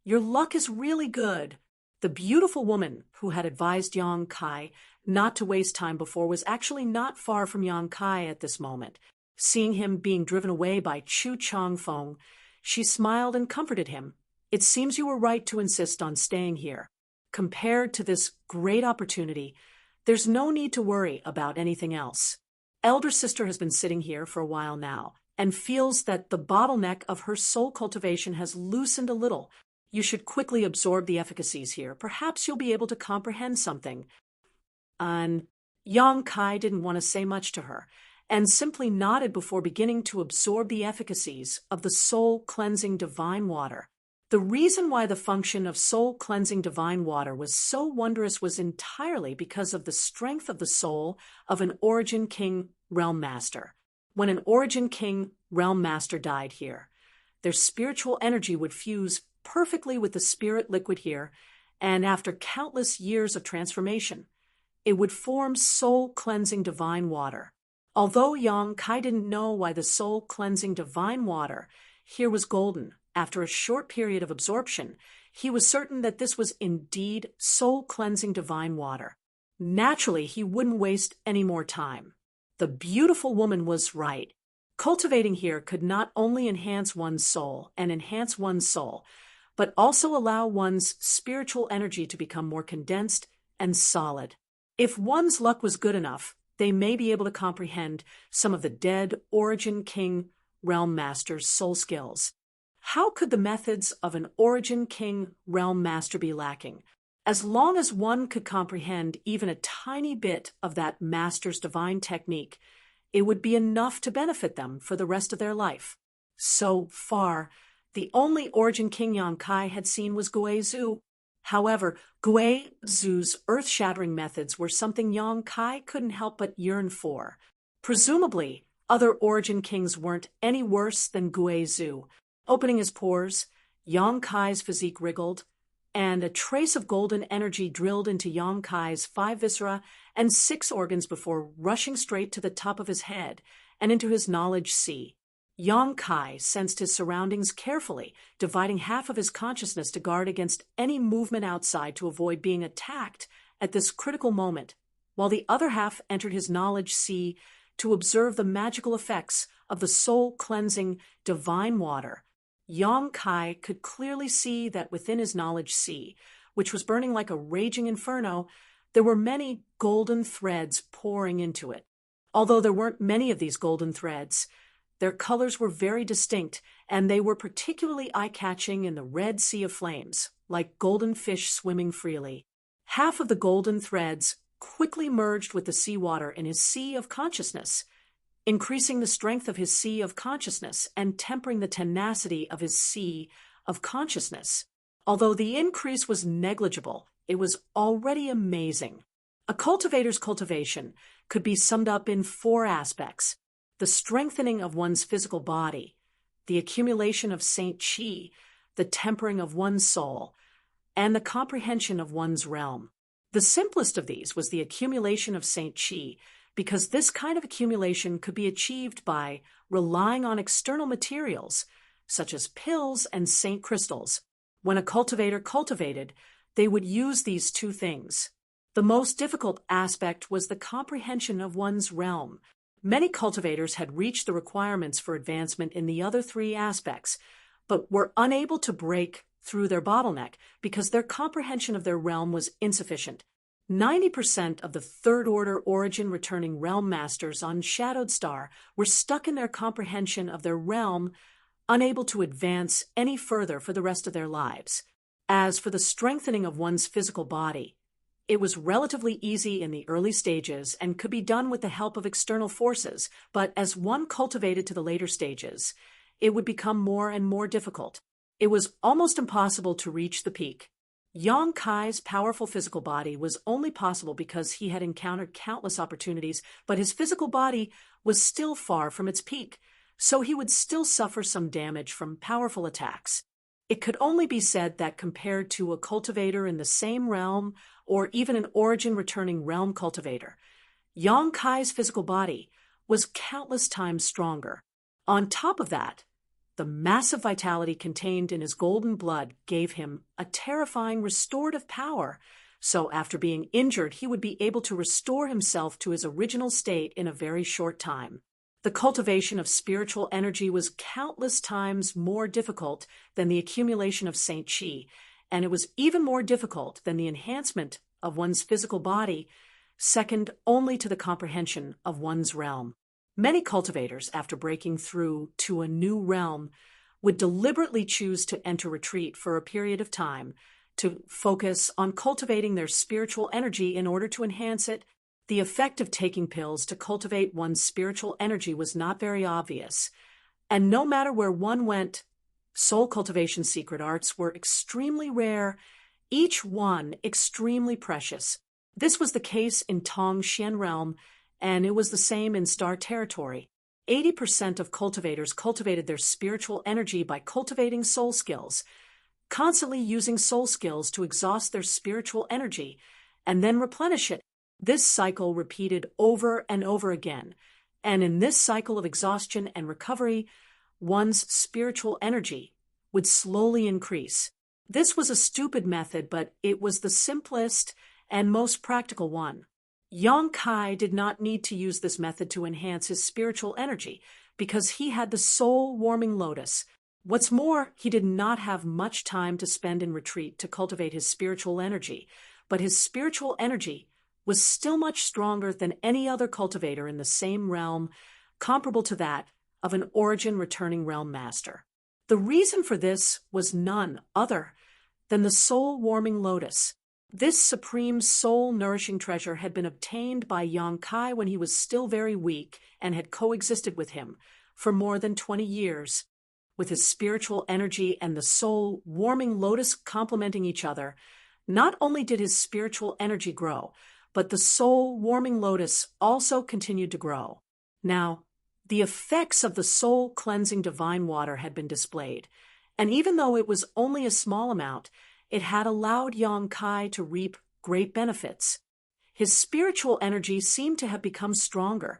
your luck is really good." The beautiful woman who had advised Yang Kai not to waste time before was actually not far from Yang Kai at this moment. Seeing him being driven away by Chu Chong Fong, she smiled and comforted him. "It seems you were right to insist on staying here. Compared to this great opportunity, there's no need to worry about anything else. Elder sister has been sitting here for a while now and feels that the bottleneck of her soul cultivation has loosened a little. You should quickly absorb the efficacies here. Perhaps you'll be able to comprehend something." And Yang Kai didn't want to say much to her, and simply nodded before beginning to absorb the efficacies of the soul-cleansing divine water. The reason why the function of soul-cleansing divine water was so wondrous was entirely because of the strength of the soul of an Origin King Realm Master. When an Origin King Realm Master died here, their spiritual energy would fuse perfectly with the spirit liquid here, and after countless years of transformation, it would form soul-cleansing divine water. Although Yang Kai didn't know why the soul-cleansing divine water here was golden, after a short period of absorption, he was certain that this was indeed soul-cleansing divine water. Naturally, he wouldn't waste any more time. The beautiful woman was right. Cultivating here could not only enhance one's soul, but also allow one's spiritual energy to become more condensed and solid. If one's luck was good enough, they may be able to comprehend some of the dead Origin King Realm Master's soul skills. How could the methods of an Origin King Realm Master be lacking? As long as one could comprehend even a tiny bit of that master's divine technique, it would be enough to benefit them for the rest of their life. So far, the only Origin King Yang Kai had seen was Gui Zhu. However, Gui Zhu's earth-shattering methods were something Yang Kai couldn't help but yearn for. Presumably, other Origin Kings weren't any worse than Gui Zhu. Opening his pores, Yang Kai's physique wriggled, and a trace of golden energy drilled into Yang Kai's 5 viscera and 6 organs before rushing straight to the top of his head and into his knowledge sea. Yang Kai sensed his surroundings carefully, dividing half of his consciousness to guard against any movement outside to avoid being attacked at this critical moment, while the other half entered his knowledge sea to observe the magical effects of the soul-cleansing divine water. Yang Kai could clearly see that within his knowledge sea, which was burning like a raging inferno, there were many golden threads pouring into it. Although there weren't many of these golden threads, their colors were very distinct, and they were particularly eye-catching in the red sea of flames, like golden fish swimming freely. Half of the golden threads quickly merged with the seawater in his sea of consciousness, increasing the strength of his sea of consciousness and tempering the tenacity of his sea of consciousness. Although the increase was negligible, it was already amazing. A cultivator's cultivation could be summed up in 4 aspects: the strengthening of one's physical body, the accumulation of Saint Qi, the tempering of one's soul, and the comprehension of one's realm. The simplest of these was the accumulation of Saint Qi, because this kind of accumulation could be achieved by relying on external materials, such as pills and saint crystals. When a cultivator cultivated, they would use these 2 things. The most difficult aspect was the comprehension of one's realm. Many cultivators had reached the requirements for advancement in the other 3 aspects, but were unable to break through their bottleneck because their comprehension of their realm was insufficient. 90% of the 3rd order origin returning realm masters on Shadowed Star were stuck in their comprehension of their realm, unable to advance any further for the rest of their lives. As for the strengthening of one's physical body, it was relatively easy in the early stages and could be done with the help of external forces, but as one cultivated to the later stages, it would become more and more difficult. It was almost impossible to reach the peak. Yang Kai's powerful physical body was only possible because he had encountered countless opportunities, but his physical body was still far from its peak, so he would still suffer some damage from powerful attacks. It could only be said that compared to a cultivator in the same realm, or even an origin-returning realm cultivator, Yang Kai's physical body was countless times stronger. On top of that, the massive vitality contained in his golden blood gave him a terrifying restorative power, so after being injured, he would be able to restore himself to his original state in a very short time. The cultivation of spiritual energy was countless times more difficult than the accumulation of Saint Chi, and it was even more difficult than the enhancement of one's physical body, second only to the comprehension of one's realm. Many cultivators, after breaking through to a new realm, would deliberately choose to enter retreat for a period of time to focus on cultivating their spiritual energy in order to enhance it. The effect of taking pills to cultivate one's spiritual energy was not very obvious, and no matter where one went, soul cultivation secret arts were extremely rare, each one extremely precious. This was the case in Tong Xian realm, and it was the same in Star Territory. 80% of cultivators cultivated their spiritual energy by cultivating soul skills, constantly using soul skills to exhaust their spiritual energy, and then replenish it. This cycle repeated over and over again, and in this cycle of exhaustion and recovery, one's spiritual energy would slowly increase. This was a stupid method, but it was the simplest and most practical one. Yang Kai did not need to use this method to enhance his spiritual energy because he had the soul-warming lotus. What's more, he did not have much time to spend in retreat to cultivate his spiritual energy, but his spiritual energy was still much stronger than any other cultivator in the same realm, comparable to that of an origin-returning realm master. The reason for this was none other than the soul-warming lotus. This supreme soul-nourishing treasure had been obtained by Yang Kai when he was still very weak and had coexisted with him for more than 20 years. With his spiritual energy and the soul-warming lotus complementing each other, not only did his spiritual energy grow, but the soul-warming lotus also continued to grow. Now, the effects of the soul-cleansing divine water had been displayed, and even though it was only a small amount, it had allowed Yang Kai to reap great benefits. His spiritual energy seemed to have become stronger,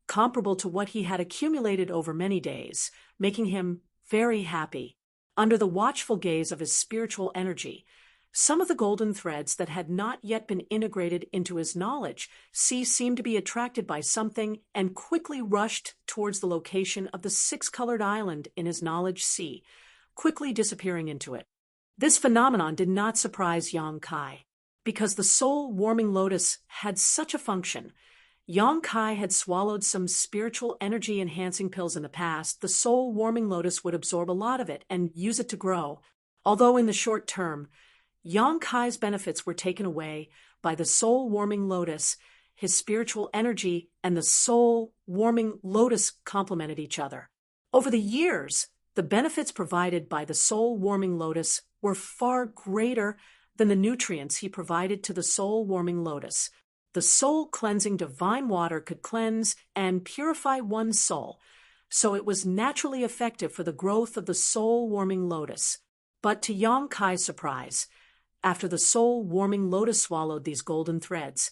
comparable to what he had accumulated over many days, making him very happy. Under the watchful gaze of his spiritual energy, some of the golden threads that had not yet been integrated into his knowledge seemed to be attracted by something and quickly rushed towards the location of the six-colored island in his knowledge sea, quickly disappearing into it. This phenomenon did not surprise Yang Kai, because the soul-warming lotus had such a function. Yang Kai had swallowed some spiritual energy-enhancing pills in the past. The soul-warming lotus would absorb a lot of it and use it to grow. Although in the short term, Yang Kai's benefits were taken away by the soul-warming lotus, his spiritual energy and the soul-warming lotus complemented each other. Over the years, the benefits provided by the soul-warming lotus were far greater than the nutrients he provided to the soul-warming lotus. The soul-cleansing divine water could cleanse and purify one's soul, so it was naturally effective for the growth of the soul-warming lotus. But to Yang Kai's surprise, after the soul-warming lotus swallowed these golden threads,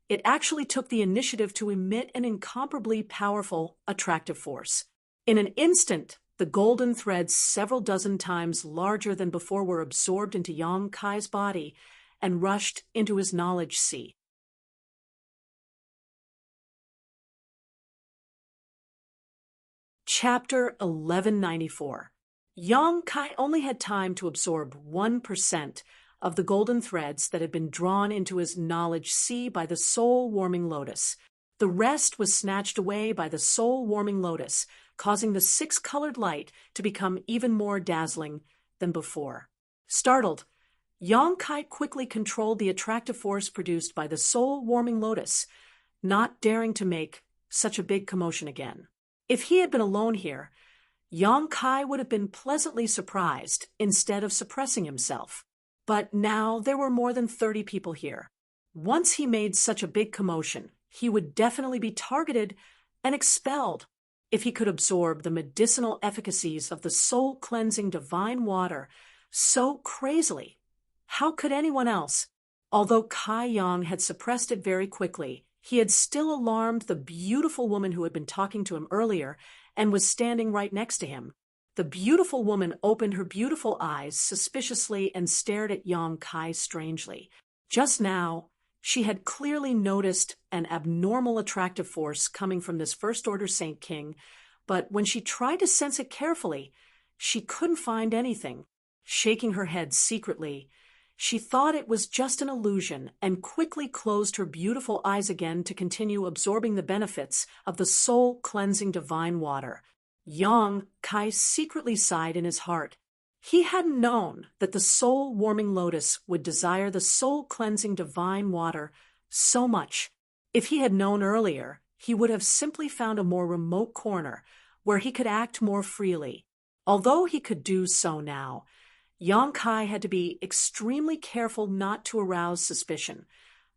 it actually took the initiative to emit an incomparably powerful, attractive force. In an instant, the golden threads, several dozen times larger than before, were absorbed into Yang Kai's body and rushed into his knowledge sea. Chapter 1194. Yang Kai only had time to absorb 1% of the golden threads that had been drawn into his knowledge sea by the soul-warming lotus. The rest was snatched away by the soul-warming lotus, causing the six-colored light to become even more dazzling than before. Startled, Yang Kai quickly controlled the attractive force produced by the soul-warming lotus, not daring to make such a big commotion again. If he had been alone here, Yang Kai would have been pleasantly surprised instead of suppressing himself. But now there were more than 30 people here. Once he made such a big commotion, he would definitely be targeted and expelled. If he could absorb the medicinal efficacies of the soul-cleansing divine water so crazily, how could anyone else? Although Kai Yang had suppressed it very quickly, he had still alarmed the beautiful woman who had been talking to him earlier and was standing right next to him. The beautiful woman opened her beautiful eyes suspiciously and stared at Yang Kai strangely. Just now, she had clearly noticed an abnormal attractive force coming from this First-Order Saint King, but when she tried to sense it carefully, she couldn't find anything. Shaking her head secretly, she thought it was just an illusion and quickly closed her beautiful eyes again to continue absorbing the benefits of the soul-cleansing divine water. Yang Kai secretly sighed in his heart. He hadn't known that the soul-warming lotus would desire the soul-cleansing divine water so much. If he had known earlier, he would have simply found a more remote corner where he could act more freely. Although he could do so now, Yang Kai had to be extremely careful not to arouse suspicion,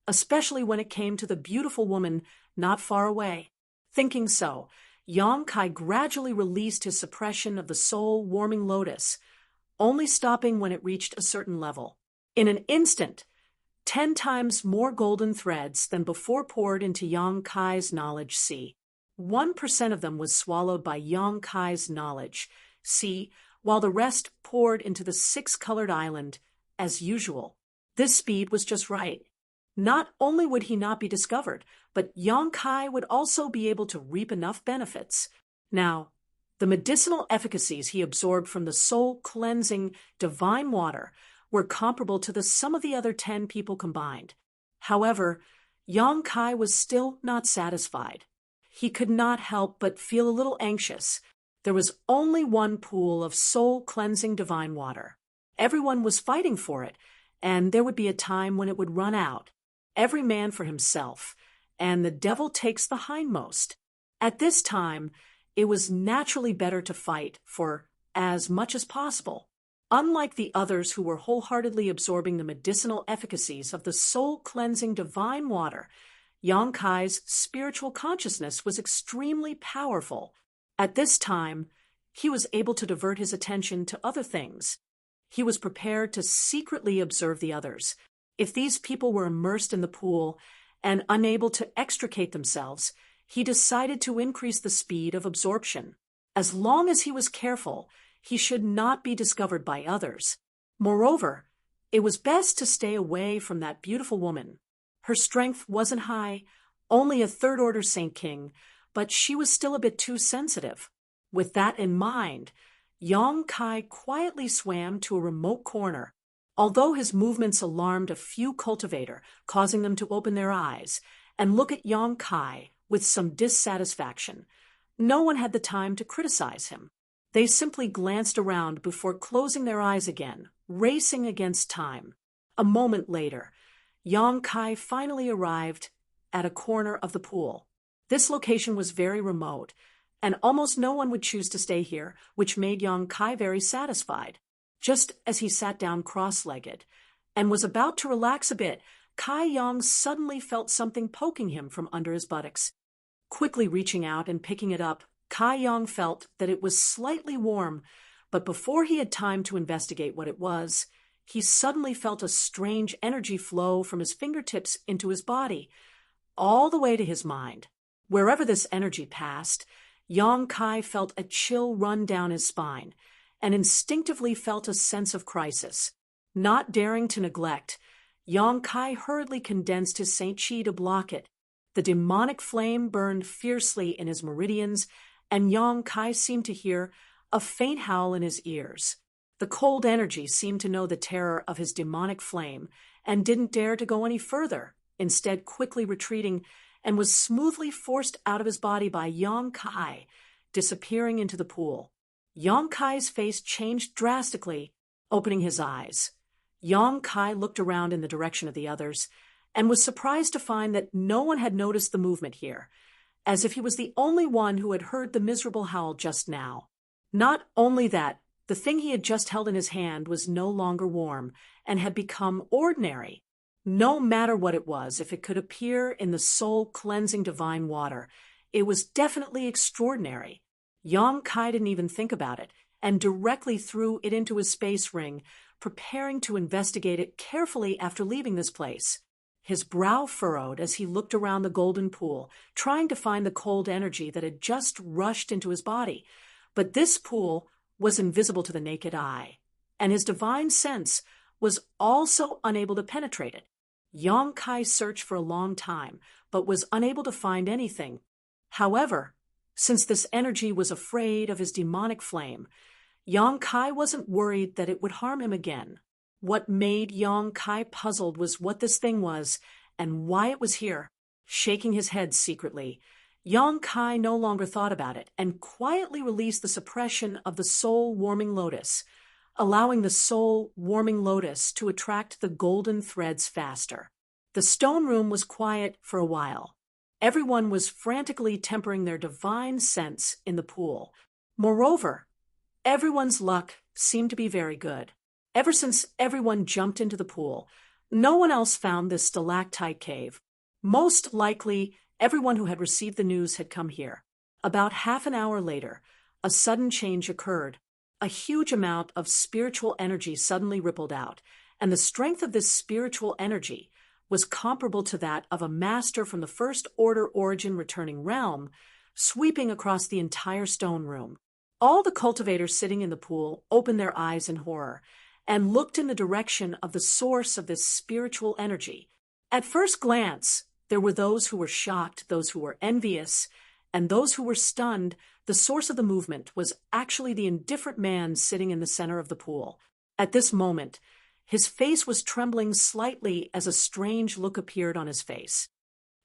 especially when it came to the beautiful woman not far away. Thinking so, Yang Kai gradually released his suppression of the soul-warming lotus, only stopping when it reached a certain level. In an instant, 10 times more golden threads than before poured into Yang Kai's knowledge sea. 1% of them was swallowed by Yang Kai's knowledge sea, while the rest poured into the 6-colored island, as usual. This speed was just right. Not only would he not be discovered, but Yang Kai would also be able to reap enough benefits. Now, the medicinal efficacies he absorbed from the soul-cleansing divine water were comparable to the sum of the other 10 people combined. However, Yang Kai was still not satisfied. He could not help but feel a little anxious. There was only one pool of soul-cleansing divine water. Everyone was fighting for it, and there would be a time when it would run out. Every man for himself, and the devil takes the hindmost. At this time, it was naturally better to fight for as much as possible. Unlike the others who were wholeheartedly absorbing the medicinal efficacies of the soul-cleansing divine water, Yang Kai's spiritual consciousness was extremely powerful. At this time, he was able to divert his attention to other things. He was prepared to secretly observe the others. If these people were immersed in the pool and unable to extricate themselves, he decided to increase the speed of absorption. As long as he was careful, he should not be discovered by others. Moreover, it was best to stay away from that beautiful woman. Her strength wasn't high, only a third-order Saint King, but she was still a bit too sensitive. With that in mind, Yang Kai quietly swam to a remote corner. Although his movements alarmed a few cultivator, causing them to open their eyes and look at Yang Kai with some dissatisfaction, no one had the time to criticize him. They simply glanced around before closing their eyes again, racing against time. A moment later, Yang Kai finally arrived at a corner of the pool. This location was very remote, and almost no one would choose to stay here, which made Yang Kai very satisfied. Just as he sat down cross-legged and was about to relax a bit, Kai Yang suddenly felt something poking him from under his buttocks. Quickly reaching out and picking it up, Kai Yang felt that it was slightly warm, but before he had time to investigate what it was, he suddenly felt a strange energy flow from his fingertips into his body, all the way to his mind. Wherever this energy passed, Yang Kai felt a chill run down his spine, and instinctively felt a sense of crisis. Not daring to neglect, Yang Kai hurriedly condensed his Saint Chi to block it. The demonic flame burned fiercely in his meridians, and Yang Kai seemed to hear a faint howl in his ears. The cold energy seemed to know the terror of his demonic flame and didn't dare to go any further, instead quickly retreating, and was smoothly forced out of his body by Yang Kai, disappearing into the pool. Yang Kai's face changed drastically, opening his eyes. Yang Kai looked around in the direction of the others and was surprised to find that no one had noticed the movement here, as if he was the only one who had heard the miserable howl just now. Not only that, The thing he had just held in his hand was no longer warm and had become ordinary. No matter what it was, if it could appear in the soul-cleansing divine water, it was definitely extraordinary. Yang Kai didn't even think about it and directly threw it into his space ring, preparing to investigate it carefully after leaving this place. His brow furrowed as he looked around the golden pool, trying to find the cold energy that had just rushed into his body. But this pool was invisible to the naked eye, and his divine sense was also unable to penetrate it. Yang Kai searched for a long time, but was unable to find anything. However, since this energy was afraid of his demonic flame, Yang Kai wasn't worried that it would harm him again. What made Yang Kai puzzled was what this thing was and why it was here. Shaking his head secretly, Yang Kai no longer thought about it and quietly released the suppression of the soul-warming lotus, allowing the soul-warming lotus to attract the golden threads faster. The stone room was quiet for a while. Everyone was frantically tempering their divine sense in the pool. Moreover, everyone's luck seemed to be very good. Ever since everyone jumped into the pool, no one else found this stalactite cave. Most likely, everyone who had received the news had come here. About half an hour later, a sudden change occurred. A huge amount of spiritual energy suddenly rippled out, and the strength of this spiritual energy was comparable to that of a master from the First Order Origin returning realm, sweeping across the entire stone room. All the cultivators sitting in the pool opened their eyes in horror and looked in the direction of the source of this spiritual energy. At first glance, there were those who were shocked, those who were envious, and those who were stunned. The source of the movement was actually the indifferent man sitting in the center of the pool. At this moment, his face was trembling slightly as a strange look appeared on his face.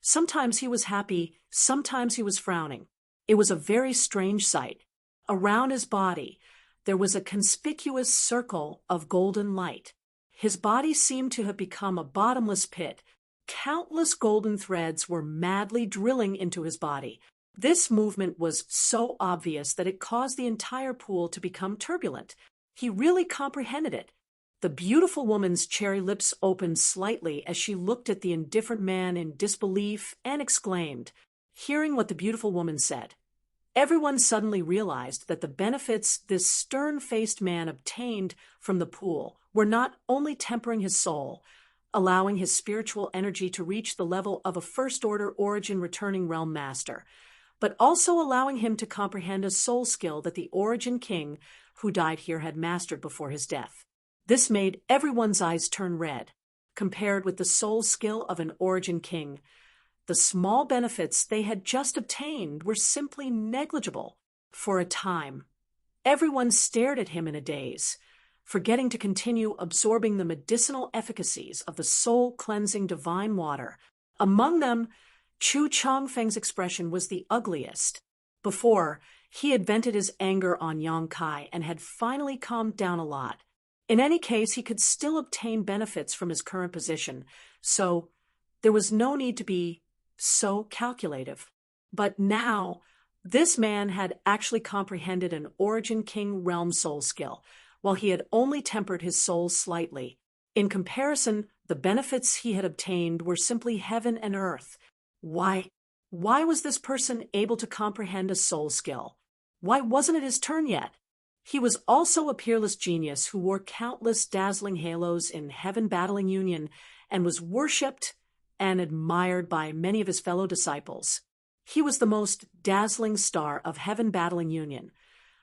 Sometimes he was happy, sometimes he was frowning. It was a very strange sight. Around his body, there was a conspicuous circle of golden light. His body seemed to have become a bottomless pit. Countless golden threads were madly drilling into his body. This movement was so obvious that it caused the entire pool to become turbulent. He really comprehended it. The beautiful woman's cherry lips opened slightly as she looked at the indifferent man in disbelief and exclaimed, hearing what the beautiful woman said. Everyone suddenly realized that the benefits this stern-faced man obtained from the pool were not only tempering his soul, allowing his spiritual energy to reach the level of a First-Order Origin returning realm master, but also allowing him to comprehend a soul skill that the Origin King who died here had mastered before his death. This made everyone's eyes turn red. Compared with the soul skill of an Origin King, the small benefits they had just obtained were simply negligible. For a time, everyone stared at him in a daze, forgetting to continue absorbing the medicinal efficacies of the soul-cleansing divine water. Among them, Chu Changfeng's expression was the ugliest. Before, he had vented his anger on Yang Kai and had finally calmed down a lot. In any case, he could still obtain benefits from his current position, so there was no need to be so calculative. But now, this man had actually comprehended an Origin King realm soul skill, while he had only tempered his soul slightly. In comparison, the benefits he had obtained were simply heaven and earth. Why was this person able to comprehend a soul skill? Why wasn't it his turn yet? He was also a peerless genius who wore countless dazzling halos in Heaven Battling Union and was worshipped and admired by many of his fellow disciples. He was the most dazzling star of Heaven Battling Union.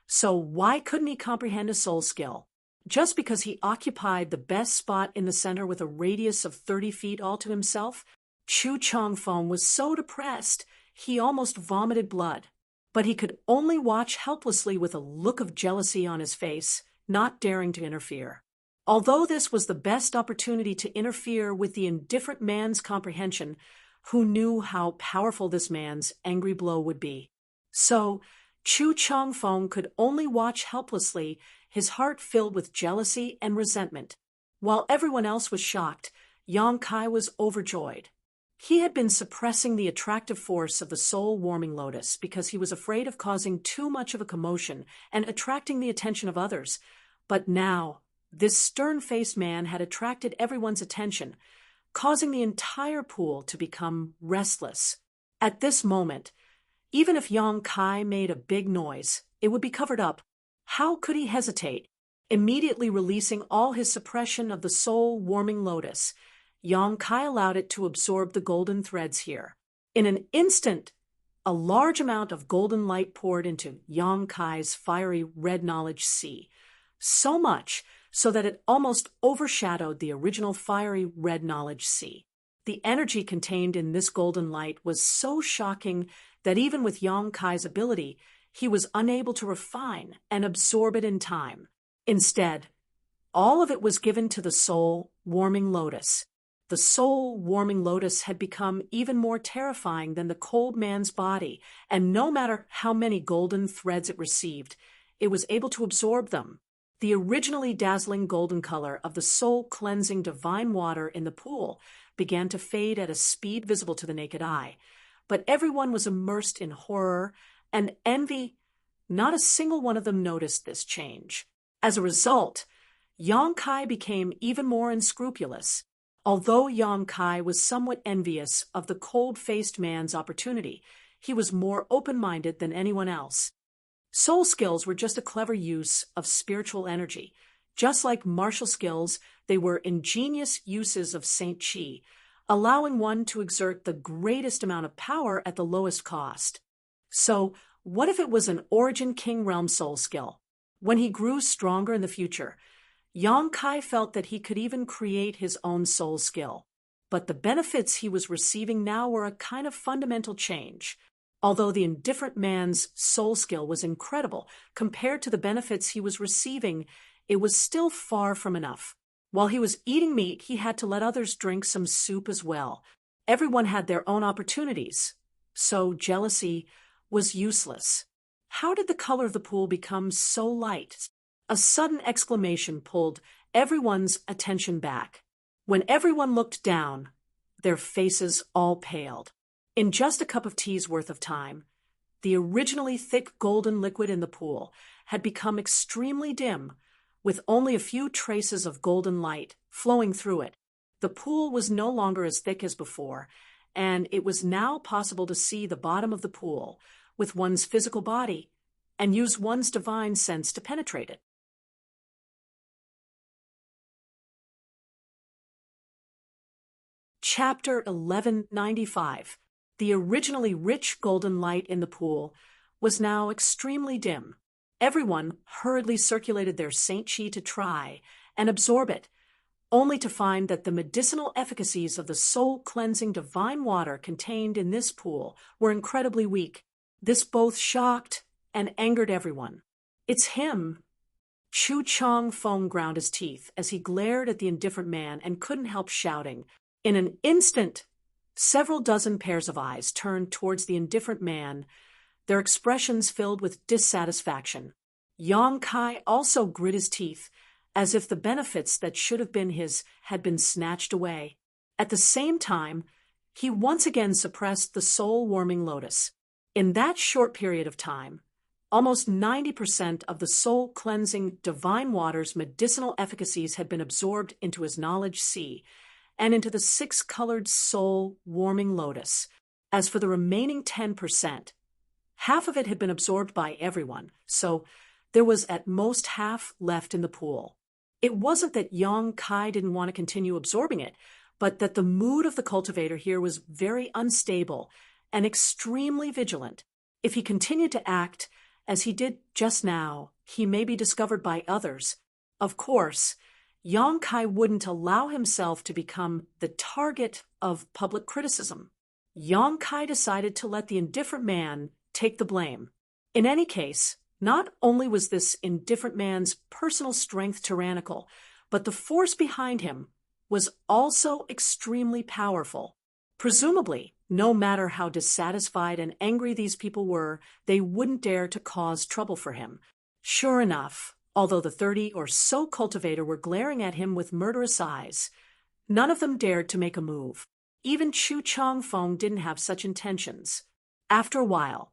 So why couldn't he comprehend a soul skill? Just because he occupied the best spot in the center with a radius of 30 feet all to himself? Chu Changfeng was so depressed he almost vomited blood. But he could only watch helplessly with a look of jealousy on his face, not daring to interfere. Although this was the best opportunity to interfere with the indifferent man's comprehension, who knew how powerful this man's angry blow would be. So, Chu Changfeng could only watch helplessly, his heart filled with jealousy and resentment. While everyone else was shocked, Yang Kai was overjoyed. He had been suppressing the attractive force of the soul-warming lotus because he was afraid of causing too much of a commotion and attracting the attention of others. But now, this stern-faced man had attracted everyone's attention, causing the entire pool to become restless. At this moment, even if Yang Kai made a big noise, it would be covered up. How could he hesitate? Immediately releasing all his suppression of the soul-warming lotus, Yang Kai allowed it to absorb the golden threads here. In an instant, a large amount of golden light poured into Yang Kai's fiery red knowledge sea, so much so that it almost overshadowed the original fiery red knowledge sea. The energy contained in this golden light was so shocking that even with Yang Kai's ability, he was unable to refine and absorb it in time. Instead, all of it was given to the soul-warming lotus. The soul-warming lotus had become even more terrifying than the cold man's body, and no matter how many golden threads it received, it was able to absorb them. The originally dazzling golden color of the soul-cleansing divine water in the pool began to fade at a speed visible to the naked eye, but everyone was immersed in horror and envy. Not a single one of them noticed this change. As a result, Yang Kai became even more unscrupulous. Although Yang Kai was somewhat envious of the cold-faced man's opportunity, he was more open-minded than anyone else. Soul skills were just a clever use of spiritual energy. Just like martial skills, they were ingenious uses of Saint Chi, allowing one to exert the greatest amount of power at the lowest cost. So, what if it was an Origin King Realm soul skill? When he grew stronger in the future, Yang Kai felt that he could even create his own soul skill. But the benefits he was receiving now were a kind of fundamental change. Although the indifferent man's soul skill was incredible compared to the benefits he was receiving, it was still far from enough. While he was eating meat, he had to let others drink some soup as well. Everyone had their own opportunities, so jealousy was useless. How did the color of the pool become so light? A sudden exclamation pulled everyone's attention back. When everyone looked down, their faces all paled. In just a cup of tea's worth of time, the originally thick golden liquid in the pool had become extremely dim, with only a few traces of golden light flowing through it. The pool was no longer as thick as before, and it was now possible to see the bottom of the pool with one's physical body and use one's divine sense to penetrate it. Chapter 1195. The originally rich golden light in the pool was now extremely dim. Everyone hurriedly circulated their Saint Chi to try and absorb it, only to find that the medicinal efficacies of the soul-cleansing divine water contained in this pool were incredibly weak. This both shocked and angered everyone. "It's him!" Chu Chong Fong ground his teeth as he glared at the indifferent man and couldn't help shouting. In an instant, several dozen pairs of eyes turned towards the indifferent man, their expressions filled with dissatisfaction. Yang Kai also grit his teeth, as if the benefits that should have been his had been snatched away. At the same time, he once again suppressed the soul-warming lotus. In that short period of time, almost 90% of the soul-cleansing divine water's medicinal efficacies had been absorbed into his knowledge sea, and into the six-colored soul-warming lotus. As for the remaining 10%, half of it had been absorbed by everyone, so there was at most half left in the pool. It wasn't that Yang Kai didn't want to continue absorbing it, but that the mood of the cultivator here was very unstable and extremely vigilant. If he continued to act as he did just now, he may be discovered by others. Of course, Yang Kai wouldn't allow himself to become the target of public criticism. Yang Kai decided to let the indifferent man take the blame. In any case, not only was this indifferent man's personal strength tyrannical, but the force behind him was also extremely powerful. Presumably, no matter how dissatisfied and angry these people were, they wouldn't dare to cause trouble for him. Sure enough, although the 30 or so cultivator were glaring at him with murderous eyes, none of them dared to make a move. even Chu Chong Fong didn't have such intentions. After a while,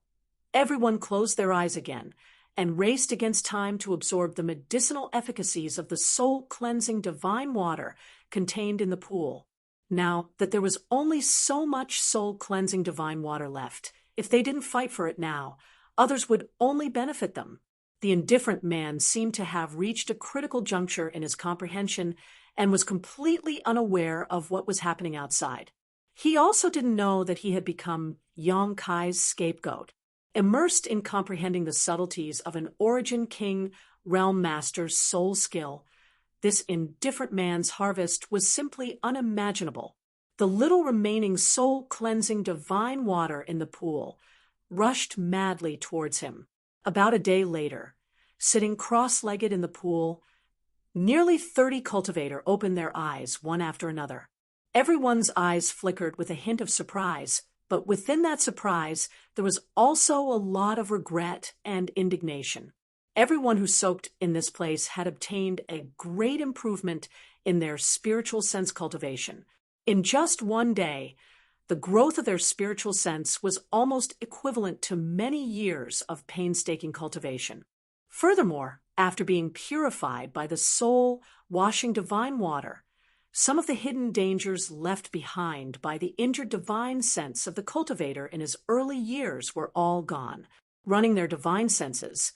everyone closed their eyes again and raced against time to absorb the medicinal efficacies of the soul-cleansing divine water contained in the pool. Now that there was only so much soul-cleansing divine water left, if they didn't fight for it now, others would only benefit them. The indifferent man seemed to have reached a critical juncture in his comprehension and was completely unaware of what was happening outside. He also didn't know that he had become Yang Kai's scapegoat. Immersed in comprehending the subtleties of an Origin King realm master's soul skill, this indifferent man's harvest was simply unimaginable. The little remaining soul-cleansing divine water in the pool rushed madly towards him. About a day later, sitting cross-legged in the pool, nearly 30 cultivators opened their eyes one after another. Everyone's eyes flickered with a hint of surprise, but within that surprise, there was also a lot of regret and indignation. Everyone who soaked in this place had obtained a great improvement in their spiritual sense cultivation. In just one day, the growth of their spiritual sense was almost equivalent to many years of painstaking cultivation. Furthermore, after being purified by the soul-washing divine water, some of the hidden dangers left behind by the injured divine sense of the cultivator in his early years were all gone. Running their divine senses,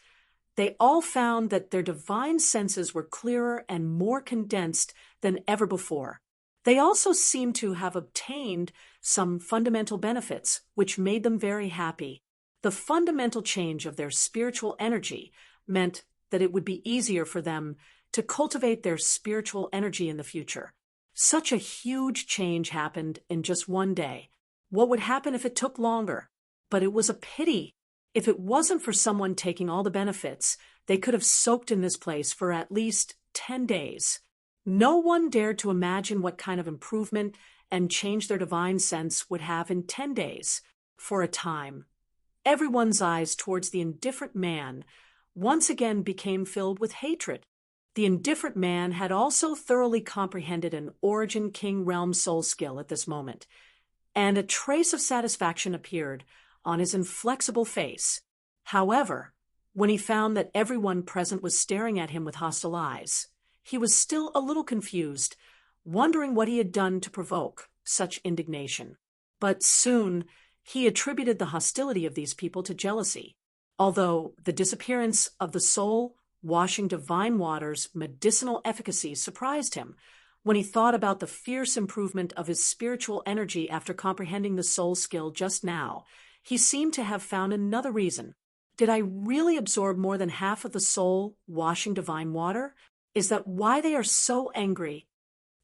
they all found that their divine senses were clearer and more condensed than ever before. They also seemed to have obtained some fundamental benefits, which made them very happy. The fundamental change of their spiritual energy meant that it would be easier for them to cultivate their spiritual energy in the future. Such a huge change happened in just one day. What would happen if it took longer? But it was a pity. If it wasn't for someone taking all the benefits, they could have soaked in this place for at least 10 days. No one dared to imagine what kind of improvement and change their divine sense would have in 10 days. For a time, everyone's eyes towards the indifferent man once again became filled with hatred. The indifferent man had also thoroughly comprehended an Origin King realm soul skill at this moment, and a trace of satisfaction appeared on his inflexible face. However, when he found that everyone present was staring at him with hostile eyes, he was still a little confused, wondering what he had done to provoke such indignation. But soon he attributed the hostility of these people to jealousy. Although the disappearance of the soul-washing divine water's medicinal efficacy surprised him, when he thought about the fierce improvement of his spiritual energy after comprehending the soul skill just now, he seemed to have found another reason. Did I really absorb more than half of the soul-washing divine water? Is that why they are so angry?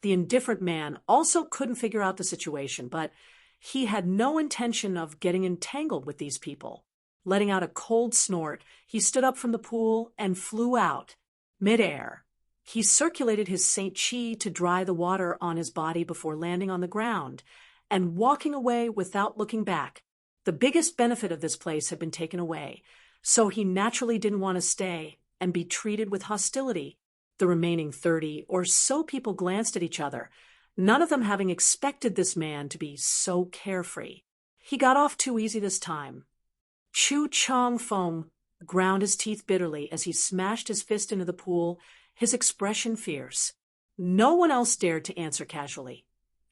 The indifferent man also couldn't figure out the situation, but he had no intention of getting entangled with these people. Letting out a cold snort, he stood up from the pool and flew out. Mid-air, he circulated his Saint Chi to dry the water on his body before landing on the ground and walking away without looking back. The biggest benefit of this place had been taken away, so he naturally didn't want to stay and be treated with hostility. The remaining 30 or so people glanced at each other, none of them having expected this man to be so carefree. He got off too easy this time. Chu Chong Fong ground his teeth bitterly as he smashed his fist into the pool, his expression fierce. No one else dared to answer casually,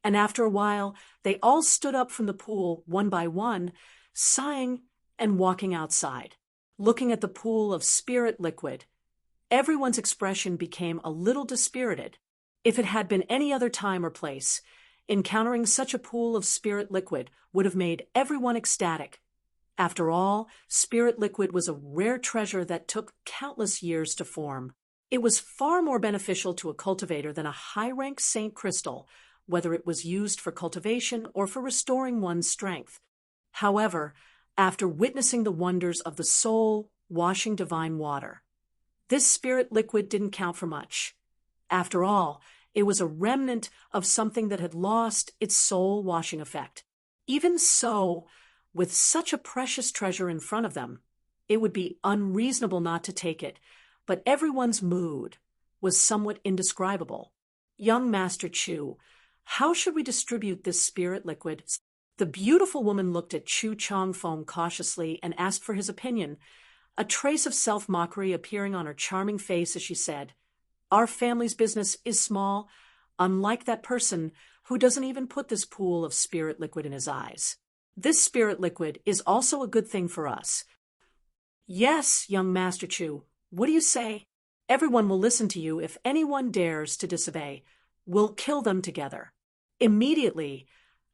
and after a while they all stood up from the pool one by one, sighing and walking outside. Looking at the pool of spirit liquid, everyone's expression became a little dispirited. If it had been any other time or place, encountering such a pool of spirit liquid would have made everyone ecstatic. After all, spirit liquid was a rare treasure that took countless years to form. It was far more beneficial to a cultivator than a high-rank saint crystal, whether it was used for cultivation or for restoring one's strength. However, after witnessing the wonders of the soul-washing divine water, this spirit liquid didn't count for much. After all, it was a remnant of something that had lost its soul-washing effect. Even so, with such a precious treasure in front of them, it would be unreasonable not to take it, but everyone's mood was somewhat indescribable. Young Master Chu, How should we distribute this spirit liquid? The beautiful woman looked at Chu Chongfeng cautiously and asked for his opinion, a trace of self-mockery appearing on her charming face as she said, "Our family's business is small, unlike that person who doesn't even put this pool of spirit liquid in his eyes. This spirit liquid is also a good thing for us." "Yes, young Master Chu, what do you say? Everyone will listen to you if anyone dares to disobey. We'll kill them together." Immediately,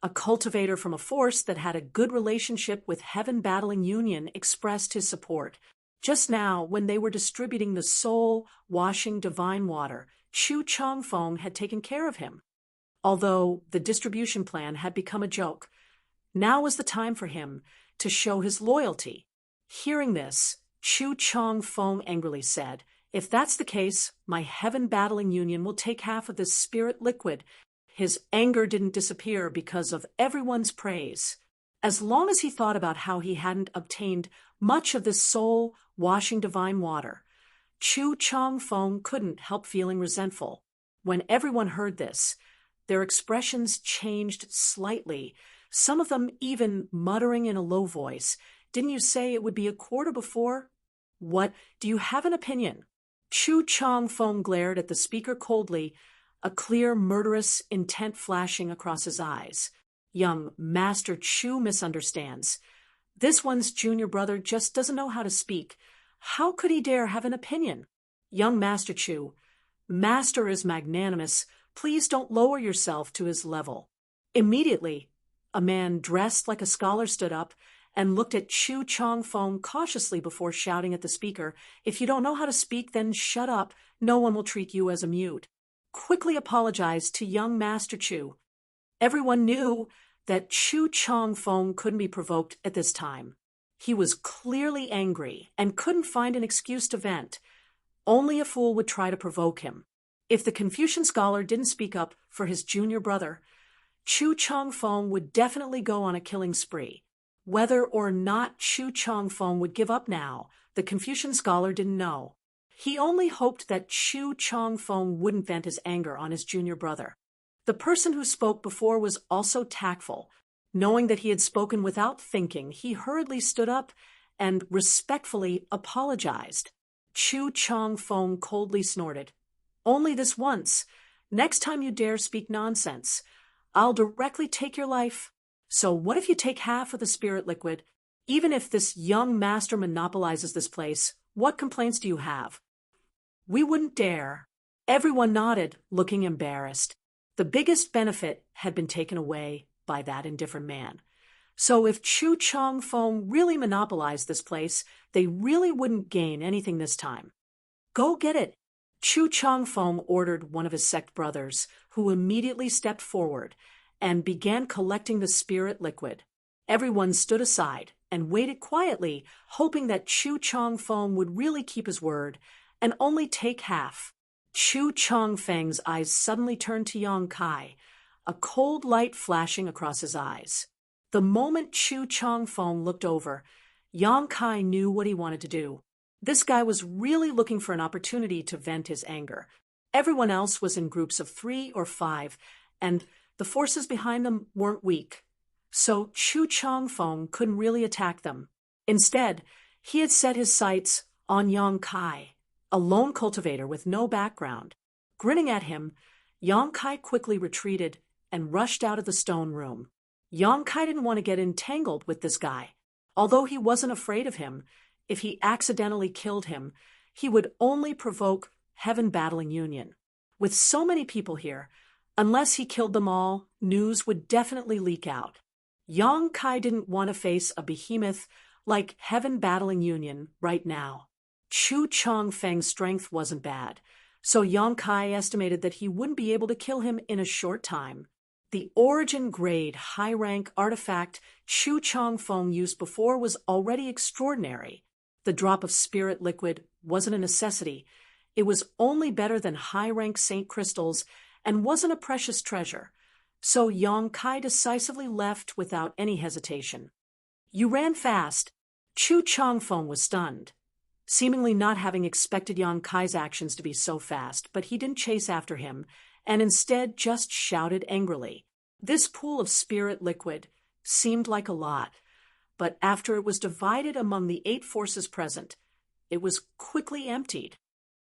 a cultivator from a force that had a good relationship with Heaven Battling Union expressed his support. Just now, when they were distributing the soul-washing divine water, Chu Chongfeng had taken care of him. Although the distribution plan had become a joke, now was the time for him to show his loyalty. Hearing this, Chu Chongfeng angrily said, "If that's the case, my Heaven Battling Union will take half of this spirit liquid." His anger didn't disappear because of everyone's praise. As long as he thought about how he hadn't obtained much of this soul-washing divine water, Chu Chongfeng couldn't help feeling resentful. When everyone heard this, their expressions changed slightly, some of them even muttering in a low voice, "Didn't you say it would be a quarter before? What, do you have an opinion?" Chu Chongfeng glared at the speaker coldly, a clear, murderous intent flashing across his eyes. "Young Master Chu misunderstands. This one's junior brother just doesn't know how to speak. How could he dare have an opinion? Young Master Chu, Master is magnanimous. Please don't lower yourself to his level." Immediately, a man dressed like a scholar stood up and looked at Chu Chongfeng cautiously before shouting at the speaker, "If you don't know how to speak, then shut up. No one will treat you as a mute." Quickly apologized to young Master Chu. Everyone knew that Chu Chongfeng couldn't be provoked at this time. He was clearly angry and couldn't find an excuse to vent. Only a fool would try to provoke him. If the Confucian scholar didn't speak up for his junior brother, Chu Chongfeng would definitely go on a killing spree. Whether or not Chu Chongfeng would give up now, the Confucian scholar didn't know. He only hoped that Chu Chongfeng wouldn't vent his anger on his junior brother. The person who spoke before was also tactful. Knowing that he had spoken without thinking, he hurriedly stood up and respectfully apologized. Chu Chongfeng coldly snorted, "Only this once. Next time you dare speak nonsense, I'll directly take your life. So what if you take half of the spirit liquid? Even if this young master monopolizes this place, what complaints do you have?" "We wouldn't dare." Everyone nodded, looking embarrassed. The biggest benefit had been taken away by that indifferent man. So if Chu Chongfeng really monopolized this place, they really wouldn't gain anything this time. "Go get it." Chu Chongfeng ordered one of his sect brothers, who immediately stepped forward and began collecting the spirit liquid. Everyone stood aside and waited quietly, hoping that Chu Chongfeng would really keep his word and only take half. Chu Chongfeng's eyes suddenly turned to Yang Kai, a cold light flashing across his eyes. The moment Chu Chongfeng looked over, Yang Kai knew what he wanted to do. This guy was really looking for an opportunity to vent his anger. Everyone else was in groups of 3 or 5, and the forces behind them weren't weak. So Chu Chongfeng couldn't really attack them. Instead, he had set his sights on Yang Kai, a lone cultivator with no background. Grinning at him, Yang Kai quickly retreated and rushed out of the stone room. Yang Kai didn't want to get entangled with this guy. Although he wasn't afraid of him, if he accidentally killed him, he would only provoke Heaven Battling Union. With so many people here, unless he killed them all, news would definitely leak out. Yang Kai didn't want to face a behemoth like Heaven Battling Union right now. Chu Chongfeng's strength wasn't bad, so Yang Kai estimated that he wouldn't be able to kill him in a short time. The origin-grade, high-rank artifact Chu Chongfeng used before was already extraordinary. The drop of spirit liquid wasn't a necessity. It was only better than high-rank saint crystals and wasn't a precious treasure. So Yang Kai decisively left without any hesitation. "You ran fast." Chu Chongfeng was stunned, seemingly not having expected Yang Kai's actions to be so fast, but he didn't chase after him and instead just shouted angrily. This pool of spirit liquid seemed like a lot, but after it was divided among the 8 forces present, it was quickly emptied.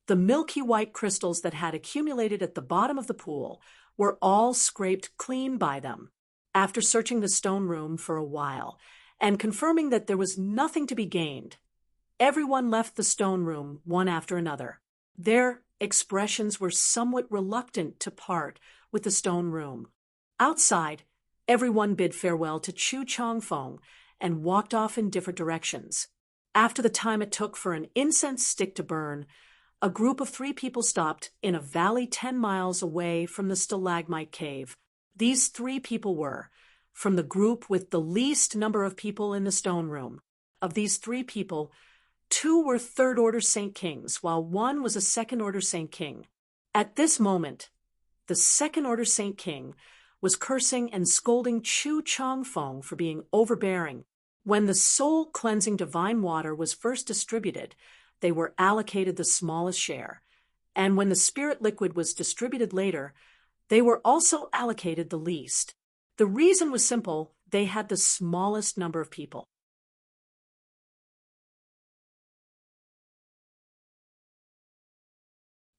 The milky white crystals that had accumulated at the bottom of the pool were all scraped clean by them. After searching the stone room for a while and confirming that there was nothing to be gained, everyone left the stone room one after another. Their expressions were somewhat reluctant to part with the stone room. Outside, everyone bid farewell to Chu Chongfeng and walked off in different directions. After the time it took for an incense stick to burn, a group of 3 people stopped in a valley 10 miles away from the stalagmite cave. These 3 people were from the group with the least number of people in the stone room. Of these 3 people, 2 were third-order Saint Kings, while 1 was a second-order Saint King. At this moment, the second-order Saint King was cursing and scolding Chu Chongfeng for being overbearing. When the soul-cleansing divine water was first distributed, they were allocated the smallest share, and when the spirit liquid was distributed later, they were also allocated the least. The reason was simple: they had the smallest number of people.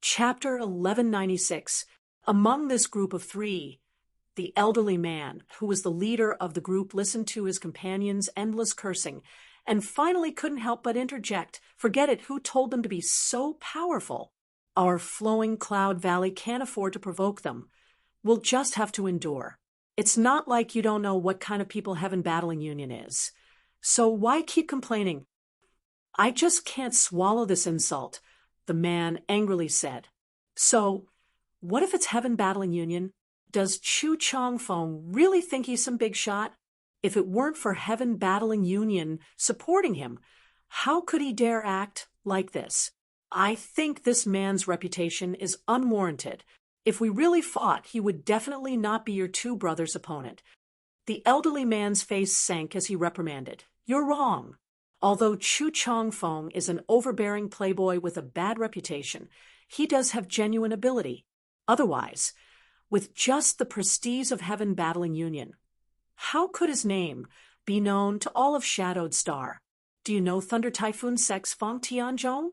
Chapter 1196. Among this group of 3, the elderly man, who was the leader of the group, listened to his companion's endless cursing and finally couldn't help but interject. Forget it, who told them to be so powerful? Our flowing cloud valley can't afford to provoke them. We'll just have to endure. It's not like you don't know what kind of people Heaven Battling Union is. So why keep complaining? I just can't swallow this insult, the man angrily said. So, what if it's Heaven Battling Union? Does Chu Chongfeng really think he's some big shot? If it weren't for Heaven Battling Union supporting him, how could he dare act like this? I think this man's reputation is unwarranted. If we really fought, he would definitely not be your 2 brothers' opponent. The elderly man's face sank as he reprimanded. You're wrong. Although Chu Chongfeng is an overbearing playboy with a bad reputation, he does have genuine ability. Otherwise, with just the prestige of Heaven Battling Union, how could his name be known to all of Shadowed Star? Do you know Thunder Typhoon Sex Fong Tianzhong?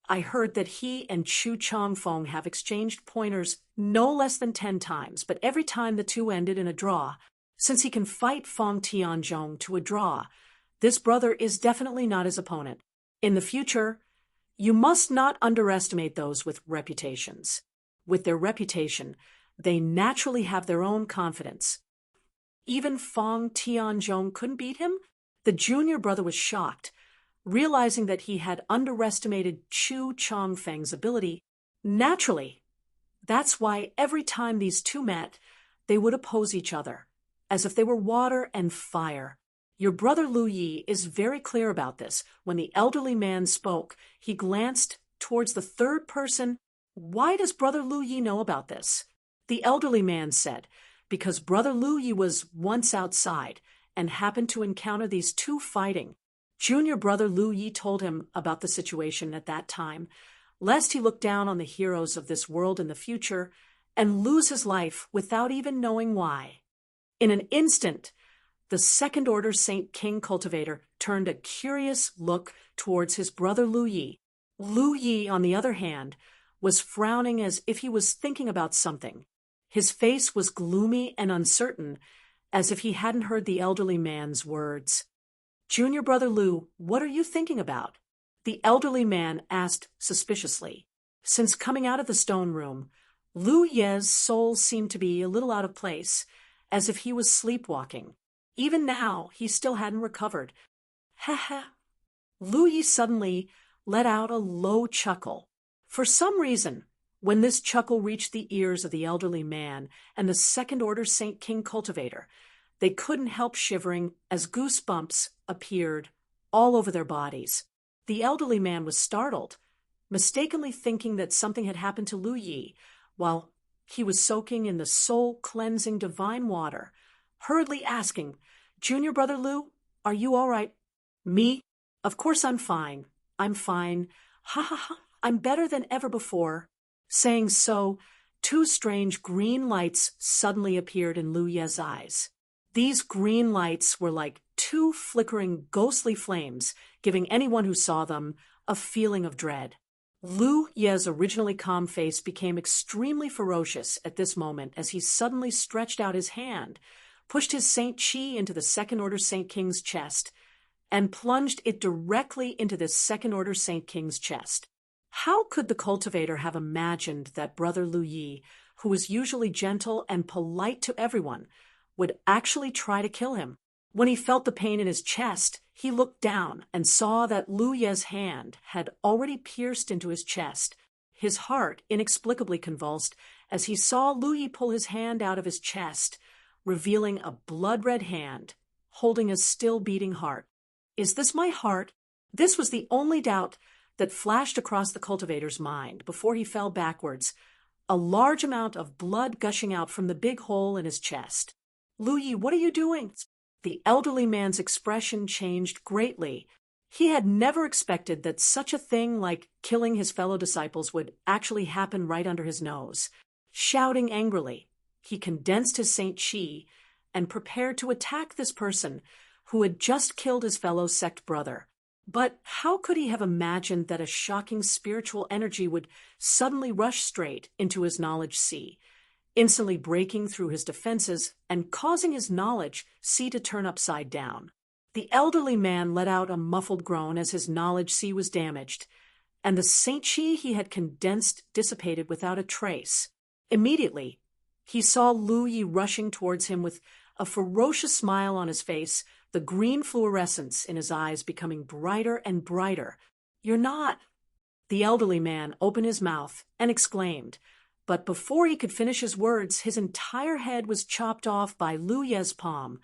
I heard that he and Chu Chongfeng have exchanged pointers no less than 10 times, but every time the 2 ended in a draw. Since he can fight Fong Tianzhong to a draw, this brother is definitely not his opponent. In the future, you must not underestimate those with reputations. With their reputation, they naturally have their own confidence. Even Fong Tianzhong couldn't beat him? The junior brother was shocked, realizing that he had underestimated Chu Chongfeng's ability. Naturally, that's why every time these 2 met, they would oppose each other, as if they were water and fire. Your brother Lu Yi is very clear about this. When the elderly man spoke, he glanced towards the 3rd person. Why does brother Lu Yi know about this? The elderly man said, because brother Lu Yi was once outside and happened to encounter these 2 fighting. Junior brother Lu Yi told him about the situation at that time, lest he look down on the heroes of this world in the future and lose his life without even knowing why. In an instant, the second-order Saint King cultivator turned a curious look towards his brother Lu Yi. Lu Yi, on the other hand, was frowning as if he was thinking about something. His face was gloomy and uncertain, as if he hadn't heard the elderly man's words. Junior brother Lu, what are you thinking about? The elderly man asked suspiciously. Since coming out of the stone room, Lu Ye's soul seemed to be a little out of place, as if he was sleepwalking. Even now, he still hadn't recovered. Ha ha. Lu Yi suddenly let out a low chuckle. For some reason, when this chuckle reached the ears of the elderly man and the second-order Saint King cultivator, they couldn't help shivering as goosebumps appeared all over their bodies. The elderly man was startled, mistakenly thinking that something had happened to Lu Yi while he was soaking in the soul-cleansing divine water, hurriedly asking, Junior brother Lu, are you all right? Me? Of course I'm fine. I'm fine. Ha ha ha. I'm better than ever before. Saying so, two strange green lights suddenly appeared in Lu Ye's eyes. These green lights were like two flickering ghostly flames, giving anyone who saw them a feeling of dread. Lu Ye's originally calm face became extremely ferocious at this moment as he suddenly stretched out his hand, pushed his Saint Qi into the Second-Order Saint King's chest, and plunged it directly into this Second-Order Saint King's chest. How could the cultivator have imagined that Brother Lu Yi, who was usually gentle and polite to everyone, would actually try to kill him? When he felt the pain in his chest, he looked down and saw that Lu Ye's hand had already pierced into his chest. His heart inexplicably convulsed as he saw Lu Yi pull his hand out of his chest, revealing a blood-red hand holding a still-beating heart. Is this my heart? This was the only doubt that flashed across the cultivator's mind before he fell backwards, a large amount of blood gushing out from the big hole in his chest. Lu Yi, what are you doing? The elderly man's expression changed greatly. He had never expected that such a thing like killing his fellow disciples would actually happen right under his nose. Shouting angrily, he condensed his Saint Qi and prepared to attack this person who had just killed his fellow sect brother. But how could he have imagined that a shocking spiritual energy would suddenly rush straight into his knowledge sea, instantly breaking through his defenses and causing his knowledge sea to turn upside down? The elderly man let out a muffled groan as his knowledge sea was damaged, and the Saint Qi he had condensed dissipated without a trace. Immediately, he saw Lu Yi rushing towards him with a ferocious smile on his face, the green fluorescence in his eyes becoming brighter and brighter. You're not... The elderly man opened his mouth and exclaimed, but before he could finish his words, his entire head was chopped off by Lu Ye's palm,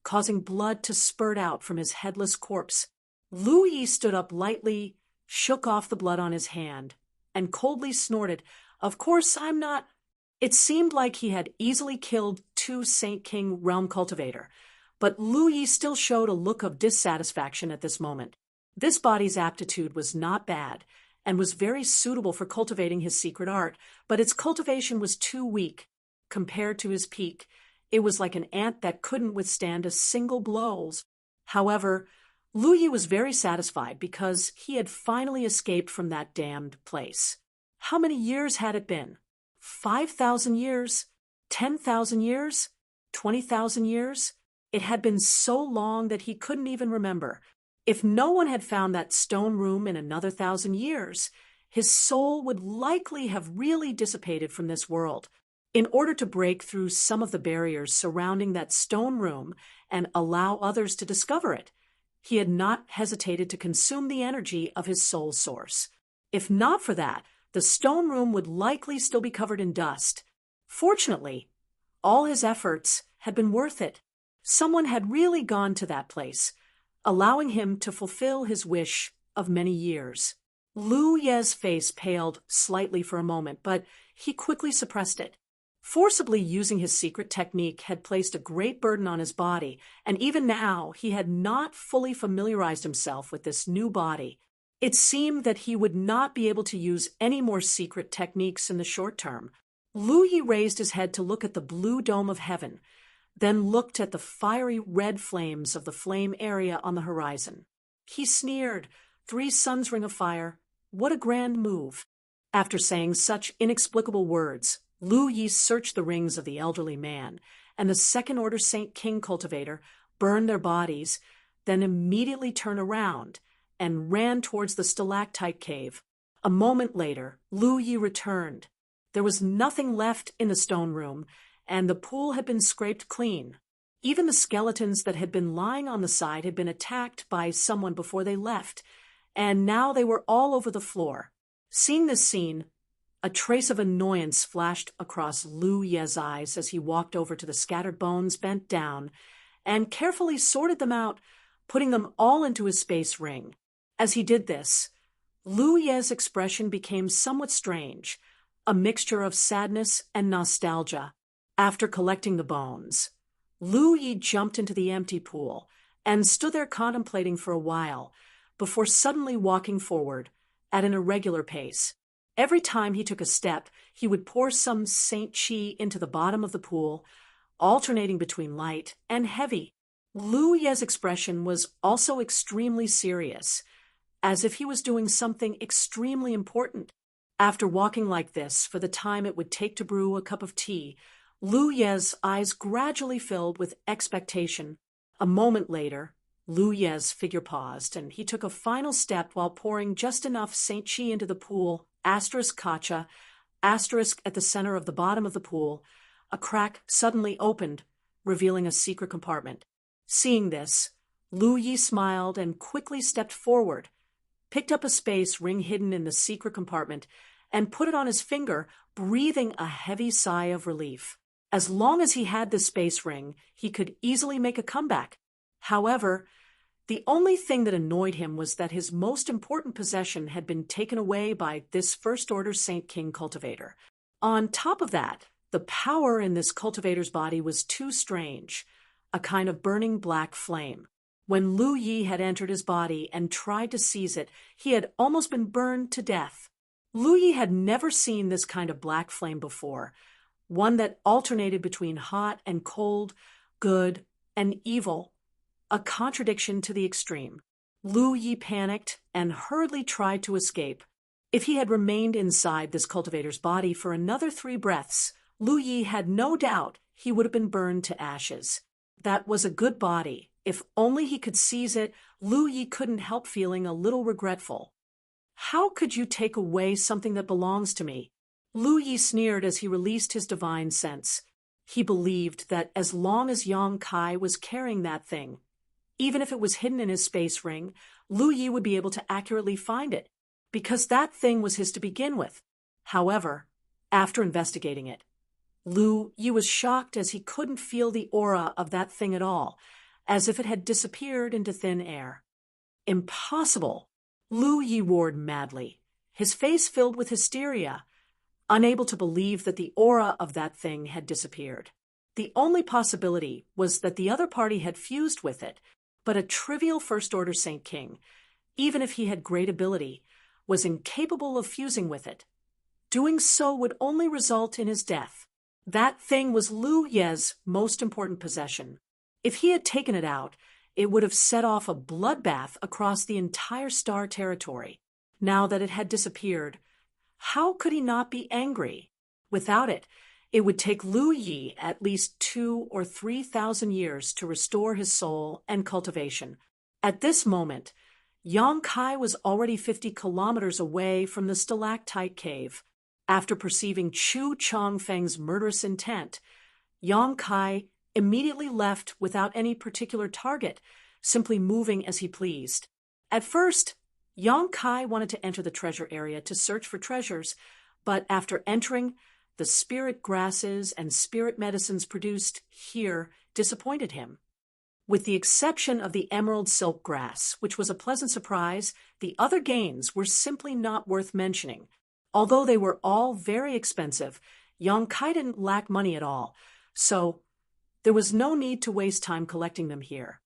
causing blood to spurt out from his headless corpse. Lu Yi stood up lightly, shook off the blood on his hand, and coldly snorted, "Of course I'm not..." It seemed like he had easily killed two Saint King realm cultivator, but Lu Yi still showed a look of dissatisfaction at this moment. This body's aptitude was not bad, and was very suitable for cultivating his secret art, but its cultivation was too weak. Compared to his peak, it was like an ant that couldn't withstand a single blow. However, Lu Yi was very satisfied because he had finally escaped from that damned place. How many years had it been? 5,000 years? 10,000 years? 20,000 years? It had been so long that he couldn't even remember. If no one had found that stone room in another 1,000 years, his soul would likely have really dissipated from this world. In order to break through some of the barriers surrounding that stone room and allow others to discover it, he had not hesitated to consume the energy of his soul source. If not for that, the stone room would likely still be covered in dust. Fortunately, all his efforts had been worth it. Someone had really gone to that place, allowing him to fulfill his wish of many years. Lu Ye's face paled slightly for a moment, but he quickly suppressed it. Forcibly using his secret technique had placed a great burden on his body, and even now he had not fully familiarized himself with this new body. It seemed that he would not be able to use any more secret techniques in the short term. Lu Yi raised his head to look at the blue dome of heaven, then looked at the fiery red flames of the flame area on the horizon. He sneered, 3 suns ring of fire, what a grand move. After saying such inexplicable words, Lu Yi searched the rings of the elderly man, and the Second-Order Saint King cultivator burned their bodies, then immediately turned around and ran towards the stalactite cave. A moment later, Lu Yi returned. There was nothing left in the stone room, and the pool had been scraped clean. Even the skeletons that had been lying on the side had been attacked by someone before they left, and now they were all over the floor. Seeing this scene, a trace of annoyance flashed across Lu Ye's eyes as he walked over to the scattered bones, bent down, and carefully sorted them out, putting them all into his space ring. As he did this, Lu Ye's expression became somewhat strange, a mixture of sadness and nostalgia. After collecting the bones, Lu Yi jumped into the empty pool and stood there contemplating for a while, before suddenly walking forward at an irregular pace. Every time he took a step, he would pour some Saint Chi into the bottom of the pool, alternating between light and heavy. Lu Ye's expression was also extremely serious, as if he was doing something extremely important. After walking like this for the time it would take to brew a cup of tea, Lu Ye's eyes gradually filled with expectation. A moment later, Lu Ye's figure paused, and he took a final step while pouring just enough Saint Chi into the pool, *kacha, at the center of the bottom of the pool. A crack suddenly opened, revealing a secret compartment. Seeing this, Lu Yi smiled and quickly stepped forward, picked up a space ring hidden in the secret compartment, and put it on his finger, breathing a heavy sigh of relief. As long as he had this space ring, he could easily make a comeback. However, the only thing that annoyed him was that his most important possession had been taken away by this First Order Saint King cultivator. On top of that, the power in this cultivator's body was too strange, a kind of burning black flame. When Lu Yi had entered his body and tried to seize it, he had almost been burned to death. Lu Yi had never seen this kind of black flame before, one that alternated between hot and cold, good and evil, a contradiction to the extreme. Lu Yi panicked and hurriedly tried to escape. If he had remained inside this cultivator's body for another 3 breaths, Lu Yi had no doubt he would have been burned to ashes. That was a good body. If only he could seize it, Lu Yi couldn't help feeling a little regretful. How could you take away something that belongs to me? Lu Yi sneered as he released his divine sense. He believed that as long as Yang Kai was carrying that thing, even if it was hidden in his space ring, Lu Yi would be able to accurately find it, because that thing was his to begin with. However, after investigating it, Lu Yi was shocked as he couldn't feel the aura of that thing at all, as if it had disappeared into thin air. Impossible! Lu Yi roared madly, his face filled with hysteria, unable to believe that the aura of that thing had disappeared. The only possibility was that the other party had fused with it, but a trivial First Order Saint King, even if he had great ability, was incapable of fusing with it. Doing so would only result in his death. That thing was Lu Ye's most important possession. If he had taken it out, it would have set off a bloodbath across the entire star territory. Now that it had disappeared, how could he not be angry? Without it, it would take Lu Yi at least 2,000 or 3,000 years to restore his soul and cultivation. At this moment, Yang Kai was already 50 kilometers away from the stalactite cave. After perceiving Chu Chongfeng's murderous intent, Yang Kai immediately left without any particular target, simply moving as he pleased. At first, Yang Kai wanted to enter the treasure area to search for treasures, but after entering, the spirit grasses and spirit medicines produced here disappointed him. With the exception of the emerald silk grass, which was a pleasant surprise, the other gains were simply not worth mentioning. Although they were all very expensive, Yang Kai didn't lack money at all, so there was no need to waste time collecting them here.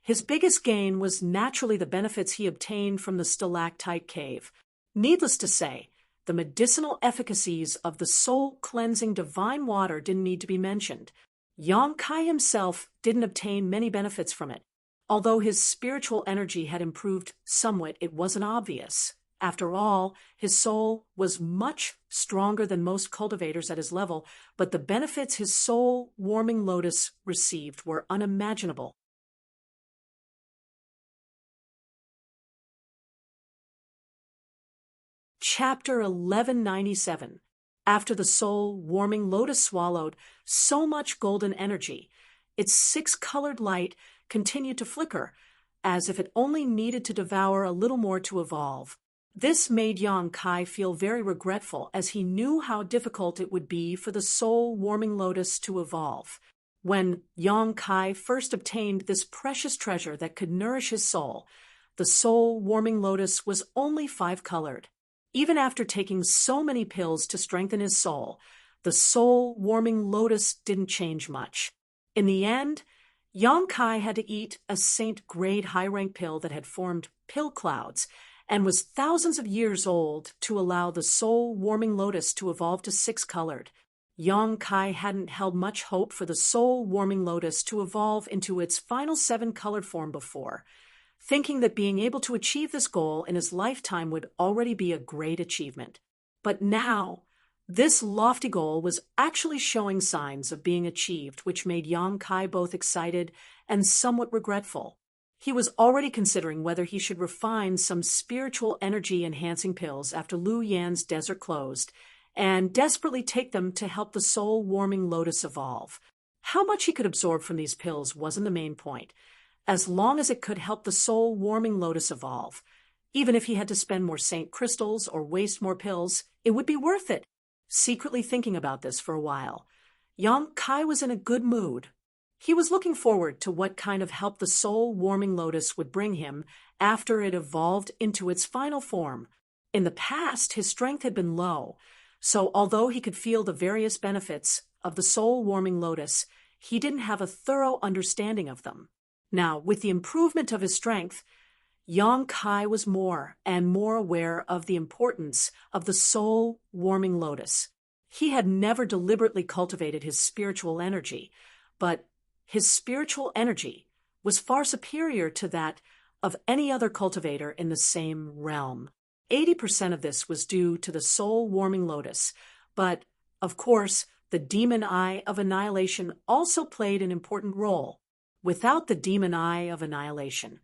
His biggest gain was naturally the benefits he obtained from the stalactite cave. Needless to say, the medicinal efficacies of the soul-cleansing divine water didn't need to be mentioned. Yang Kai himself didn't obtain many benefits from it. Although his spiritual energy had improved somewhat, it wasn't obvious. After all, his soul was much stronger than most cultivators at his level, but the benefits his soul-warming lotus received were unimaginable. Chapter 1197. After the soul-warming lotus swallowed so much golden energy, its 6-colored light continued to flicker, as if it only needed to devour a little more to evolve. This made Yang Kai feel very regretful, as he knew how difficult it would be for the soul-warming lotus to evolve. When Yang Kai first obtained this precious treasure that could nourish his soul, the soul-warming lotus was only 5-colored. Even after taking so many pills to strengthen his soul, the soul-warming lotus didn't change much. In the end, Yang Kai had to eat a Saint-grade high-rank pill that had formed pill clouds, and was thousands of years old to allow the soul-warming lotus to evolve to six-colored. Yang Kai hadn't held much hope for the soul-warming lotus to evolve into its final seven-colored form before, thinking that being able to achieve this goal in his lifetime would already be a great achievement. But now, this lofty goal was actually showing signs of being achieved, which made Yang Kai both excited and somewhat regretful. He was already considering whether he should refine some spiritual energy-enhancing pills after Lu Yan's desert closed, and desperately take them to help the soul-warming lotus evolve. How much he could absorb from these pills wasn't the main point, as long as it could help the soul-warming lotus evolve. Even if he had to spend more saint crystals or waste more pills, it would be worth it. Secretly thinking about this for a while, Yang Kai was in a good mood. He was looking forward to what kind of help the soul-warming lotus would bring him after it evolved into its final form. In the past, his strength had been low, so although he could feel the various benefits of the soul-warming lotus, he didn't have a thorough understanding of them. Now, with the improvement of his strength, Yang Kai was more and more aware of the importance of the soul-warming lotus. He had never deliberately cultivated his spiritual energy, but his spiritual energy was far superior to that of any other cultivator in the same realm. 80% of this was due to the soul-warming lotus, but, of course, the demon eye of annihilation also played an important role. Without the demon eye of annihilation,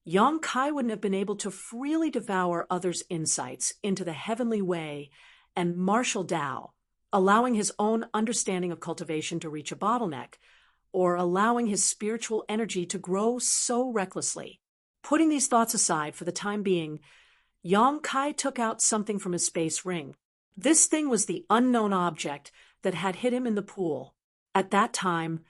Yang Kai wouldn't have been able to freely devour others' insights into the heavenly way and martial Tao, allowing his own understanding of cultivation to reach a bottleneck, or allowing his spiritual energy to grow so recklessly. Putting these thoughts aside for the time being, Yang Kai took out something from his space ring. This thing was the unknown object that had hit him in the pool. At that time,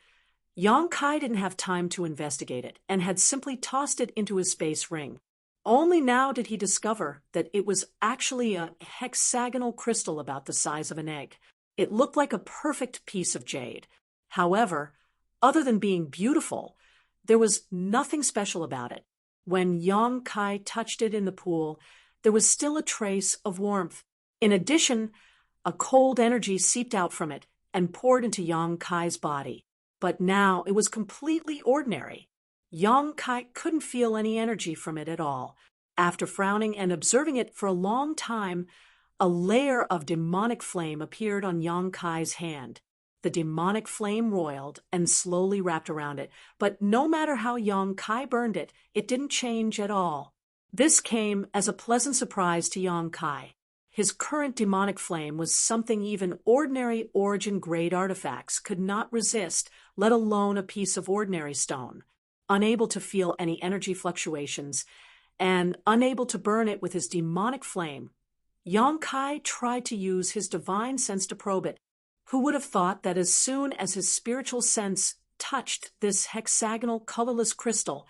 Yang Kai didn't have time to investigate it and had simply tossed it into his space ring. Only now did he discover that it was actually a hexagonal crystal about the size of an egg. It looked like a perfect piece of jade. However, other than being beautiful, there was nothing special about it. When Yang Kai touched it in the pool, there was still a trace of warmth. In addition, a cold energy seeped out from it and poured into Yang Kai's body. But now it was completely ordinary. Yang Kai couldn't feel any energy from it at all. After frowning and observing it for a long time, a layer of demonic flame appeared on Yang Kai's hand. The demonic flame roiled and slowly wrapped around it, but no matter how Yang Kai burned it, it didn't change at all. This came as a pleasant surprise to Yang Kai. His current demonic flame was something even ordinary origin-grade artifacts could not resist, let alone a piece of ordinary stone. Unable to feel any energy fluctuations, and unable to burn it with his demonic flame, Yang Kai tried to use his divine sense to probe it. Who would have thought that as soon as his spiritual sense touched this hexagonal colorless crystal,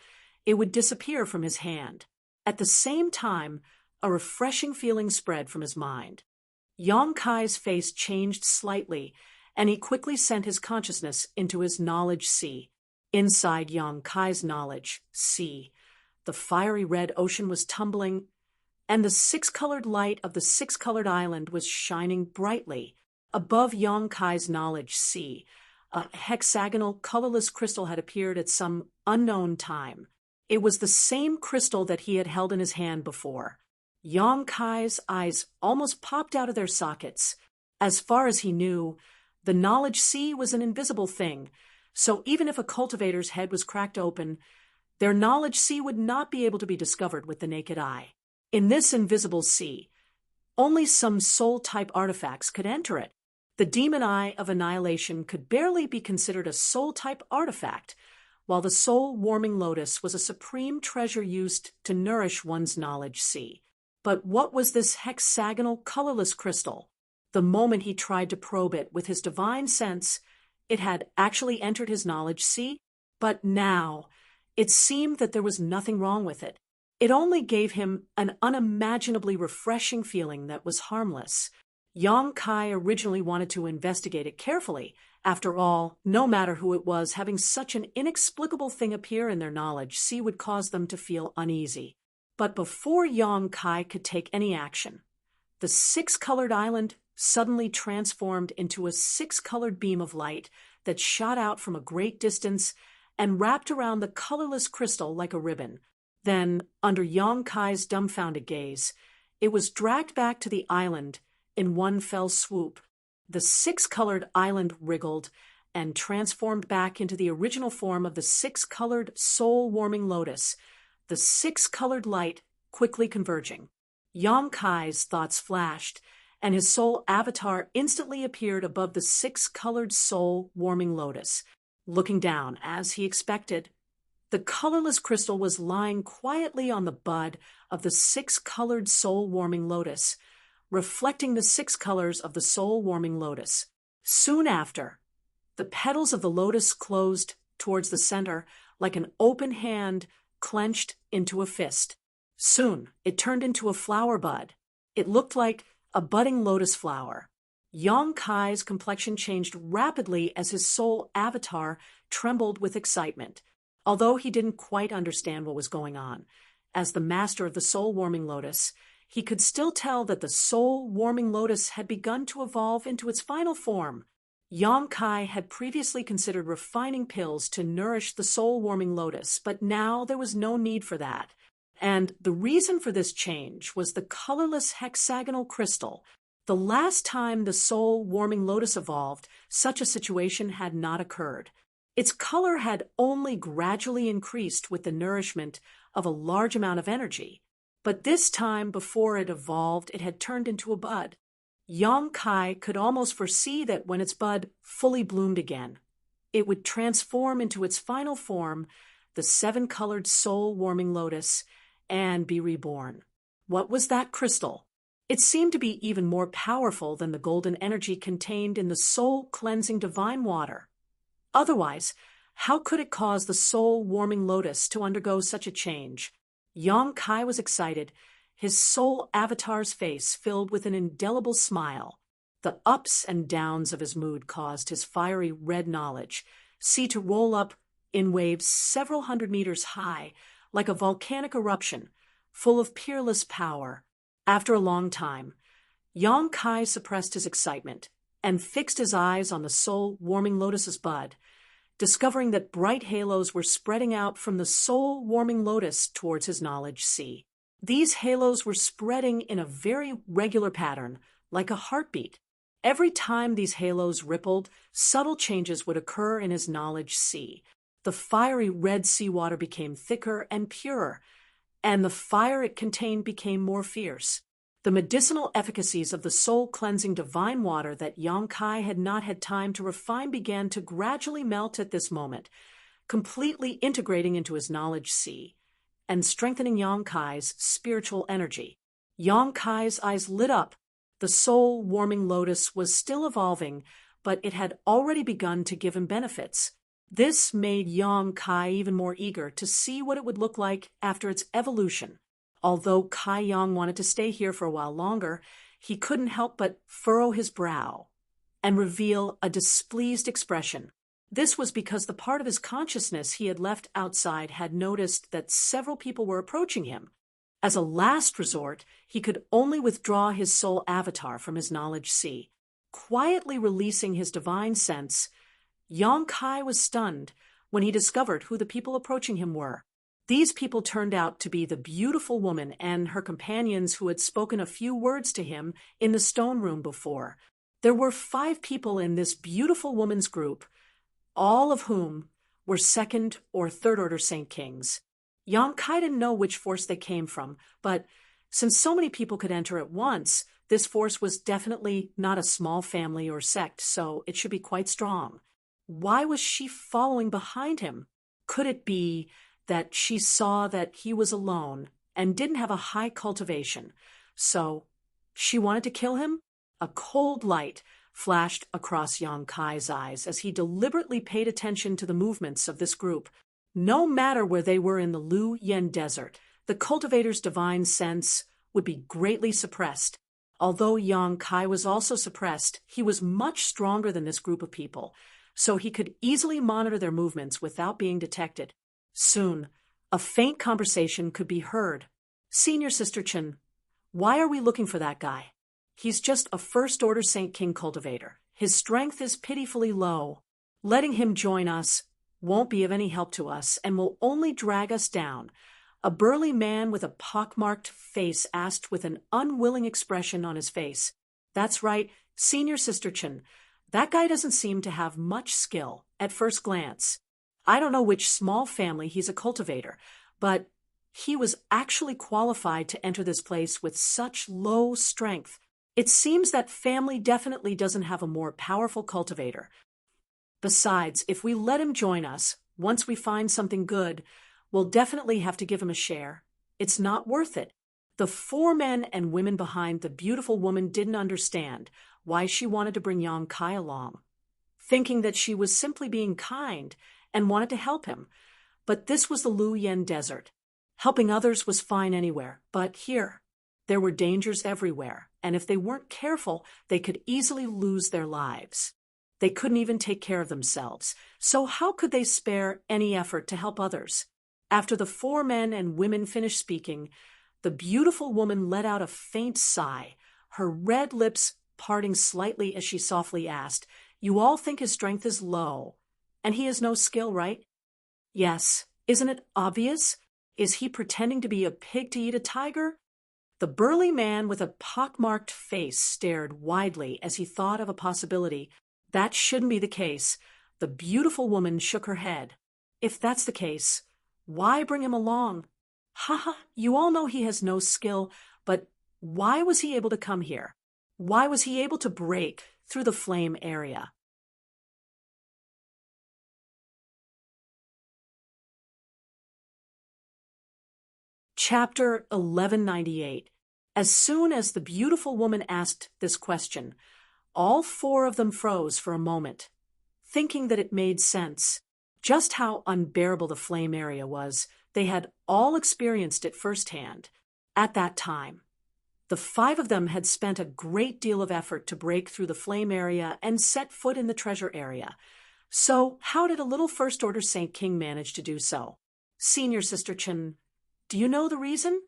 it would disappear from his hand? At the same time, a refreshing feeling spread from his mind. Yang Kai's face changed slightly, and he quickly sent his consciousness into his knowledge sea. Inside Yang Kai's knowledge sea, the fiery red ocean was tumbling, and the six-colored light of the six-colored island was shining brightly. Above Yang Kai's knowledge sea, a hexagonal, colorless crystal had appeared at some unknown time. It was the same crystal that he had held in his hand before. Yang Kai's eyes almost popped out of their sockets. As far as he knew, the knowledge sea was an invisible thing, so even if a cultivator's head was cracked open, their knowledge sea would not be able to be discovered with the naked eye. In this invisible sea, only some soul-type artifacts could enter it. The demon eye of annihilation could barely be considered a soul-type artifact, while the soul-warming lotus was a supreme treasure used to nourish one's knowledge sea. But what was this hexagonal, colorless crystal? The moment he tried to probe it with his divine sense, it had actually entered his knowledge sea. But now, it seemed that there was nothing wrong with it. It only gave him an unimaginably refreshing feeling that was harmless. Yang Kai originally wanted to investigate it carefully. After all, no matter who it was, having such an inexplicable thing appear in their knowledge sea would cause them to feel uneasy. But before Yang Kai could take any action, the six-colored island suddenly transformed into a six-colored beam of light that shot out from a great distance and wrapped around the colorless crystal like a ribbon. Then, under Yang Kai's dumbfounded gaze, it was dragged back to the island in one fell swoop. The six-colored island wriggled and transformed back into the original form of the six-colored soul-warming lotus, the six-colored light quickly converging. Yang Kai's thoughts flashed, and his soul avatar instantly appeared above the six-colored soul-warming lotus. Looking down, as he expected, the colorless crystal was lying quietly on the bud of the six-colored soul-warming lotus, reflecting the six colors of the soul-warming lotus. Soon after, the petals of the lotus closed towards the center like an open hand clenched into a fist. Soon, it turned into a flower bud. It looked like a budding lotus flower. Yang Kai's complexion changed rapidly as his soul avatar trembled with excitement. Although he didn't quite understand what was going on, as the master of the soul-warming lotus, he could still tell that the soul-warming lotus had begun to evolve into its final form. Yang Kai had previously considered refining pills to nourish the soul-warming lotus, but now there was no need for that. And the reason for this change was the colorless hexagonal crystal. The last time the soul-warming lotus evolved, such a situation had not occurred. Its color had only gradually increased with the nourishment of a large amount of energy. But this time, before it evolved, it had turned into a bud. Yang Kai could almost foresee that when its bud fully bloomed again, it would transform into its final form, the seven-colored soul-warming lotus, and be reborn. What was that crystal? It seemed to be even more powerful than the golden energy contained in the soul-cleansing divine water. Otherwise, how could it cause the soul-warming lotus to undergo such a change? Yang Kai was excited, his soul avatar's face filled with an indelible smile. The ups and downs of his mood caused his fiery red knowledge to roll up in waves several hundred meters high, like a volcanic eruption, full of peerless power. After a long time, Yang Kai suppressed his excitement and fixed his eyes on the soul-warming lotus's bud, discovering that bright halos were spreading out from the soul-warming lotus towards his knowledge sea. These halos were spreading in a very regular pattern, like a heartbeat. Every time these halos rippled, subtle changes would occur in his knowledge sea. The fiery red seawater became thicker and purer, and the fire it contained became more fierce. The medicinal efficacies of the soul-cleansing divine water that Yang Kai had not had time to refine began to gradually melt at this moment, completely integrating into his knowledge sea and strengthening Yang Kai's spiritual energy. Yang Kai's eyes lit up. The soul-warming lotus was still evolving, but it had already begun to give him benefits. This made Yang Kai even more eager to see what it would look like after its evolution. Although Kai Yang wanted to stay here for a while longer, he couldn't help but furrow his brow and reveal a displeased expression. This was because the part of his consciousness he had left outside had noticed that several people were approaching him. As a last resort, he could only withdraw his soul avatar from his knowledge sea. Quietly releasing his divine sense, Yang Kai was stunned when he discovered who the people approaching him were. These people turned out to be the beautiful woman and her companions who had spoken a few words to him in the stone room before. There were 5 people in this beautiful woman's group, all of whom were second or third order Saint Kings. Yang Kai didn't know which force they came from, but since so many people could enter at once, this force was definitely not a small family or sect, so it should be quite strong. Why was she following behind him? Could it be that she saw that he was alone and didn't have a high cultivation, so she wanted to kill him? A cold light flashed across Yang Kai's eyes as he deliberately paid attention to the movements of this group. No matter where they were in the Lu Yen Desert, the cultivator's divine sense would be greatly suppressed. Although Yang Kai was also suppressed, he was much stronger than this group of people, so he could easily monitor their movements without being detected. Soon, a faint conversation could be heard. Senior Sister Chen, why are we looking for that guy? He's just a first-order Saint King cultivator. His strength is pitifully low. Letting him join us won't be of any help to us and will only drag us down. A burly man with a pockmarked face asked with an unwilling expression on his face. That's right, Senior Sister Chen. That guy doesn't seem to have much skill at first glance. I don't know which small family he's a cultivator, but he was actually qualified to enter this place with such low strength. It seems that family definitely doesn't have a more powerful cultivator. Besides, if we let him join us, once we find something good, we'll definitely have to give him a share. It's not worth it. The 4 men and women behind the beautiful woman didn't understand why she wanted to bring Yang Kai along, thinking that she was simply being kind and wanted to help him. But this was the Lu Yen Desert. Helping others was fine anywhere, but here, there were dangers everywhere, and if they weren't careful, they could easily lose their lives. They couldn't even take care of themselves, so how could they spare any effort to help others? After the 4 men and women finished speaking, the beautiful woman let out a faint sigh, her red lips parting slightly as she softly asked, "You all think his strength is low, and he has no skill, right?" "Yes. Isn't it obvious? Is he pretending to be a pig to eat a tiger?" The burly man with a pockmarked face stared widely as he thought of a possibility. That shouldn't be the case. The beautiful woman shook her head. If that's the case, why bring him along? Haha, you all know he has no skill, but why was he able to come here? Why was he able to break through the flame area? Chapter 1198. As soon as the beautiful woman asked this question, all 4 of them froze for a moment, thinking that it made sense. Just how unbearable the flame area was, they had all experienced it firsthand. At that time, the 5 of them had spent a great deal of effort to break through the flame area and set foot in the treasure area. So how did a little first-order Saint King manage to do so? Senior Sister Chen, do you know the reason?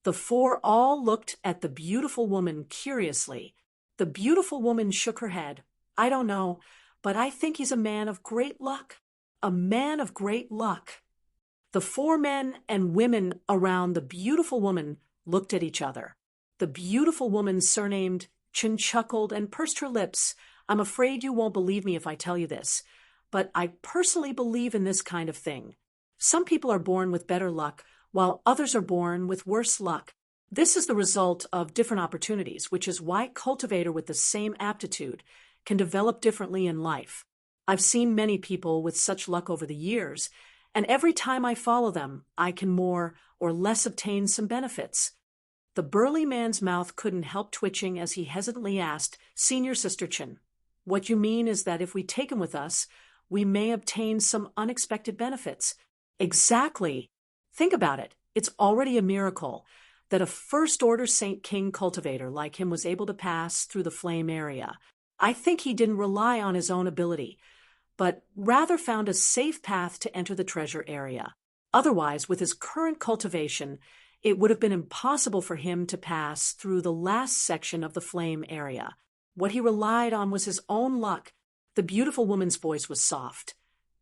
The 4 all looked at the beautiful woman curiously. The beautiful woman shook her head. I don't know, but I think he's a man of great luck. A man of great luck. The 4 men and women around the beautiful woman looked at each other. The beautiful woman surnamed Chen chuckled and pursed her lips. I'm afraid you won't believe me if I tell you this, but I personally believe in this kind of thing. Some people are born with better luck, while others are born with worse luck. This is the result of different opportunities, which is why a cultivator with the same aptitude can develop differently in life. I've seen many people with such luck over the years, and every time I follow them, I can more or less obtain some benefits. The burly man's mouth couldn't help twitching as he hesitantly asked, Senior Sister Chen, what you mean is that if we take him with us, we may obtain some unexpected benefits. Exactly. Think about it. It's already a miracle that a first-order Saint King cultivator like him was able to pass through the flame area. I think he didn't rely on his own ability, but rather found a safe path to enter the treasure area. Otherwise, with his current cultivation, it would have been impossible for him to pass through the last section of the flame area. What he relied on was his own luck. The beautiful woman's voice was soft,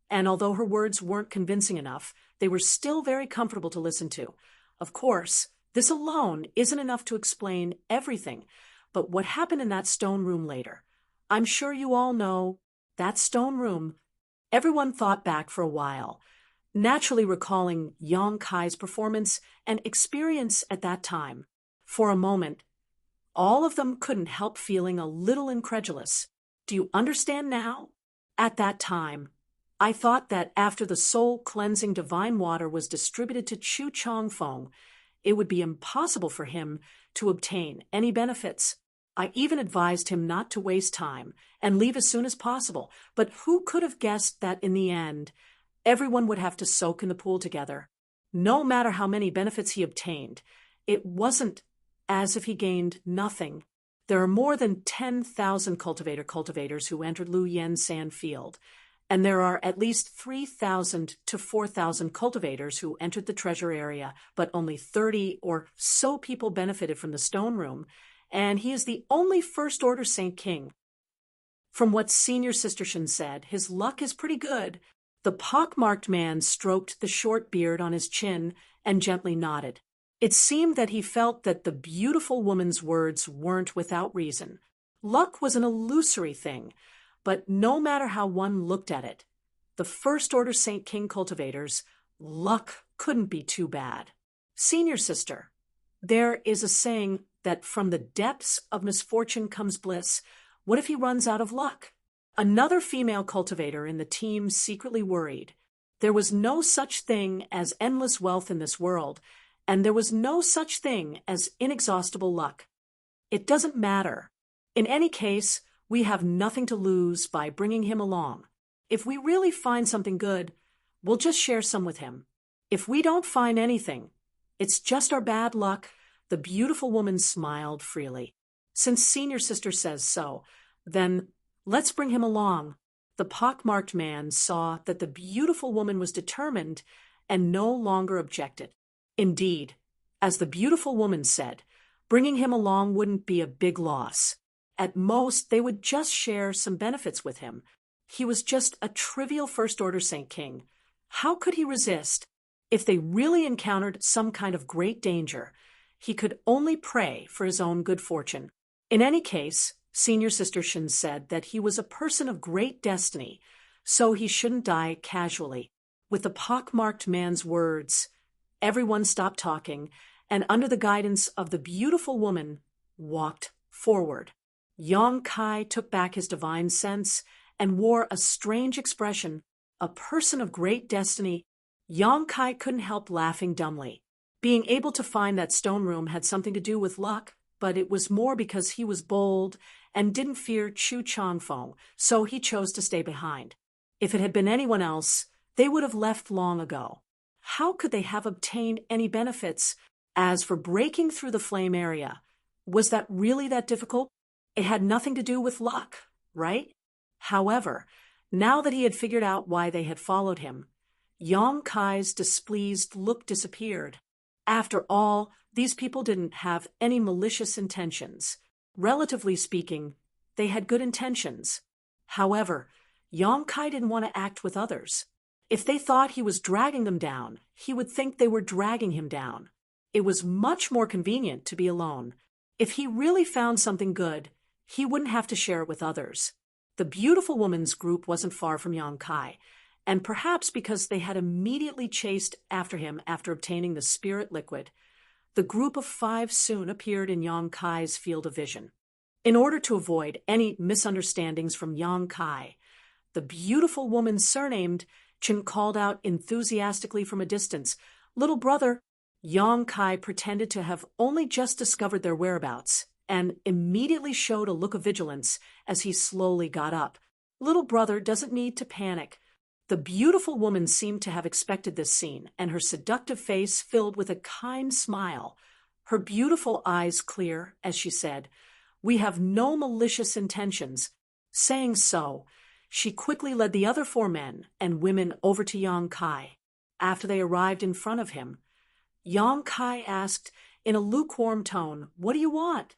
and although her words weren't convincing enough, they were still very comfortable to listen to. Of course, this alone isn't enough to explain everything, but what happened in that stone room later, I'm sure you all know that stone room. Everyone thought back for a while, naturally recalling Yang Kai's performance and experience at that time. For a moment, all of them couldn't help feeling a little incredulous. Do you understand now? At that time, I thought that after the soul-cleansing divine water was distributed to Chu Chongfeng, it would be impossible for him to obtain any benefits. I even advised him not to waste time and leave as soon as possible, but who could have guessed that in the end, everyone would have to soak in the pool together? No matter how many benefits he obtained, it wasn't as if he gained nothing. There are more than 10,000 cultivators who entered Lu Yen Sand Field, and there are at least 3,000 to 4,000 cultivators who entered the treasure area, but only 30 or so people benefited from the stone room, and he is the only First Order Saint King. From what Senior Sister Shin said, his luck is pretty good. The pockmarked man stroked the short beard on his chin and gently nodded. It seemed that he felt that the beautiful woman's words weren't without reason. Luck was an illusory thing, but no matter how one looked at it, the First Order Saint King cultivators, luck couldn't be too bad. Senior Sister, there is a saying that from the depths of misfortune comes bliss. What if he runs out of luck? Another female cultivator in the team secretly worried. There was no such thing as endless wealth in this world, and there was no such thing as inexhaustible luck. It doesn't matter. In any case, we have nothing to lose by bringing him along. If we really find something good, we'll just share some with him. If we don't find anything, it's just our bad luck. The beautiful woman smiled freely. Since Senior Sister says so, then let's bring him along. The pockmarked man saw that the beautiful woman was determined and no longer objected. Indeed, as the beautiful woman said, bringing him along wouldn't be a big loss. At most, they would just share some benefits with him. He was just a trivial First Order Saint King. How could he resist? If they really encountered some kind of great danger, he could only pray for his own good fortune. In any case, Senior Sister Shin said that he was a person of great destiny, so he shouldn't die casually. With the pockmarked man's words, everyone stopped talking, and under the guidance of the beautiful woman, walked forward. Yang Kai took back his divine sense and wore a strange expression. A person of great destiny. Yang Kai couldn't help laughing dumbly. Being able to find that stone room had something to do with luck, but it was more because he was bold and didn't fear Chu Changfeng, so he chose to stay behind. If it had been anyone else, they would have left long ago. How could they have obtained any benefits? As for breaking through the flame area, was that really that difficult? It had nothing to do with luck, right? However, now that he had figured out why they had followed him, Yang Kai's displeased look disappeared. After all, these people didn't have any malicious intentions. Relatively speaking, they had good intentions. However, Yang Kai didn't want to act with others. If they thought he was dragging them down, he would think they were dragging him down. It was much more convenient to be alone. If he really found something good, he wouldn't have to share it with others. The beautiful woman's group wasn't far from Yang Kai, and perhaps because they had immediately chased after him after obtaining the spirit liquid, the group of 5 soon appeared in Yang Kai's field of vision. In order to avoid any misunderstandings from Yang Kai, the beautiful woman surnamed Chen called out enthusiastically from a distance, "Little brother!" Yang Kai pretended to have only just discovered their whereabouts and immediately showed a look of vigilance as he slowly got up. Little brother doesn't need to panic. The beautiful woman seemed to have expected this scene, and her seductive face filled with a kind smile. Her beautiful eyes clear as she said, "We have no malicious intentions." Saying so, she quickly led the other 4 men and women over to Yang Kai. After they arrived in front of him, Yang Kai asked in a lukewarm tone, "What do you want?"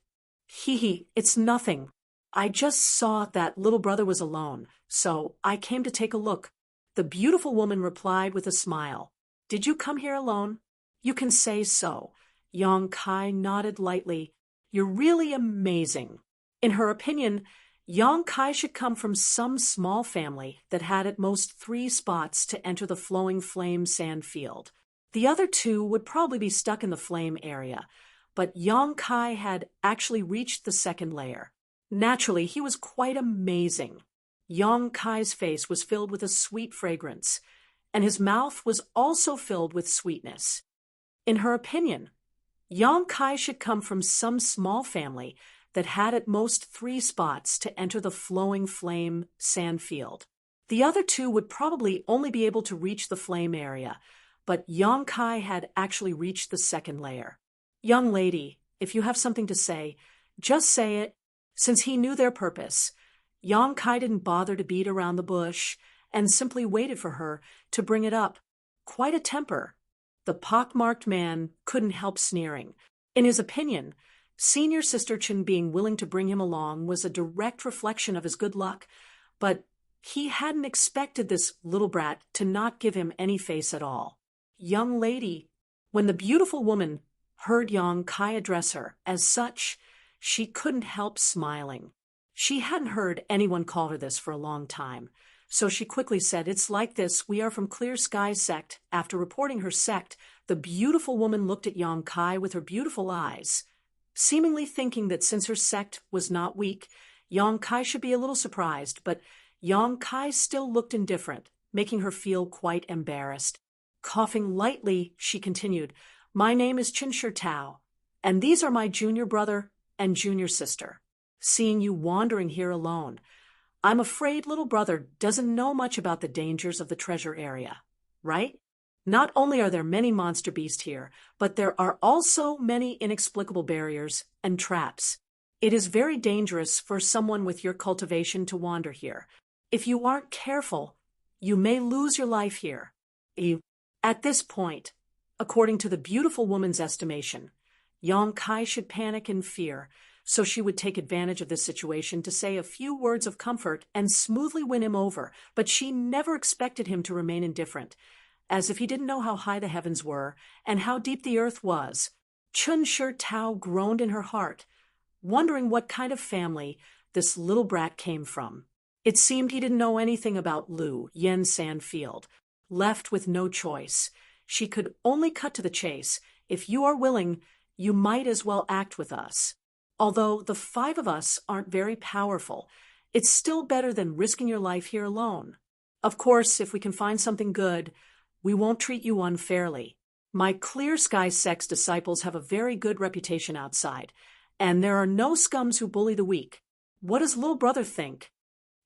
It's nothing. I just saw that little brother was alone, so I came to take a look." The beautiful woman replied with a smile, "Did you come here alone?" "You can say so." Yang Kai nodded lightly. "You're really amazing." In her opinion, Yang Kai should come from some small family that had at most 3 spots to enter the flowing flame sand field. The other 2 would probably be stuck in the flame area, but Yang Kai had actually reached the 2nd layer. Naturally, he was quite amazing. Yang Kai's face was filled with a sweet fragrance, and his mouth was also filled with sweetness. In her opinion, Yang Kai should come from some small family that had at most 3 spots to enter the flowing flame sand field. The other 2 would probably only be able to reach the flame area, but Yang Kai had actually reached the 2nd layer. "Young lady, if you have something to say, just say it." Since he knew their purpose, Yang Kai didn't bother to beat around the bush and simply waited for her to bring it up. Quite a temper. The pockmarked man couldn't help sneering. In his opinion, senior sister Chen being willing to bring him along was a direct reflection of his good luck, but he hadn't expected this little brat to not give him any face at all. Young lady. When the beautiful woman heard Yang Kai address her as such, she couldn't help smiling. She hadn't heard anyone call her this for a long time, so she quickly said, "It's like this, we are from Clear Sky Sect." After reporting her sect, the beautiful woman looked at Yang Kai with her beautiful eyes, seemingly thinking that since her sect was not weak, Yang Kai should be a little surprised, but Yang Kai still looked indifferent, making her feel quite embarrassed. Coughing lightly, she continued, "My name is Qin Tao, and these are my junior brother and junior sister. Seeing you wandering here alone, I'm afraid little brother doesn't know much about the dangers of the treasure area, right? Not only are there many monster beasts here, but there are also many inexplicable barriers and traps. It is very dangerous for someone with your cultivation to wander here. If you aren't careful, you may lose your life here." At this point, according to the beautiful woman's estimation, Yang Kai should panic in fear, so she would take advantage of this situation to say a few words of comfort and smoothly win him over, but she never expected him to remain indifferent, as if he didn't know how high the heavens were and how deep the earth was. Qin Tao groaned in her heart, wondering what kind of family this little brat came from. It seemed he didn't know anything about Lu Yen Sandfield. Left with no choice, she could only cut to the chase. "If you are willing, you might as well act with us. Although the 5 of us aren't very powerful, it's still better than risking your life here alone. Of course, if we can find something good, we won't treat you unfairly. My Clear Sky Sect's disciples have a very good reputation outside, and there are no scums who bully the weak. What does little brother think?"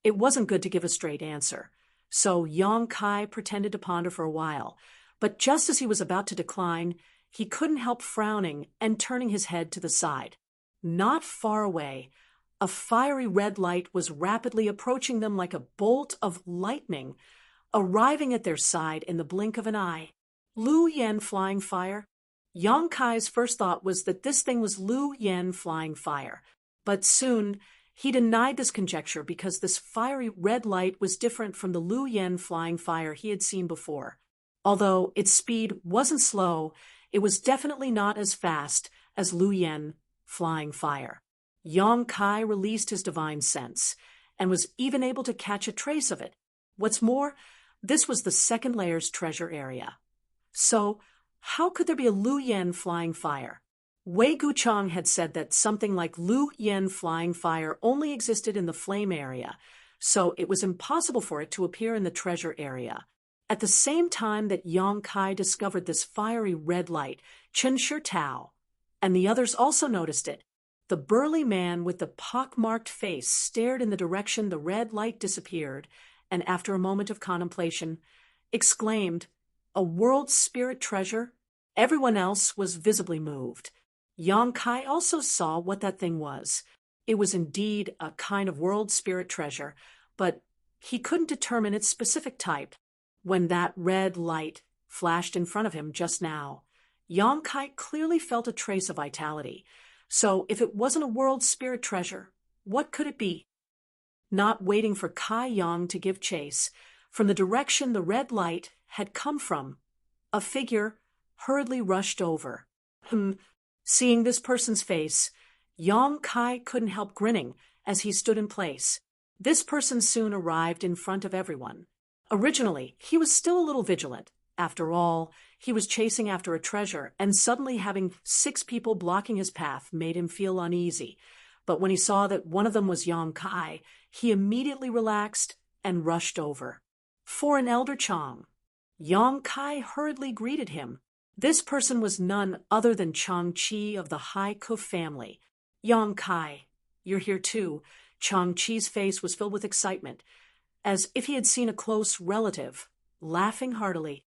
It wasn't good to give a straight answer, so Yang Kai pretended to ponder for a while, but just as he was about to decline, he couldn't help frowning and turning his head to the side. Not far away, a fiery red light was rapidly approaching them like a bolt of lightning, arriving at their side in the blink of an eye. Lu Yen flying fire? Yang Kai's first thought was that this thing was Lu Yen flying fire, but soon he denied this conjecture because this fiery red light was different from the Lu Yen flying fire he had seen before. Although its speed wasn't slow, it was definitely not as fast as Lu Yen flying fire. Yang Kai released his divine sense and was even able to catch a trace of it. What's more, this was the second layer's treasure area. So, how could there be a Lu Yen flying fire? Wei Guchang had said that something like Lu Yen flying fire only existed in the flame area, so it was impossible for it to appear in the treasure area. At the same time that Yang Kai discovered this fiery red light, Qin Tao and the others also noticed it. The burly man with the pock-marked face stared in the direction the red light disappeared, and after a moment of contemplation, exclaimed, "A world spirit treasure?" Everyone else was visibly moved. Yang Kai also saw what that thing was. It was indeed a kind of world spirit treasure, but he couldn't determine its specific type. When that red light flashed in front of him just now, Yang Kai clearly felt a trace of vitality. So if it wasn't a world spirit treasure, what could it be? Not waiting for Kai Yang to give chase, from the direction the red light had come from, a figure hurriedly rushed over. Seeing this person's face, Yang Kai couldn't help grinning as he stood in place. This person soon arrived in front of everyone. Originally, he was still a little vigilant. After all, he was chasing after a treasure, and suddenly having 6 people blocking his path made him feel uneasy. But when he saw that one of them was Yang Kai, he immediately relaxed and rushed over. For an elder Chang, Yang Kai hurriedly greeted him. This person was none other than Chang Chi of the Hai Kuf family. "Yang Kai, you're here too." Chang Chi's face was filled with excitement, as if he had seen a close relative, laughing heartily.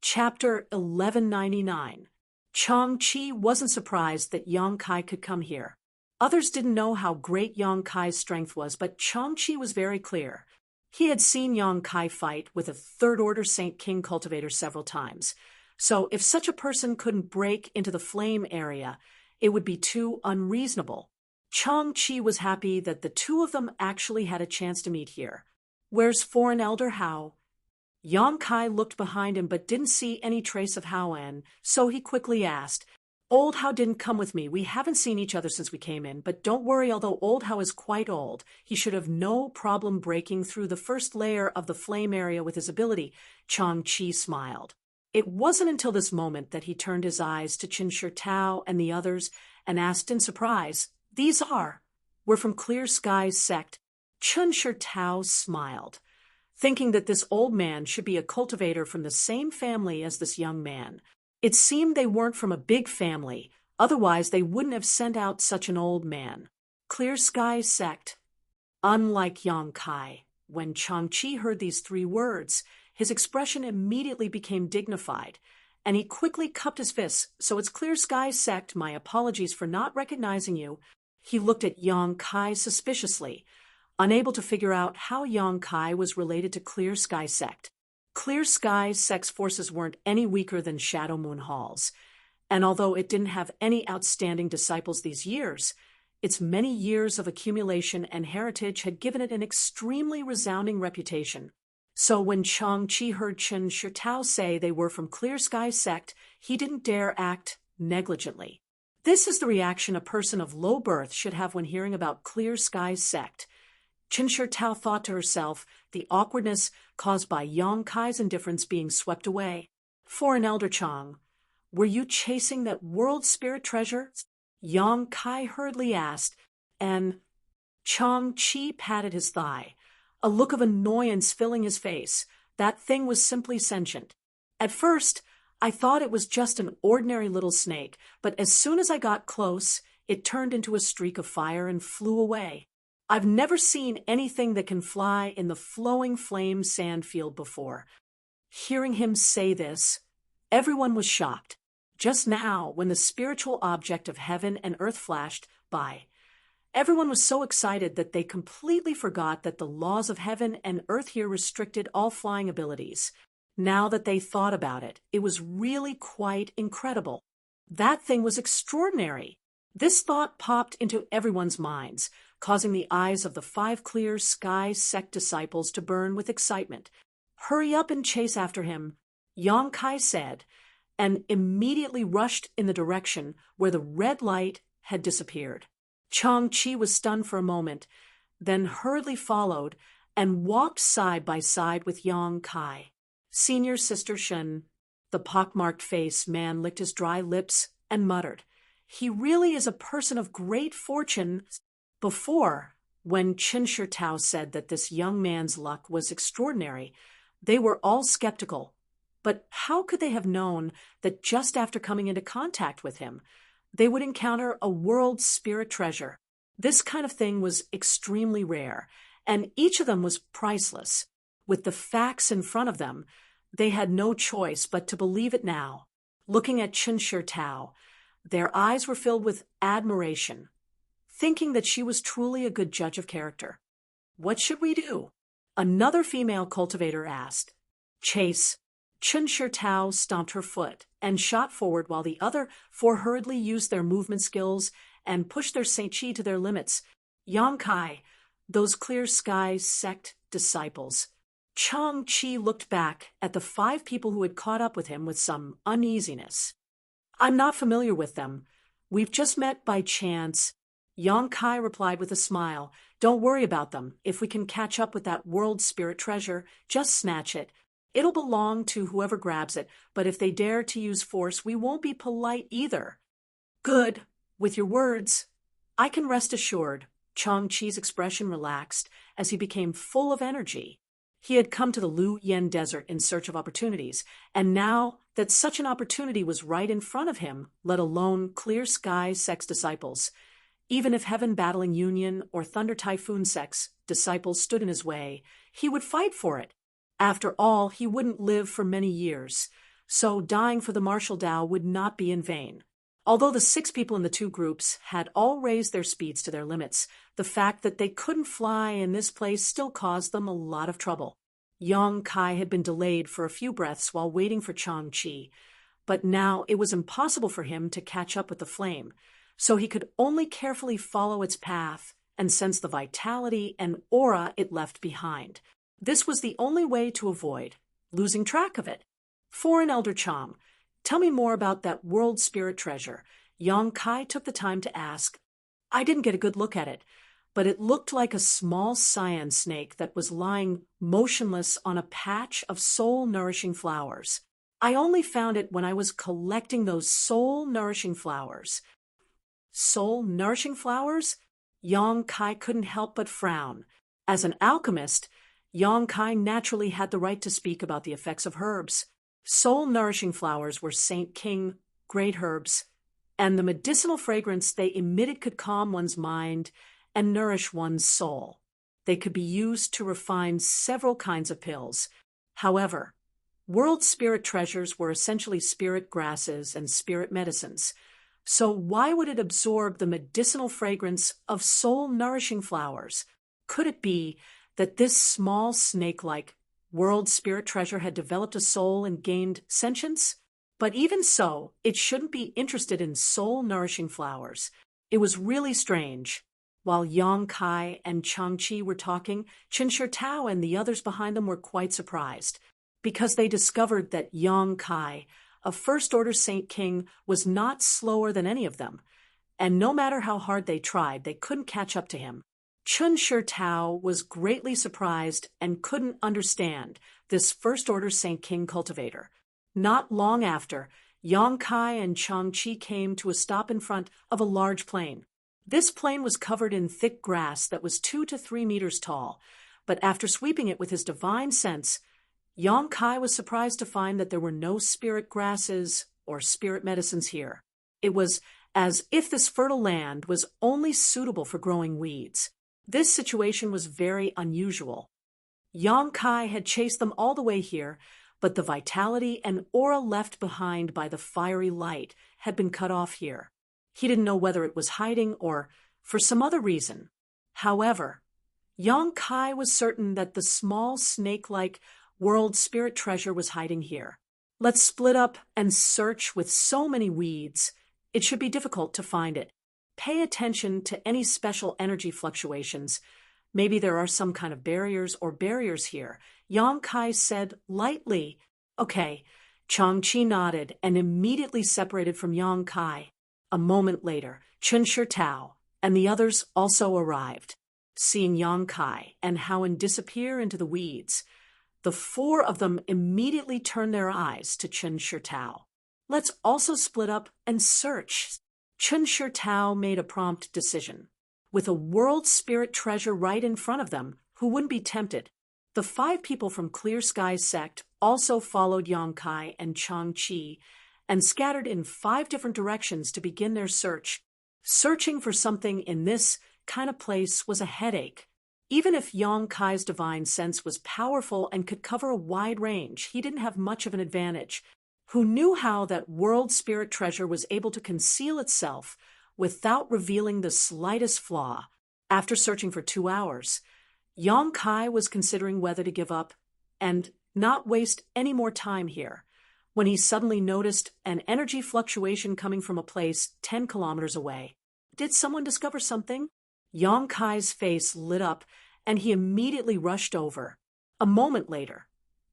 Chapter 1199. Chang Chi wasn't surprised that Yang Kai could come here. Others didn't know how great Yang Kai's strength was, but Changqi was very clear. He had seen Yang Kai fight with a third-order Saint King cultivator several times. So if such a person couldn't break into the flame area, it would be too unreasonable. Changqi was happy that the two of them actually had a chance to meet here. "Where's Foreign Elder Hao?" Yang Kai looked behind him but didn't see any trace of Hao En, so he quickly asked, "Old Hao didn't come with me. We haven't seen each other since we came in, but don't worry, although Old Hao is quite old, he should have no problem breaking through the first layer of the flame area with his ability." Changqi smiled. It wasn't until this moment that he turned his eyes to Qin Shi Tao and the others and asked in surprise, "We're from Clear Sky's sect." Qin Shi Tao smiled, thinking that this old man should be a cultivator from the same family as this young man. It seemed they weren't from a big family, otherwise they wouldn't have sent out such an old man. Clear Sky sect. Unlike Yang Kai, when Changqi heard these three words, his expression immediately became dignified, and he quickly cupped his fists. "So it's Clear Sky sect, my apologies for not recognizing you." He looked at Yang Kai suspiciously, unable to figure out how Yang Kai was related to Clear Sky sect. Clear Sky's sect's forces weren't any weaker than Shadow Moon Hall's, and although it didn't have any outstanding disciples these years, its many years of accumulation and heritage had given it an extremely resounding reputation. So when Changqi heard Qin Shi Tao say they were from Clear Sky sect, he didn't dare act negligently. This is the reaction a person of low birth should have when hearing about Clear Sky sect. Qin Shi Tao thought to herself, the awkwardness caused by Yang Kai's indifference being swept away. "Foreign Elder Chang, were you chasing that world spirit treasure?" Yang Kai hurriedly asked, and Changqi patted his thigh, a look of annoyance filling his face. That thing was simply sentient. "At first, I thought it was just an ordinary little snake, but as soon as I got close, it turned into a streak of fire and flew away. I've never seen anything that can fly in the flowing flame sand field before." Hearing him say this, everyone was shocked. Just now, when the spiritual object of heaven and earth flashed by, everyone was so excited that they completely forgot that the laws of heaven and earth here restricted all flying abilities. Now that they thought about it, it was really quite incredible. That thing was extraordinary. This thought popped into everyone's minds, causing the eyes of the 5 Clear Sky sect disciples to burn with excitement. "Hurry up and chase after him," Yang Kai said, and immediately rushed in the direction where the red light had disappeared. Changqi was stunned for a moment, then hurriedly followed and walked side by side with Yang Kai. "Senior Sister Shen." The pockmarked face man licked his dry lips and muttered, "He really is a person of great fortune." Before, when Qin Shi Tao said that this young man's luck was extraordinary, they were all skeptical. But how could they have known that just after coming into contact with him, they would encounter a world spirit treasure? This kind of thing was extremely rare, and each of them was priceless. With the facts in front of them, they had no choice but to believe it now. Looking at Qin Shi Tao, their eyes were filled with admiration, thinking that she was truly a good judge of character. "What should we do?" another female cultivator asked. "Chase." Qin Shi Tao stomped her foot and shot forward while the other 4 hurriedly used their movement skills and pushed their Saint Chi to their limits. Yang Kai, those Clear Sky sect disciples. Changqi looked back at the 5 people who had caught up with him with some uneasiness. "I'm not familiar with them. We've just met by chance." Yang Kai replied with a smile, "Don't worry about them. If we can catch up with that world spirit treasure, just snatch it. It'll belong to whoever grabs it, but if they dare to use force, we won't be polite either." "Good. With your words, I can rest assured." Changqi's expression relaxed as he became full of energy. He had come to the Lu Yen Desert in search of opportunities, and now that such an opportunity was right in front of him, let alone Clear Sky sect disciples, even if Heaven Battling Union or Thunder Typhoon sects disciples stood in his way, he would fight for it. After all, he wouldn't live for many years, so dying for the martial Tao would not be in vain. Although the 6 people in the 2 groups had all raised their speeds to their limits, the fact that they couldn't fly in this place still caused them a lot of trouble. Yang Kai had been delayed for a few breaths while waiting for Chang-Chi, but now it was impossible for him to catch up with the flame, so he could only carefully follow its path and sense the vitality and aura it left behind. This was the only way to avoid losing track of it. Foreign Elder Chang, tell me more about that world spirit treasure. Yang Kai took the time to ask. I didn't get a good look at it, but it looked like a small cyan snake that was lying motionless on a patch of soul-nourishing flowers. I only found it when I was collecting those soul-nourishing flowers. Soul-nourishing flowers? Yang Kai couldn't help but frown. As an alchemist, Yang Kai naturally had the right to speak about the effects of herbs. Soul-nourishing flowers were Saint King great herbs, and the medicinal fragrance they emitted could calm one's mind and nourish one's soul. They could be used to refine several kinds of pills. However, world spirit treasures were essentially spirit grasses and spirit medicines. So why would it absorb the medicinal fragrance of soul-nourishing flowers? Could it be that this small snake-like world spirit treasure had developed a soul and gained sentience? But even so, it shouldn't be interested in soul-nourishing flowers. It was really strange. While Yang Kai and Chang-Chi were talking, Qin Shi Tao and the others behind them were quite surprised, because they discovered that Yang Kai, a first-order Saint King, was not slower than any of them, and no matter how hard they tried, they couldn't catch up to him. Qin Shi Tao was greatly surprised and couldn't understand this first-order Saint King cultivator. Not long after, Yang Kai and Chang-Chi came to a stop in front of a large plain. This plain was covered in thick grass that was 2 to 3 meters tall, but after sweeping it with his divine sense, Yang Kai was surprised to find that there were no spirit grasses or spirit medicines here. It was as if this fertile land was only suitable for growing weeds. This situation was very unusual. Yang Kai had chased them all the way here, but the vitality and aura left behind by the fiery light had been cut off here. He didn't know whether it was hiding or for some other reason. However, Yang Kai was certain that the small snake-like world spirit treasure was hiding here. Let's split up and search with so many weeds. It should be difficult to find it. Pay attention to any special energy fluctuations. Maybe there are some kind of barriers here. Yang Kai said lightly. Okay. Chang-Chi nodded and immediately separated from Yang Kai. A moment later, Qin Shi Tao and the others also arrived. Seeing Yang Kai and Howen disappear into the weeds, the 4 of them immediately turned their eyes to Qin Shi Tao. Let's also split up and search. Qin Shi Tao made a prompt decision. With a world spirit treasure right in front of them, who wouldn't be tempted? The 5 people from Clear Sky Sect also followed Yang Kai and Chang-Chi and scattered in 5 different directions to begin their search. Searching for something in this kind of place was a headache. Even if Yang Kai's divine sense was powerful and could cover a wide range, he didn't have much of an advantage. Who knew how that world spirit treasure was able to conceal itself without revealing the slightest flaw? After searching for 2 hours, Yang Kai was considering whether to give up and not waste any more time here, when he suddenly noticed an energy fluctuation coming from a place 10 kilometers away. Did someone discover something? Yang Kai's face lit up, and he immediately rushed over. A moment later,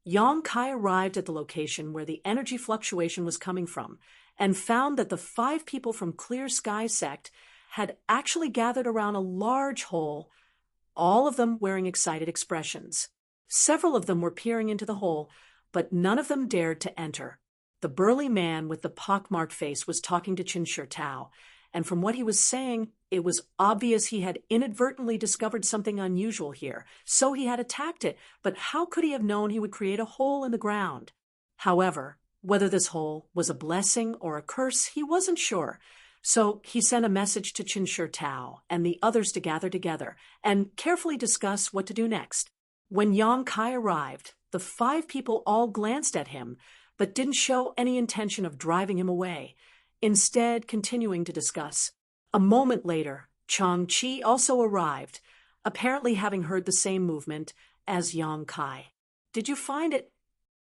Yang Kai arrived at the location where the energy fluctuation was coming from, and found that the 5 people from Clear Sky Sect had actually gathered around a large hole, all of them wearing excited expressions. Several of them were peering into the hole, but none of them dared to enter. The burly man with the pockmarked face was talking to Qin Shi Tao, and from what he was saying, it was obvious he had inadvertently discovered something unusual here, so he had attacked it, but how could he have known he would create a hole in the ground? However, whether this hole was a blessing or a curse, he wasn't sure, so he sent a message to Qin Shi Tao and the others to gather together and carefully discuss what to do next. When Yang Kai arrived, the 5 people all glanced at him, but didn't show any intention of driving him away. instead continuing to discuss. A moment later, Chang-Chi also arrived, apparently having heard the same movement as Yang Kai. Did you find it?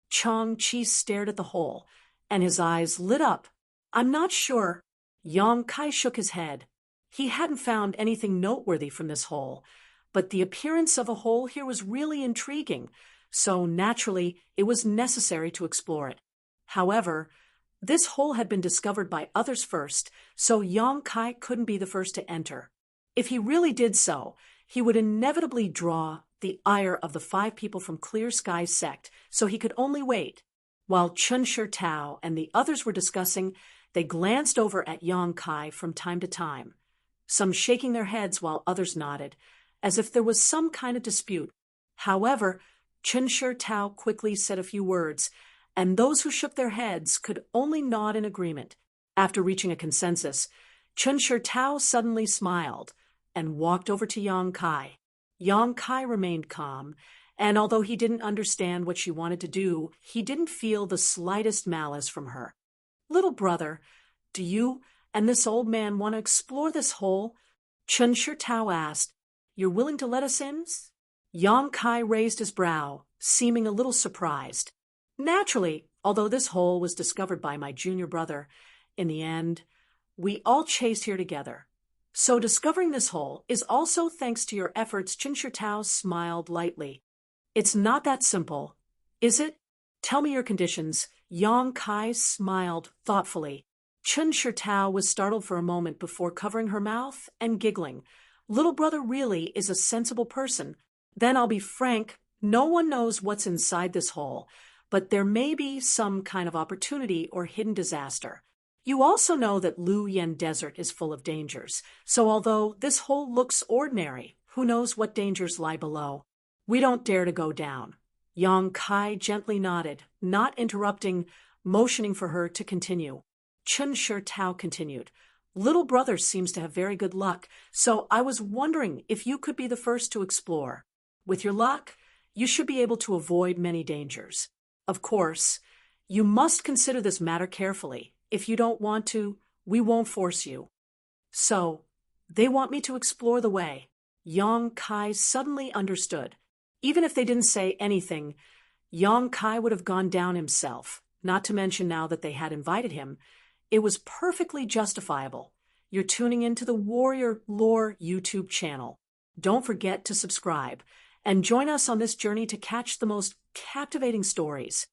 Chang-Chi stared at the hole, and his eyes lit up. I'm not sure. Yang Kai shook his head. He hadn't found anything noteworthy from this hole, but the appearance of a hole here was really intriguing, so naturally it was necessary to explore it. However, this hole had been discovered by others first, so Yang Kai couldn't be the first to enter. If he really did so, he would inevitably draw the ire of the 5 people from Clear Sky sect, so he could only wait. While Chun Shi Tao and the others were discussing, they glanced over at Yang Kai from time to time, some shaking their heads while others nodded, as if there was some kind of dispute. However, Chun Shi Tao quickly said a few words, and those who shook their heads could only nod in agreement. After reaching a consensus, Chun Shi Tao suddenly smiled and walked over to Yang Kai. Yang Kai remained calm, and although he didn't understand what she wanted to do, he didn't feel the slightest malice from her. Little brother, do you and this old man want to explore this hole? Chun Shi Tao asked. You're willing to let us in? Yang Kai raised his brow, seeming a little surprised. Naturally, although this hole was discovered by my junior brother, in the end, we all chased here together. So discovering this hole is also thanks to your efforts. Chun Shi Tao smiled lightly. It's not that simple, is it? Tell me your conditions. Yang Kai smiled thoughtfully. Chun Shi Tao was startled for a moment before covering her mouth and giggling. Little brother really is a sensible person. Then I'll be frank, no one knows what's inside this hole, but there may be some kind of opportunity or hidden disaster. You also know that Lu Yen Desert is full of dangers, so although this hole looks ordinary, who knows what dangers lie below? We don't dare to go down. Yang Kai gently nodded, not interrupting, motioning for her to continue. Chun Shi Tao continued. Little brother seems to have very good luck, so I was wondering if you could be the first to explore. With your luck, you should be able to avoid many dangers. Of course, you must consider this matter carefully. If you don't want to, we won't force you. So, they want me to explore the way. Yang Kai suddenly understood. Even if they didn't say anything, Yang Kai would have gone down himself, not to mention now that they had invited him. It was perfectly justifiable. You're tuning into the Warrior Lore YouTube channel. Don't forget to subscribe and join us on this journey to catch the most captivating stories.